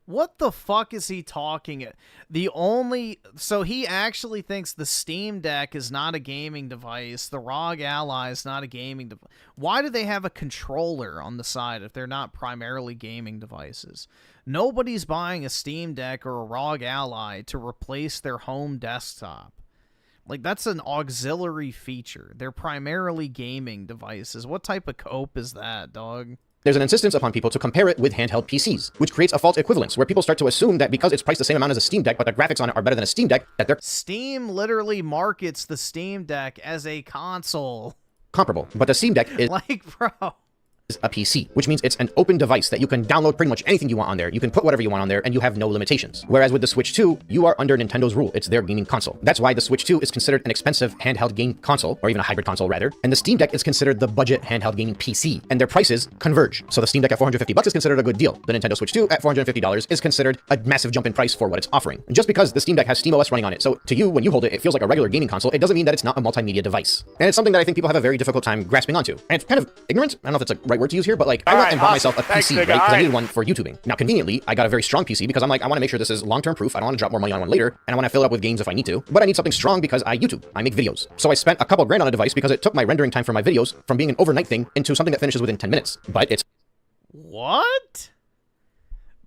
what the fuck is he talking? So he actually thinks the Steam Deck is not a gaming device, the ROG Ally is not a gaming device. Why do they have a controller on the side if they're not primarily gaming devices? Nobody's buying a Steam Deck or a ROG Ally to replace their home desktop. Like, that's an auxiliary feature. They're primarily gaming devices. What type of cope is that, dog? There's an insistence upon people to compare it with handheld PCs, which creates a false equivalence where people start to assume that because it's priced the same amount as a Steam Deck, but the graphics on it are better than a Steam Deck, that they're Steam literally markets the Steam Deck as a console. comparable. But the Steam Deck is like, bro, a PC, which means it's an open device that you can download pretty much anything you want on there. You can put whatever you want on there, and you have no limitations. Whereas with the Switch 2, you are under Nintendo's rule. It's their gaming console. That's why the Switch 2 is considered an expensive handheld game console, or even a hybrid console rather, and the Steam Deck is considered the budget handheld gaming PC, and their prices converge. So the Steam Deck at $450 is considered a good deal. The Nintendo Switch 2 at $450 is considered a massive jump in price for what it's offering. Just because the Steam Deck has SteamOS running on it, so to you, when you hold it, it feels like a regular gaming console, it doesn't mean that it's not a multimedia device. And it's something that I think people have a very difficult time grasping onto. And it's kind of ignorant. I don't know if that's a right word to use here, but like, I went and bought myself a PC, right? Because I needed one for YouTubing. Now, conveniently, I got a very strong PC because I'm like, I want to make sure this is long-term proof. I don't want to drop more money on one later, and I want to fill it up with games if I need to. But I need something strong because I YouTube. I make videos. So I spent a couple grand on a device because it took my rendering time for my videos from being an overnight thing into something that finishes within 10 minutes. But it's... What?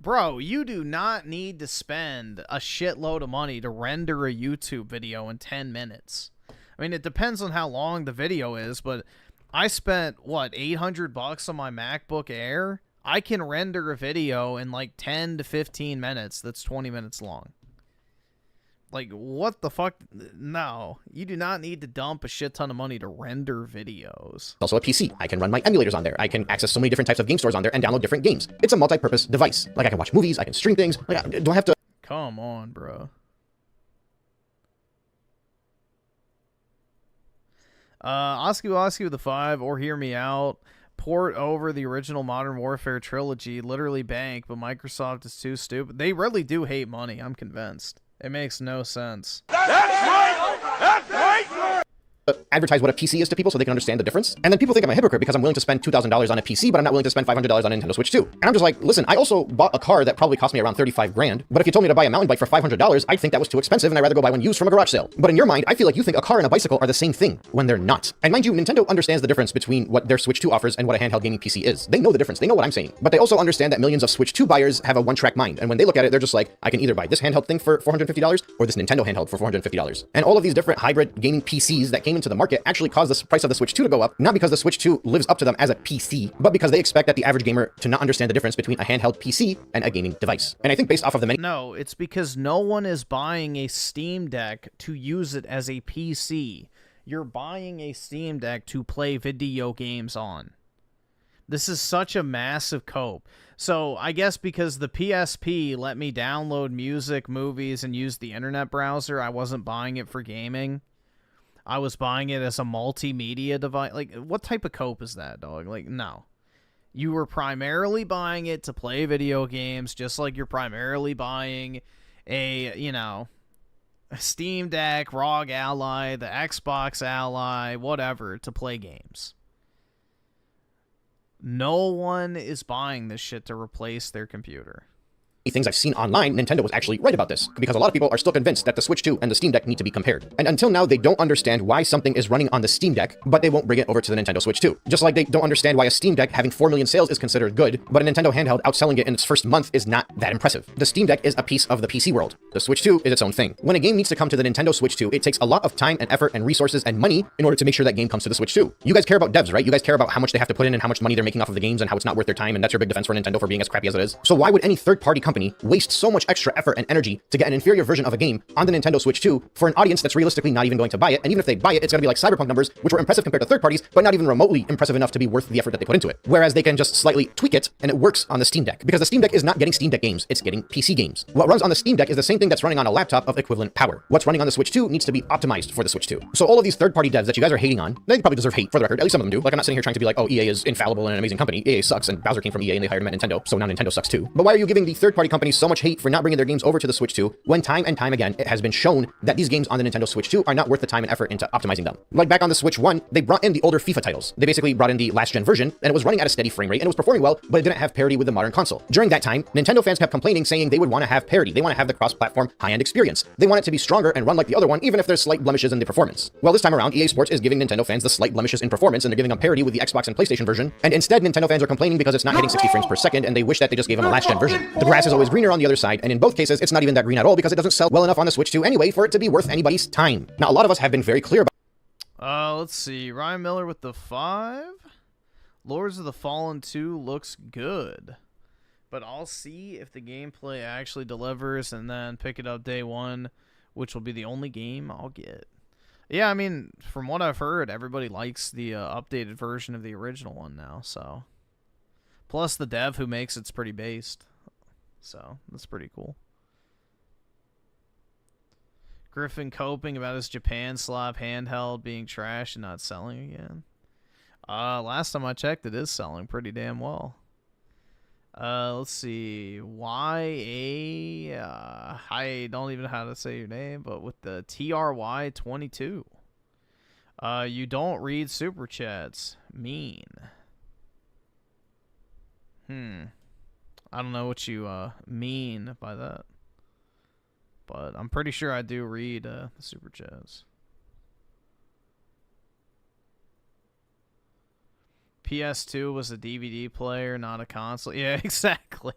Bro, you do not need to spend a shitload of money to render a YouTube video in 10 minutes. I mean, it depends on how long the video is, but I spent, what, $800 on my MacBook Air? I can render a video in like 10 to 15 minutes that's 20 minutes long. Like, what the fuck? No, you do not need to dump a shit ton of money to render videos. Also a PC. I can run my emulators on there. I can access so many different types of game stores on there and download different games. It's a multi-purpose device. Like, I can watch movies, I can stream things. Like, I don't have to... Come on, bro. Oscu with the 5, or hear me out. Port over the original Modern Warfare trilogy, literally bank, but Microsoft is too stupid. They really do hate money, I'm convinced. It makes no sense. That's right! That's right! advertise what a PC is to people so they can understand the difference. And then people think I'm a hypocrite because I'm willing to spend $2,000 on a PC, but I'm not willing to spend $500 on a Nintendo Switch 2. And I'm just like, listen, I also bought a car that probably cost me around 35 grand, but if you told me to buy a mountain bike for $500, I'd think that was too expensive and I'd rather go buy one used from a garage sale. But in your mind, I feel like you think a car and a bicycle are the same thing when they're not. And mind you, Nintendo understands the difference between what their Switch 2 offers and what a handheld gaming PC is. They know the difference. They know what I'm saying. But they also understand that millions of Switch 2 buyers have a one-track mind. And when they look at it, they're just like, I can either buy this handheld thing for $450 or this Nintendo handheld for $450. And all of these different hybrid gaming PCs that came into the market actually caused the price of the Switch 2 to go up, not because the Switch 2 lives up to them as a PC, but because they expect that the average gamer to not understand the difference between a handheld PC and a gaming device. And I think based off of the many... No, it's because no one is buying a Steam Deck to use it as a PC. You're buying a Steam Deck to play video games on. This is such a massive cope. So I guess because the PSP let me download music, movies, and use the internet browser, I wasn't buying it for gaming. I was buying it as a multimedia device. Like, what type of cope is that, dog? Like, no. You were primarily buying it to play video games, just like you're primarily buying a, you know, a Steam Deck, ROG Ally, the Xbox Ally, whatever, to play games. No one is buying this shit to replace their computer. Things I've seen online, Nintendo was actually right about this, because a lot of people are still convinced that the Switch 2 and the Steam Deck need to be compared. And until now, they don't understand why something is running on the Steam Deck, but they won't bring it over to the Nintendo Switch 2. Just like they don't understand why a Steam Deck having 4 million sales is considered good, but a Nintendo handheld outselling it in its first month is not that impressive. The Steam Deck is a piece of the PC world. The Switch 2 is its own thing. When a game needs to come to the Nintendo Switch 2, it takes a lot of time and effort and resources and money in order to make sure that game comes to the Switch 2. You guys care about devs, right? You guys care about how much they have to put in and how much money they're making off of the games and how it's not worth their time, and that's your big defense for Nintendo for being as crappy as it is. So why would any third-party company company waste so much extra effort and energy to get an inferior version of a game on the Nintendo Switch 2 for an audience that's realistically not even going to buy it, and even if they buy it, it's going to be like Cyberpunk numbers, which were impressive compared to third parties, but not even remotely impressive enough to be worth the effort that they put into it. Whereas they can just slightly tweak it, and it works on the Steam Deck, because the Steam Deck is not getting Steam Deck games, it's getting PC games. What runs on the Steam Deck is the same thing that's running on a laptop of equivalent power. What's running on the Switch 2 needs to be optimized for the Switch 2. So all of these third-party devs that you guys are hating on, they probably deserve hate, for the record. At least some of them do. Like, I'm not sitting here trying to be like, oh, EA is infallible and an amazing company. EA sucks, and Bowser came from EA and they hired him at Nintendo, so now Nintendo sucks too. But why are you giving the third-party companies so much hate for not bringing their games over to the Switch 2 when time and time again it has been shown that these games on the Nintendo Switch 2 are not worth the time and effort into optimizing them? Like back on the Switch 1, they brought in the older FIFA titles. They basically brought in the last-gen version, and it was running at a steady frame rate, and it was performing well, but it didn't have parity with the modern console. During that time, Nintendo fans kept complaining, saying they would want to have parity. They want to have the cross-platform high-end experience. They want it to be stronger and run like the other one, even if there's slight blemishes in the performance. Well, this time around, EA Sports is giving Nintendo fans the slight blemishes in performance, and they're giving them parity with the Xbox and PlayStation version, and instead Nintendo fans are complaining because it's not hitting 60 frames per second, and they wish that they just gave them a last-gen version. The grass is always greener on the other side, and in both cases, it's not even that green at all because it doesn't sell well enough on the Switch 2 anyway for it to be worth anybody's time. Now, a lot of us have been very clear about Let's see. Ryan Miller with the 5. Lords of the Fallen 2 looks good. But I'll see if the gameplay actually delivers and then pick it up day one, which will be the only game I'll get. Yeah, I mean, from what I've heard, everybody likes the updated version of the original one now, so. Plus, the dev who makes it's pretty based. So, that's pretty cool. Griffin coping about his Japan slap handheld being trash and not selling again. Last time I checked, it is selling pretty damn well. Let's see. I don't even know how to say your name, but with the TRY22. You don't read super chats. Mean. I don't know what you mean by that. But I'm pretty sure I do read the super chats. PS2 was a DVD player, not a console. Yeah, exactly.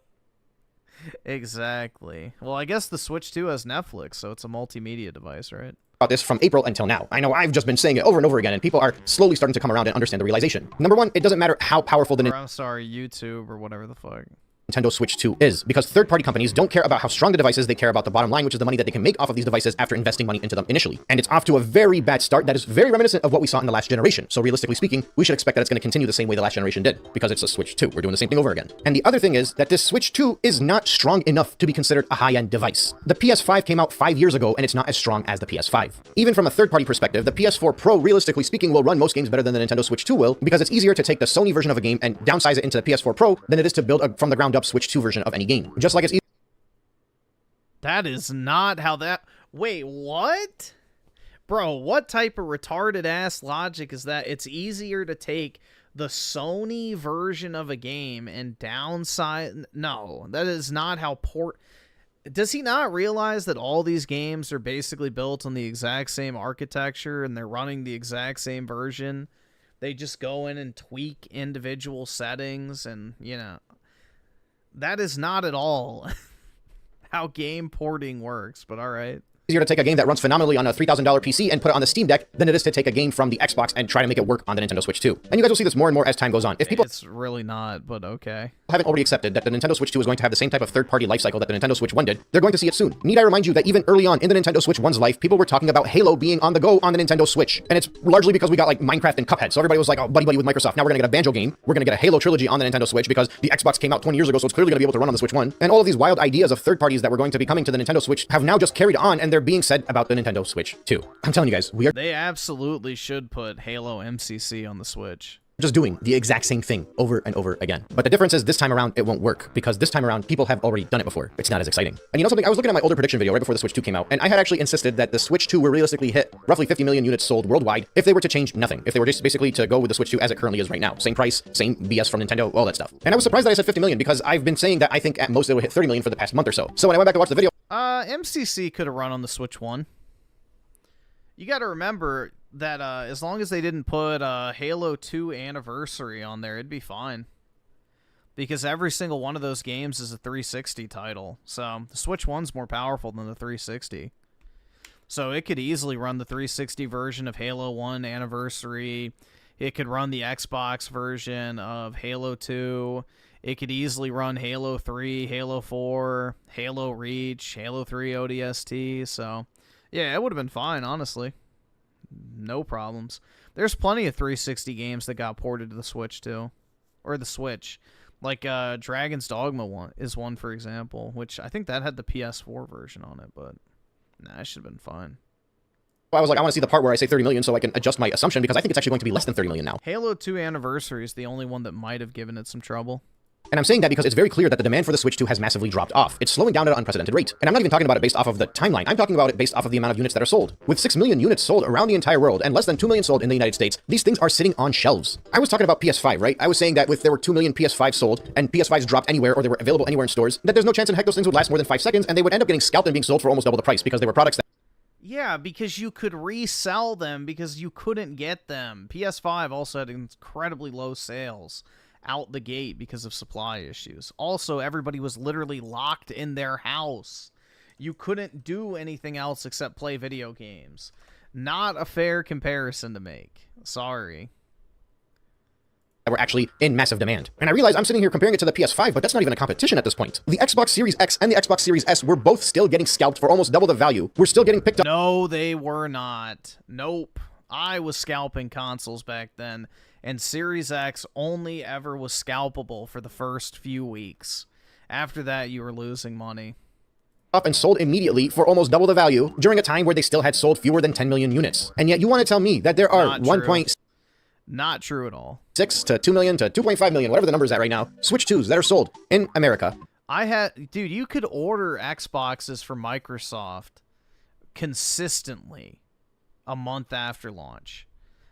Exactly. Well, I guess the Switch 2 has Netflix, so it's a multimedia device, right? About this from April until now. I know I've just been saying it over and over again, and people are slowly starting to come around and understand the realization. Number one, it doesn't matter how powerful the I'm sorry, YouTube or whatever the fuck. Nintendo Switch 2 is, because third-party companies don't care about how strong the device is, they care about the bottom line, which is the money that they can make off of these devices after investing money into them initially. And it's off to a very bad start that is very reminiscent of what we saw in the last generation. So realistically speaking, we should expect that it's going to continue the same way the last generation did, because it's a Switch 2. We're doing the same thing over again. And the other thing is that this Switch 2 is not strong enough to be considered a high-end device. The PS5 came out 5 years ago, and it's not as strong as the PS5. Even from a third-party perspective, the PS4 Pro, realistically speaking, will run most games better than the Nintendo Switch 2 will, because it's easier to take the Sony version of a game and downsize it into the PS4 Pro than it is to build a from the ground up Switch 2 version of any game. Just like it's easy. That is not how that... Wait, what? Bro, what type of retarded ass logic is that? It's easier to take the Sony version of a game and downsize... No, that is not how Does he not realize that all these games are basically built on the exact same architecture and they're running the exact same version? They just go in and tweak individual settings and, you know... That is not at all how game porting works, but all right. Easier to take a game that runs phenomenally on a $3,000 PC and put it on the Steam Deck than it is to take a game from the Xbox and try to make it work on the Nintendo Switch 2. And you guys will see this more and more as time goes on. If people It's really not, but okay. haven't already accepted that the Nintendo Switch 2 is going to have the same type of third-party lifecycle that the Nintendo Switch 1 did, they're going to see it soon. Need I remind you that even early on in the Nintendo Switch 1's life, people were talking about Halo being on the go on the Nintendo Switch. And it's largely because we got like Minecraft and Cuphead. So everybody was like, oh, buddy with Microsoft. Now we're going to get a Banjo game. We're going to get a Halo trilogy on the Nintendo Switch because the Xbox came out 20 years ago, so it's clearly going to be able to run on the Switch 1. And all of these wild ideas of third parties that were going to be coming to the Nintendo Switch have now just carried on, and they're being said about the Nintendo Switch 2. I'm telling you guys, They absolutely should put Halo MCC on the Switch. Just doing the exact same thing over and over again. But the difference is this time around, it won't work because this time around, people have already done it before. It's not as exciting. And you know something? I was looking at my older prediction video right before the Switch 2 came out, and I had actually insisted that the Switch 2 will realistically hit roughly 50 million units sold worldwide if they were to change nothing. If they were just basically to go with the Switch 2 as it currently is right now. Same price, same BS from Nintendo, all that stuff. And I was surprised that I said 50 million because I've been saying that I think at most it will hit 30 million for the past month or so. So when I went back to watch the video... MCC could have run on the Switch 1. You got to remember that as long as they didn't put Halo 2 Anniversary on there, it'd be fine. Because every single one of those games is a 360 title. So the Switch 1's more powerful than the 360. So it could easily run the 360 version of Halo 1 Anniversary. It could run the Xbox version of Halo 2. It could easily run Halo 3, Halo 4, Halo Reach, Halo 3 ODST, so yeah, it would have been fine, honestly. No problems. There's plenty of 360 games that got ported to the Switch, too. Or the Switch. Like, Dragon's Dogma is one, for example, which I think that had the PS4 version on it, but nah, it should have been fine. I was like, I want to see the part where I say 30 million so I can adjust my assumption, because I think it's actually going to be less than 30 million now. Halo 2 Anniversary is the only one that might have given it some trouble. And I'm saying that because it's very clear that the demand for the Switch 2 has massively dropped off. It's slowing down at an unprecedented rate. And I'm not even talking about it based off of the timeline. I'm talking about it based off of the amount of units that are sold. With 6 million units sold around the entire world and less than 2 million sold in the United States, these things are sitting on shelves. I was talking about PS5, right? I was saying that if there were 2 million PS5 sold and PS5s dropped anywhere or they were available anywhere in stores, that there's no chance in heck those things would last more than 5 seconds and they would end up getting scalped and being sold for almost double the price because they were products that... Yeah, because you could resell them because you couldn't get them. PS5 also had incredibly low sales out the gate because of supply issues. Also, everybody was literally locked in their house. You couldn't do anything else except play video games. Not a fair comparison to make. Sorry. That were actually in massive demand. And I realize I'm sitting here comparing it to the PS5, but that's not even a competition at this point. The Xbox Series X and the Xbox Series S were both still getting scalped for almost double the value. We're still getting picked up. No, they were not. Nope. I was scalping consoles back then, and Series X only ever was scalpable for the first few weeks. After that, you were losing money. Up and sold immediately for almost double the value during a time where they still had sold fewer than 10 million units. And yet you want to tell me that there are 1.6 Not true at all. to 2 million to 2.5 million, whatever the number is at right now, Switch 2s that are sold in America. Dude, you could order Xboxes from Microsoft consistently a month after launch.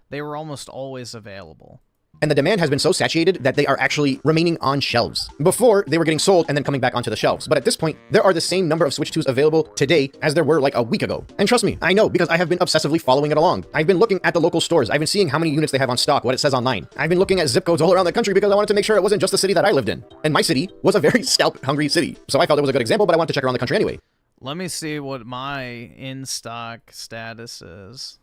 They were almost always available. And the demand has been so satiated that they are actually remaining on shelves. Before, they were getting sold and then coming back onto the shelves. But at this point, there are the same number of Switch 2s available today as there were like a week ago. And trust me, I know because I have been obsessively following it along. I've been looking at the local stores. I've been seeing how many units they have on stock, what it says online. I've been looking at zip codes all around the country because I wanted to make sure it wasn't just the city that I lived in. And my city was a very scalp-hungry city. So I felt it was a good example, but I wanted to check around the country anyway. Let me see what my in-stock status is.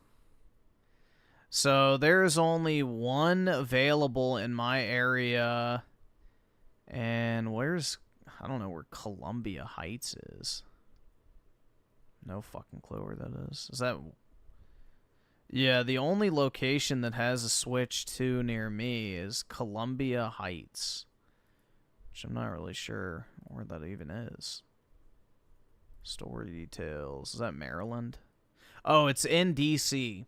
So there's only one available in my area, and I don't know where Columbia Heights is. No fucking clue where that is. Is that... Yeah, the only location that has a Switch 2 near me is Columbia Heights, which I'm not really sure where that even is. Store details. Is that Maryland? Oh, it's in DC.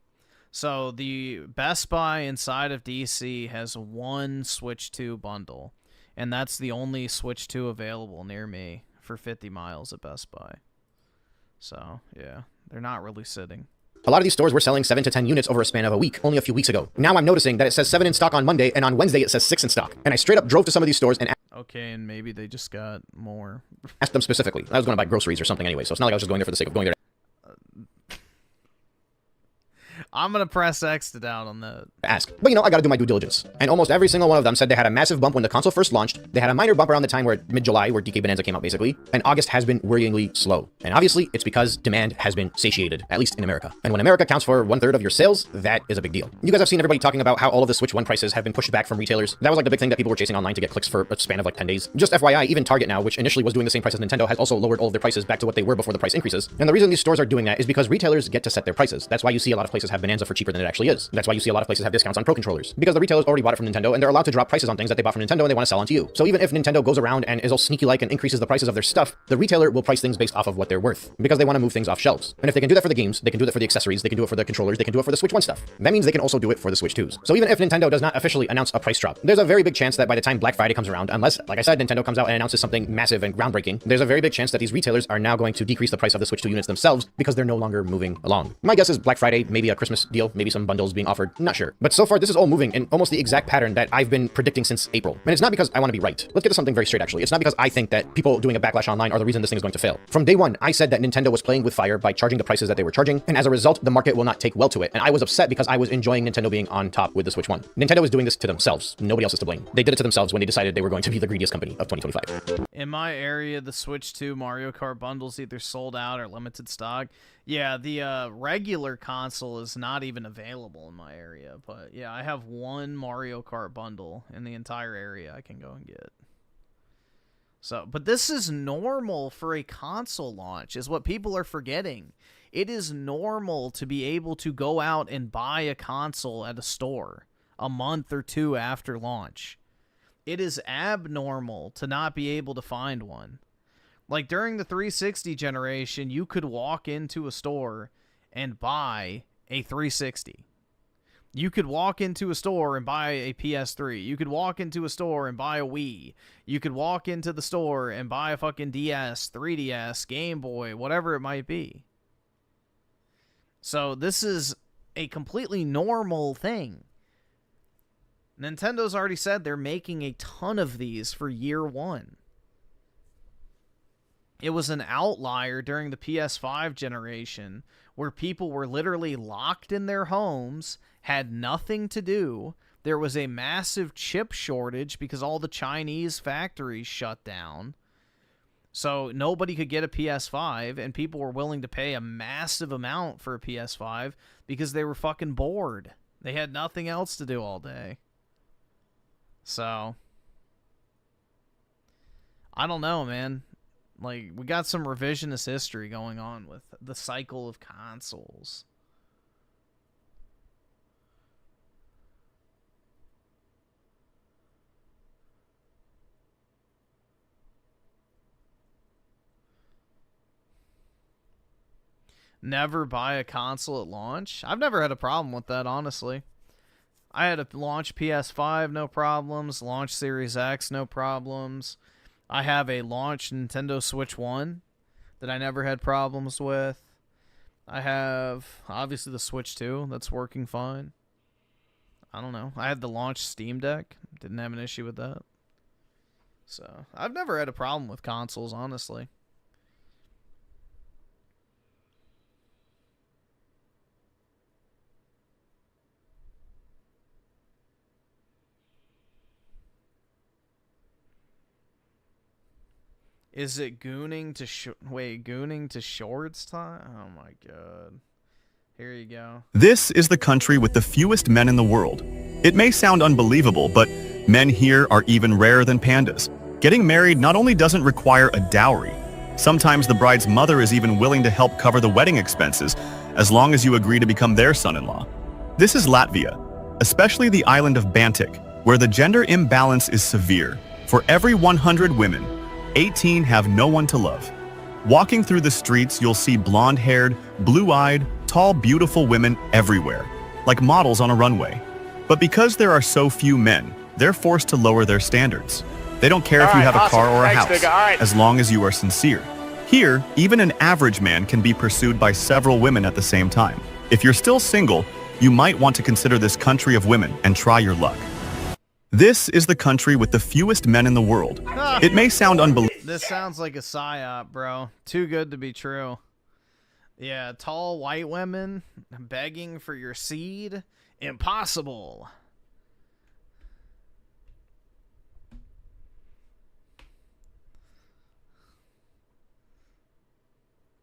So the Best Buy inside of DC has one Switch 2 bundle, and that's the only Switch 2 available near me for 50 miles at Best Buy. So, yeah, they're not really sitting. A lot of these stores were selling 7 to 10 units over a span of a week, only a few weeks ago. Now I'm noticing that it says 7 in stock on Monday, and on Wednesday it says 6 in stock. And I straight up drove to some of these stores and okay, and maybe they just got more. Asked them specifically. I was going to buy groceries or something anyway, so it's not like I was just going there for the sake of going there. I'm going to press X to down on that. Ask. But you know, I got to do my due diligence. And almost every single one of them said they had a massive bump when the console first launched. They had a minor bump around the time where mid-July, where DK Bonanza came out basically. And August has been worryingly slow. And obviously, it's because demand has been satiated, at least in America. And when America counts for 1/3 of your sales, that is a big deal. You guys have seen everybody talking about how all of the Switch 1 prices have been pushed back from retailers. That was like the big thing that people were chasing online to get clicks for a span of like 10 days. Just FYI, even Target now, which initially was doing the same price as Nintendo, has also lowered all of their prices back to what they were before the price increases. And the reason these stores are doing that is because retailers get to set their prices. That's why you see a lot of places have Bonanza for cheaper than it actually is. That's why you see a lot of places have discounts on Pro controllers. Because the retailers already bought it from Nintendo, and they're allowed to drop prices on things that they bought from Nintendo and they want to sell on to you. So even if Nintendo goes around and is all sneaky-like and increases the prices of their stuff, the retailer will price things based off of what they're worth. Because they want to move things off shelves. And if they can do that for the games, they can do that for the accessories, they can do it for the controllers, they can do it for the Switch 1 stuff. That means they can also do it for the Switch 2s. So even if Nintendo does not officially announce a price drop, there's a very big chance that by the time Black Friday comes around, unless, like I said, Nintendo comes out and announces something massive and groundbreaking, there's a very big chance that these retailers are now going to decrease the price of the Switch 2 units themselves because they're no longer moving along. My guess is Black Friday, maybe a Christmas deal, maybe some bundles being offered, not sure. But so far, this is all moving in almost the exact pattern that I've been predicting since April. And it's not because I want to be right. Let's get to something very straight, actually. It's not because I think that people doing a backlash online are the reason this thing is going to fail. From day one, I said that Nintendo was playing with fire by charging the prices that they were charging, and as a result, the market will not take well to it. And I was upset because I was enjoying Nintendo being on top with the Switch 1. Nintendo is doing this to themselves. Nobody else is to blame. They did it to themselves when they decided they were going to be the greediest company of 2025. In my area, the Switch 2 Mario Kart bundles either sold out or limited stock. Yeah, the regular console is not even available in my area, but yeah, I have one Mario Kart bundle in the entire area I can go and get. So, but this is normal for a console launch, is what people are forgetting. It is normal to be able to go out and buy a console at a store a month or two after launch. It is abnormal to not be able to find one. Like during the 360 generation, you could walk into a store and buy a 360. You could walk into a store and buy a PS3. You could walk into a store and buy a Wii. You could walk into the store and buy a fucking DS, 3DS, Game Boy, whatever it might be. So this is a completely normal thing. Nintendo's already said they're making a ton of these for year one. It was an outlier during the PS5 generation where people were literally locked in their homes, had nothing to do. There was a massive chip shortage because all the Chinese factories shut down. So nobody could get a PS5, and people were willing to pay a massive amount for a PS5 because they were fucking bored. They had nothing else to do all day. So, I don't know, man. Like, we got some revisionist history going on with the cycle of consoles. Never buy a console at launch. I've never had a problem with that, honestly. I had a launch PS5, no problems. Launch Series X, no problems. I have a launch Nintendo Switch 1 that I never had problems with. I have, obviously, the Switch 2 that's working fine. I don't know. I had the launch Steam Deck. Didn't have an issue with that. So, I've never had a problem with consoles, honestly. Is it gooning to gooning to shorts time? Oh my god. Here you go. This is the country with the fewest men in the world. It may sound unbelievable, but men here are even rarer than pandas. Getting married not only doesn't require a dowry, sometimes the bride's mother is even willing to help cover the wedding expenses, as long as you agree to become their son-in-law. This is Latvia, especially the island of Bantic, where the gender imbalance is severe. For every 100 women, 18 have no one to love. Walking through the streets, you'll see blonde-haired, blue-eyed, tall, beautiful women everywhere, like models on a runway. But because there are so few men, they're forced to lower their standards. They don't care if you have a car or a house, as long as you are sincere. Here, even an average man can be pursued by several women at the same time. If you're still single, you might want to consider this country of women and try your luck. This is the country with the fewest men in the world. It may sound unbelievable. This sounds like a psyop, bro. Too good to be true. Yeah, tall white women begging for your seed? Impossible.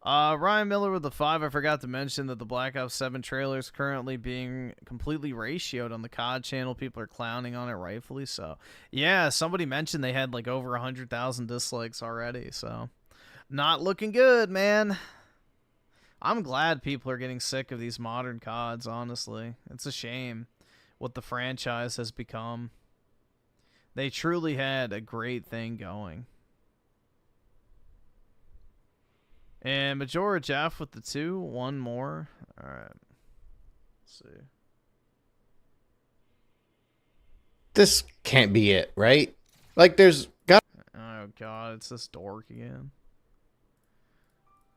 Ryan Miller with the 5. I forgot to mention that the Black Ops 7 trailer is currently being completely ratioed on the COD channel. People are clowning on it, rightfully so. Yeah, somebody mentioned they had like over 100,000 dislikes already, so not looking good, man. I'm glad people are getting sick of these modern CODs, honestly. It's a shame what the franchise has become. They truly had a great thing going. And Majora Jeff with the 2. One more. Alright. Let's see. This can't be it, right? Like, there's got Oh god, it's this dork again.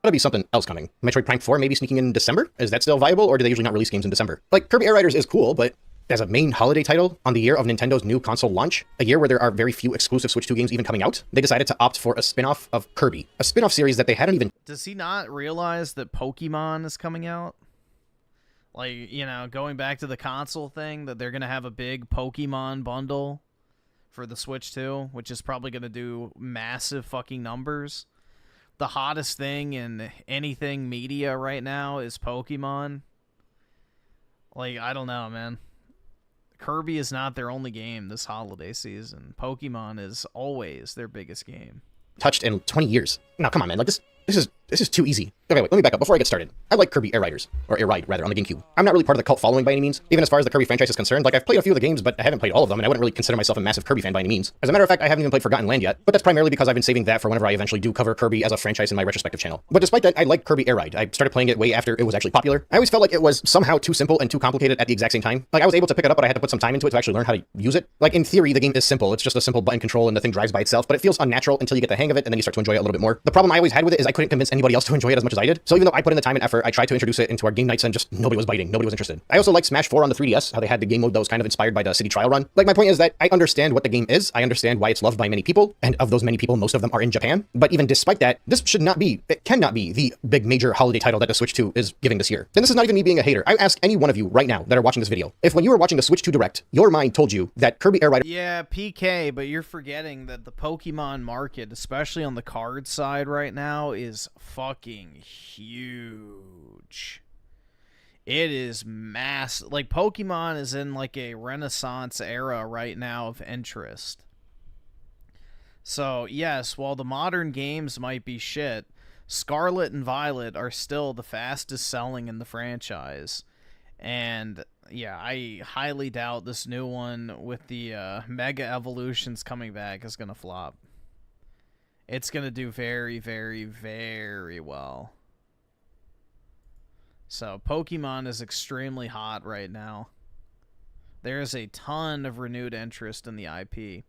to be something else coming. Metroid Prime 4 maybe sneaking in December? Is that still viable, or do they usually not release games in December? Like, Kirby Air Riders is cool, but as a main holiday title on the year of Nintendo's new console launch, a year where there are very few exclusive Switch 2 games even coming out, they decided to opt for a spin-off of Kirby, a spin-off series that they hadn't even... Does he not realize that Pokemon is coming out? Like, you know, going back to the console thing, that they're going to have a big Pokemon bundle for the Switch 2, which is probably going to do massive fucking numbers. The hottest thing in anything media right now is Pokemon. Like, I don't know, man. Kirby is not their only game this holiday season. Pokemon is always their biggest game. touched in 20 years. Now, come on, man. Like, this is too easy. Okay, wait, let me back up. Before I get started, I like Kirby Air Riders, or Air Ride, rather, on the GameCube. I'm not really part of the cult following by any means, even as far as the Kirby franchise is concerned. Like, I've played a few of the games, but I haven't played all of them, and I wouldn't really consider myself a massive Kirby fan by any means. As a matter of fact, I haven't even played Forgotten Land yet, but that's primarily because I've been saving that for whenever I eventually do cover Kirby as a franchise in my retrospective channel. But despite that, I like Kirby Air Ride. I started playing it way after it was actually popular. I always felt like it was somehow too simple and too complicated at the exact same time. Like, I was able to pick it up, but I had to put some time into it to actually learn how to use it. Like, in theory, the game is simple. It's just a simple button control and the thing drives by itself, but it feels unnatural until you get the hang of it, and then you start to enjoy it a little bit more. The problem I always had with it is I couldn't convince anybody else to enjoy it as much as I did. So even though I put in the time and effort, I tried to introduce it into our game nights, and just nobody was biting. Nobody was interested. I also like Smash 4 on the 3DS, how they had the game mode that was kind of inspired by the city trial run. Like, my point is that I understand what the game is. I understand why it's loved by many people, and of those many people, most of them are in Japan. But even despite that, this should not be, it cannot be the big major holiday title that the Switch 2 is giving this year. And this is not even me being a hater. I ask any one of you right now that are watching this video, if when you were watching the Switch 2 Direct, your mind told you that Kirby Air Rider... Yeah, PK, but you're forgetting that the Pokemon market, especially on the card side right now, is fucking huge. It is massive. Like, Pokemon is in, like, a renaissance era right now of interest. So, yes, while the modern games might be shit, Scarlet and Violet are still the fastest selling in the franchise. And, yeah, I highly doubt this new one with the Mega Evolutions coming back is going to flop. It's going to do very, very, very well. So, Pokemon is extremely hot right now. There is a ton of renewed interest in the IP.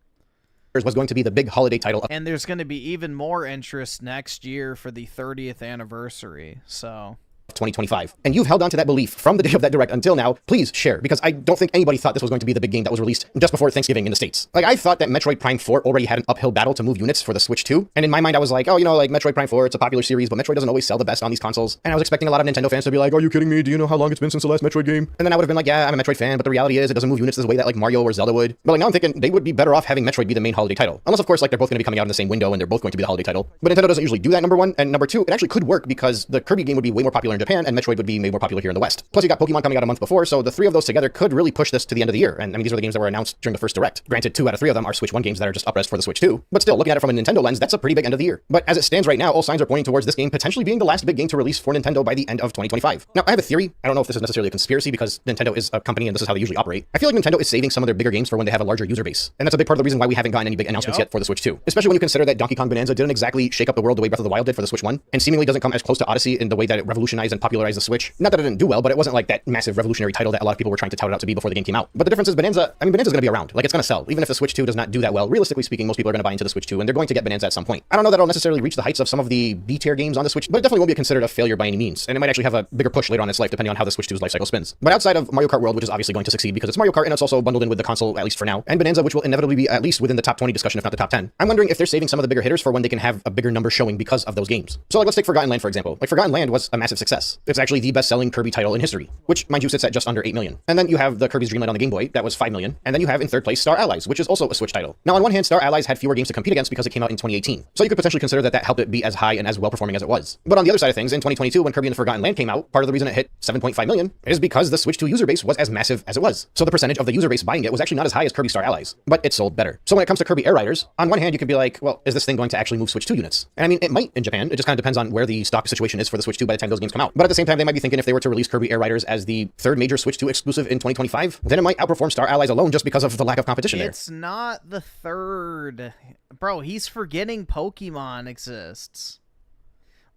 was going to be the big holiday title. And there's going to be even more interest next year for the 30th anniversary, so... 2025. And you've held on to that belief from the day of that direct until now. Please share, because I don't think anybody thought this was going to be the big game that was released just before Thanksgiving in the States. Like, I thought that Metroid Prime 4 already had an uphill battle to move units for the Switch 2. And in my mind, I was like, oh, you know, like Metroid Prime 4, it's a popular series, but Metroid doesn't always sell the best on these consoles. And I was expecting a lot of Nintendo fans to be like, are you kidding me? Do you know how long it's been since the last Metroid game? And then I would have been like, yeah, I'm a Metroid fan, but the reality is it doesn't move units the way that like Mario or Zelda would. But like now I'm thinking they would be better off having Metroid be the main holiday title. Unless of course like they're both going to be coming out in the same window and they're both going to be the holiday title. But Nintendo doesn't usually do that, number one. And number two, it actually could work because the Kirby game would be way more popular in Japan and Metroid would be way more popular here in the West. Plus you got Pokemon coming out a month before, so the three of those together could really push this to the end of the year. And I mean, these are the games that were announced during the first direct. Granted, 2 out of 3 of them are Switch 1 games that are just up-res for the Switch 2. But still, looking at it from a Nintendo lens, that's a pretty big end of the year. But as it stands right now, all signs are pointing towards this game potentially being the last big game to release for Nintendo by the end of 2025. Now, I have a theory. I don't know if this is necessarily a conspiracy because Nintendo is a company and this is how they usually operate. I feel like Nintendo is saving some of their bigger games for when they have a larger user base. And that's a big part of the reason why we haven't gotten any big announcements yet for the Switch 2. Especially when you consider that Donkey Kong Bonanza didn't exactly shake up the world the way Breath of the Wild did for the Switch 1, and seemingly doesn't come as close to Odyssey in the way that it revolutionized and popularized the Switch. Not that it didn't do well, but it wasn't like that massive revolutionary title that a lot of people were trying to tout it out to be before the game came out. But the difference is Bonanza's going to be around. Like, it's going to sell. Even if the Switch 2 does not do that well, realistically speaking, most people are going to buy into the Switch 2, and they're going to get Bonanza at some point. I don't know that it'll necessarily reach the heights of some of the B-tier games on the Switch, but it definitely won't be considered a failure by any means, and it might actually have a bigger push later on in its life, depending on how the Switch 2's life cycle spins. But outside of Mario Kart World, which is obviously going to succeed because it's Mario Kart and it's also bundled in with the console, at least for now, and Bonanza, which will inevitably be at least within the top 20 discussion, if not the top 10, I'm wondering if they're saving some of the bigger hitters for when they can have a bigger number showing because of those games. So like, let's take Forgotten Land, for example. Like, Forgotten Land was a massive success. It's actually the best-selling Kirby title in history, which, mind you, sits at just under 8 million. And then you have the Kirby's Dream Land on the Game Boy, that was 5 million. And then you have in third place Star Allies, which is also a Switch title. Now, on one hand, Star Allies had fewer games to compete against because it came out in 2018. So you could potentially consider that that helped it be as high and as well-performing as it was. But on the other side of things, in 2022, when Kirby and the Forgotten Land came out, part of the reason it hit 7.5 million is because the Switch 2 user base was as massive as it was. So the percentage of the user base buying it was actually not as high as Kirby Star Allies, but it sold better. So when it comes to Kirby Air Riders, on one hand, you could be like, well, is this thing going to actually move Switch 2 units? And I mean, it might in Japan. It just kind of depends on where the stock situation is for the Switch 2 by the time those games come out. But at the same time, they might be thinking if they were to release Kirby Air Riders as the third major Switch 2 exclusive in 2025, then it might outperform Star Allies alone just because of the lack of competition there. It's not the third. Bro, he's forgetting Pokemon exists.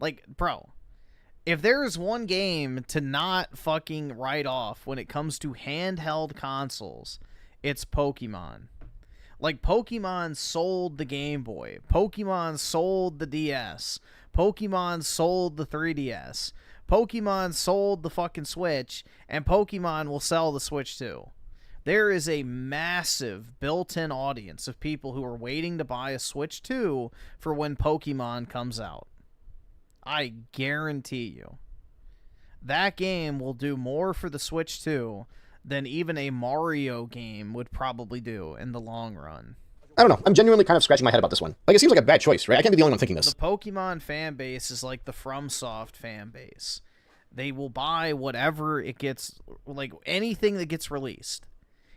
Like, bro, if there's one game to not fucking write off when it comes to handheld consoles, it's Pokemon. Like, Pokemon sold the Game Boy. Pokemon sold the DS. Pokemon sold the 3DS. Pokemon sold the fucking Switch, and Pokemon will sell the Switch too. There is a massive built-in audience of people who are waiting to buy a Switch 2 for when Pokemon comes out. I guarantee you. That game will do more for the Switch 2 than even a Mario game would probably do in the long run. I don't know. I'm genuinely kind of scratching my head about this one. Like, it seems like a bad choice, right? I can't be the only one thinking this. The Pokemon fan base is like the FromSoft fan base. They will buy whatever it gets, like anything that gets released.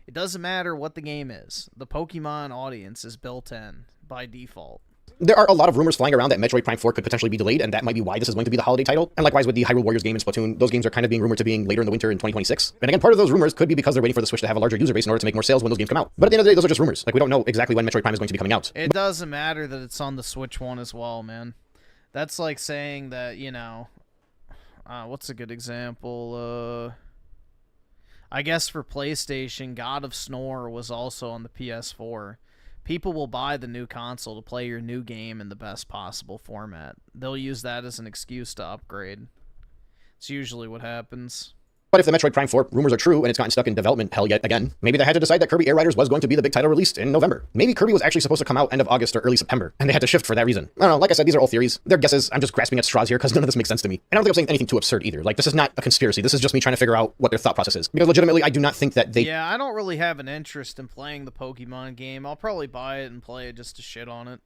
It doesn't matter what the game is. The Pokemon audience is built in by default. There are a lot of rumors flying around that Metroid Prime 4 could potentially be delayed, and that might be why this is going to be the holiday title. And likewise with the Hyrule Warriors game and Splatoon, those games are kind of being rumored to being later in the winter in 2026. And again, part of those rumors could be because they're waiting for the Switch to have a larger user base in order to make more sales when those games come out. But at the end of the day, those are just rumors. Like, we don't know exactly when Metroid Prime is going to be coming out. It doesn't matter that it's on the Switch one as well, man. That's like saying that, you know, what's a good example? I guess for PlayStation, God of Snore was also on the PS4. People will buy the new console to play your new game in the best possible format. They'll use that as an excuse to upgrade. It's usually what happens. But if the Metroid Prime 4 rumors are true and it's gotten stuck in development hell yet again, maybe they had to decide that Kirby Air Riders was going to be the big title released in November. Maybe Kirby was actually supposed to come out end of August or early September, and they had to shift for that reason. I don't know, like I said, these are all theories. They're guesses. I'm just grasping at straws here because none of this makes sense to me. And I don't think I'm saying anything too absurd either. Like, this is not a conspiracy. This is just me trying to figure out what their thought process is. Because legitimately, I do not think that they... Yeah, I don't really have an interest in playing the Pokemon game. I'll probably buy it and play it just to shit on it.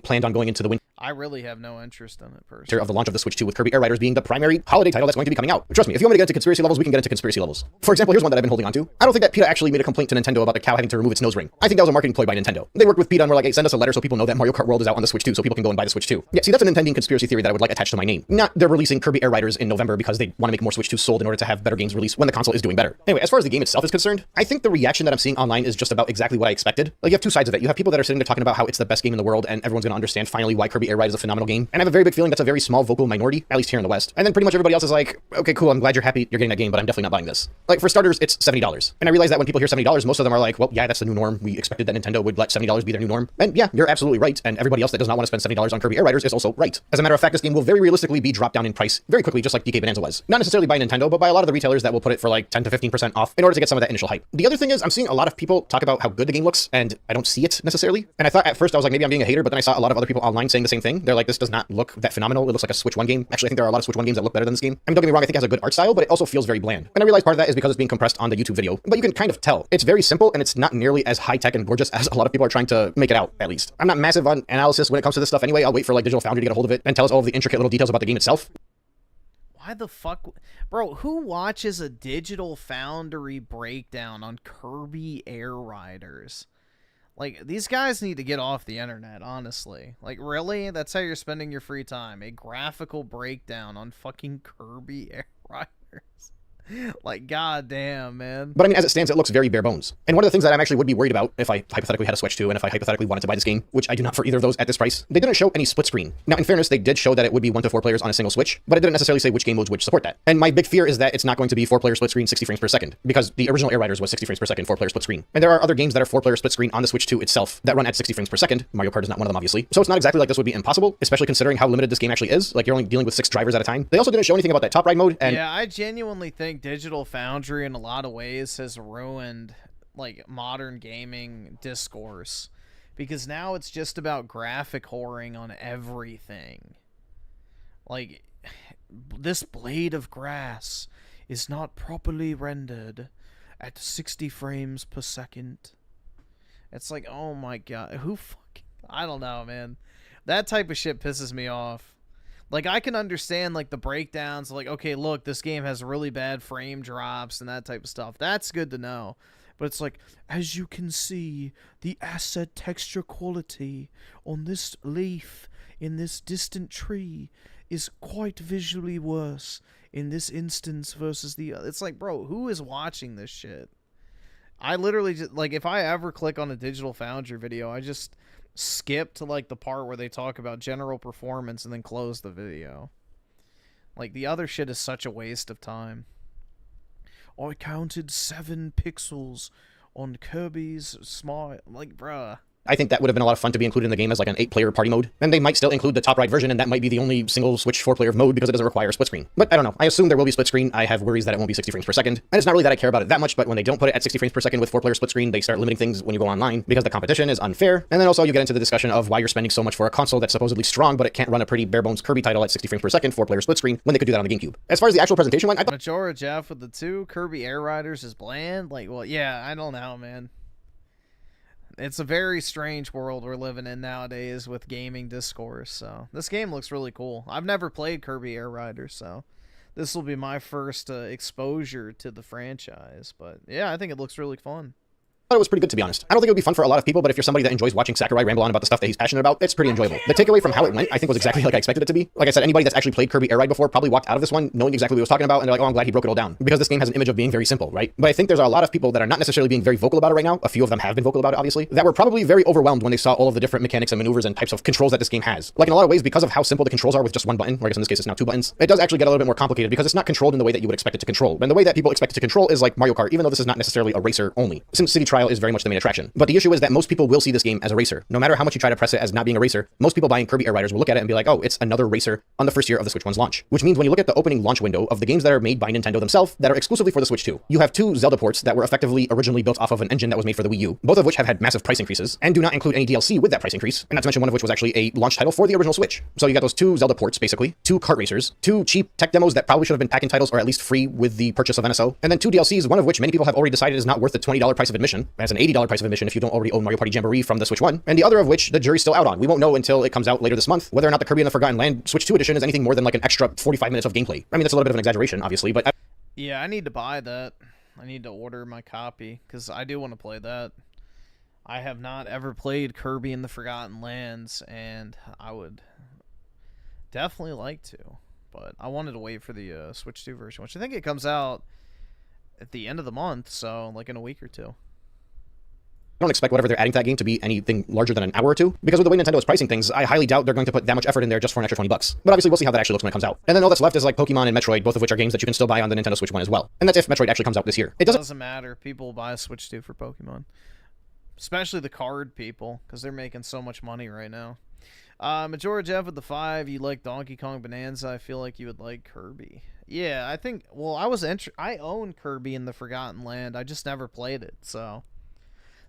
planned on going into the winter I really have no interest in it personally. of the launch of the Switch 2, with Kirby Air Riders being the primary holiday title that's going to be coming out. Trust me, if you want me to get into conspiracy levels, we can get into conspiracy levels. For example, here's one that I've been holding on to. I don't think that PETA actually made a complaint to Nintendo about the cow having to remove its nose ring. I think that was a marketing ploy by Nintendo. They worked with PETA and were like, hey, send us a letter so people know that Mario Kart World is out on the Switch 2, so people can go and buy the Switch 2. Yeah, see, that's a Nintendo conspiracy theory that I would like attached to my name. Not they're releasing Kirby Air Riders in November because they want to make more Switch 2 sold in order to have better games released when the console is doing better. Anyway, as far as the game itself is concerned, I think the reaction that I'm seeing online is just about exactly what I expected. Like, you have two sides of it. You have people that are sitting there talking about how it's the best game in the world and everyone's going to understand finally why Kirby Air Ride is a phenomenal game. And I have a very big feeling that's a very small vocal minority, at least here in the West. And then pretty much everybody else is like, okay, cool, I'm glad you're happy you're getting that game, but I'm definitely not buying this. Like, for starters, it's $70. And I realize that when people hear $70, most of them are like, well, yeah, that's the new norm. We expected that Nintendo would let $70 be their new norm. And yeah, you're absolutely right. And everybody else that does not want to spend $70 on Kirby Air Riders is also right. As a matter of fact, this game will very realistically be dropped down in price very quickly, just like DK Bonanza was. Not necessarily by Nintendo, but by a lot of the retailers that will put it for like 10 to 15% off in order to get some of that initial hype. The other thing is, I'm seeing a lot of people talk about how good the game looks, and I don't see it necessarily. And I thought at first I was like, maybe I'm being a hater, but then I saw a lot of other people online saying the same thing. They're like, this does not look that phenomenal. It looks like a Switch 1 game. Actually, I think there are a lot of Switch 1 games that look better than this game. I mean, don't get me wrong, I think it has a good art style, but it also feels very bland. And I realize part of that is because it's being compressed on the YouTube video, but you can kind of tell. It's very simple, and it's not nearly as high-tech and gorgeous as a lot of people are trying to make it out, at least. I'm not massive on analysis when it comes to this stuff anyway. I'll wait for like Digital Foundry to get a hold of it and tell us all of the intricate little details about the game itself. Why the fuck? Bro, who watches a Digital Foundry breakdown on Kirby Air Riders? Like, these guys need to get off the internet, honestly. Like, really? That's how you're spending your free time? A graphical breakdown on fucking Kirby Air Riders? Like, goddamn, man. But I mean, as it stands, it looks very bare bones. And one of the things that I actually would be worried about if I hypothetically had a Switch 2 and if I hypothetically wanted to buy this game, which I do not for either of those at this price, they didn't show any split screen. Now, in fairness, they did show that it would be 1 to 4 players on a single Switch, but it didn't necessarily say which game modes would support that. And my big fear is that it's not going to be 4-player split screen 60 frames per second, because the original Air Riders was 60 frames per second, 4-player split screen. And there are other games that are 4-player split screen on the Switch 2 itself that run at 60 frames per second. Mario Kart is not one of them, obviously. So it's not exactly like this would be impossible, especially considering how limited this game actually is. Like, you're only dealing with 6 drivers at a time. They also didn't show anything about that top ride mode. And yeah, I genuinely think Digital Foundry in a lot of ways has ruined like modern gaming discourse, because now it's just about graphic whoring on everything. Like, this blade of grass is not properly rendered at 60 frames per second. It's like, oh my god, I don't know, man. That type of shit pisses me off. Like, I can understand, like, the breakdowns, like, okay, look, this game has really bad frame drops and that type of stuff. That's good to know. But it's like, as you can see, the asset texture quality on this leaf in this distant tree is quite visually worse in this instance versus the other. It's like, bro, who is watching this shit? I literally just, like, if I ever click on a Digital Foundry video, I just skip to like the part where they talk about general performance and then close the video. Like, the other shit is such a waste of time. I counted 7 pixels on Kirby's smart, like, bruh. I think that would have been a lot of fun to be included in the game as like an 8-player party mode. And they might still include the top ride version, and that might be the only single Switch 4-player mode because it doesn't require a split screen. But I don't know. I assume there will be split screen. I have worries that it won't be 60 frames per second. And it's not really that I care about it that much, but when they don't put it at 60 frames per second with 4-player split screen, they start limiting things when you go online because the competition is unfair. And then also you get into the discussion of why you're spending so much for a console that's supposedly strong, but it can't run a pretty bare bones Kirby title at 60 frames per second, 4-player split screen, when they could do that on the GameCube. As far as the actual presentation went, I thought Majora Jeff with the 2 Kirby Air Riders is bland. Like, well, yeah, I don't know, man. It's a very strange world we're living in nowadays with gaming discourse, so this game looks really cool. I've never played Kirby Air Riders, so this will be my first exposure to the franchise, but yeah, I think it looks really fun. thought it was pretty good, to be honest. I don't think it would be fun for a lot of people, but if you're somebody that enjoys watching Sakurai ramble on about the stuff that he's passionate about, it's pretty enjoyable. The takeaway from how it went, I think, was exactly like I expected it to be. Like I said, anybody that's actually played Kirby Air Ride before probably walked out of this one knowing exactly what he was talking about, and they're like, oh, I'm glad he broke it all down. Because this game has an image of being very simple, right? But I think there's a lot of people that are not necessarily being very vocal about it right now. A few of them have been vocal about it, obviously, that were probably very overwhelmed when they saw all of the different mechanics and maneuvers and types of controls that this game has. Like in a lot of ways, because of how simple the controls are with just one button, or I guess in this case it's now 2 buttons, it does actually get a little bit more complicated because it's not controlled in the way that you would expect it to control. And the way that people expect it to control is like Mario Kart, even though this is not necessarily a racer only, since City Trial is very much the main attraction. But the issue is that most people will see this game as a racer. No matter how much you try to press it as not being a racer, most people buying Kirby Air Riders will look at it and be like, oh, it's another racer on the first year of the Switch 1's launch. Which means when you look at the opening launch window of the games that are made by Nintendo themselves that are exclusively for the Switch 2, you have 2 Zelda ports that were effectively originally built off of an engine that was made for the Wii U, both of which have had massive price increases and do not include any DLC with that price increase, and not to mention one of which was actually a launch title for the original Switch. So you got those 2 Zelda ports, basically, 2 kart racers, 2 cheap tech demos that probably should have been packing titles or at least free with the purchase of NSO, and then 2 DLCs, one of which many people have already decided is not worth the $20 price of admission, as an $80 price of admission if you don't already own Mario Party Jamboree from the Switch 1, and the other of which the jury's still out on. We won't know until it comes out later this month whether or not the Kirby and the Forgotten Land Switch 2 edition is anything more than like an extra 45 minutes of gameplay. I mean, that's a little bit of an exaggeration, obviously, but Yeah, I need to buy that. I need to order my copy, because I do want to play that. I have not ever played Kirby and the Forgotten Lands, and I would definitely like to. But I wanted to wait for the Switch 2 version, which I think it comes out at the end of the month, so like in a week or 2. I don't expect whatever they're adding to that game to be anything larger than an hour or 2, because with the way Nintendo is pricing things, I highly doubt they're going to put that much effort in there just for an extra $20. But obviously, we'll see how that actually looks when it comes out. And then all that's left is like Pokemon and Metroid, both of which are games that you can still buy on the Nintendo Switch 1 as well. And that's if Metroid actually comes out this year. It doesn't matter. People buy a Switch 2 for Pokemon. Especially the card people, because they're making so much money right now. Majora Jeff with the 5, you like Donkey Kong Bonanza. I feel like you would like Kirby. Yeah, I think, well, I own Kirby in the Forgotten Land. I just never played it, so...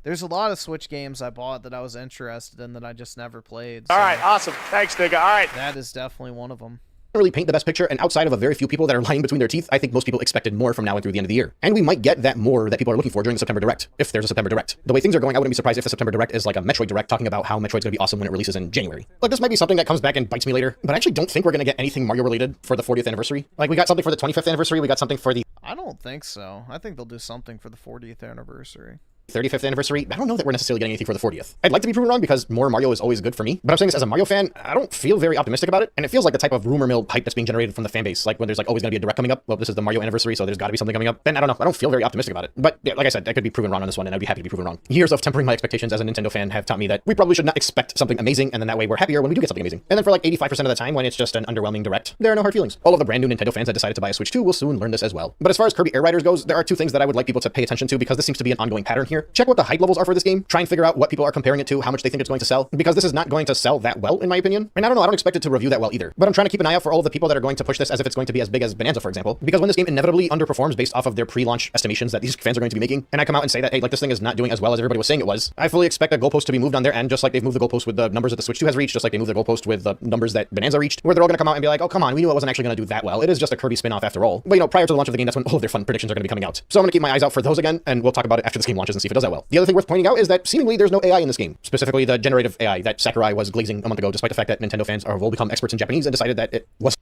There's a lot of Switch games I bought that I was interested in that I just never played. So all right, awesome. Thanks, nigga. All right. That is definitely one of them. Really paint the best picture, and outside of a very few people that are lying between their teeth, I think most people expected more from now and through the end of the year. And we might get that more that people are looking for during the September Direct, if there's a September Direct. The way things are going, I wouldn't be surprised if the September Direct is like a Metroid Direct talking about how Metroid's going to be awesome when it releases in January. Like, this might be something that comes back and bites me later, but I actually don't think we're going to get anything Mario related for the 40th anniversary. Like, we got something for the 25th anniversary, we got something for the... I don't think so. I think they'll do something for the 40th anniversary. 35th anniversary. I don't know that we're necessarily getting anything for the 40th. I'd like to be proven wrong because more Mario is always good for me, but I'm saying this as a Mario fan, I don't feel very optimistic about it, and it feels like the type of rumor mill hype that's being generated from the fan base, like when there's like always going to be a Direct coming up. Well, this is the Mario anniversary, so there's got to be something coming up. And I don't know, I don't feel very optimistic about it. But yeah, like I said, I could be proven wrong on this one, and I'd be happy to be proven wrong. Years of tempering my expectations as a Nintendo fan have taught me that we probably should not expect something amazing, and then that way we're happier when we do get something amazing. And then for like 85% of the time, when it's just an underwhelming Direct, there are no hard feelings. All of the brand new Nintendo fans that decided to buy a Switch 2 will soon learn this as well. But as far as Kirby Air Riders goes, there are 2 things that I would like people to pay attention to because this seems to be an ongoing pattern here. Check what the hype levels are for this game. Try and figure out what people are comparing it to, how much they think it's going to sell, because this is not going to sell that well, in my opinion. And I don't know, I don't expect it to review that well either. But I'm trying to keep an eye out for all of the people that are going to push this as if it's going to be as big as Bonanza, for example. Because when this game inevitably underperforms based off of their pre-launch estimations that these fans are going to be making, and I come out and say that, hey, like this thing is not doing as well as everybody was saying it was, I fully expect a goalpost to be moved on their end, just like they've moved the goalpost with the numbers that the Switch 2 has reached, just like they moved the goalpost with the numbers that Bonanza reached, where they're all going to come out and be like, oh, come on, we knew it wasn't actually going to do that well. It is just a Kirby spin-off after all. But you know, prior to the launch of the game, that's when all of their fun predictions are going to be coming out. So I'm going to keep my eyes out for those again, and we'll talk about it after this game launches and see if it does that well. The other thing worth pointing out is that seemingly there's no AI in this game, specifically the generative AI that Sakurai was glazing a month ago, despite the fact that Nintendo fans have all become experts in Japanese and decided that it was.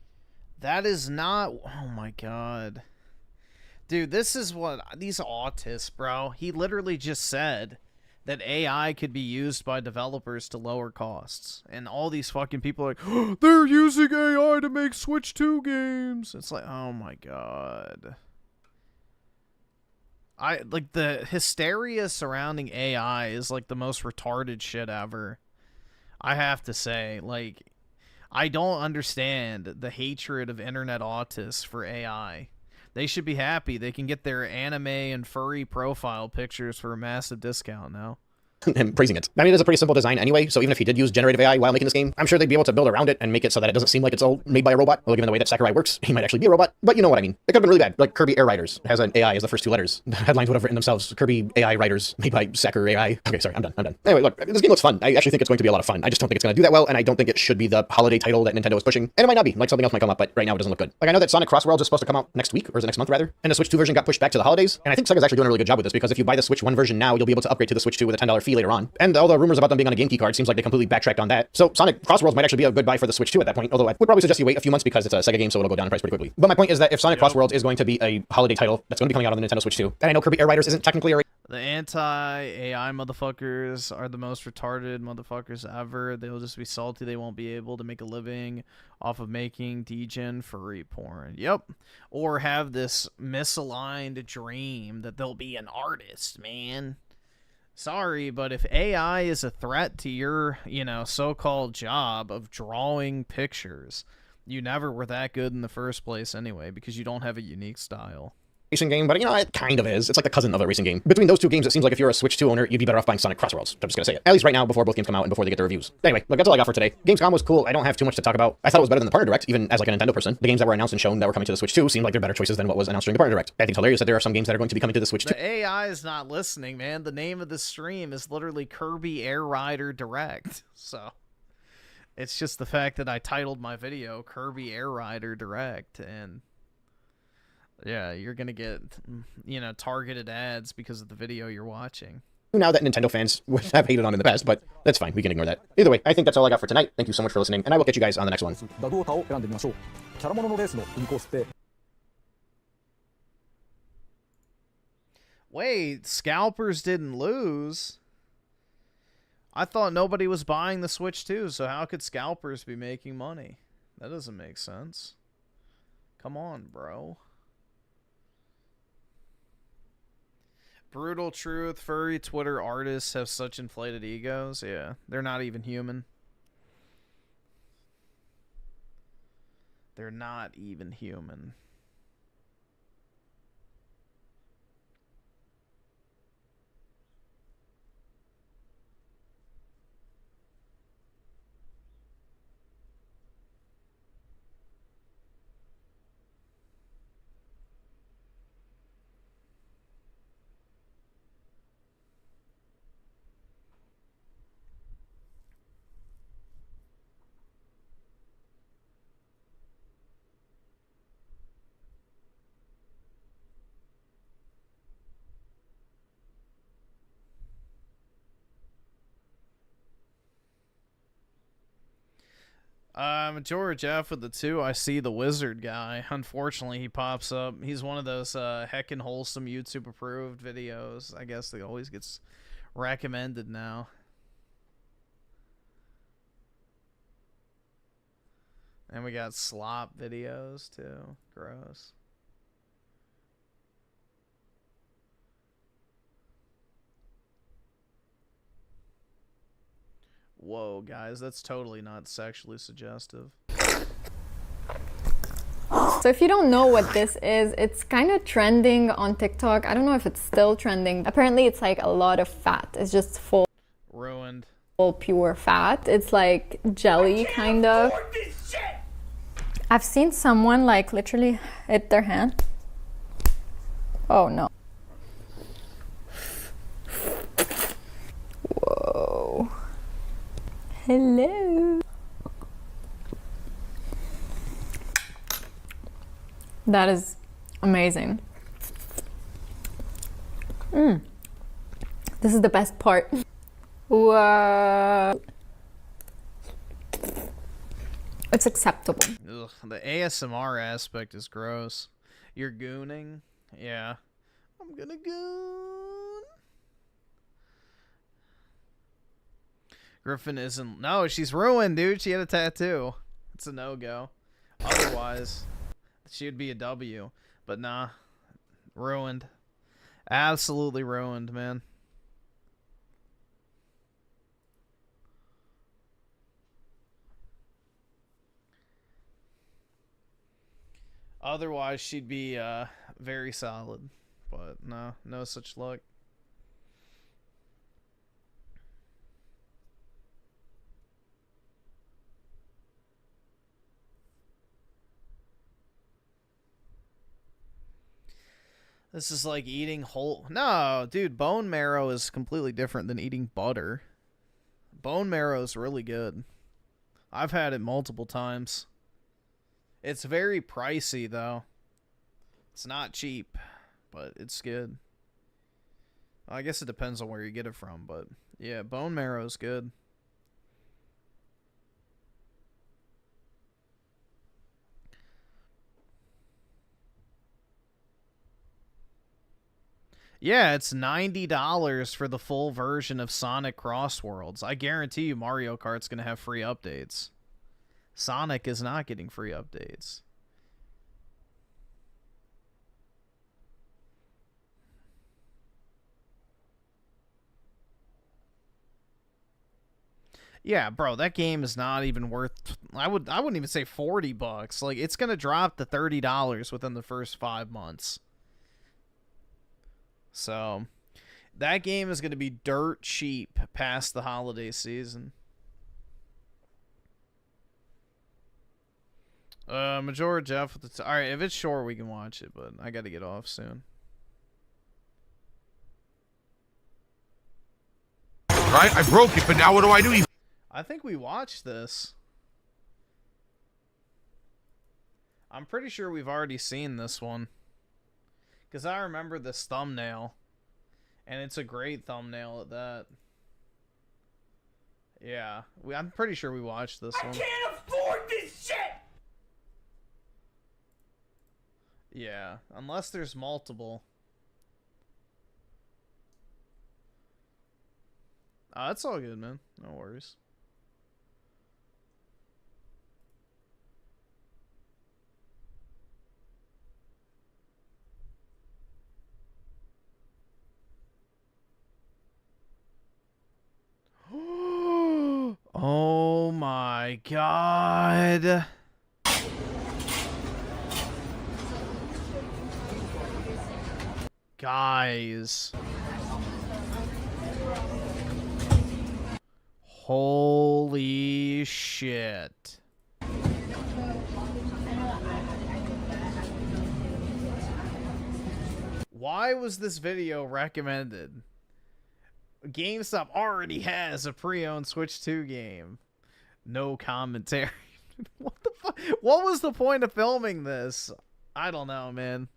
That is not... Oh my god. Dude, this is what... These autists, bro. He literally just said that AI could be used by developers to lower costs. And all these fucking people are like, oh, they're using AI to make Switch 2 games. It's like, oh my god. Like, the hysteria surrounding AI is like the most retarded shit ever. I have to say, like, I don't understand the hatred of internet autists for AI. They should be happy. They can get their anime and furry profile pictures for a massive discount now. Him praising it. I mean, it is a pretty simple design anyway, so even if he did use generative AI while making this game, I'm sure they'd be able to build around it and make it so that it doesn't seem like it's all made by a robot. Well, given the way that Sakurai works, he might actually be a robot, but you know what I mean. It could have been really bad. Like Kirby Air Riders has an AI as the first 2 letters. The headlines would have written themselves, Kirby AI Riders, made by Sakurai AI. Okay, sorry, I'm done. Anyway, look, this game looks fun. I actually think it's going to be a lot of fun. I just don't think it's going to do that well, and I don't think it should be the holiday title that Nintendo is pushing. And it might not be. Like, something else might come up, but right now it doesn't look good. Like, I know that Sonic Cross Worlds is supposed to come out next week, or is it next month, rather? And the Switch 2 version got pushed back to the holidays, and I think Sega's actually doing a really good job with this, because if you buy the Switch 1 version now, you'll be able to upgrade to the Switch 2 with a $10 fee later on. And all the rumors about them being on a GameKey card seems like they completely backtracked on that. So Sonic Cross Worlds might actually be a good buy for the Switch 2 at that point, although I would probably suggest you wait a few months because it's a Sega game, so it'll go down in price pretty quickly. But my point is that if Sonic Cross Worlds is going to be a holiday title that's going to be coming out on the Nintendo Switch 2, and I know Kirby Air Riders isn't technically a The anti-AI motherfuckers are the most retarded motherfuckers ever. They'll just be salty they won't be able to make a living off of making degen furry porn. Yep. Or have this misaligned dream that they'll be an artist, man. Sorry, but if AI is a threat to your, so-called job of drawing pictures, you never were that good in the first place anyway, because you don't have a unique style. Racing game, but it kind of is. It's like the cousin of a racing game. Between those two games, it seems like if you're a Switch 2 owner, you'd be better off buying Sonic Crossworlds. I'm just gonna say it. At least right now, before both games come out and before they get the reviews. Anyway, look, that's all I got for today. Gamescom was cool. I don't have too much to talk about. I thought it was better than the Partner Direct, even as like a Nintendo person. The games that were announced and shown that were coming to the Switch 2 seemed like they're better choices than what was announced during the Partner Direct. I think it's hilarious that there are some games that are going to be coming to the Switch 2. The AI is not listening, man. The name of the stream is literally Kirby Air Rider Direct. So it's just the fact that I titled my video Kirby Air Rider Direct, and yeah, you're gonna get, targeted ads because of the video you're watching. Now that Nintendo fans would have hated on in the past, but that's fine. We can ignore that. Either way, I think that's all I got for tonight. Thank you so much for listening, and I will catch you guys on the next one. Wait, scalpers didn't lose? I thought nobody was buying the Switch 2, so how could scalpers be making money? That doesn't make sense. Come on, bro. Brutal truth, furry Twitter artists have such inflated egos. Yeah, they're not even human. They're not even human. Majora Jeff with the 2. I see the wizard guy. Unfortunately, he pops up. He's one of those heckin' wholesome YouTube approved videos. I guess that always gets recommended now. And we got slop videos too. Gross. Whoa, guys, that's totally not sexually suggestive. So if you don't know what this is, it's kind of trending on TikTok. I don't know if it's still trending. Apparently it's like a lot of fat. It's just full ruined. Full pure fat. It's like jelly kind of. I've seen someone like literally hit their hand. Oh no. Whoa. Hello. That is amazing. This is the best part. Whoa. It's acceptable. Ugh, the ASMR aspect is gross. You're gooning? Yeah. I'm gonna goon. Griffin isn't... No, she's ruined, dude. She had a tattoo. It's a no-go. Otherwise, she would be a W. But nah. Ruined. Absolutely ruined, man. Otherwise, she'd be very solid. But no, no such luck. This is like eating whole... No, dude, bone marrow is completely different than eating butter. Bone marrow is really good. I've had it multiple times. It's very pricey, though. It's not cheap, but it's good. I guess it depends on where you get it from, but yeah, bone marrow is good. Yeah, it's $90 for the full version of Sonic Crossworlds. I guarantee you Mario Kart's going to have free updates. Sonic is not getting free updates. Yeah, bro, that game is not even worth... I wouldn't even say $40. Like, it's going to drop to $30 within the first 5 months. So, that game is going to be dirt cheap past the holiday season. Majora Jeff with the... Alright, if it's short, we can watch it, but I got to get off soon. Right? I broke it, but now what do I do? I think we watched this. I'm pretty sure we've already seen this one. Because I remember this thumbnail. And it's a great thumbnail at that. Yeah. I'm pretty sure we watched this one. I can't afford this shit! Yeah. Unless there's multiple. It's all good, man. No worries. Oh my god. Guys. Holy shit. Why was this video recommended? GameStop already has a pre-owned Switch 2 game. No commentary. What the fuck? What was the point of filming this? I don't know, man.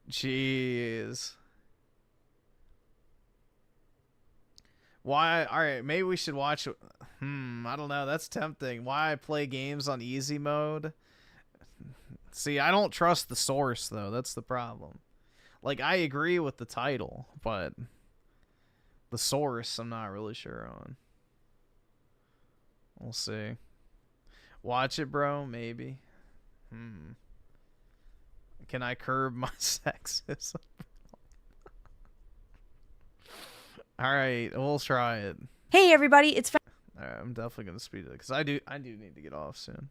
Jeez. Why? Alright, maybe we should watch... I don't know. That's tempting. Why I play games on easy mode? See, I don't trust the source, though. That's the problem. Like, I agree with the title, but... the source, I'm not really sure on. We'll see. Watch it, bro? Maybe. Can I curb my sexism? Alright, we'll try it. Hey everybody, it's Alright, I'm definitely gonna speed it because I do need to get off soon.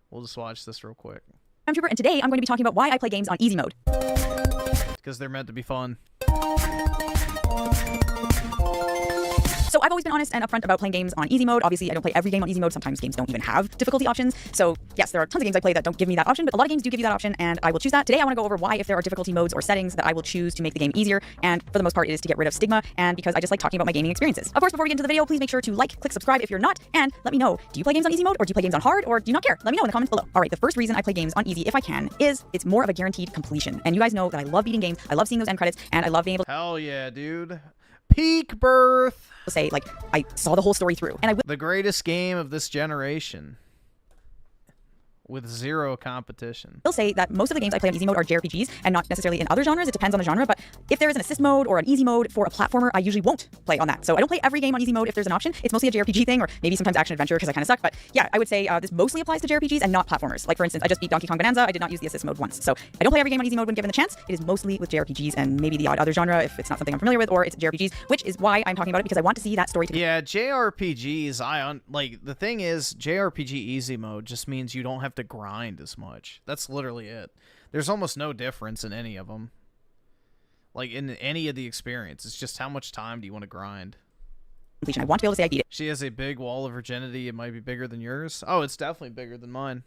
We'll just watch this real quick. I'm Trooper, and today I'm going to be talking about why I play games on easy mode. Because they're meant to be fun. So I've always been honest and upfront about playing games on easy mode. Obviously, I don't play every game on easy mode. Sometimes games don't even have difficulty options. So yes, there are tons of games I play that don't give me that option, but a lot of games do give you that option, and I will choose that. Today I want to go over why, if there are difficulty modes or settings, that I will choose to make the game easier, and for the most part it is to get rid of stigma, and because I just like talking about my gaming experiences. Of course, before we get into the video, please make sure to like, click subscribe if you're not, and let me know, do you play games on easy mode, or do you play games on hard, or do you not care? Let me know in the comments below. Alright, the first reason I play games on easy, if I can, is it's more of a guaranteed completion. And you guys know that I love beating games, I love seeing those end credits, and I love being able to... Hell yeah, dude. Peak birth. Say, like, I saw the whole story through, and I will... The greatest game of this generation. With zero competition. I'll say that most of the games I play on easy mode are JRPGs, and not necessarily in other genres. It depends on the genre, but if there is an assist mode or an easy mode for a platformer, I usually won't play on that. So I don't play every game on easy mode if there's an option. It's mostly a JRPG thing, or maybe sometimes action-adventure because I kind of suck. But yeah, I would say this mostly applies to JRPGs and not platformers. Like, for instance, I just beat Donkey Kong Bonanza. I did not use the assist mode once. So I don't play every game on easy mode when given the chance. It is mostly with JRPGs and maybe the odd other genre if it's not something I'm familiar with, or it's JRPGs, which is why I'm talking about it, because I want to see that story. Yeah, JRPGs, like, the thing is, JRPG easy mode just means you don't have to grind as much. That's literally it. There's almost no difference in any of them. Like, in any of the experience. It's just how much time do you want to grind. I want to be able to say I beat it. She has a big wall of virginity. It might be bigger than yours. Oh, it's definitely bigger than mine.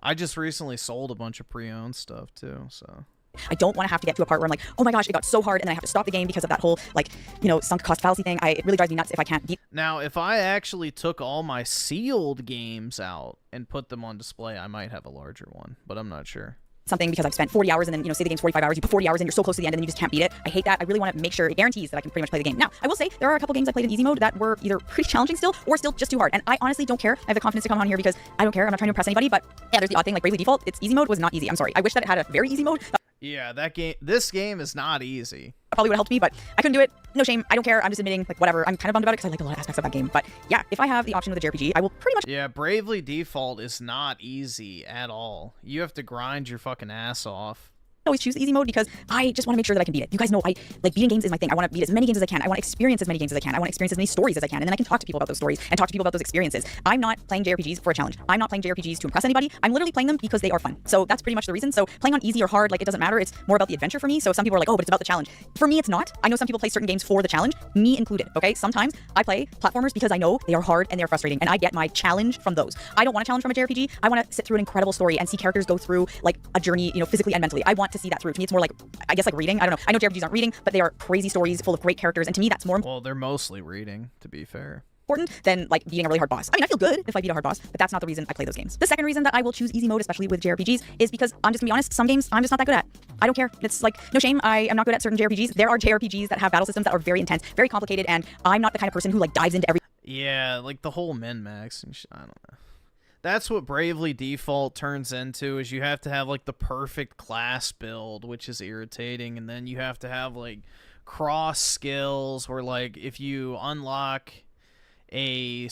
I just recently sold a bunch of pre-owned stuff, too, so... I don't want to have to get to a part where I'm like, oh my gosh, it got so hard, and then I have to stop the game because of that whole, like, you know, sunk cost fallacy thing. It really drives me nuts if I can't beat. Now, if I actually took all my sealed games out and put them on display, I might have a larger one, but I'm not sure. Something because I've spent 40 hours and then, you know, say the game's 45 hours, you put 40 hours in, you're so close to the end, and then you just can't beat it. I hate that. I really want to make sure it guarantees that I can pretty much play the game. Now, I will say there are a couple games I played in easy mode that were either pretty challenging still, or still just too hard. And I honestly don't care. I have the confidence to come on here because I don't care. I'm not trying to impress anybody, but yeah, there's the odd thing, like Bravely Default. Its easy mode was not easy. I'm sorry. I wish that it had a very easy mode. Yeah, this game is not easy. Probably would have helped me, but I couldn't do it. No shame. I don't care. I'm just admitting, like, whatever. I'm kind of bummed about it because I like a lot of aspects of that game. But yeah, if I have the option with a JRPG, I will pretty much. Yeah, Bravely Default is not easy at all. You have to grind your fucking ass off. Always choose easy mode because I just want to make sure that I can beat it. You guys know I like beating games is my thing. I want to beat as many games as I can. I want to experience as many games as I can. I want to experience as many stories as I can, and then I can talk to people about those stories and talk to people about those experiences. I'm not playing JRPGs for a challenge. I'm not playing JRPGs to impress anybody. I'm literally playing them because they are fun. So that's pretty much the reason. So playing on easy or hard, like, it doesn't matter. It's more about the adventure for me. So some people are like, oh, but it's about the challenge. For me, it's not. I know some people play certain games for the challenge, me included. Okay, sometimes I play platformers because I know they are hard and they're frustrating, and I get my challenge from those. I don't want a challenge from a JRPG. I want to sit through an incredible story and see characters go through like a journey, physically and mentally. I want to see that through. To me, it's more like, I guess, like reading. I don't know. I know JRPGs aren't reading, but they are crazy stories full of great characters, and to me, that's more Well, they're mostly reading, to be fair. important than like beating a really hard boss. I mean, I feel good if I beat a hard boss, but that's not the reason I play those games. The second reason that I will choose easy mode, especially with JRPGs, is because I'm just gonna be honest, some games I'm just not that good at. I don't care. It's like, no shame, I am not good at certain JRPGs. There are JRPGs that have battle systems that are very intense, very complicated, and I'm not the kind of person who like dives into every. Yeah, like the whole min-max and I don't know. That's what Bravely Default turns into, is you have to have like the perfect class build, which is irritating, and then you have to have like cross skills where, like, if you unlock a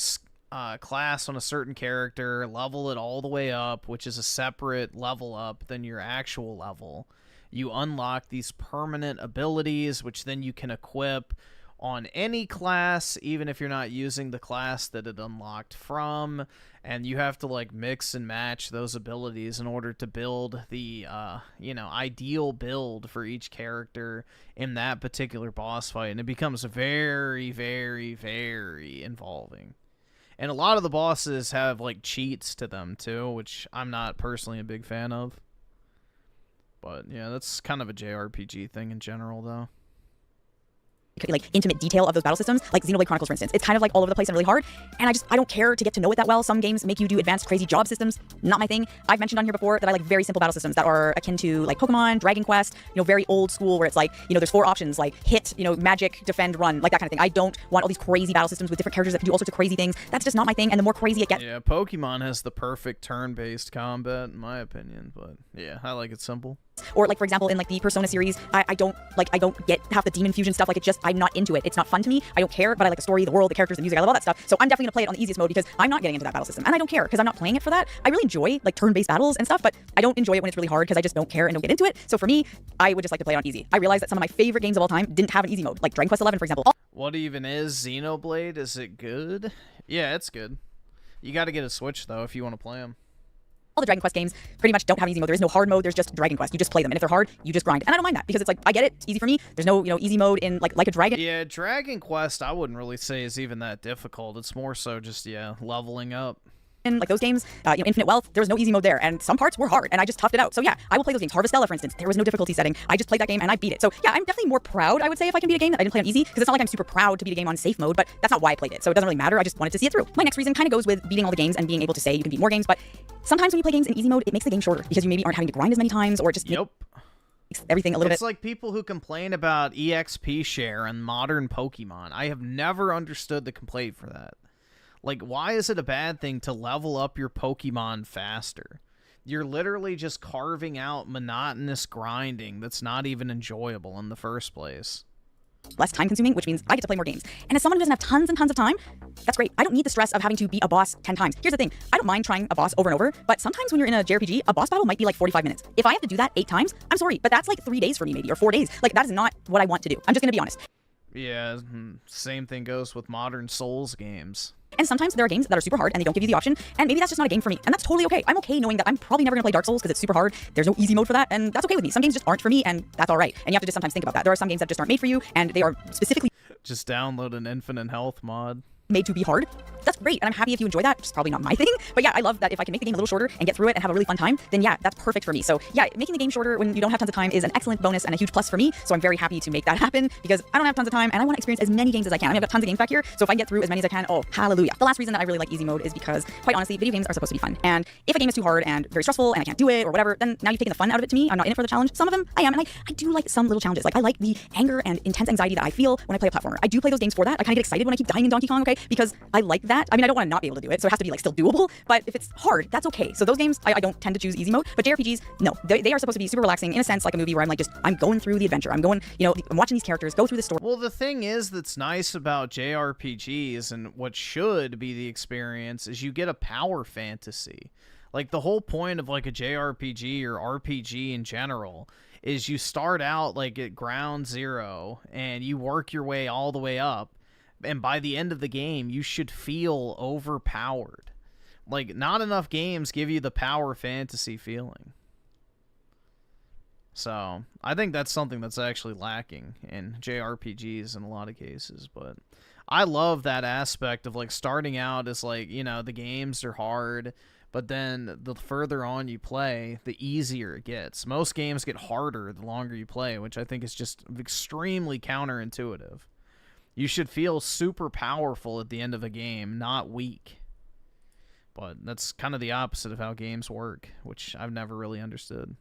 class on a certain character, level it all the way up, which is a separate level up than your actual level, you unlock these permanent abilities, which then you can equip on any class, even if you're not using the class that it unlocked from, and you have to like mix and match those abilities in order to build the ideal build for each character in that particular boss fight, and it becomes very, very, very involving. And a lot of the bosses have like cheats to them too, which I'm not personally a big fan of. But yeah, that's kind of a JRPG thing in general though. Like intimate detail of those battle systems, like Xenoblade Chronicles, for instance. It's kind of like all over the place and really hard, and I don't care to get to know it that well. Some games make you do advanced crazy job systems. Not my thing. I've mentioned on here before that I like very simple battle systems that are akin to like Pokemon, Dragon Quest, very old school, where it's like, there's 4 options, like hit, magic, defend, run, like that kind of thing. I don't want all these crazy battle systems with different characters that can do all sorts of crazy things. That's just not my thing, and the more crazy it gets. Yeah, Pokemon has the perfect turn-based combat in my opinion, but yeah, I like it simple. Or like, for example, in like the Persona series, I don't get half the demon fusion stuff. Like, I'm not into it. It's not fun to me. I don't care, but I like the story, the world, the characters, the music. I love all that stuff. So I'm definitely gonna play it on the easiest mode because I'm not getting into that battle system, and I don't care because I'm not playing it for that. I really enjoy like turn-based battles and stuff, but I don't enjoy it when it's really hard because I just don't care and don't get into it. So for me, I would just like to play it on easy. I realize that some of my favorite games of all time didn't have an easy mode, like Dragon Quest XI, for example. What even is Xenoblade? Is it good? Yeah, it's good. You got to get a Switch though if you want to play them. All the Dragon Quest games pretty much don't have easy mode. There is no hard mode. There's just Dragon Quest. You just play them, and if they're hard, you just grind. And I don't mind that because it's like, I get it. It's easy for me. There's no easy mode in like a Dragon. Yeah, Dragon Quest I wouldn't really say is even that difficult. It's more so just leveling up. Like those games, Infinite Wealth, there was no easy mode there, and some parts were hard, and I just toughed it out. So yeah, I will play those games. Harvestella, for instance, there was no difficulty setting. I just played that game and I beat it. So yeah, I'm definitely more proud, I would say, if I can beat a game that I didn't play on easy, because it's not like I'm super proud to beat a game on safe mode, but that's not why I played it. So it doesn't really matter. I just wanted to see it through. My next reason kind of goes with beating all the games and being able to say you can beat more games, but sometimes when you play games in easy mode, it makes the game shorter because you maybe aren't having to grind as many times, or just makes everything a little bit. It's like people who complain about EXP share and modern Pokemon. I have never understood the complaint for that. Like, why is it a bad thing to level up your Pokemon faster? You're literally just carving out monotonous grinding that's not even enjoyable in the first place. Less time consuming, which means I get to play more games. And as someone who doesn't have tons and tons of time, that's great. I don't need the stress of having to beat a boss 10 times. Here's the thing. I don't mind trying a boss over and over, but sometimes when you're in a JRPG, a boss battle might be like 45 minutes. If I have to do that 8 times, I'm sorry, but that's like 3 days for me maybe, or 4 days. Like, that is not what I want to do. I'm just gonna be honest. Yeah, same thing goes with modern Souls games. And sometimes there are games that are super hard and they don't give you the option, and maybe that's just not a game for me, and that's totally okay. I'm okay knowing that I'm probably never gonna play Dark Souls because it's super hard. There's no easy mode for that, and that's okay with me. Some games just aren't for me, and that's all right. And you have to just sometimes think about that. There are some games that just aren't made for you, and they are specifically just download an infinite health mod. Made to be hard. That's great, and I'm happy if you enjoy that. It's probably not my thing, but yeah, I love that if I can make the game a little shorter and get through it and have a really fun time, then yeah, that's perfect for me. So yeah, making the game shorter when you don't have tons of time is an excellent bonus and a huge plus for me, so I'm very happy to make that happen because I don't have tons of time and I want to experience as many games as I can. I mean, I've got tons of games back here, so if I can get through as many as I can, oh, hallelujah. The last reason that I really like easy mode is because, quite honestly, video games are supposed to be fun, and if a game is too hard and very stressful and I can't do it or whatever, then now you've taken the fun out of it to me. I'm not in it for the challenge. Some of them I am, and I do like some little challenges. Like, I like the anger and intense anxiety that I feel when I play a platformer. I do play those games for that. I kind of get excited when I keep dying in Donkey Kong, okay? because I like that. I mean, I don't want to not be able to do it, so it has to be like still doable. But if it's hard, that's okay. So those games, I don't tend to choose easy mode. But JRPGs, no, they are supposed to be super relaxing in a sense, like a movie where I'm like I'm going through the adventure. I'm going, I'm watching these characters go through the story. Well, the thing is that's nice about JRPGs and what should be the experience is you get a power fantasy. Like the whole point of like a JRPG or RPG in general is you start out like at ground zero and you work your way all the way up, and by the end of the game you should feel overpowered. Like not enough games give you the power fantasy feeling. So I think that's something that's actually lacking in JRPGs in a lot of cases. But I love that aspect of like starting out as like, the games are hard, but then the further on you play, the easier it gets. Most games get harder the longer you play, which I think is just extremely counterintuitive. You should feel super powerful at the end of a game, not weak. But that's kind of the opposite of how games work, which I've never really understood.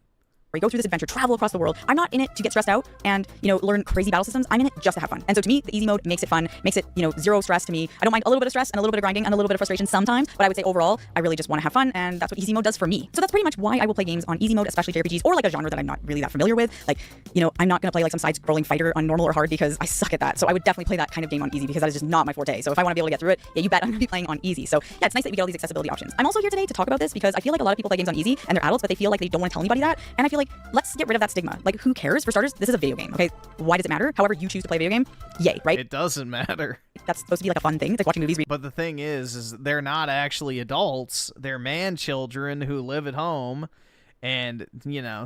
Go through this adventure, travel across the world. I'm not in it to get stressed out and, learn crazy battle systems. I'm in it just to have fun. And so to me, the easy mode makes it fun, makes it, zero stress to me. I don't mind a little bit of stress and a little bit of grinding and a little bit of frustration sometimes, but I would say overall, I really just want to have fun, and that's what easy mode does for me. So that's pretty much why I will play games on easy mode, especially JRPGs, or like a genre that I'm not really that familiar with. Like, I'm not going to play like some side-scrolling fighter on normal or hard because I suck at that. So I would definitely play that kind of game on easy because that is just not my forte. So if I want to be able to get through it, yeah, you bet I'm going to be playing on easy. So yeah, it's nice that we get all these accessibility options. I'm also here today to talk about this because I feel like a lot of people play games on easy and they're adults, but they feel like they don't want to tell anybody that. And I feel like let's get rid of that stigma. Like, who cares? For starters, this is a video game, okay? Why does it matter? However you choose to play a video game, yay, right? It doesn't matter. That's supposed to be like a fun thing. It's like watching movies. But the thing is they're not actually adults. They're man-children who live at home and,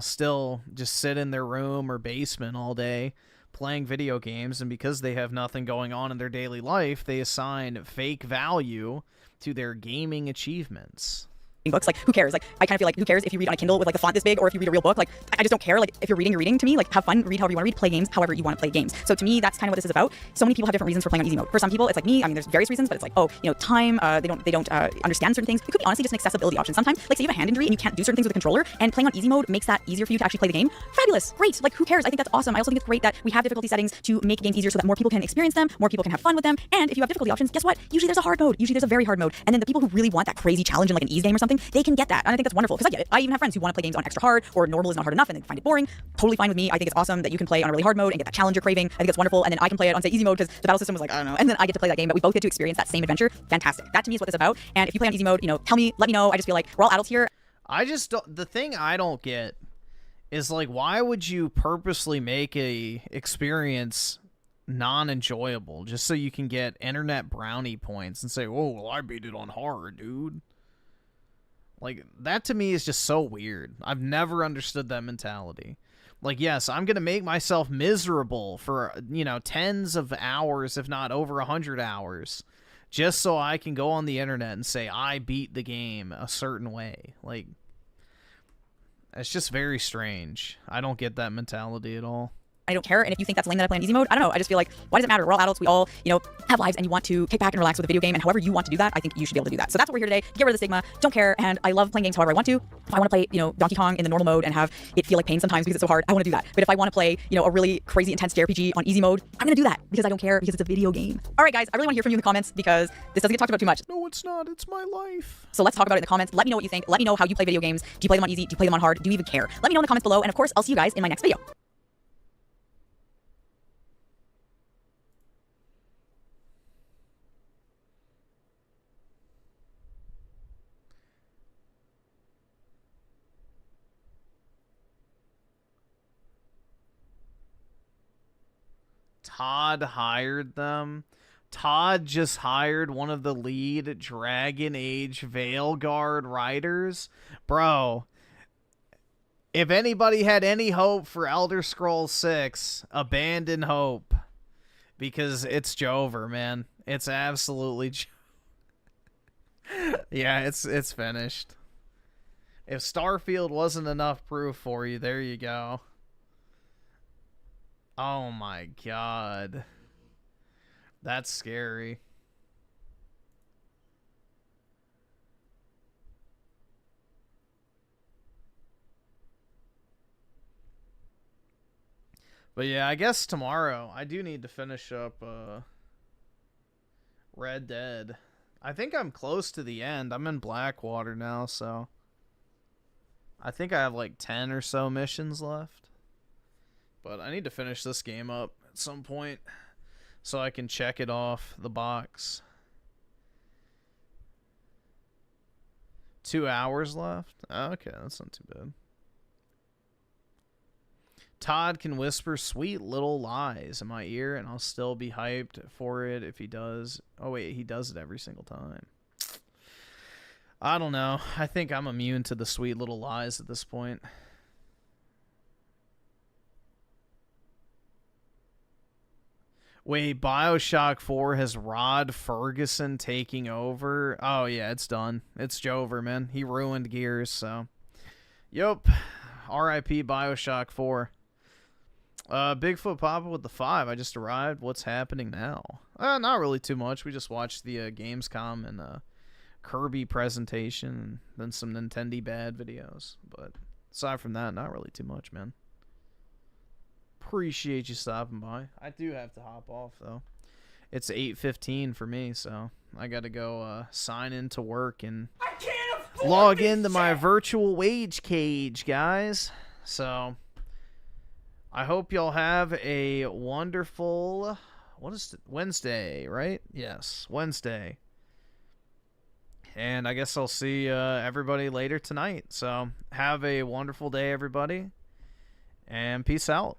still just sit in their room or basement all day playing video games. And because they have nothing going on in their daily life, they assign fake value to their gaming achievements. Books, like, who cares? Like, I kind of feel like, who cares if you read on a Kindle with like the font this big or if you read a real book? Like, I just don't care. Like, if you're reading to me. Like, have fun, read however you want to read, play games however you want to play games. So to me, that's kind of what this is about. So many people have different reasons for playing on easy mode. For some people, it's like me. I mean, there's various reasons, but it's like, time. They don't understand certain things. It could be honestly just an accessibility option. Sometimes, like, say you have a hand injury and you can't do certain things with a controller, and playing on easy mode makes that easier for you to actually play the game. Fabulous, great. Like, who cares? I think that's awesome. I also think it's great that we have difficulty settings to make games easier so that more people can experience them, more people can have fun with them. And if you have difficulty options, guess what? Usually there's a hard mode. Usually there's a very hard mode. And then the people who really want that crazy challenge in like an ease game or something, they can get that. And I think that's wonderful because I get it. I even have friends who want to play games on extra hard or normal is not hard enough and they find it boring. Totally fine with me. I think it's awesome that you can play on a really hard mode and get that challenge you're craving. I think it's wonderful. And then I can play it on say easy mode because the battle system was like, I don't know. And then I get to play that game, but we both get to experience that same adventure. Fantastic. That to me is what this is about. And if you play on easy mode, tell me, let me know. I just feel like we're all adults here. I just don't, the thing I don't get is like, why would you purposely make a experience non-enjoyable just so you can get internet brownie points and say, oh, well, I beat it on hard, dude. Like, that to me is just so weird. I've never understood that mentality. Like, yes, I'm going to make myself miserable for, tens of hours, if not over 100 hours, just so I can go on the internet and say I beat the game a certain way. Like, it's just very strange. I don't get that mentality at all. I don't care. And if you think that's lame that I play on easy mode, I don't know. I just feel like, why does it matter? We're all adults. We all, have lives, and you want to kick back and relax with a video game. And however you want to do that, I think you should be able to do that. So that's what we're here today. Get rid of the stigma. Don't care. And I love playing games however I want to. If I want to play, Donkey Kong in the normal mode and have it feel like pain sometimes because it's so hard, I want to do that. But if I want to play, a really crazy intense JRPG on easy mode, I'm going to do that because I don't care because it's a video game. All right, guys, I really want to hear from you in the comments because this doesn't get talked about too much. No, it's not. It's my life. So let's talk about it in the comments. Let me know what you think. Let me know how you play video games. Do you play them on easy? Do you play them on hard? Do you even care? Let me know in the comments below. And of course, I'll see you guys in my next video. Todd hired them. Todd just hired one of the lead Dragon Age Veilguard writers. Bro, if anybody had any hope for Elder Scrolls 6, abandon hope. Because it's Jover, man. It's absolutely yeah, it's finished. If Starfield wasn't enough proof for you, there you go. Oh my god. That's scary. But yeah, I guess tomorrow I do need to finish up Red Dead. I think I'm close to the end. I'm in Blackwater now, so I think I have like 10 or so missions left. But I need to finish this game up at some point so I can check it off the box. 2 hours left? Okay, that's not too bad. Todd can whisper sweet little lies in my ear, and I'll still be hyped for it if he does. Oh, wait, he does it every single time. I don't know. I think I'm immune to the sweet little lies at this point. Wait, BioShock 4 has Rod Ferguson taking over? Oh, yeah, it's done. It's Jover, man. He ruined Gears, so. Yup. R.I.P. BioShock 4. Bigfoot Papa with the 5. I just arrived. What's happening now? Not really too much. We just watched the Gamescom and Kirby presentation, and then some Nintendo bad videos. But aside from that, not really too much, man. Appreciate you stopping by. I do have to hop off, though. It's 8:15 for me, so I gotta go sign into work and log into my virtual wage cage, guys. So I hope y'all have a wonderful, what is it? Wednesday, right? Yes, Wednesday. And I guess I'll see everybody later tonight. So have a wonderful day, everybody. And peace out.